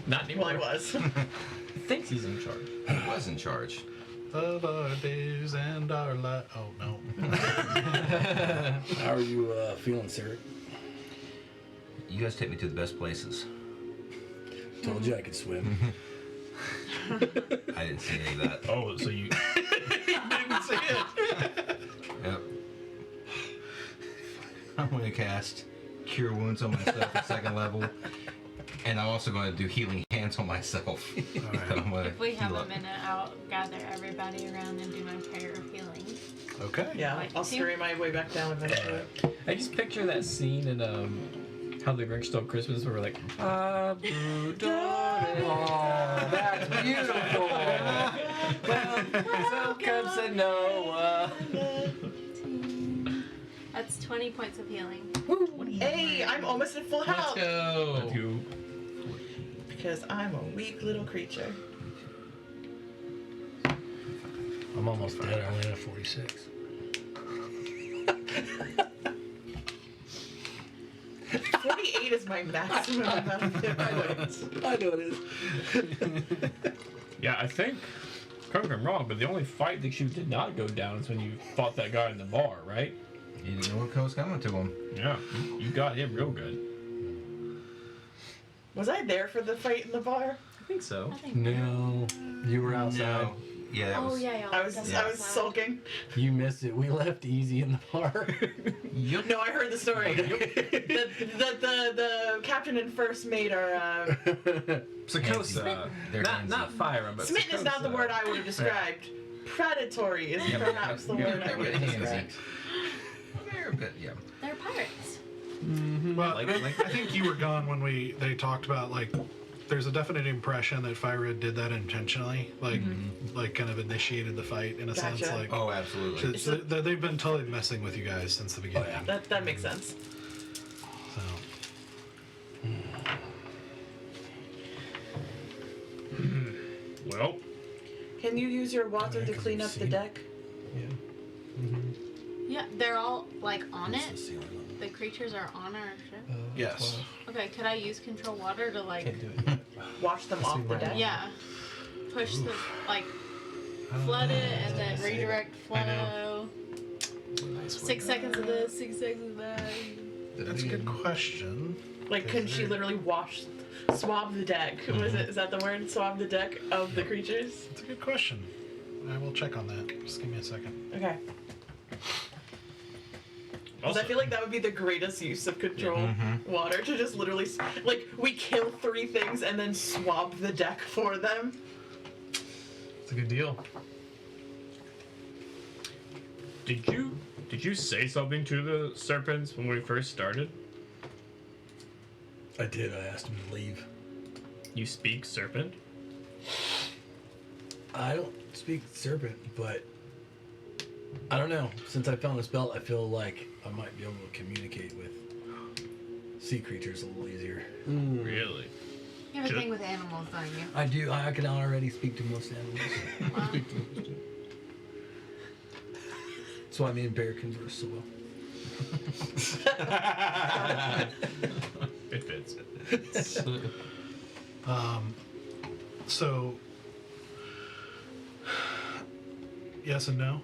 Speaker 2: Not anymore.
Speaker 4: Well, I was.
Speaker 2: He thinks he's in charge.
Speaker 6: He was in charge.
Speaker 1: Of our days and our life. Oh no.
Speaker 12: How are you feeling, sir?
Speaker 6: You guys take me to the best places.
Speaker 12: Told you I could swim.
Speaker 6: I didn't see any of that.
Speaker 2: Oh, so you
Speaker 1: Didn't see it.
Speaker 6: Yep. I'm going to cast Cure Wounds on myself at 2nd level. And I'm also going to do Healing Hands on myself.
Speaker 1: Alright.
Speaker 5: If we have a minute, I'll gather everybody around and do my prayer of healing.
Speaker 1: Okay.
Speaker 4: Yeah,
Speaker 5: Like
Speaker 4: I'll
Speaker 5: two?
Speaker 4: scurry my way back down eventually.
Speaker 2: I just picture that scene in How the Grinch Stole Christmas, where we're like, Abu Dore.
Speaker 11: Oh, that's beautiful.
Speaker 2: Welcome to Noah.
Speaker 5: That's 20 points of healing.
Speaker 4: Hey, I'm almost at full
Speaker 11: Let's
Speaker 4: health.
Speaker 11: go.
Speaker 4: Because I'm a weak little creature.
Speaker 12: I'm almost dead. I only have 46.
Speaker 4: 48 is my maximum amount of hit points.
Speaker 12: I know it is.
Speaker 7: Yeah, I think. Correct me if I'm wrong, but the only fight that you did not go down is when you fought that guy in the bar, right?
Speaker 6: He didn't know what was coming to him.
Speaker 7: Yeah, you got him real good.
Speaker 4: Was I there for the fight in the bar?
Speaker 2: I think so.
Speaker 5: I think.
Speaker 12: No, you were outside.
Speaker 6: No. Yeah, that
Speaker 5: Oh
Speaker 6: was.
Speaker 5: yeah,
Speaker 4: I was sulking.
Speaker 12: You missed it. We left easy in the bar.
Speaker 4: No, I heard the story. the captain and first mate are.
Speaker 2: Psychosa.
Speaker 6: They're
Speaker 2: Not fire, but
Speaker 4: Smitten is not the word I would have described. Predatory is perhaps the word I would have described.
Speaker 6: They're a bit, yeah.
Speaker 5: They're pirates.
Speaker 1: Well, I think you were gone when they talked about like. There's a definite impression that Fire did that intentionally, like kind of initiated the fight in a sense.
Speaker 4: Gotcha.
Speaker 1: Like,
Speaker 6: Oh, absolutely.
Speaker 1: so they've been totally messing with you guys since the beginning.
Speaker 12: yeah.
Speaker 4: That makes sense.
Speaker 1: So.
Speaker 7: Well,
Speaker 4: Can you use your water to
Speaker 12: can
Speaker 4: clean
Speaker 12: you
Speaker 4: up the
Speaker 12: see?
Speaker 4: deck?
Speaker 5: Yeah, they're all like on
Speaker 12: That's the
Speaker 5: it.
Speaker 12: ceiling level.
Speaker 5: The creatures are on our ship.
Speaker 1: Yes.
Speaker 5: Okay, could I use control water to like?
Speaker 2: Can't do it yet.
Speaker 4: Wash them off the deck?
Speaker 5: Yeah. Push the like flood it and then redirect flow. 6 seconds of this, 6 seconds of that.
Speaker 1: That's a good question.
Speaker 4: Like, couldn't she literally swab the deck? Is that the word? Swab the deck of the creatures?
Speaker 1: That's a good question. I will check on that. Just give me a second.
Speaker 4: Okay. Because I feel like that would be the greatest use of control water, to just literally, like, we kill 3 things and then swab the deck for them.
Speaker 11: It's a good deal.
Speaker 7: did you say something to the serpents when we first started?
Speaker 12: I did. I asked him to leave.
Speaker 7: You speak serpent?
Speaker 12: I don't speak serpent, but I don't know. Since I found this belt, I feel like I might be able to communicate with sea creatures a little easier.
Speaker 7: Really?
Speaker 5: You have a thing with animals, don't you?
Speaker 12: I do. I can already speak to most animals.
Speaker 5: Wow.
Speaker 12: That's why me and Bear converse so well.
Speaker 7: It fits.
Speaker 1: So, yes and no.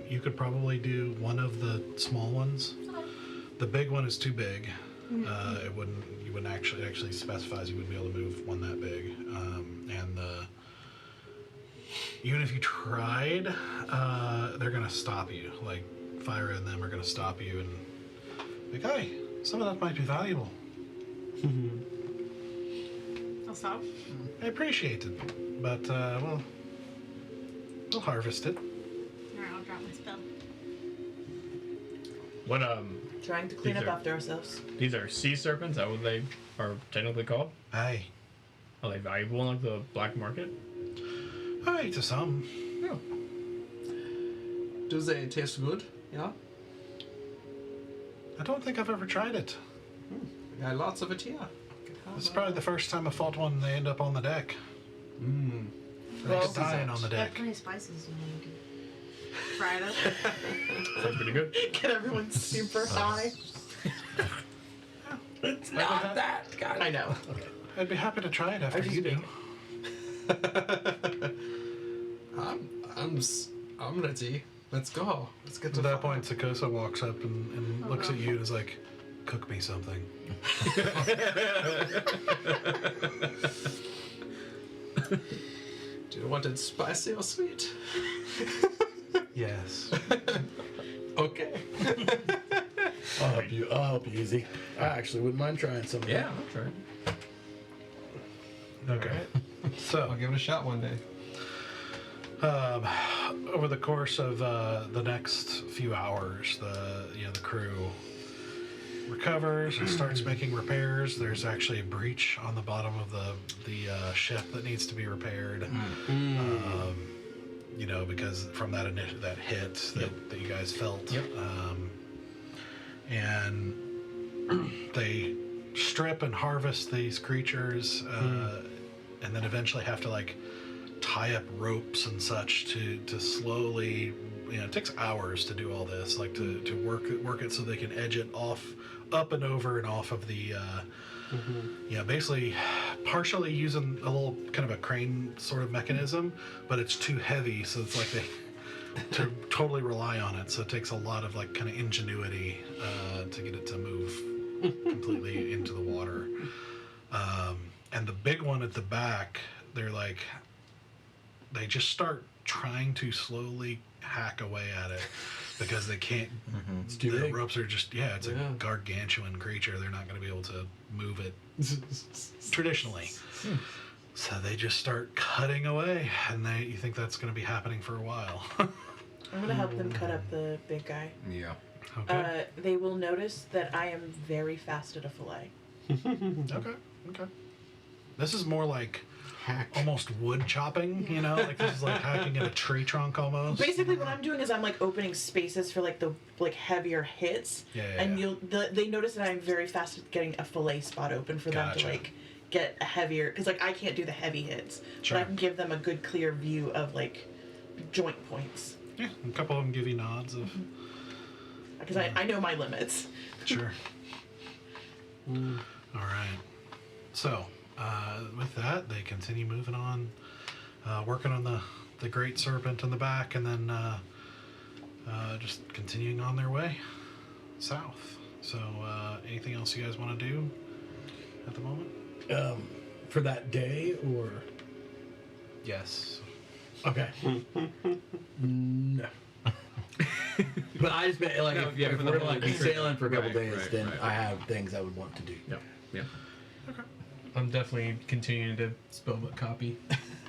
Speaker 1: You could probably do one of the small ones. The big one is too big. It wouldn't. You wouldn't actually specifies you wouldn't be able to move one that big. And even if you tried, they're gonna stop you. Like Fire and them are gonna stop you and like, hey, some of that might be valuable.
Speaker 5: I'll stop.
Speaker 1: I appreciate it, but we'll harvest it.
Speaker 5: Alright, I'll drop my spell.
Speaker 7: What
Speaker 4: Trying to clean
Speaker 7: These
Speaker 4: up
Speaker 7: are-
Speaker 4: after ourselves.
Speaker 7: these are sea serpents, is that what they are technically called?
Speaker 1: Aye.
Speaker 7: Are they valuable in like the black market?
Speaker 1: Aye, to some.
Speaker 11: Do they taste good? Yeah.
Speaker 1: I don't think I've ever tried it.
Speaker 11: Yeah, lots of it here.
Speaker 1: This is probably the first time I fought one and they end up on the deck.
Speaker 4: Well,
Speaker 1: Dying on the
Speaker 5: I have
Speaker 1: deck.
Speaker 5: plenty of spices you need to fry it up.
Speaker 7: Sounds pretty good.
Speaker 4: Get everyone super high.
Speaker 11: It's not that kind.
Speaker 4: I know.
Speaker 1: I'd be happy to try it after
Speaker 4: just
Speaker 1: you do.
Speaker 11: I'm ready. Let's go. Let's get to
Speaker 1: At that point, Sakosa walks up and looks at you and is like, cook me something.
Speaker 11: Do you want it spicy or sweet?
Speaker 1: Yes.
Speaker 11: Okay.
Speaker 12: Oh, you. I'll help you easy. I actually wouldn't mind trying some of
Speaker 11: Yeah,
Speaker 12: that.
Speaker 11: I'll try.
Speaker 1: Okay.
Speaker 11: I'll
Speaker 1: So,
Speaker 11: give it a shot one day.
Speaker 1: over the course of the next few hours, the crew recovers and starts making repairs. There's actually a breach on the bottom of the ship that needs to be repaired. Because from that hit that you guys felt.
Speaker 11: Yep.
Speaker 1: And they strip and harvest these creatures, and then eventually have to like tie up ropes and such to slowly. It takes hours to do all this, like to work it so they can edge it up and over and off of the. Basically, partially using a little kind of a crane sort of mechanism, but it's too heavy, so it's like they to totally rely on it. So it takes a lot of like kind of ingenuity to get it to move completely into the water. And the big one at the back, they just start trying to slowly hack away at it because they can't.
Speaker 12: It's too
Speaker 1: The
Speaker 12: big.
Speaker 1: ropes are just a gargantuan creature. They're not going to be able to move it traditionally. So they just start cutting away, and you think that's going to be happening for a while.
Speaker 4: I'm gonna help them cut up the big guy.
Speaker 11: Yeah.
Speaker 1: Okay.
Speaker 4: They will notice that I am very fast at a fillet.
Speaker 1: Okay. This is more like almost wood chopping, like this is like hacking at a tree trunk almost.
Speaker 4: Basically, what I'm doing is I'm like opening spaces for like the heavier hits, and they notice that I'm very fast at getting a fillet spot open for them to like get a heavier, because like I can't do the heavy hits,
Speaker 1: Sure.
Speaker 4: but I can give them a good clear view of like joint points.
Speaker 1: Yeah, a couple of them give you nods of.
Speaker 4: Because I know my limits.
Speaker 1: Sure. All right. So, with that, they continue moving on, working on the great serpent in the back, and then just continuing on their way south. So, anything else you guys want to do at the moment?
Speaker 12: For that day, or
Speaker 1: Yes.
Speaker 12: okay. No. But I just meant like if
Speaker 11: for the
Speaker 12: we're
Speaker 11: whole
Speaker 12: like
Speaker 11: trip.
Speaker 12: sailing for a couple
Speaker 11: Right,
Speaker 12: days,
Speaker 11: right,
Speaker 12: then
Speaker 11: right.
Speaker 12: I have things I would want to do.
Speaker 11: Yeah. I'm definitely continuing to spellbook copy.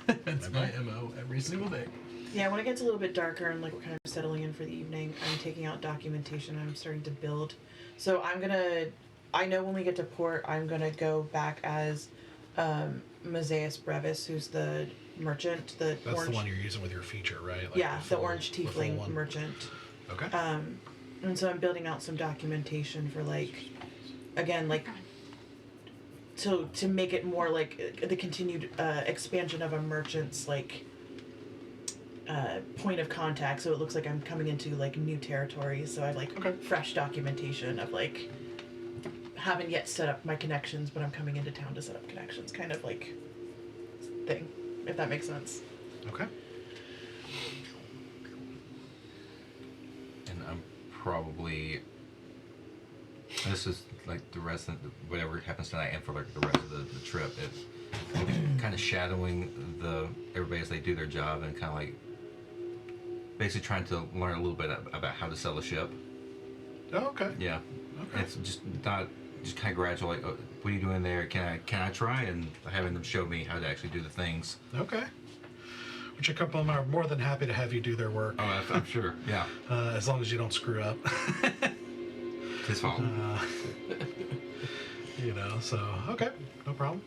Speaker 11: That's my MO every single day.
Speaker 4: Yeah, when it gets a little bit darker and like we're kind of settling in for the evening, I'm taking out documentation. I'm starting to build. So I know when we get to port, I'm gonna go back as Mazaeus Brevis, who's the merchant, the
Speaker 1: That's
Speaker 4: orange.
Speaker 1: the one you're using with your feature, right? Like
Speaker 4: Yeah, the
Speaker 1: full-
Speaker 4: orange
Speaker 1: full
Speaker 4: tiefling
Speaker 1: one.
Speaker 4: merchant.
Speaker 1: Okay.
Speaker 4: And so I'm building out some documentation for like, again, like to make it more like the continued expansion of a merchant's like point of contact. So it looks like I'm coming into like new territories. So I have like fresh documentation of like haven't yet set up my connections, but I'm coming into town to set up connections, kind of like thing, if that makes sense.
Speaker 1: Okay.
Speaker 6: And I'm probably. This is like the rest of whatever happens tonight, and for like the rest of the trip. Kind of shadowing everybody as they do their job, and kind of like basically trying to learn a little bit about how to sell a ship.
Speaker 1: Oh, okay.
Speaker 6: Yeah.
Speaker 1: Okay.
Speaker 6: It's just not just kind of gradual. Like, oh, what are you doing there? Can I try? And having them show me how to actually do the things.
Speaker 1: Okay. Which a couple of them are more than happy to have you do their work.
Speaker 6: Oh, I'm sure. Yeah.
Speaker 1: As long as you don't screw up.
Speaker 6: It's his fault.
Speaker 1: So, okay. No problem.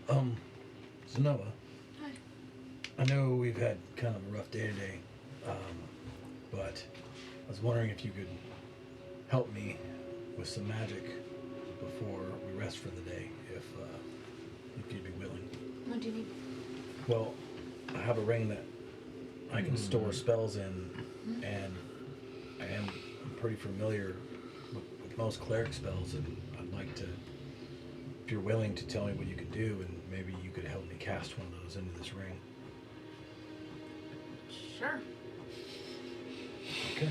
Speaker 12: So Noah.
Speaker 5: Hi.
Speaker 12: I know we've had kind of a rough day today, but I was wondering if you could help me with some magic before we rest for the day, if you'd be willing.
Speaker 5: What do you need?
Speaker 12: Well, I have a ring that I can store spells in, and I'm pretty familiar with most cleric spells, and I'd like to, if you're willing to tell me what you can do, and maybe you could help me cast one of those into this ring.
Speaker 5: Sure.
Speaker 12: Okay.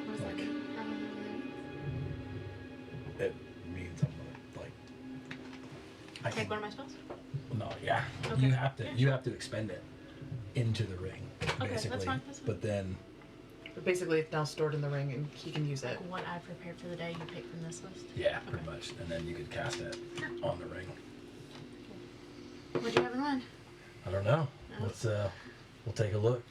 Speaker 5: What does that mean? I don't know what that means.
Speaker 12: It means I'm gonna I
Speaker 5: Take one of my spells?
Speaker 12: No, yeah.
Speaker 5: Okay.
Speaker 12: You have to expend it into the ring,
Speaker 5: Okay, that's
Speaker 12: basically.
Speaker 5: fine, that's fine.
Speaker 12: But then
Speaker 4: But basically, it's now stored in the ring, and he can use it.
Speaker 5: Like what I prepared for the day, you pick from this list.
Speaker 3: Yeah, pretty much. And then you could cast it on the ring.
Speaker 5: What'd you have in mind?
Speaker 3: I don't know.
Speaker 5: Oh.
Speaker 3: Let's we'll take a look.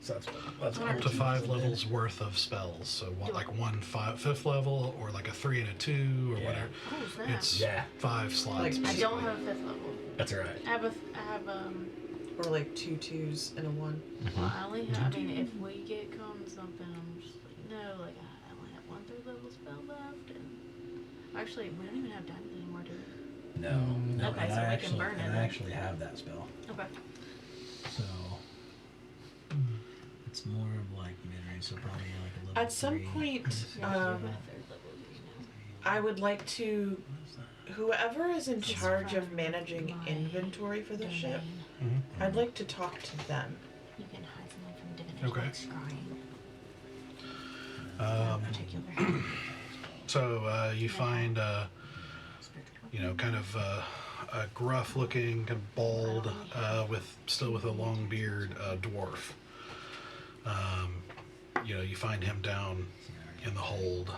Speaker 3: So that's
Speaker 1: Up to 5 levels worth of spells. So what, like 5th level, or like a 3 and a 2, or
Speaker 3: Yeah.
Speaker 1: whatever.
Speaker 5: Cool snap.
Speaker 1: It's
Speaker 3: Yeah.
Speaker 1: 5 slots.
Speaker 4: Like,
Speaker 5: I
Speaker 1: basically.
Speaker 5: don't have a 5th level.
Speaker 3: That's all right.
Speaker 5: I have
Speaker 4: Or like 2 2s and a 1.
Speaker 5: well, I only have, I mean, if we get caught in something, I'm just like, no, like, I only have 1 3rd level spell left, and actually, we don't even have diamonds anymore, do we?
Speaker 3: No.
Speaker 5: Okay, so we can burn it
Speaker 12: And I
Speaker 5: then.
Speaker 12: actually have that spell.
Speaker 5: Okay.
Speaker 12: So it's more of like mid-range, so probably like a level
Speaker 4: At some
Speaker 12: 3.
Speaker 4: point,
Speaker 5: Yeah, my 3rd level, you know.
Speaker 4: I would like to. Whoever is in
Speaker 5: It's
Speaker 4: charge of
Speaker 5: from
Speaker 4: managing
Speaker 5: my
Speaker 4: inventory for the ship,
Speaker 5: domain.
Speaker 4: I'd like to talk to them.
Speaker 5: You can hide something from divination,
Speaker 1: Okay.
Speaker 5: like scrying.
Speaker 1: Um,
Speaker 5: Particular.
Speaker 1: So you find, kind of a gruff-looking, kind of bald, still with a long beard, dwarf. You find him down in the hold,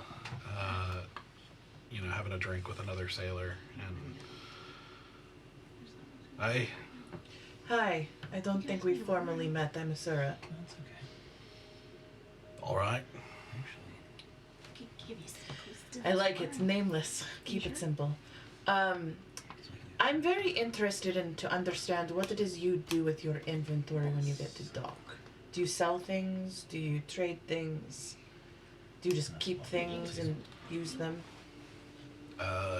Speaker 1: having a drink with another sailor, and
Speaker 4: Hi, I don't think we formally met. I'm Asura.
Speaker 12: That's okay.
Speaker 1: all right.
Speaker 4: I like it. It's nameless. Keep it simple. I'm very interested in to understand what it is you do with your inventory when you get to dock. Do you sell things? Do you trade things? Do you just keep things and use them?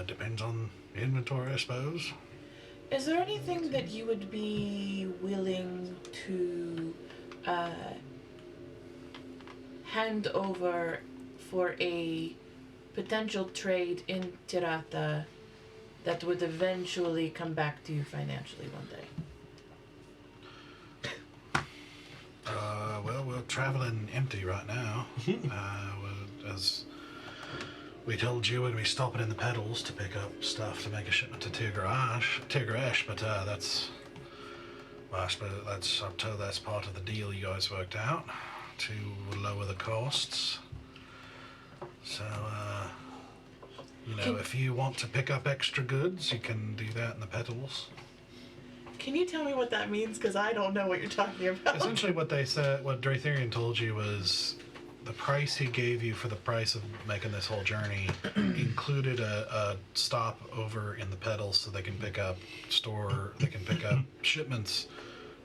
Speaker 1: Depends on inventory, I suppose.
Speaker 4: Is there anything that you would be willing to hand over for a potential trade in Tirata that would eventually come back to you financially one day?
Speaker 1: Well, we're traveling empty right now. As we told you, we'd be stopping in the pedals to pick up stuff to make a shipment to Tigresh, but I suppose I'm told that's part of the deal you guys worked out to lower the costs. So, if you want to pick up extra goods, you can do that in the pedals.
Speaker 4: Can you tell me what that means? Because I don't know what you're talking about.
Speaker 1: Essentially, what Draetherian told you was the price he gave you for the price of making this whole journey included a stop over in the pedals so they can pick up shipments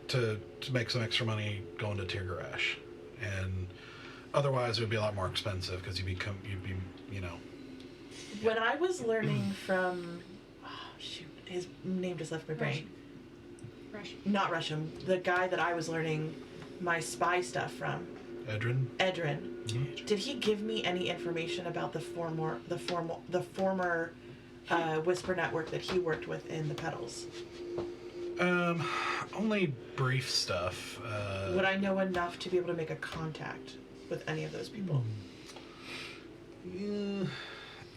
Speaker 1: to make some extra money going to Tigresh. And otherwise, it would be a lot more expensive because you'd be.
Speaker 4: When I was learning from, his name just left my brain.
Speaker 5: Russian.
Speaker 4: Not Russian. The guy that I was learning my spy stuff from.
Speaker 1: Edrin.
Speaker 4: Edrin. Did he give me any information about the former Whisper network that he worked with in the pedals?
Speaker 1: Only brief stuff.
Speaker 4: Would I know enough to be able to make a contact with any of those people?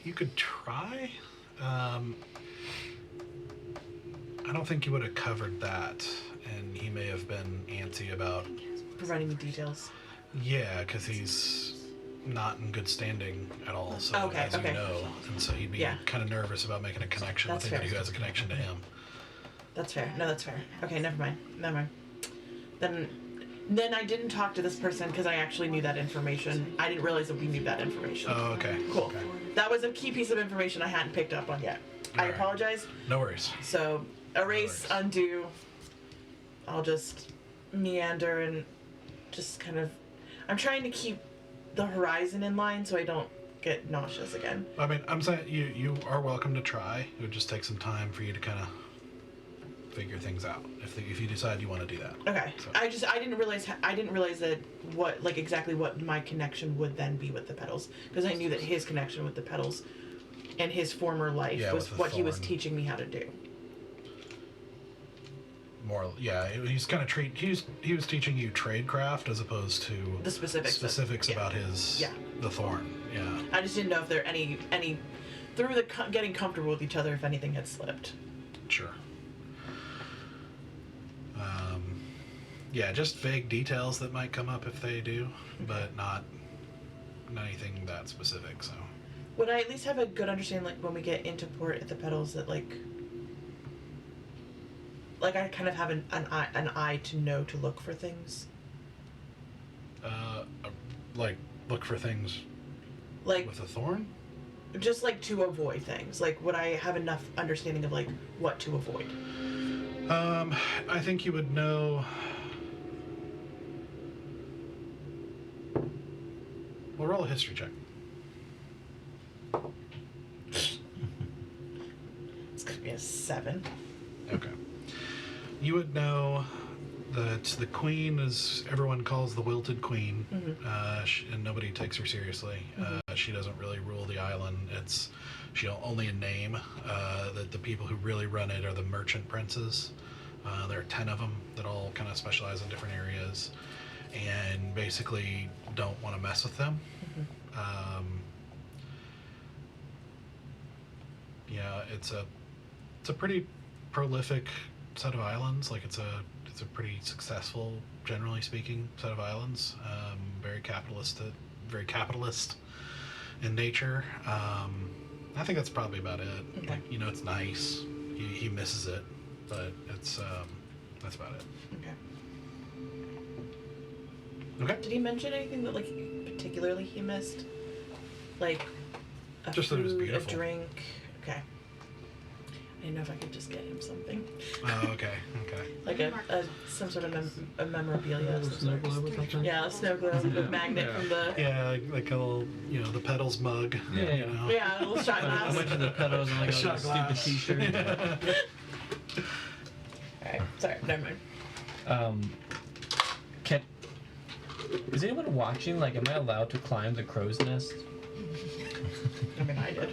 Speaker 1: You could try. I don't think you would have covered that, and he may have been antsy about
Speaker 4: Providing me details.
Speaker 1: Yeah, because he's not in good standing at all. So
Speaker 4: Okay,
Speaker 1: as
Speaker 4: okay.
Speaker 1: you know, and so he'd be
Speaker 4: Yeah.
Speaker 1: kind of nervous about making a connection
Speaker 4: That's
Speaker 1: with anybody
Speaker 4: fair.
Speaker 1: who has a connection to him.
Speaker 4: That's fair. No, that's fair. Okay, never mind. Then I didn't talk to this person because I actually knew that information. I didn't realize that we knew that information.
Speaker 1: Oh, okay.
Speaker 4: Cool.
Speaker 1: Okay.
Speaker 4: That was a key piece of information I hadn't picked up on yet. I
Speaker 1: Alright.
Speaker 4: apologize.
Speaker 1: No worries.
Speaker 4: So, erase, undo. I'll just meander and just kind of... I'm trying to keep the horizon in line so I don't get nauseous again.
Speaker 1: I mean, I'm saying you are welcome to try. It would just take some time for you to kind of figure things out if you decide you want to do that.
Speaker 4: Okay.
Speaker 1: So-
Speaker 4: I didn't realize that exactly what my connection would then be with the pedals, because I knew that his connection with the pedals and his former life
Speaker 1: Yeah,
Speaker 4: was
Speaker 1: with the
Speaker 4: what he was
Speaker 1: thorn.
Speaker 4: teaching me how to do.
Speaker 1: More, yeah. He's kind of he was teaching you tradecraft as opposed to
Speaker 4: The specifics. Yeah.
Speaker 1: about his
Speaker 4: Yeah.
Speaker 1: the thorn. Yeah.
Speaker 4: I just didn't know if there any through getting comfortable with each other, if anything had slipped.
Speaker 1: Sure. Yeah, just vague details that might come up if they do, but not anything that specific. So.
Speaker 4: Would I at least have a good understanding, like when we get into port at the Petals, that like I kind of have an eye to know to look for things.
Speaker 1: Like look for things.
Speaker 4: Like
Speaker 1: with a thorn.
Speaker 4: Just like to avoid things. Like would I have enough understanding of like what to avoid?
Speaker 1: I think you would know. We'll roll a history check.
Speaker 4: It's gonna be a 7.
Speaker 1: Okay. You would know that the queen is everyone calls the Wilted Queen, and nobody takes her seriously. She doesn't really rule the island. She'll only in name. The people who really run it are the merchant princes. There are 10 of them that all kind of specialize in different areas, and basically don't want to mess with them. Yeah, it's a pretty prolific set of islands. Like it's a pretty successful, generally speaking, set of islands. Very capitalist in nature. I think that's probably about it.
Speaker 4: Okay.
Speaker 1: Like, it's nice. He misses it, but it's that's about it.
Speaker 4: Okay.
Speaker 1: Okay.
Speaker 4: Did he mention anything that like particularly he missed? Like a
Speaker 1: Just that
Speaker 4: food,
Speaker 1: it was
Speaker 4: a
Speaker 1: beautiful.
Speaker 4: drink. Okay. I didn't know if I could just get him something.
Speaker 1: Oh, okay.
Speaker 4: Like some sort of a memorabilia of some
Speaker 9: Snow
Speaker 4: sort.
Speaker 9: globe or something?
Speaker 4: Yeah, a snow globe, a magnet from the.
Speaker 1: Yeah, like a little, the Petals mug.
Speaker 9: Yeah.
Speaker 1: You know.
Speaker 4: Yeah, a little shot
Speaker 9: I
Speaker 4: glass.
Speaker 9: went to the Petals and like a
Speaker 1: Shot
Speaker 9: stupid
Speaker 1: glass.
Speaker 9: T-shirt.
Speaker 4: Alright, sorry, never mind.
Speaker 2: Is anyone watching? Like, am I allowed to climb the crow's nest?
Speaker 4: I mean, I did.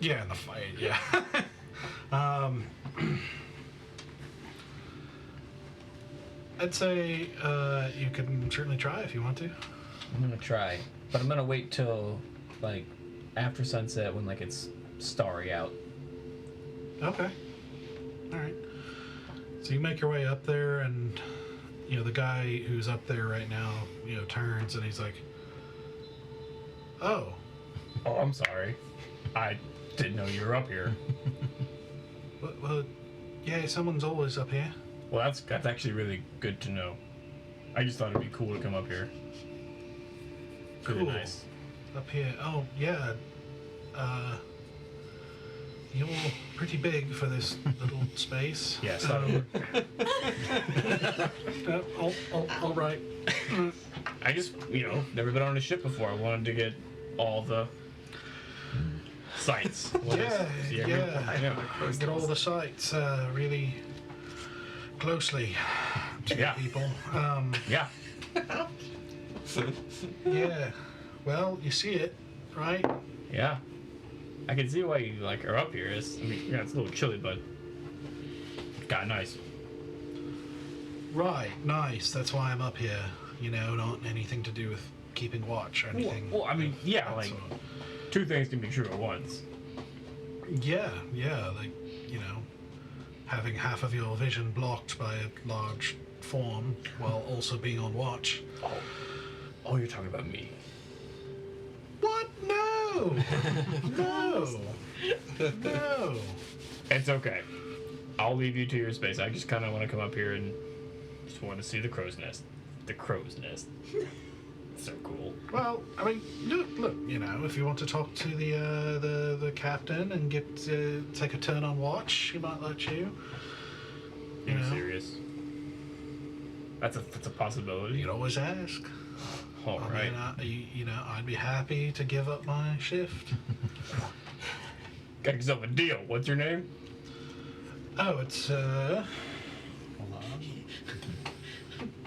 Speaker 1: Yeah, in the fight, yeah. I'd say you can certainly try if you want to.
Speaker 2: I'm gonna try, but I'm gonna wait till like after sunset when like it's starry out.
Speaker 1: Okay. All right. So you make your way up there, and the guy who's up there right now, turns and he's like, "Oh,
Speaker 7: Oh, I'm sorry. I didn't know you were up here.
Speaker 1: well, yeah, someone's always up here."
Speaker 7: Well, that's actually really good to know. I just thought it'd be cool to come up here. Really
Speaker 1: Cool.
Speaker 7: nice.
Speaker 1: Up here. Oh, yeah. You're pretty big for this little space.
Speaker 7: Yeah, so
Speaker 1: All right.
Speaker 7: I just, never been on a ship before. I wanted to get all the sights.
Speaker 1: Yeah. Get all the sights really closely to
Speaker 7: Yeah.
Speaker 1: people.
Speaker 7: Yeah.
Speaker 1: Yeah. Well, you see it, right?
Speaker 7: Yeah. I can see why you are up here. It's a little chilly, but kind of nice.
Speaker 1: Right. Nice. That's why I'm up here. Not anything to do with keeping watch or anything.
Speaker 7: Well, I mean, yeah,
Speaker 1: that
Speaker 7: like
Speaker 1: sort of-
Speaker 7: two things can be true at once.
Speaker 1: Yeah. Like, having half of your vision blocked by a large form while also being on watch.
Speaker 7: Oh, you're talking about me.
Speaker 1: What? No! No!
Speaker 7: It's okay. I'll leave you to your space. I just kind of want to come up here and just want to see the crow's nest. The crow's nest. So cool.
Speaker 1: Well, I mean, look, if you want to talk to the captain and take a turn on watch, he might let you.
Speaker 7: Are you serious? That's a possibility.
Speaker 1: You can always ask.
Speaker 7: All right.
Speaker 1: Mean, I'd be happy to give up my shift.
Speaker 7: Got yourself a deal. What's your name?
Speaker 1: Oh, it's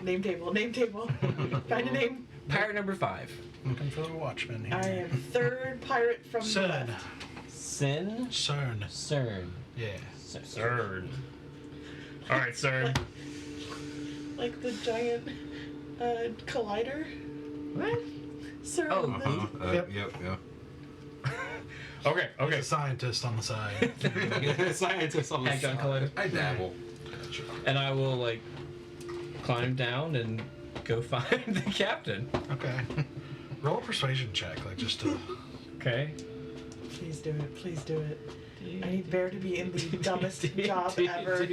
Speaker 4: Name table. Find a name.
Speaker 9: Pirate number 5.
Speaker 1: looking for the watchman here.
Speaker 4: I am third pirate from the
Speaker 1: Cyn.
Speaker 4: left.
Speaker 2: Cyn?
Speaker 1: Cern. Yeah.
Speaker 7: CERN. All right, CERN.
Speaker 4: Like the giant collider.
Speaker 2: What?
Speaker 4: Sir.
Speaker 1: Yep.
Speaker 6: Yep.
Speaker 7: Okay.
Speaker 1: He's a scientist on the side.
Speaker 12: Scientist on the
Speaker 2: Hadron
Speaker 12: side.
Speaker 2: collider.
Speaker 6: I dabble.
Speaker 2: And I will climb down and go find the captain.
Speaker 1: Okay. Roll a persuasion check, like just to.
Speaker 2: Okay.
Speaker 4: Please do it. Please do it. I need Bear to be in the dumbest job ever.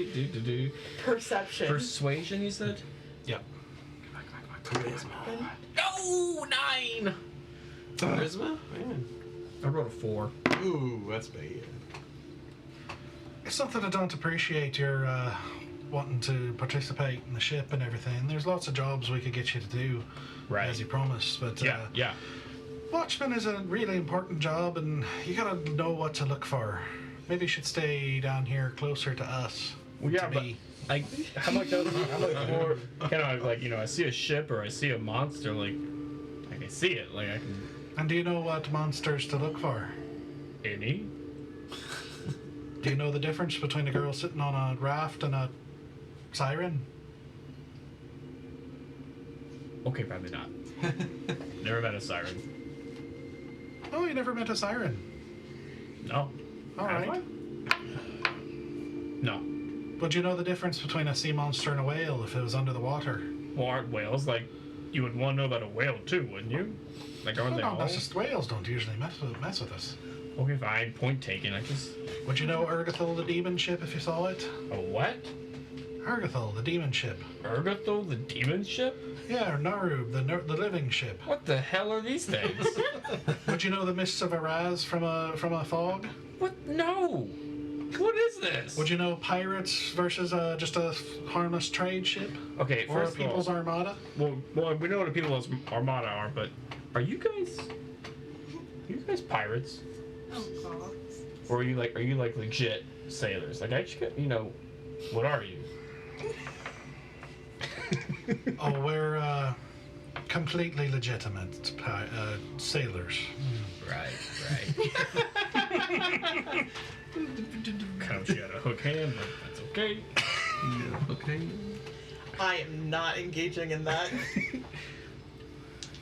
Speaker 4: Perception.
Speaker 2: Persuasion, you said?
Speaker 1: Yep.
Speaker 2: No, 9.
Speaker 11: Charisma? Man.
Speaker 2: I rolled a 4.
Speaker 11: Ooh, that's bad.
Speaker 1: It's not that I don't appreciate your wanting to participate in the ship and everything. There's lots of jobs we could get you to do,
Speaker 2: Right.
Speaker 1: as you promised. But
Speaker 2: Yeah.
Speaker 1: Watchman is a really important job, and you gotta know what to look for. Maybe you should stay down here closer to us.
Speaker 7: Well, yeah,
Speaker 1: to
Speaker 7: but
Speaker 1: me.
Speaker 7: how much more kind of like, you know, I see a ship or I see a monster, like I can see it, like I can.
Speaker 1: And do you know what monsters to look for?
Speaker 7: Any?
Speaker 1: Do you know the difference between a girl sitting on a raft and a siren?
Speaker 7: Okay, probably not. Never met a siren.
Speaker 1: Oh, you never met a siren.
Speaker 7: No.
Speaker 1: All
Speaker 7: Have
Speaker 1: right.
Speaker 7: I? No.
Speaker 1: Would you know the difference between a sea monster and a whale if it was under the water?
Speaker 7: Well, aren't whales like you would want to know about a whale too, wouldn't you? Like, aren't they
Speaker 1: No,
Speaker 7: all?
Speaker 1: that's just whales don't usually mess with us.
Speaker 7: Okay, fine. Point taken. I just.
Speaker 1: Would you know Urgathol, the demon ship, if you saw it?
Speaker 7: A what?
Speaker 1: Urgathol, the demon ship.
Speaker 7: Urgathol, the demon ship?
Speaker 1: Yeah, or Narub, the living ship.
Speaker 7: What the hell are these things?
Speaker 1: Would you know the mists of Araz from a fog?
Speaker 7: What? No. What is this?
Speaker 1: Would you know pirates versus just a harmless trade ship?
Speaker 7: Okay,
Speaker 1: Or a
Speaker 7: first of all,
Speaker 1: people's armada?
Speaker 7: well, we know what a people's armada are, but are you guys pirates?
Speaker 8: Oh god.
Speaker 7: Or are you like legit sailors? Like, you know, what are you?
Speaker 1: Oh, we're completely legitimate sailors.
Speaker 2: Right.
Speaker 7: Kind of, she had a hook hand, but that's okay.
Speaker 11: Okay.
Speaker 4: I am not engaging in that.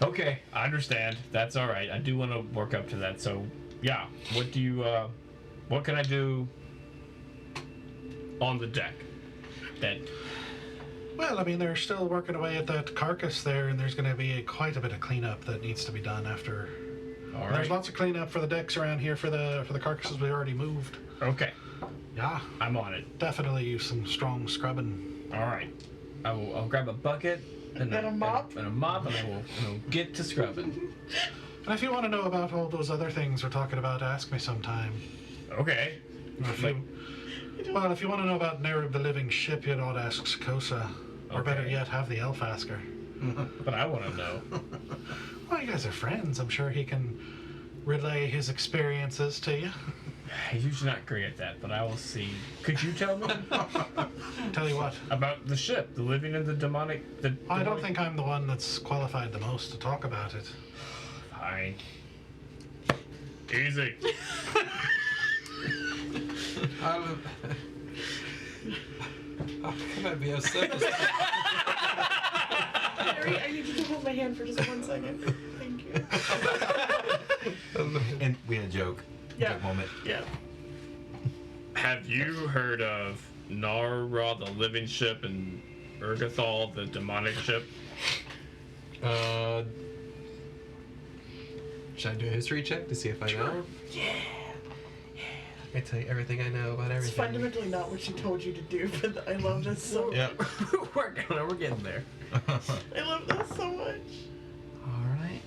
Speaker 7: Okay, I understand. That's all right. I do want to work up to that. So, yeah. What do you? What can I do on the deck? That.
Speaker 1: Well, I mean, they're still working away at that carcass there, and there's going to be quite a bit of cleanup that needs to be done after.
Speaker 7: All
Speaker 1: There's
Speaker 7: right.
Speaker 1: lots of cleanup for the decks around here for the carcasses we already moved.
Speaker 7: Okay,
Speaker 1: Yeah,
Speaker 7: I'm on it.
Speaker 1: definitely use some strong scrubbing.
Speaker 7: All right.
Speaker 2: I'll grab a bucket and
Speaker 4: And a mop?
Speaker 2: and I will get to scrubbing.
Speaker 1: And if you want to know about all those other things we're talking about, ask me sometime.
Speaker 7: Okay.
Speaker 1: If you want to know about Nerub the living ship, you ought to ask Sakosa. Or better
Speaker 7: Okay.
Speaker 1: yet, have the elf ask her.
Speaker 7: But I want to know.
Speaker 1: Well, you guys are friends. I'm sure he can relay his experiences to you.
Speaker 7: He's usually not great at that, but I will see. Could you tell me
Speaker 1: Tell you what,
Speaker 7: about the ship, the living in the demonic?
Speaker 1: I don't think I'm the one that's qualified the most to talk about it.
Speaker 7: Fine. Easy.
Speaker 11: How can I be of service?
Speaker 4: Harry, I need you to hold my hand for just 1 second. Thank you.
Speaker 6: And we had a joke.
Speaker 4: Yeah.
Speaker 6: Joke moment.
Speaker 4: Yeah.
Speaker 7: Have you heard of Narra, the living ship, and Urgathol, the demonic ship?
Speaker 11: Should I do a history check to see if I know? Yeah. I tell you everything I know about
Speaker 4: It's
Speaker 11: everything.
Speaker 4: fundamentally not what she told you to do, but I love this so much.
Speaker 11: Yep.
Speaker 2: We're getting there.
Speaker 4: I love this so much.
Speaker 11: All right.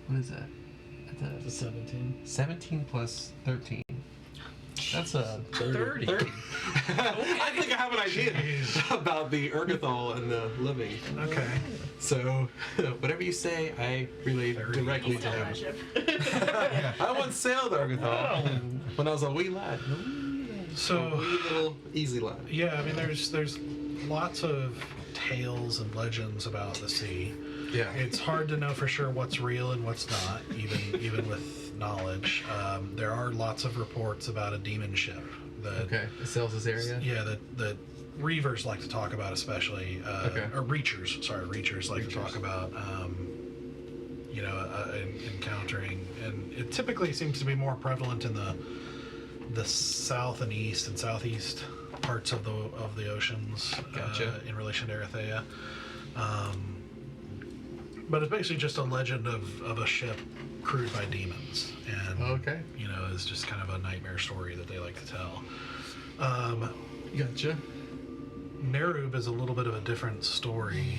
Speaker 11: What is that?
Speaker 9: That's a 17.
Speaker 11: 17 plus 13. That's a
Speaker 2: 30.
Speaker 11: 30. I think I have an idea about the Urgathol and the living.
Speaker 1: Okay.
Speaker 11: So, whatever you say, I relay directly to
Speaker 4: Tell
Speaker 11: him.
Speaker 4: that ship.
Speaker 11: I once sailed Urgathol when I was a wee lad. A
Speaker 1: So,
Speaker 11: wee little easy lad.
Speaker 1: yeah, I mean, there's lots of tales and legends about the sea.
Speaker 11: Yeah.
Speaker 1: It's hard to know for sure what's real and what's not, even with knowledge. There are lots of reports about a demon ship that
Speaker 11: Okay. It sails this area?
Speaker 1: yeah that Reavers like to talk about, especially
Speaker 11: Okay.
Speaker 1: or Reachers like to talk about encountering, and it typically seems to be more prevalent in the south and east and southeast parts of the oceans
Speaker 11: Gotcha.
Speaker 1: in relation to Erythea. But it's basically just a legend of a ship crewed by demons, and
Speaker 11: Okay.
Speaker 1: you know, it's just kind of a nightmare story that they like to tell.
Speaker 11: Gotcha.
Speaker 1: Nerub is a little bit of a different story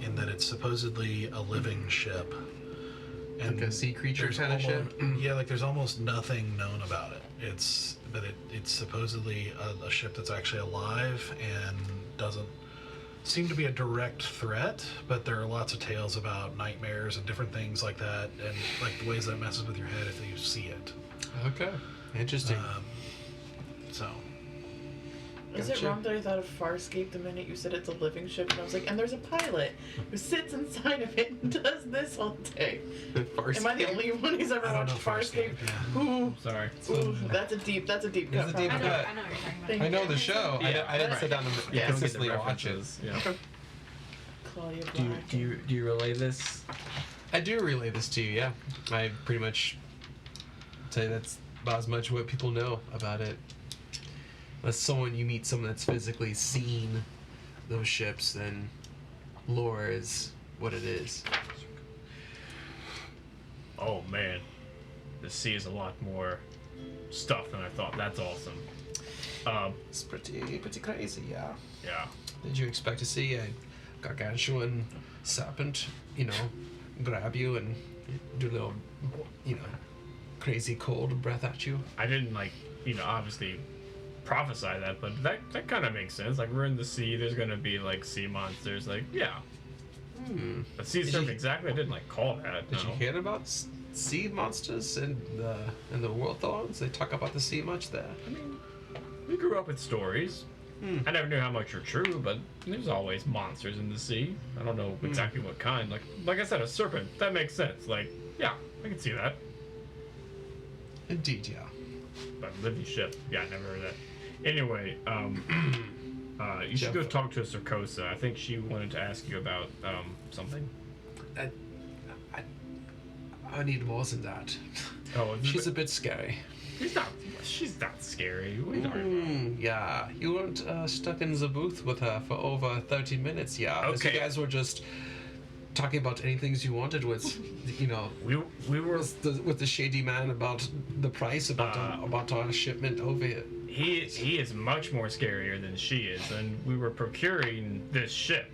Speaker 1: in that it's supposedly a living ship.
Speaker 11: Like a sea creature
Speaker 1: there's
Speaker 11: kind of ship?
Speaker 1: Yeah, like there's almost nothing known about it. It's supposedly a ship that's actually alive and doesn't seem to be a direct threat, but there are lots of tales about nightmares and different things like that, and like the ways that it messes with your head if you see it.
Speaker 11: Okay. Interesting.
Speaker 1: So.
Speaker 4: Is it
Speaker 11: Gotcha.
Speaker 4: wrong that I thought of Farscape the minute you said it's a living ship, and I was like, and there's a pilot who sits inside of it and does this all day. Am I the only one who's ever
Speaker 1: I don't
Speaker 4: watched
Speaker 1: know
Speaker 4: Farscape?
Speaker 1: yeah.
Speaker 4: Ooh,
Speaker 7: Sorry.
Speaker 4: ooh, that's a deep
Speaker 11: That's
Speaker 4: cut.
Speaker 11: a deep
Speaker 5: I know,
Speaker 11: cut.
Speaker 5: I know what you're talking about.
Speaker 4: Thank
Speaker 11: I know
Speaker 4: you.
Speaker 11: the show.
Speaker 7: Yeah,
Speaker 11: I didn't
Speaker 4: right.
Speaker 11: sit down and
Speaker 7: Yeah, I don't get the
Speaker 11: consistently watch it.
Speaker 7: references. Yeah.
Speaker 4: Claudia
Speaker 2: Do you,
Speaker 4: Black.
Speaker 2: do you relay this?
Speaker 11: I do relay this to you, yeah. I pretty much say that's about as much what people know about it. Unless you meet someone that's physically seen those ships, then lore is what it is.
Speaker 7: Oh man, the sea is a lot more stuff than I thought. That's awesome.
Speaker 11: It's pretty crazy, yeah.
Speaker 7: Yeah.
Speaker 11: Did you expect to see a gargantuan serpent, grab you and do a little, crazy cold breath at you?
Speaker 7: I didn't obviously prophesy that, but that kind of makes sense. Like, we're in the sea, there's gonna be like sea monsters. Like, yeah. But sea
Speaker 11: Did
Speaker 7: serpent
Speaker 11: you-
Speaker 7: exactly. I didn't call that.
Speaker 11: Did
Speaker 7: no.
Speaker 11: you hear about sea monsters in the world thorns? They talk about the sea much there.
Speaker 7: I mean, we grew up with stories. I never knew how much were true, but there's always monsters in the sea. I don't know exactly what kind. Like I said, a serpent. That makes sense. Like, yeah, I can see that.
Speaker 11: Indeed, yeah.
Speaker 7: But living ship. Yeah, I never heard that. Anyway, you should go talk to Sarkosa. I think she wanted to ask you about something.
Speaker 11: I need more than that.
Speaker 7: Oh,
Speaker 11: She's a bit scary.
Speaker 7: She's not scary. What are you talking about?
Speaker 11: Yeah, you weren't stuck in the booth with her for over 30 minutes, yeah. As
Speaker 7: Okay.
Speaker 11: you guys were just talking about any things you wanted with,
Speaker 7: We were.
Speaker 11: with the shady man about the price, about our shipment over here.
Speaker 7: He is much more scarier than she is, and we were procuring this ship.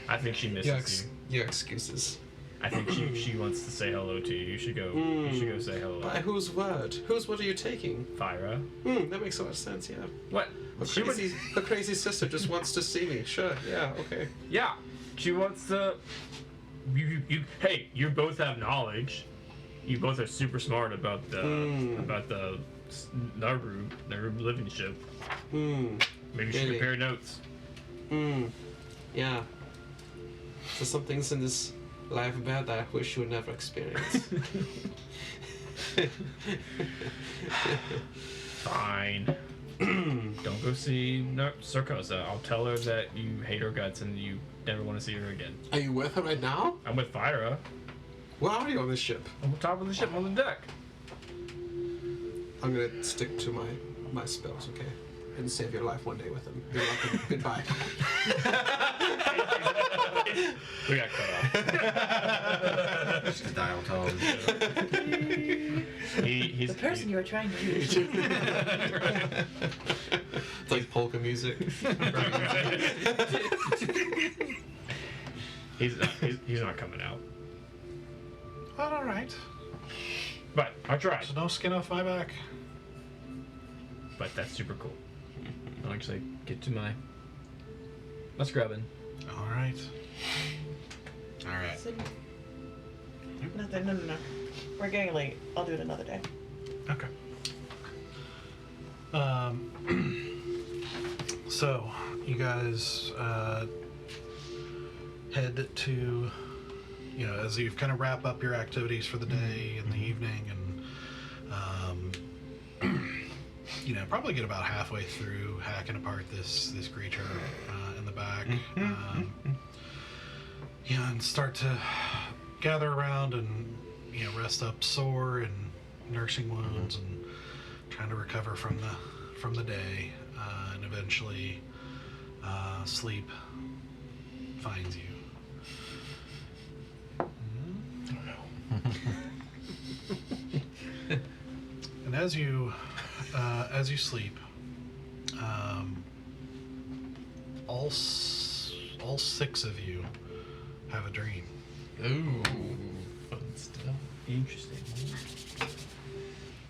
Speaker 7: I think she misses you.
Speaker 11: Your excuses.
Speaker 7: I think she wants to say hello to you. You should go. You should go say hello.
Speaker 11: By whose word? Whose word are you taking?
Speaker 7: Fyra.
Speaker 11: That makes so much sense, yeah.
Speaker 7: What?
Speaker 11: The crazy sister just wants to see me. Sure, yeah, okay.
Speaker 7: Yeah, she wants to. Hey, you both have knowledge. You both are super smart about the Narub living ship. Maybe you should
Speaker 11: Really?
Speaker 7: compare notes.
Speaker 11: Yeah. There's some things in this life about that I wish you would never experience.
Speaker 7: Fine. Don't go see Sarkosa. I'll tell her that you hate her guts and you never want to see her again.
Speaker 11: Are you with her right now?
Speaker 7: I'm with Fyra.
Speaker 11: Where are you on this ship?
Speaker 7: I'm on top of the ship on the deck.
Speaker 11: I'm gonna stick to my spells, okay? And save your life one day with them. You're welcome. Goodbye.
Speaker 7: We got cut off.
Speaker 6: She's dial tone.
Speaker 7: He's
Speaker 4: The person you were trying to use.
Speaker 11: It's like polka music.
Speaker 7: he's not coming out.
Speaker 1: All right.
Speaker 7: But I tried.
Speaker 1: So no skin off my back.
Speaker 7: But that's super cool. I'll actually get to my. Let's grab in.
Speaker 1: All right. All right.
Speaker 4: Nothing. No. We're getting late. I'll do it another day.
Speaker 1: Okay. So you guys head to, as you kind of wrap up your activities for the day and the evening, and probably get about halfway through hacking apart this creature in the back, and start to gather around and rest up sore and nursing wounds and trying to recover from the day, and eventually sleep finds you. And as you sleep, all six of you have a dream.
Speaker 11: Ooh, fun stuff.
Speaker 2: Interesting.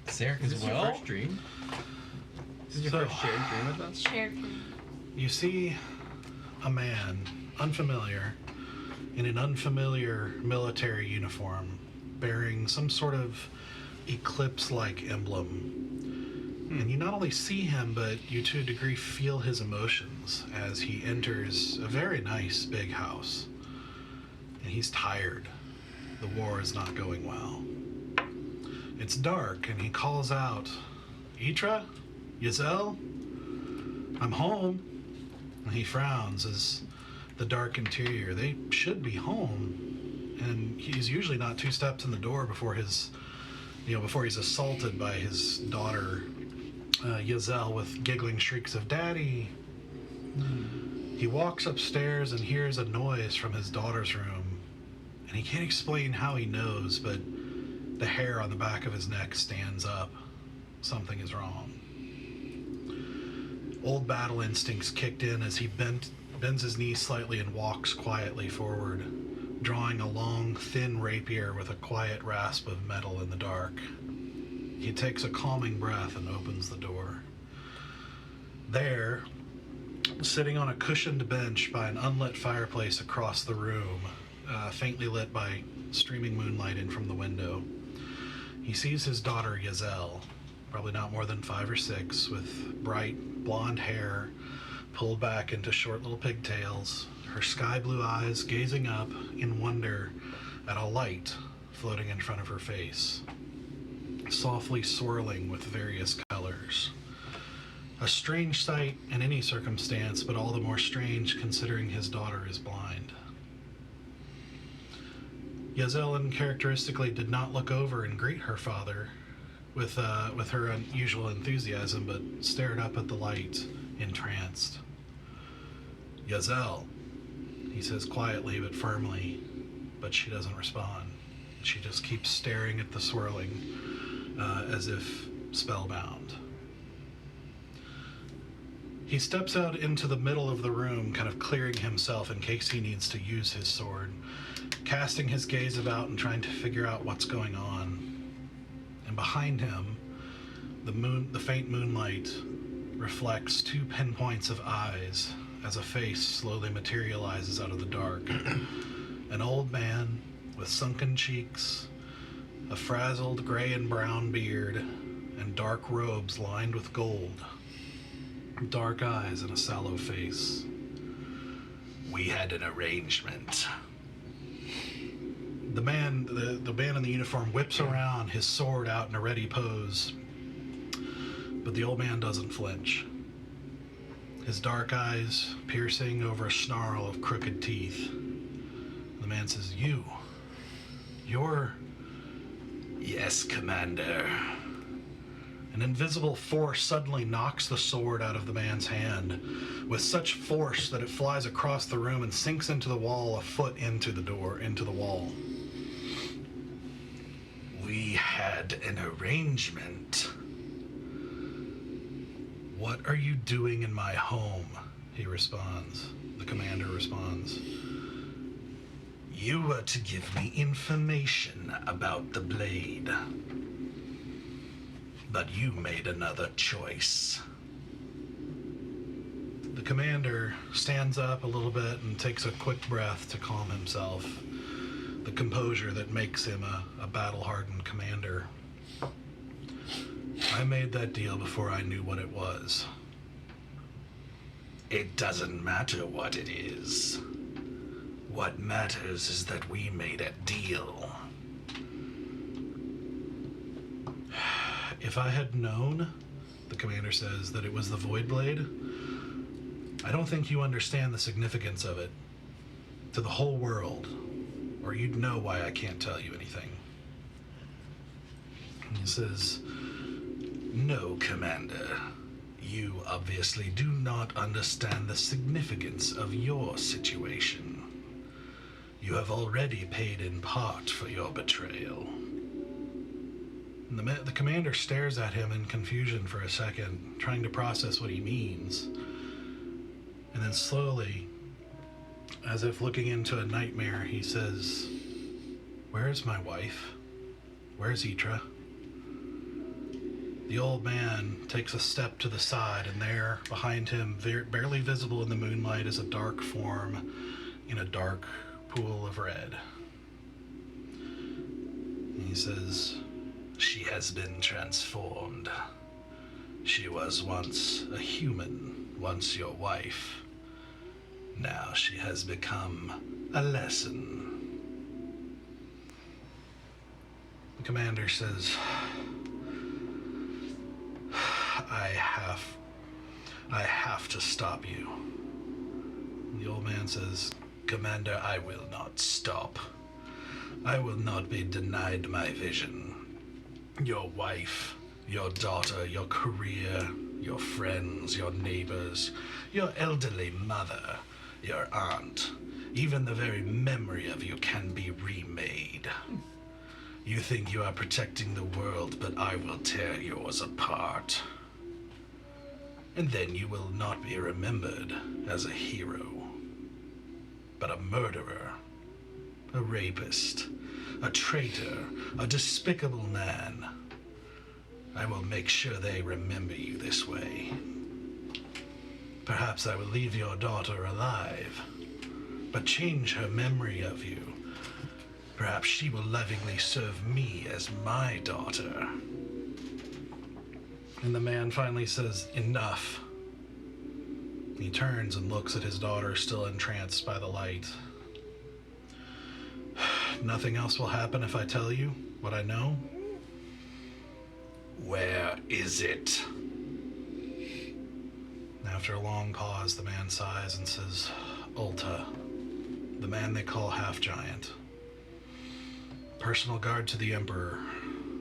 Speaker 11: Sarah
Speaker 2: Is
Speaker 11: as
Speaker 2: this
Speaker 11: well.
Speaker 2: your first dream? Is this your
Speaker 1: So-
Speaker 2: first shared dream with us?
Speaker 5: Shared dream.
Speaker 1: You see a man, unfamiliar, in an unfamiliar military uniform, bearing some sort of eclipse-like emblem. And you not only see him, but you to a degree feel his emotions as he enters a very nice big house. And he's tired. The war is not going well. It's dark, and he calls out, "Itra? Yazel? I'm home." And he frowns as the dark interior. They should be home. And he's usually not two steps in the door before before he's assaulted by his daughter, Yazel, with giggling shrieks of "Daddy." He walks upstairs and hears a noise from his daughter's room. And he can't explain how he knows, but the hair on the back of his neck stands up. Something is wrong. Old battle instincts kicked in as he bends his knees slightly and walks quietly forward, drawing a long, thin rapier with a quiet rasp of metal in the dark. He takes a calming breath and opens the door. There, sitting on a cushioned bench by an unlit fireplace across the room, faintly lit by streaming moonlight in from the window, he sees his daughter Yazel, probably not more than 5 or 6, with bright blonde hair pulled back into short little pigtails, her sky blue eyes gazing up in wonder at a light floating in front of her face, softly swirling with various colors. A strange sight in any circumstance, but all the more strange considering his daughter is blind. Yazel uncharacteristically did not look over and greet her father with her unusual enthusiasm, but stared up at the light, entranced. "Yazel," he says quietly but firmly, but she doesn't respond. She just keeps staring at the swirling, as if spellbound. He steps out into the middle of the room, kind of clearing himself in case he needs to use his sword, casting his gaze about and trying to figure out what's going on. And behind him, the faint moonlight reflects 2 pinpoints of eyes as a face slowly materializes out of the dark. An old man with sunken cheeks, a frazzled gray and brown beard, and dark robes lined with gold. Dark eyes and a sallow face. "We had an arrangement." The man in the uniform whips around, his sword out in a ready pose. But the old man doesn't flinch. His dark eyes piercing over a snarl of crooked teeth. The man says, You're... "Yes, Commander." An invisible force suddenly knocks the sword out of the man's hand, with such force that it flies across the room and sinks into the wall a foot into the wall. "We had an arrangement." "What are you doing in my home?" he responds. The commander responds. "You were to give me information about the blade. But you made another choice." The commander stands up a little bit and takes a quick breath to calm himself, the composure that makes him a battle-hardened commander. "I made that deal before I knew what it was." "It doesn't matter what it is. What matters is that we made a deal." "If I had known," the commander says, "that it was the Void Blade, I don't think you understand the significance of it to the whole world, or you'd know why I can't tell you anything." He says, "No, Commander. You obviously do not understand the significance of your situation. You have already paid in part for your betrayal." And the commander stares at him in confusion for a second, trying to process what he means. And then slowly, as if looking into a nightmare, he says, "Where is my wife? Where's Etra?" The old man takes a step to the side, and there, behind him, barely visible in the moonlight, is a dark form in a dark pool of red. And he says, "She has been transformed. She was once a human, once your wife. Now she has become a lesson." The commander says, I have to stop you." The old man says, "Commander, I will not stop. I will not be denied my vision. Your wife, your daughter, your career, your friends, your neighbors, your elderly mother, your aunt, even the very memory of you can be remade. You think you are protecting the world, but I will tear yours apart. And then you will not be remembered as a hero, but a murderer, a rapist, a traitor, a despicable man. I will make sure they remember you this way. Perhaps I will leave your daughter alive, but change her memory of you. Perhaps she will lovingly serve me as my daughter." And the man finally says, "Enough." He turns and looks at his daughter, still entranced by the light. "Nothing else will happen if I tell you what I know?" "Where is it?" After a long pause, the man sighs and says, "Ulta, the man they call Half-Giant. Personal guard to the Emperor,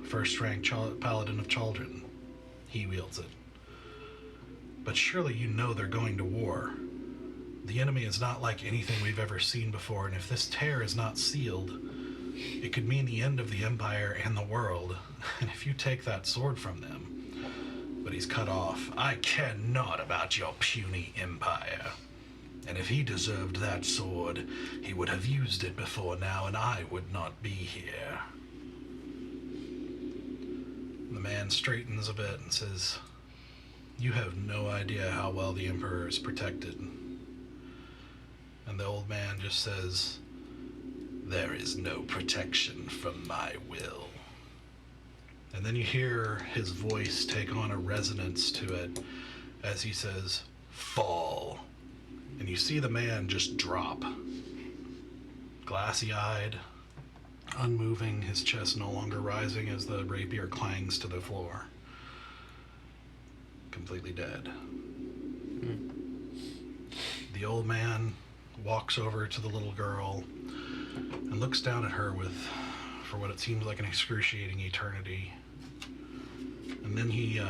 Speaker 1: first-rank paladin of Chaldron. He wields it. But surely you know they're going to war. The enemy is not like anything we've ever seen before, and if this tear is not sealed, it could mean the end of the Empire and the world. And if you take that sword from them..." But he's cut off. "I care not about your puny empire. And if he deserved that sword, he would have used it before now, and I would not be here." The man straightens a bit and says, "You have no idea how well the Emperor is protected." And the old man just says, "There is no protection from my will." And then you hear his voice take on a resonance to it as he says, "Fall." And you see the man just drop. Glassy-eyed, unmoving, his chest no longer rising as the rapier clangs to the floor. Completely dead. The old man walks over to the little girl and looks down at her for what it seems like an excruciating eternity. And then he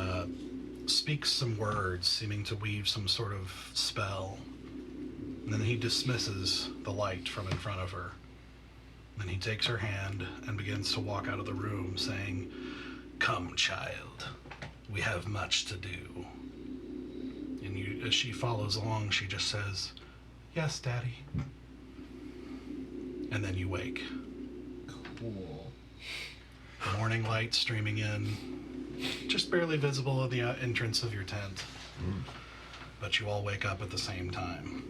Speaker 1: speaks some words, seeming to weave some sort of spell. And then he dismisses the light from in front of her. Then he takes her hand and begins to walk out of the room, saying, "Come, child, we have much to do." And as she follows along, she just says, "Yes, Daddy." And then you wake.
Speaker 2: Cool.
Speaker 1: The morning light streaming in, just barely visible at the entrance of your tent. But you all wake up at the same time.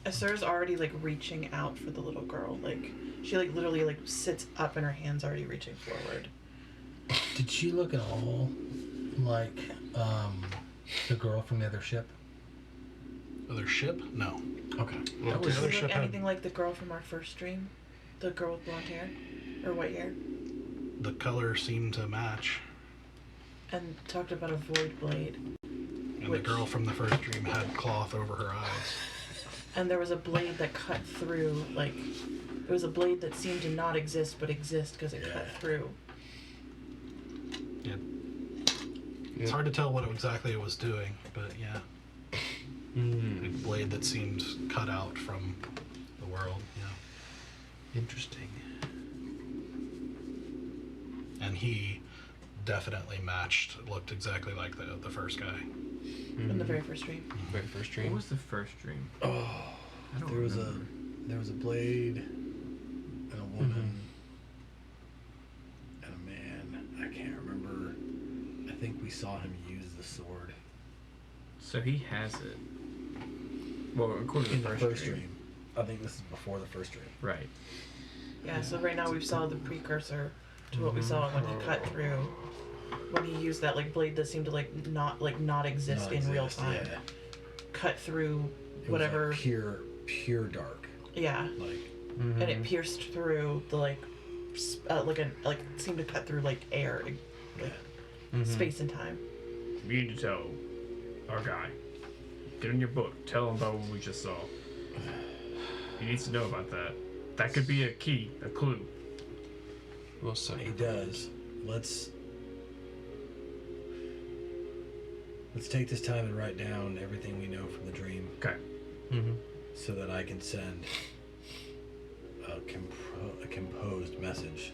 Speaker 4: Esther's already like reaching out for the little girl. Like she like literally like sits up and her hand's already reaching forward.
Speaker 3: Did she look at all like the girl from the other ship?
Speaker 1: Other ship? No.
Speaker 3: Okay.
Speaker 1: Well,
Speaker 4: Does
Speaker 1: the other
Speaker 4: she
Speaker 1: ship
Speaker 4: look
Speaker 1: had
Speaker 4: anything like the girl from our first dream? The girl with blonde hair? Or white hair?
Speaker 1: the color seemed to match.
Speaker 4: And talked about a void blade.
Speaker 1: And the girl from the first dream had cloth over her eyes.
Speaker 4: And there was a blade that cut through, like, It was a blade that seemed to not exist, but exist because it cut through.
Speaker 1: Yeah. It's hard to tell what exactly it was doing, but yeah. A blade that seemed cut out from the world, yeah.
Speaker 11: Interesting.
Speaker 1: And he definitely looked exactly like the first guy.
Speaker 4: In the very first dream.
Speaker 11: Very first
Speaker 7: What
Speaker 11: dream.
Speaker 7: was the first dream?
Speaker 12: Oh,
Speaker 7: I don't
Speaker 12: there was
Speaker 7: remember.
Speaker 12: a blade and a woman and a man. I can't remember. I think we saw him use the sword
Speaker 7: So he has it. Well, according to
Speaker 12: in
Speaker 7: the
Speaker 12: the
Speaker 7: first,
Speaker 12: first dream. I think this is before the first dream.
Speaker 7: Right.
Speaker 4: Yeah, so right now we saw the precursor to what we saw when he cut through. When he used that like blade that seemed to not exist
Speaker 12: Not
Speaker 4: in real
Speaker 12: exist,
Speaker 4: time.
Speaker 12: yeah.
Speaker 4: Cut through
Speaker 12: It was
Speaker 4: whatever.
Speaker 12: like pure dark.
Speaker 4: Yeah.
Speaker 12: Like
Speaker 4: And it pierced through the like seemed to cut through like air, like space and time.
Speaker 7: We need to tell our guy. Get in your book. Tell him about what we just saw. He needs to know about that. That could be a key, a clue.
Speaker 11: Most
Speaker 12: he
Speaker 11: certainly.
Speaker 12: does. Let's take this time and write down everything we know from the dream.
Speaker 7: Okay.
Speaker 12: So that I can send a composed message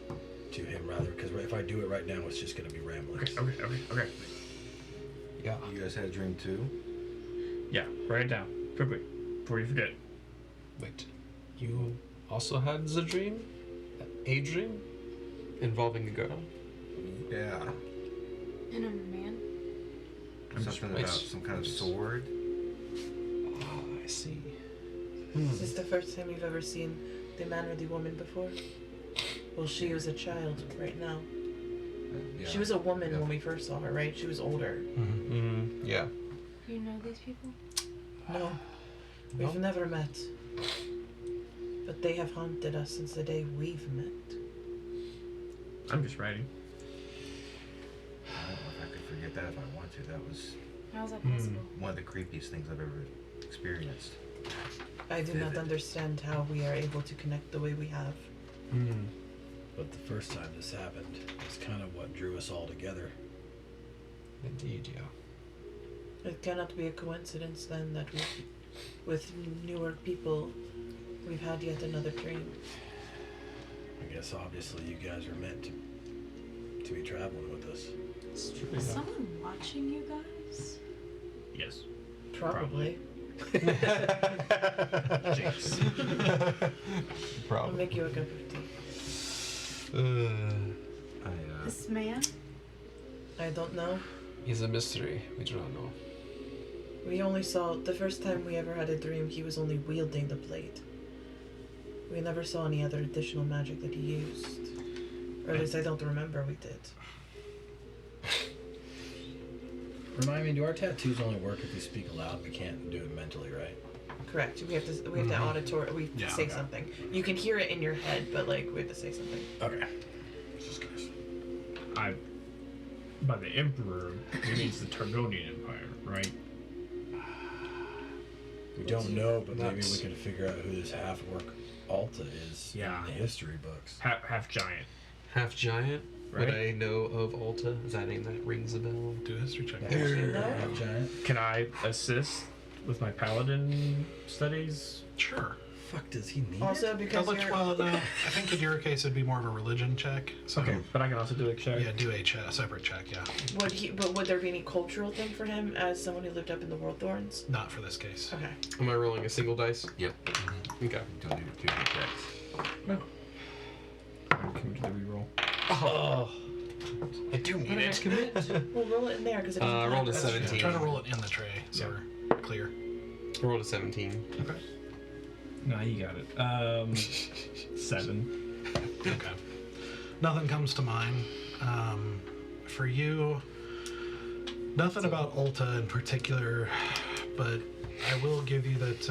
Speaker 12: to him rather, because if I do it right now, it's just going to be ramblings.
Speaker 7: Okay.
Speaker 11: Yeah.
Speaker 6: You guys had a dream too?
Speaker 7: Yeah, write it down. Quickly. Before you forget.
Speaker 11: Wait. You also had the dream? A dream? Involving a girl?
Speaker 6: Yeah.
Speaker 5: And a man.
Speaker 6: Something about some kind of sword.
Speaker 11: Oh, I see.
Speaker 4: Is this the first time you've ever seen the man or the woman before? Well, she was a child right now.
Speaker 6: Yeah.
Speaker 4: She was a woman when we first saw her, right? She was older.
Speaker 11: Yeah.
Speaker 5: You know these people?
Speaker 4: No, we've never met. But they have haunted us since the day we've met.
Speaker 7: I'm just writing.
Speaker 6: I don't know if I could forget that if I want to. That was
Speaker 5: How's that possible?
Speaker 6: one of the creepiest things I've ever experienced.
Speaker 4: I do not
Speaker 6: Vivid.
Speaker 4: understand how we are able to connect the way we have.
Speaker 12: But the first time this happened is kind of what drew us all together.
Speaker 11: Indeed, yeah.
Speaker 4: It cannot be a coincidence then that with newer people, we've had yet another dream.
Speaker 12: I guess obviously you guys are meant to be traveling with us.
Speaker 11: It's true.
Speaker 5: Is someone watching you guys?
Speaker 7: Yes.
Speaker 4: Probably.
Speaker 7: Jinx.
Speaker 4: I'll
Speaker 11: Probably.
Speaker 4: make you a cup of tea.
Speaker 5: This man?
Speaker 4: I don't know.
Speaker 11: He's a mystery. We do not know.
Speaker 4: We only saw, the first time we ever had a dream, he was only wielding the blade. We never saw any other additional magic that he used. Or at least I don't remember we did.
Speaker 12: Remind me, do our tattoos only work if we speak aloud? We can't do it mentally, right?
Speaker 4: Correct. We have to auditory. We have to say something. You can hear it in your head, but like we have to say something.
Speaker 12: Okay. Just curious.
Speaker 7: By the Emperor, he means the Targonian Empire, right?
Speaker 12: We don't know, but maybe
Speaker 11: Nuts.
Speaker 12: we can figure out who this half-orc Alta is
Speaker 7: Yeah.
Speaker 12: in the history books.
Speaker 7: Half giant.
Speaker 11: Half giant? Would
Speaker 7: Right.
Speaker 11: I know of Alta? Is that a name that rings a bell?
Speaker 1: Do a history check.
Speaker 12: Half giant.
Speaker 7: Can I assist with my paladin studies?
Speaker 1: Sure.
Speaker 12: Fuck, does he need
Speaker 4: Also,
Speaker 12: it?
Speaker 4: because you're,
Speaker 1: No. I think in your case it'd be more of a religion check. So
Speaker 7: Okay, but I can also do a check.
Speaker 1: yeah, do a separate check. Yeah,
Speaker 4: would there be any cultural thing for him as someone who lived up in the World Thorns?
Speaker 1: not for this case.
Speaker 4: Okay.
Speaker 11: Am I rolling a single dice?
Speaker 6: Yep.
Speaker 11: Okay.
Speaker 6: Don't do two checks.
Speaker 7: Can we do the reroll?
Speaker 11: Oh. I do
Speaker 4: What
Speaker 11: need
Speaker 4: did I
Speaker 11: it.
Speaker 4: commit? We'll roll it in there because it doesn't
Speaker 11: I rolled a
Speaker 4: count.
Speaker 11: 17.
Speaker 1: Try to roll it in the tray so we're clear.
Speaker 11: I rolled a 17.
Speaker 1: Okay.
Speaker 7: No, you got it. 7.
Speaker 1: Okay. Nothing comes to mind. For you, nothing about Ulta in particular, but I will give you that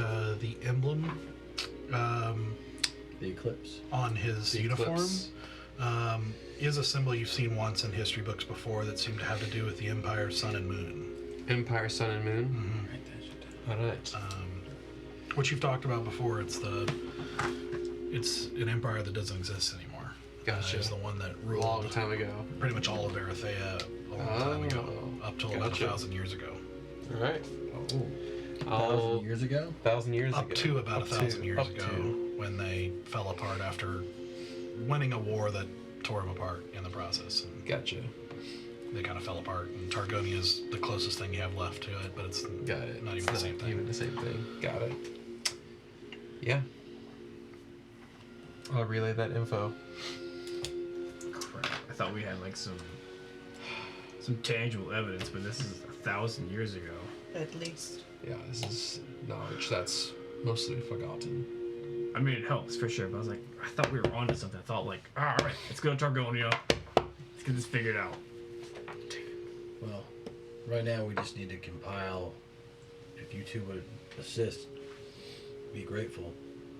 Speaker 1: the emblem
Speaker 12: The eclipse.
Speaker 1: on his
Speaker 11: The
Speaker 1: uniform
Speaker 11: eclipse.
Speaker 1: is a symbol you've seen once in history books before that seemed to have to do with the Empire, Sun, and Moon.
Speaker 11: Empire, Sun, and Moon.
Speaker 12: Write that shit down.
Speaker 11: Alright.
Speaker 1: Which you've talked about before. It's the It's an empire that doesn't exist anymore.
Speaker 11: Gotcha.
Speaker 1: It's the one that
Speaker 11: A
Speaker 1: ruled
Speaker 11: long time ago.
Speaker 1: pretty much all of Erythea a long time ago, up till about
Speaker 11: Gotcha.
Speaker 1: 1,000 years ago.
Speaker 11: All right.
Speaker 12: Oh, 1,000 years ago?
Speaker 11: 1,000 years
Speaker 1: Up
Speaker 11: ago.
Speaker 1: to about
Speaker 11: Up
Speaker 1: 1,000 years
Speaker 11: up
Speaker 1: ago,
Speaker 11: to.
Speaker 1: when they fell apart after winning a war that tore them apart in the process. And
Speaker 11: Gotcha.
Speaker 1: they kind of fell apart. And Targonia is the closest thing you have left to it, but it's
Speaker 11: Got it.
Speaker 1: not
Speaker 11: It's
Speaker 1: even the same thing.
Speaker 11: Even the same thing. Got it. Yeah. I'll relay that info.
Speaker 7: Crap. I thought we had like some tangible evidence, but this is 1,000 years ago.
Speaker 4: At least.
Speaker 11: Yeah, this is knowledge that's mostly forgotten.
Speaker 7: I mean, it helps for sure, but I was like, I thought we were onto something. I thought like, all right, let's go to Targonia. Let's get this figured out.
Speaker 12: Well, right now we just need to compile. If you two would assist, be grateful.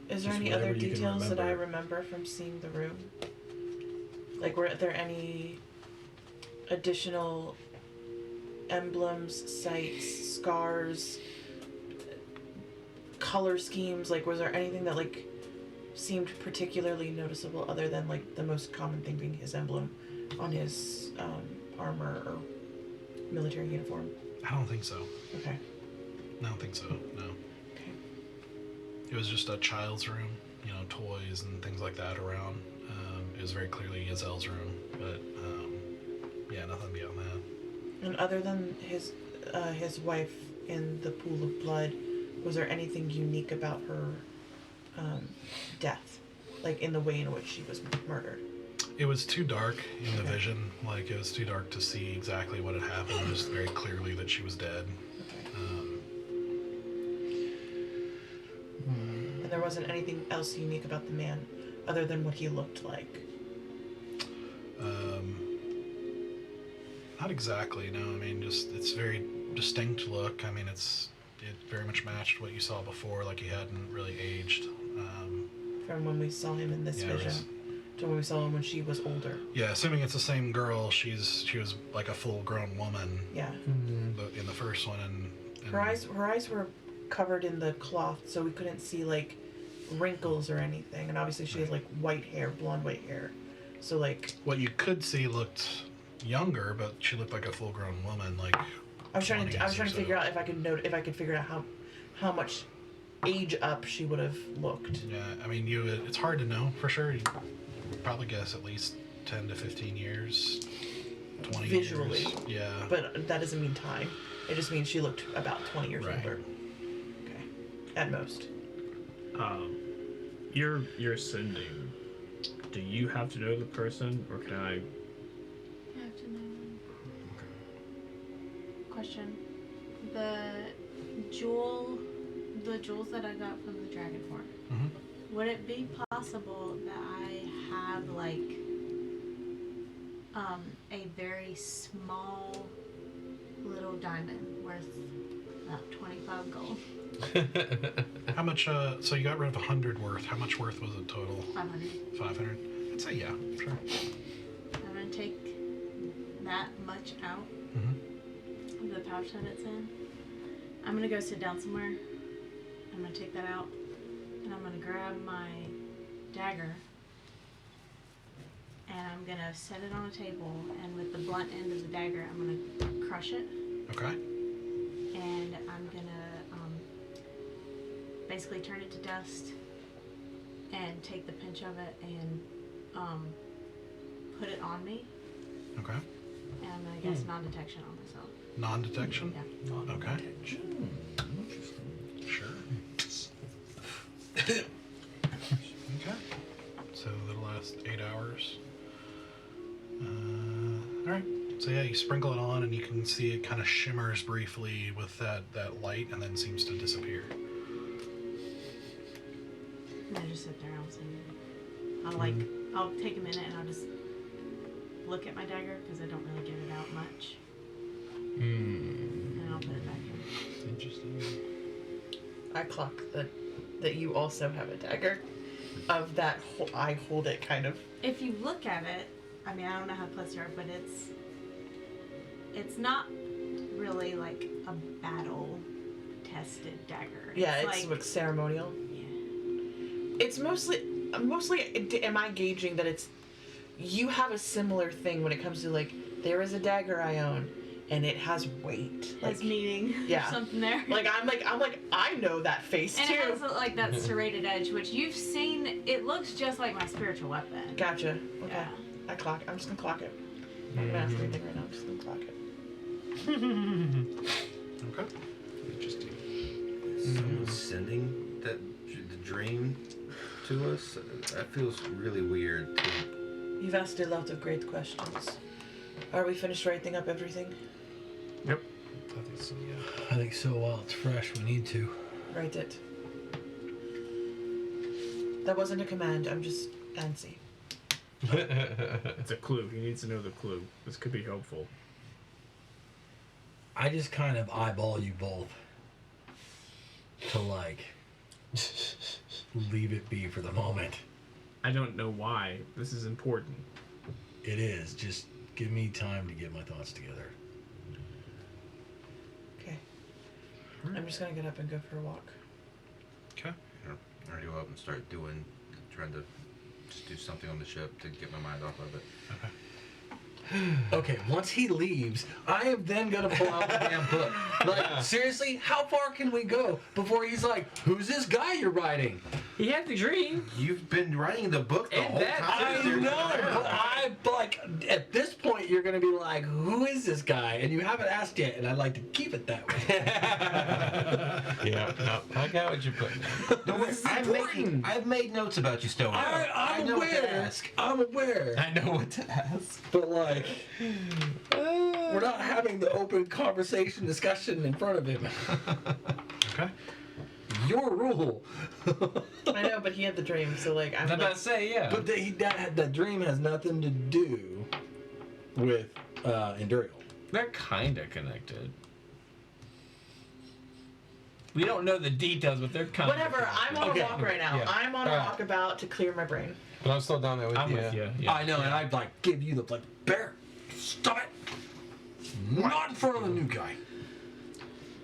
Speaker 4: Is there
Speaker 12: Just
Speaker 4: any other
Speaker 12: whatever you can
Speaker 4: details that I
Speaker 12: remember.
Speaker 4: remember from seeing the room? Like, were there any additional emblems, sites, scars, color schemes? Like, was there anything that, like, seemed particularly noticeable other than, like, the most common thing being his emblem on his armor or military uniform?
Speaker 1: I don't think so.
Speaker 4: Okay.
Speaker 1: I don't think so, no.
Speaker 4: Okay.
Speaker 1: It was just a child's room, toys and things like that around. It was very clearly Yazel's room, but yeah, nothing beyond that.
Speaker 4: And other than his wife in the pool of blood, was there anything unique about her death? Like, in the way in which she was murdered?
Speaker 1: It was too dark in the vision. Like, it was too dark to see exactly what had happened. It was very clearly that she was dead.
Speaker 4: And there wasn't anything else unique about the man other than what he looked like?
Speaker 1: Not exactly, no. I mean, just it's very distinct look. I mean, it very much matched what you saw before. Like, he hadn't really aged.
Speaker 4: From when we saw him in this vision to when we saw him when she was older.
Speaker 1: Yeah, assuming it's the same girl, she was like a full-grown woman.
Speaker 4: Yeah.
Speaker 1: In the first one, and
Speaker 4: Her eyes were covered in the cloth, so we couldn't see like wrinkles or anything. And obviously, she has like white hair, blonde white hair. So like
Speaker 1: what you could see looked younger, but she looked like a full-grown woman. Like
Speaker 4: I was trying to figure out if I could figure out how much age up she would have looked.
Speaker 1: Yeah, I mean, it's hard to know for sure. You probably guess at least 10 to 15 years, 20
Speaker 4: visually.
Speaker 1: years. Yeah.
Speaker 4: But that doesn't mean time. It just means she looked about 20 years older. Okay. At most.
Speaker 7: You're sending. Do you have to know the person, or can I?
Speaker 5: I have to know. Question. The jewels that I got from the dragon form.
Speaker 1: Mm-hmm.
Speaker 5: Would it be possible that I have like a very small little diamond worth about 25 gold?
Speaker 1: How much? So you got rid of 100 worth. How much worth was it total?
Speaker 5: 500.
Speaker 1: 500. I'd say yeah, sure.
Speaker 5: I'm gonna take that much out of the pouch that it's in. I'm gonna go sit down somewhere. I'm gonna take that out, and I'm gonna grab my dagger, and I'm gonna set it on a table, and with the blunt end of the dagger, I'm gonna crush it.
Speaker 1: Okay.
Speaker 5: And I'm gonna basically turn it to dust, and take the pinch of it and put it on me.
Speaker 1: Okay.
Speaker 5: And I'm gonna guess non-detection on myself.
Speaker 1: Non-detection?
Speaker 5: Yeah.
Speaker 1: Non-detection. Interesting. Sure. Okay. So that'll last 8 hours. Alright. So yeah, you sprinkle it on and you can see it kind of shimmers briefly with that light and then seems to disappear.
Speaker 5: And I just sit there. I'll take a minute and I'll just look at my dagger because I don't really get it out much. And I'll put it back in.
Speaker 11: Interesting.
Speaker 4: I clock that you also have a dagger. Of that, I hold it kind of.
Speaker 5: If you look at it, I mean, I don't know how close you are, but it's not really like a battle-tested dagger.
Speaker 4: Yeah, it's
Speaker 5: like
Speaker 4: like ceremonial.
Speaker 5: yeah.
Speaker 4: It's mostly mostly, am I gauging that it's you have a similar thing when it comes to like there is a dagger I own and it has weight.
Speaker 13: Like meaning
Speaker 4: yeah.
Speaker 13: something there.
Speaker 4: Like I'm like I know that face
Speaker 13: and
Speaker 4: too.
Speaker 13: it has like that serrated edge, which you've seen. It looks just like my spiritual weapon.
Speaker 4: Gotcha. Okay.
Speaker 13: Yeah.
Speaker 4: I'm just gonna clock it. I'm not gonna ask anything right now. I'm just gonna clock it.
Speaker 1: Okay.
Speaker 6: Interesting. Is someone sending the dream to us? That feels really weird.
Speaker 4: You've asked a lot of great questions. Are we finished writing up everything?
Speaker 7: Yep.
Speaker 1: I think so, yeah.
Speaker 12: I think so. While it's fresh, we need to.
Speaker 4: Write it. That wasn't a command. I'm just antsy.
Speaker 7: It's a clue. He needs to know the clue. This could be helpful.
Speaker 12: I just kind of eyeball you both to like leave it be for the moment.
Speaker 7: I don't know why. This is important.
Speaker 12: It is. Just give me time to get my thoughts together.
Speaker 4: Okay. I'm just gonna get up and go for a walk.
Speaker 1: Okay.
Speaker 6: Or go up and start trying to just do something on the ship to get my mind off of it.
Speaker 1: Okay.
Speaker 12: Okay, once he leaves, I am then gonna pull out the damn book. Like, seriously, how far can we go before he's like, "Who's this guy you're writing?"
Speaker 2: He had the dream.
Speaker 6: You've been writing the book the
Speaker 2: And
Speaker 6: whole
Speaker 2: that-
Speaker 6: time.
Speaker 12: I know, but I like at this point you're gonna be like, "Who is this guy?" And you haven't asked yet, and I'd like to keep it that way.
Speaker 11: Yeah, no, I got what you're putting.
Speaker 6: I've made notes about you, Stoner. I
Speaker 12: I'm
Speaker 6: know what to
Speaker 12: aware.
Speaker 6: ask.
Speaker 12: I'm aware.
Speaker 11: I know what to ask.
Speaker 12: But like, we're not having the open conversation discussion in front of him.
Speaker 1: Okay.
Speaker 12: Your rule.
Speaker 4: I know, but he had the dream, so like I'm
Speaker 2: I'm
Speaker 4: like,
Speaker 2: about to say, yeah.
Speaker 12: But that dream has nothing to do with Endurial.
Speaker 2: They're kind of connected. We don't know the details, but they're kind
Speaker 4: whatever.
Speaker 2: of
Speaker 4: I'm on
Speaker 12: Okay.
Speaker 4: a walk right now.
Speaker 11: Yeah.
Speaker 4: I'm on a
Speaker 11: Alright.
Speaker 4: walk about to clear my brain.
Speaker 11: But I'm still down there with
Speaker 2: I'm
Speaker 11: you.
Speaker 2: with you. Yeah.
Speaker 12: I know, and I'd like give you the like, Bear, stop it! Not in front of the new guy.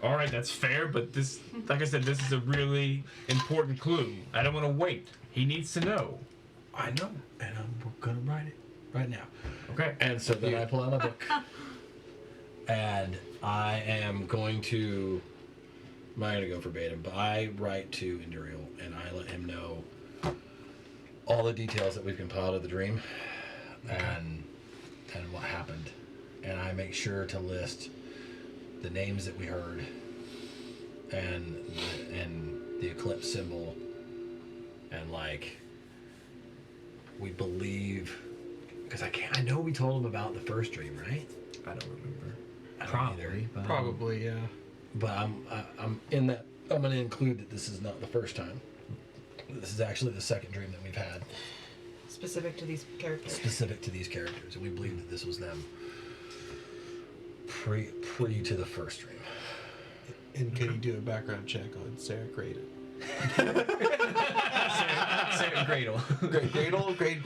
Speaker 7: All right, that's fair, but this, like I said, this is a really important clue. I don't want to wait. He needs to know.
Speaker 12: I know, and I'm gonna write it right now.
Speaker 7: Okay.
Speaker 12: And so then I pull out my book, and I am going to. I'm not gonna go verbatim, but I write to Endurial, and I let him know all the details that we've compiled of the dream, and what happened, and I make sure to list the names that we heard, and the eclipse symbol, and like we believe, because I know we told him about the first dream, right?
Speaker 2: I don't remember.
Speaker 12: I don't
Speaker 2: Probably.
Speaker 12: either.
Speaker 2: But
Speaker 11: Probably, yeah.
Speaker 12: But I'm in that. I'm going to include that this is not the first time. This is actually the second dream that we've had,
Speaker 4: Specific to these characters.
Speaker 12: specific to these characters, and we believe that this was them pre to the first dream.
Speaker 11: And can you do a background check on Sarah Cradle?
Speaker 2: Sarah Gradle.
Speaker 11: Great Cradle, great.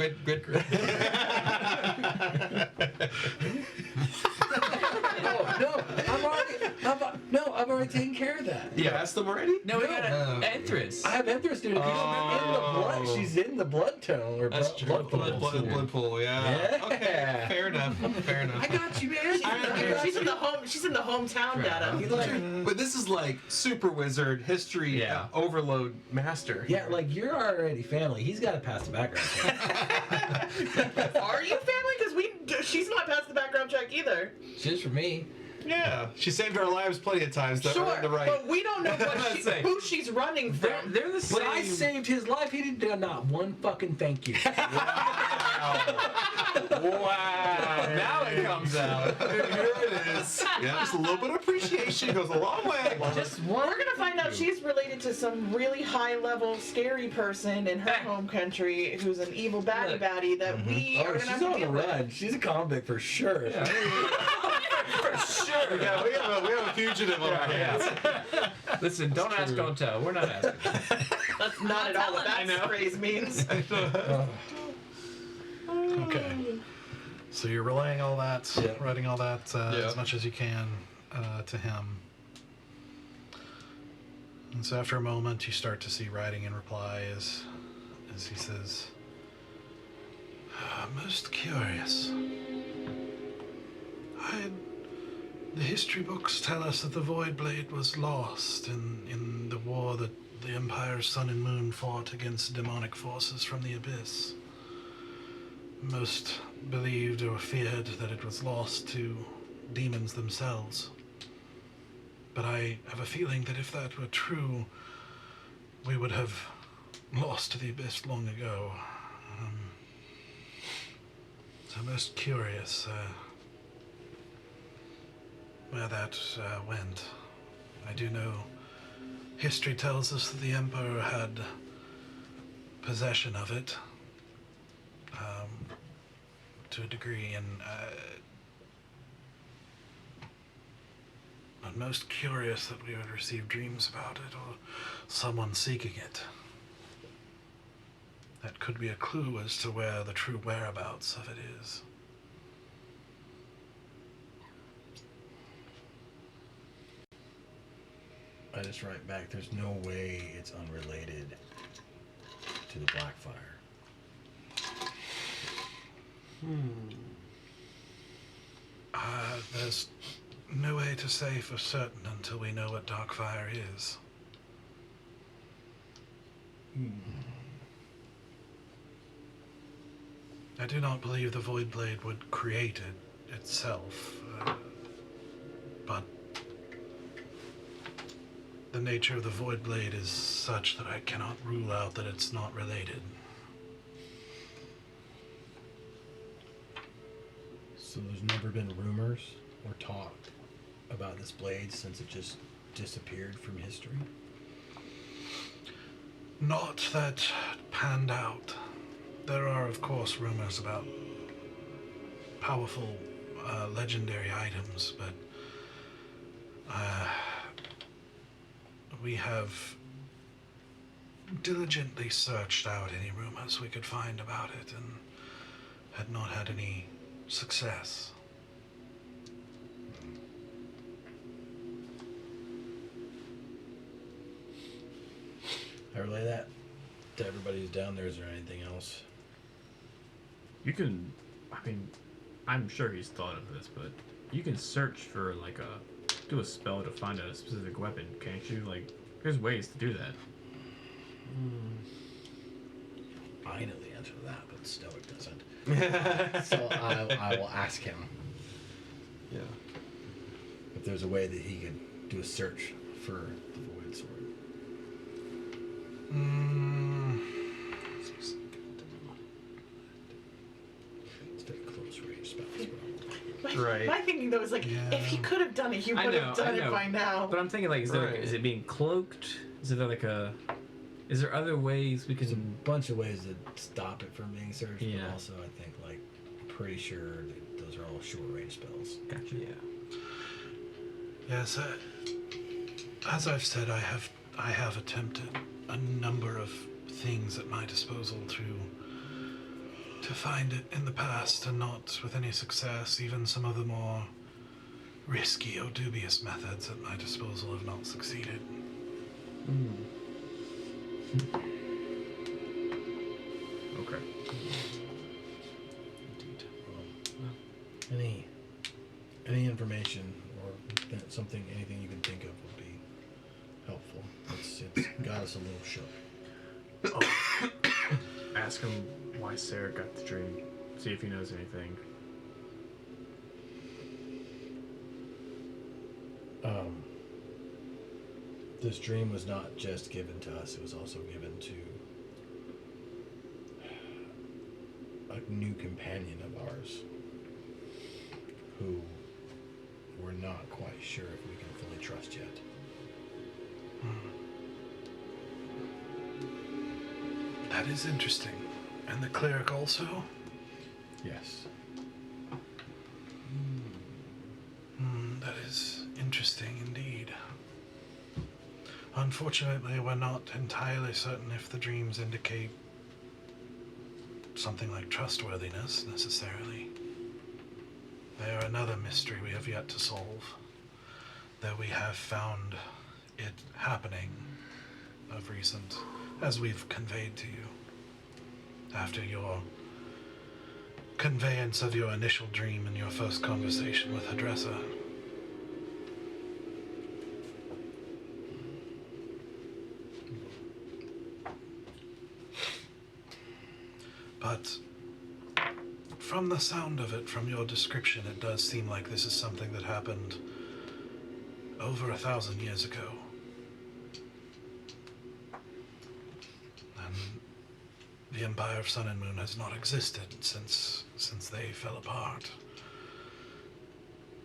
Speaker 12: I've already taken care of that.
Speaker 11: You asked them already?
Speaker 2: No, we got an Entrance.
Speaker 12: I have Enthras doing it.
Speaker 11: Oh.
Speaker 12: She's in the blood tone or
Speaker 11: That's
Speaker 12: blood
Speaker 11: true.
Speaker 12: pool.
Speaker 11: Blood pool, yeah.
Speaker 12: Yeah.
Speaker 11: Okay, fair enough.
Speaker 12: I got you, man.
Speaker 4: She's in the home. She's in the hometown data.
Speaker 11: But this is like super wizard history
Speaker 2: Yeah.
Speaker 11: overload master.
Speaker 12: Yeah, like you're already family. He's got to pass the background check.
Speaker 4: Are you family? Because she's not past the background check either.
Speaker 12: Just for me.
Speaker 11: Yeah, she saved our lives plenty of times to
Speaker 4: Sure,
Speaker 11: earn the right.
Speaker 4: but we don't know
Speaker 2: Say,
Speaker 4: who she's running from.
Speaker 2: They're the same.
Speaker 12: But I saved his life. He didn't do not one fucking thank you.
Speaker 2: Wow. Now it comes out.
Speaker 11: Here it is. Yeah, just a little bit of appreciation goes a long way.
Speaker 2: Just one.
Speaker 4: We're gonna find out she's related to some really high-level, scary person in her home country who's an evil baddie that we are
Speaker 12: Oh,
Speaker 4: gonna
Speaker 12: she's
Speaker 4: have to
Speaker 12: on the
Speaker 4: deal with.
Speaker 12: run. She's a convict for sure.
Speaker 2: For sure.
Speaker 11: We have a fugitive on our hands.
Speaker 2: Listen, don't ask, don't tell. We're not asking.
Speaker 4: That's not at all what that phrase means.
Speaker 1: Okay. So you're relaying all that,
Speaker 12: Yeah.
Speaker 1: writing all that as much as you can to him. And so after a moment, you start to see writing in reply is as he says, most curious. The history books tell us that the Void Blade was lost in the war that the Empire's Sun and Moon fought against demonic forces from the Abyss. Most believed or feared that it was lost to demons themselves. But I have a feeling that if that were true, we would have lost the Abyss long ago. So most curious where that went. I do know history tells us that the Emperor had possession of it to a degree, and I'm most curious that we would receive dreams about it or someone seeking it. That could be a clue as to where the true whereabouts of it is.
Speaker 12: I just write back, there's no way it's unrelated to the Blackfire.
Speaker 1: There's no way to say for certain until we know what Darkfire is. I do not believe the Void Blade would create it itself, but the nature of the Void Blade is such that I cannot rule out that it's not related.
Speaker 12: So there's never been rumors or talk about this blade since it just disappeared from history?
Speaker 1: Not that panned out. There are, of course, rumors about powerful, legendary items, but we have diligently searched out any rumors we could find about it and had not had any success.
Speaker 12: I relay that to everybody who's down there. Is there anything else?
Speaker 7: You can, I mean, I'm sure he's thought of this, but you can search for like do a spell to find a specific weapon, can't you? Like, there's ways to do that.
Speaker 12: I know the answer to that, but Stoic doesn't. So I will ask him.
Speaker 11: Yeah.
Speaker 12: If there's a way that he could do a search for the Void Sword. It's very close range spells, probably.
Speaker 2: Right.
Speaker 4: My thinking though is like, if he could have done it, he would have done it by now.
Speaker 2: But I'm thinking like,
Speaker 11: Right.
Speaker 2: is it being cloaked? Is there like is there other ways we
Speaker 12: There's a
Speaker 2: can?
Speaker 12: bunch of ways to stop it from being searched,
Speaker 2: Yeah.
Speaker 12: but also I think, like, pretty sure that those are all short range spells.
Speaker 2: Gotcha.
Speaker 11: Yeah.
Speaker 1: Yes, as I've said, I have attempted a number of things at my disposal to find it in the past, and not with any success. Even some of the more risky or dubious methods at my disposal have not succeeded.
Speaker 7: Okay.
Speaker 12: Indeed. Any information or anything you can think of would be helpful. It's got us a little shook.
Speaker 7: Ask him why Sarah got the dream. See if he knows anything.
Speaker 12: This dream was not just given to us, it was also given to a new companion of ours who we're not quite sure if we can fully trust yet.
Speaker 1: That is interesting. And the cleric also?
Speaker 12: Yes.
Speaker 1: That is interesting indeed. Unfortunately, we're not entirely certain if the dreams indicate something like trustworthiness, necessarily. They are another mystery we have yet to solve, though we have found it happening of recent, as we've conveyed to you. after your conveyance of your initial dream and your first conversation with Hadressa. But from the sound of it, from your description, it does seem like this is something that happened over 1,000 years ago. And the Empire of Sun and Moon has not existed since they fell apart.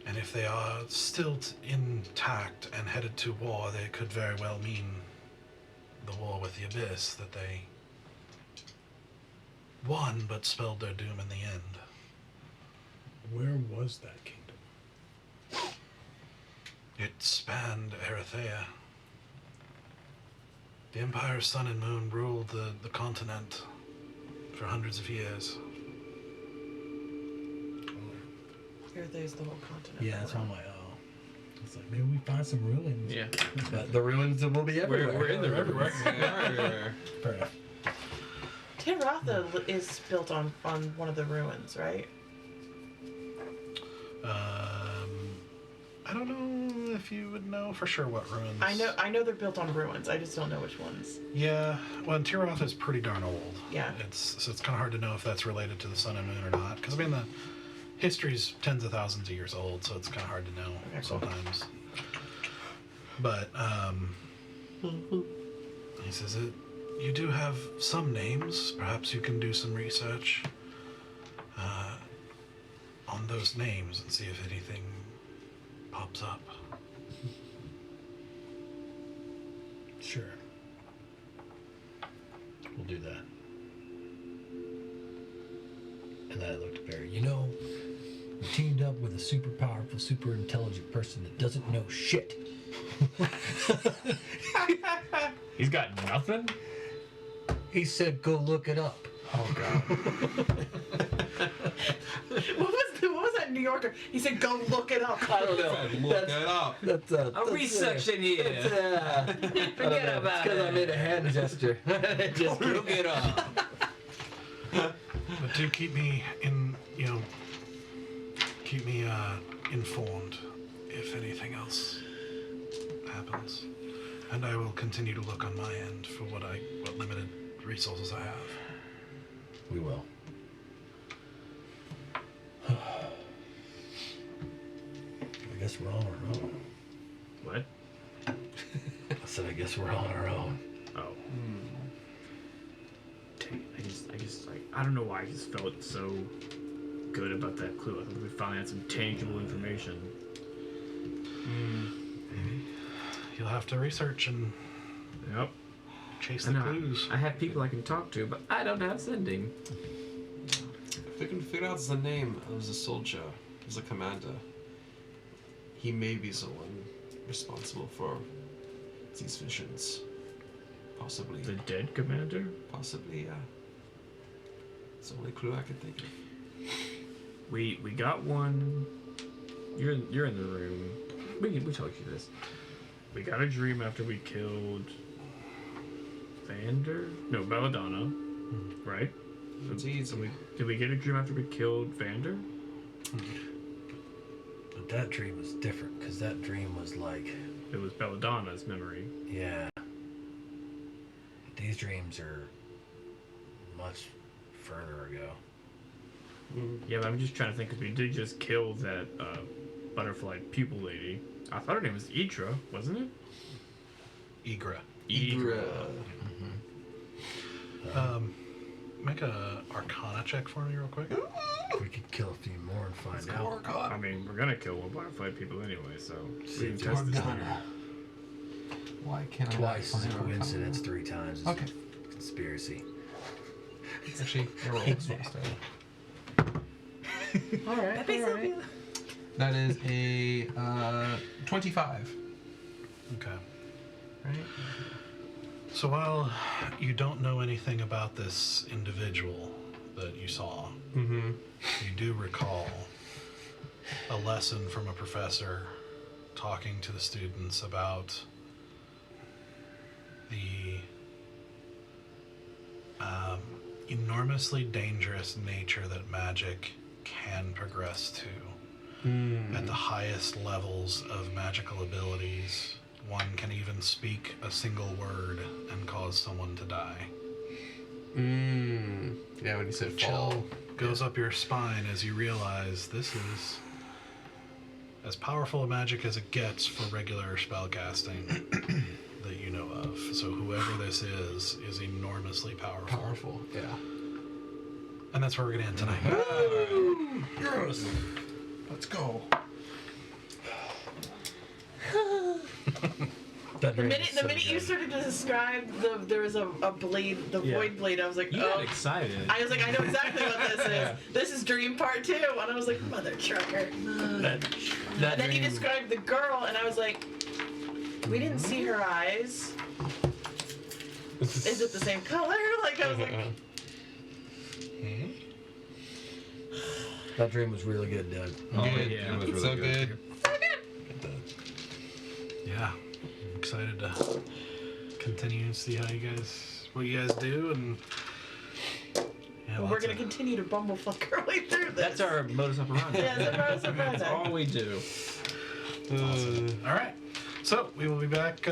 Speaker 1: And if they are still intact and headed to war, they could very well mean the war with the Abyss that they won, but spelled their doom in the end.
Speaker 12: Where was that kingdom?
Speaker 1: It spanned Erythea. The Empire of Sun and Moon ruled the continent for hundreds of years.
Speaker 4: There's the whole continent.
Speaker 12: Yeah, that's on my It's like, maybe we find some ruins.
Speaker 2: Yeah.
Speaker 12: But the ruins will be everywhere.
Speaker 2: We're in the everywhere.
Speaker 11: Everywhere.
Speaker 12: Fair enough.
Speaker 4: Tirotha is built on one of the ruins, right?
Speaker 1: I don't know if you would know for sure what ruins.
Speaker 4: I know they're built on ruins. I just don't know which ones.
Speaker 1: Yeah, well, Tirotha is pretty darn old.
Speaker 4: Yeah.
Speaker 1: So it's kind of hard to know if that's related to the Sun and Moon or not. Because, I mean, the history's tens of thousands of years old, so it's kind of hard to know sometimes. But, he says, you do have some names. Perhaps you can do some research on those names and see if anything pops up.
Speaker 12: Sure. We'll do that. And then I looked at Barry. You know, we teamed up with a super powerful, super intelligent person that doesn't know shit.
Speaker 7: He's got nothing?
Speaker 12: He said, go look it up.
Speaker 7: Oh, God.
Speaker 4: What was that New Yorker? He said, "Go look it up."
Speaker 12: I don't know.
Speaker 11: Look it up.
Speaker 12: That's
Speaker 2: A research in here. Forget about
Speaker 12: it. Because I made a
Speaker 2: it.
Speaker 12: hand gesture. Just
Speaker 2: Look it up.
Speaker 1: But do keep me informed if anything else happens, and I will continue to look on my end for what limited resources I have.
Speaker 12: We will. I guess we're on our own.
Speaker 7: What?
Speaker 12: I said, I guess we're on our own.
Speaker 7: Oh. I just like, I don't know why I just felt so good about that clue. I thought we finally had some tangible information.
Speaker 1: Maybe. You'll have to research and chase the clues.
Speaker 2: I have people I can talk to, but I don't have sending.
Speaker 11: If we can figure out the name of the soldier, the commander, he may be someone responsible for these visions. Possibly.
Speaker 7: The dead commander?
Speaker 11: Possibly, yeah. It's the only clue I could think of.
Speaker 7: We got one. You're in the room. We told you this. We got a dream after we killed Vander? No, Belladonna. Right?
Speaker 11: Indeed.
Speaker 7: Did we get a dream after we killed Vander?
Speaker 12: But that dream was different, because that dream was like...
Speaker 7: It was Belladonna's memory.
Speaker 12: Yeah. These dreams are much further ago.
Speaker 7: Yeah, but I'm just trying to think, because we did just kill that butterfly pupil lady. I thought her name was Idra, wasn't it?
Speaker 1: Igra.
Speaker 7: Igra.
Speaker 1: Make a Arcana check for me real quick.
Speaker 12: We could kill a few more and find out.
Speaker 7: I mean, we're gonna kill more butterfly people anyway, so we can
Speaker 12: See,
Speaker 7: test this later.
Speaker 9: Arcana. Why can't
Speaker 12: Twice
Speaker 9: I
Speaker 12: is
Speaker 9: not find
Speaker 12: coincidence, 3 times is
Speaker 9: Okay.
Speaker 12: conspiracy.
Speaker 11: Actually, I rolled this instead.
Speaker 9: Alright, alright. That is a 25.
Speaker 1: Okay.
Speaker 9: Right?
Speaker 1: So while you don't know anything about this individual that you saw, you do recall a lesson from a professor talking to the students about the enormously dangerous nature that magic can progress to. At the highest levels of magical abilities, one can even speak a single word and cause someone to die.
Speaker 11: Yeah, when you said
Speaker 1: Chill
Speaker 11: fall.
Speaker 1: goes up your spine as you realize this is as powerful a magic as it gets for regular spellcasting that you know of. So whoever this is enormously powerful.
Speaker 11: Powerful, yeah.
Speaker 1: And that's where we're going to end tonight.
Speaker 12: Yes. Let's go.
Speaker 4: The minute you started to describe there was a blade, the void blade, I was like,
Speaker 2: You got excited.
Speaker 4: I was like, I know exactly what this is. This is Dream Part 2. And I was like, mother trucker.
Speaker 2: That
Speaker 4: And then you
Speaker 2: dream-
Speaker 4: described the girl, and I was like, we didn't see her eyes. Is it the same color? Like, I was like,
Speaker 3: That dream was really good, Doug.
Speaker 2: Oh,
Speaker 11: Good.
Speaker 2: yeah.
Speaker 6: It was really
Speaker 11: So
Speaker 6: good.
Speaker 1: Yeah. I'm excited to continue and see what you guys do. And yeah,
Speaker 4: well, we're going to continue to bumblefuck our way through this.
Speaker 2: That's our modus operandi.
Speaker 4: Yeah, that's our modus operandi.
Speaker 2: That's all we do.
Speaker 1: All right. So we will be back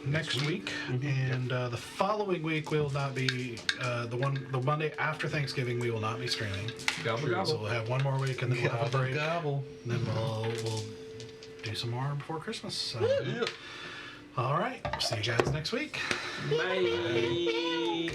Speaker 1: next week, and the following week we will not be the Monday after Thanksgiving. We will not be streaming.
Speaker 2: Gobble,
Speaker 1: So
Speaker 2: gobble.
Speaker 1: we'll have one more week, and then we'll have a break.
Speaker 11: Gobble.
Speaker 1: And then we'll do some more before Christmas. So. All right. See you guys next week.
Speaker 2: Bye.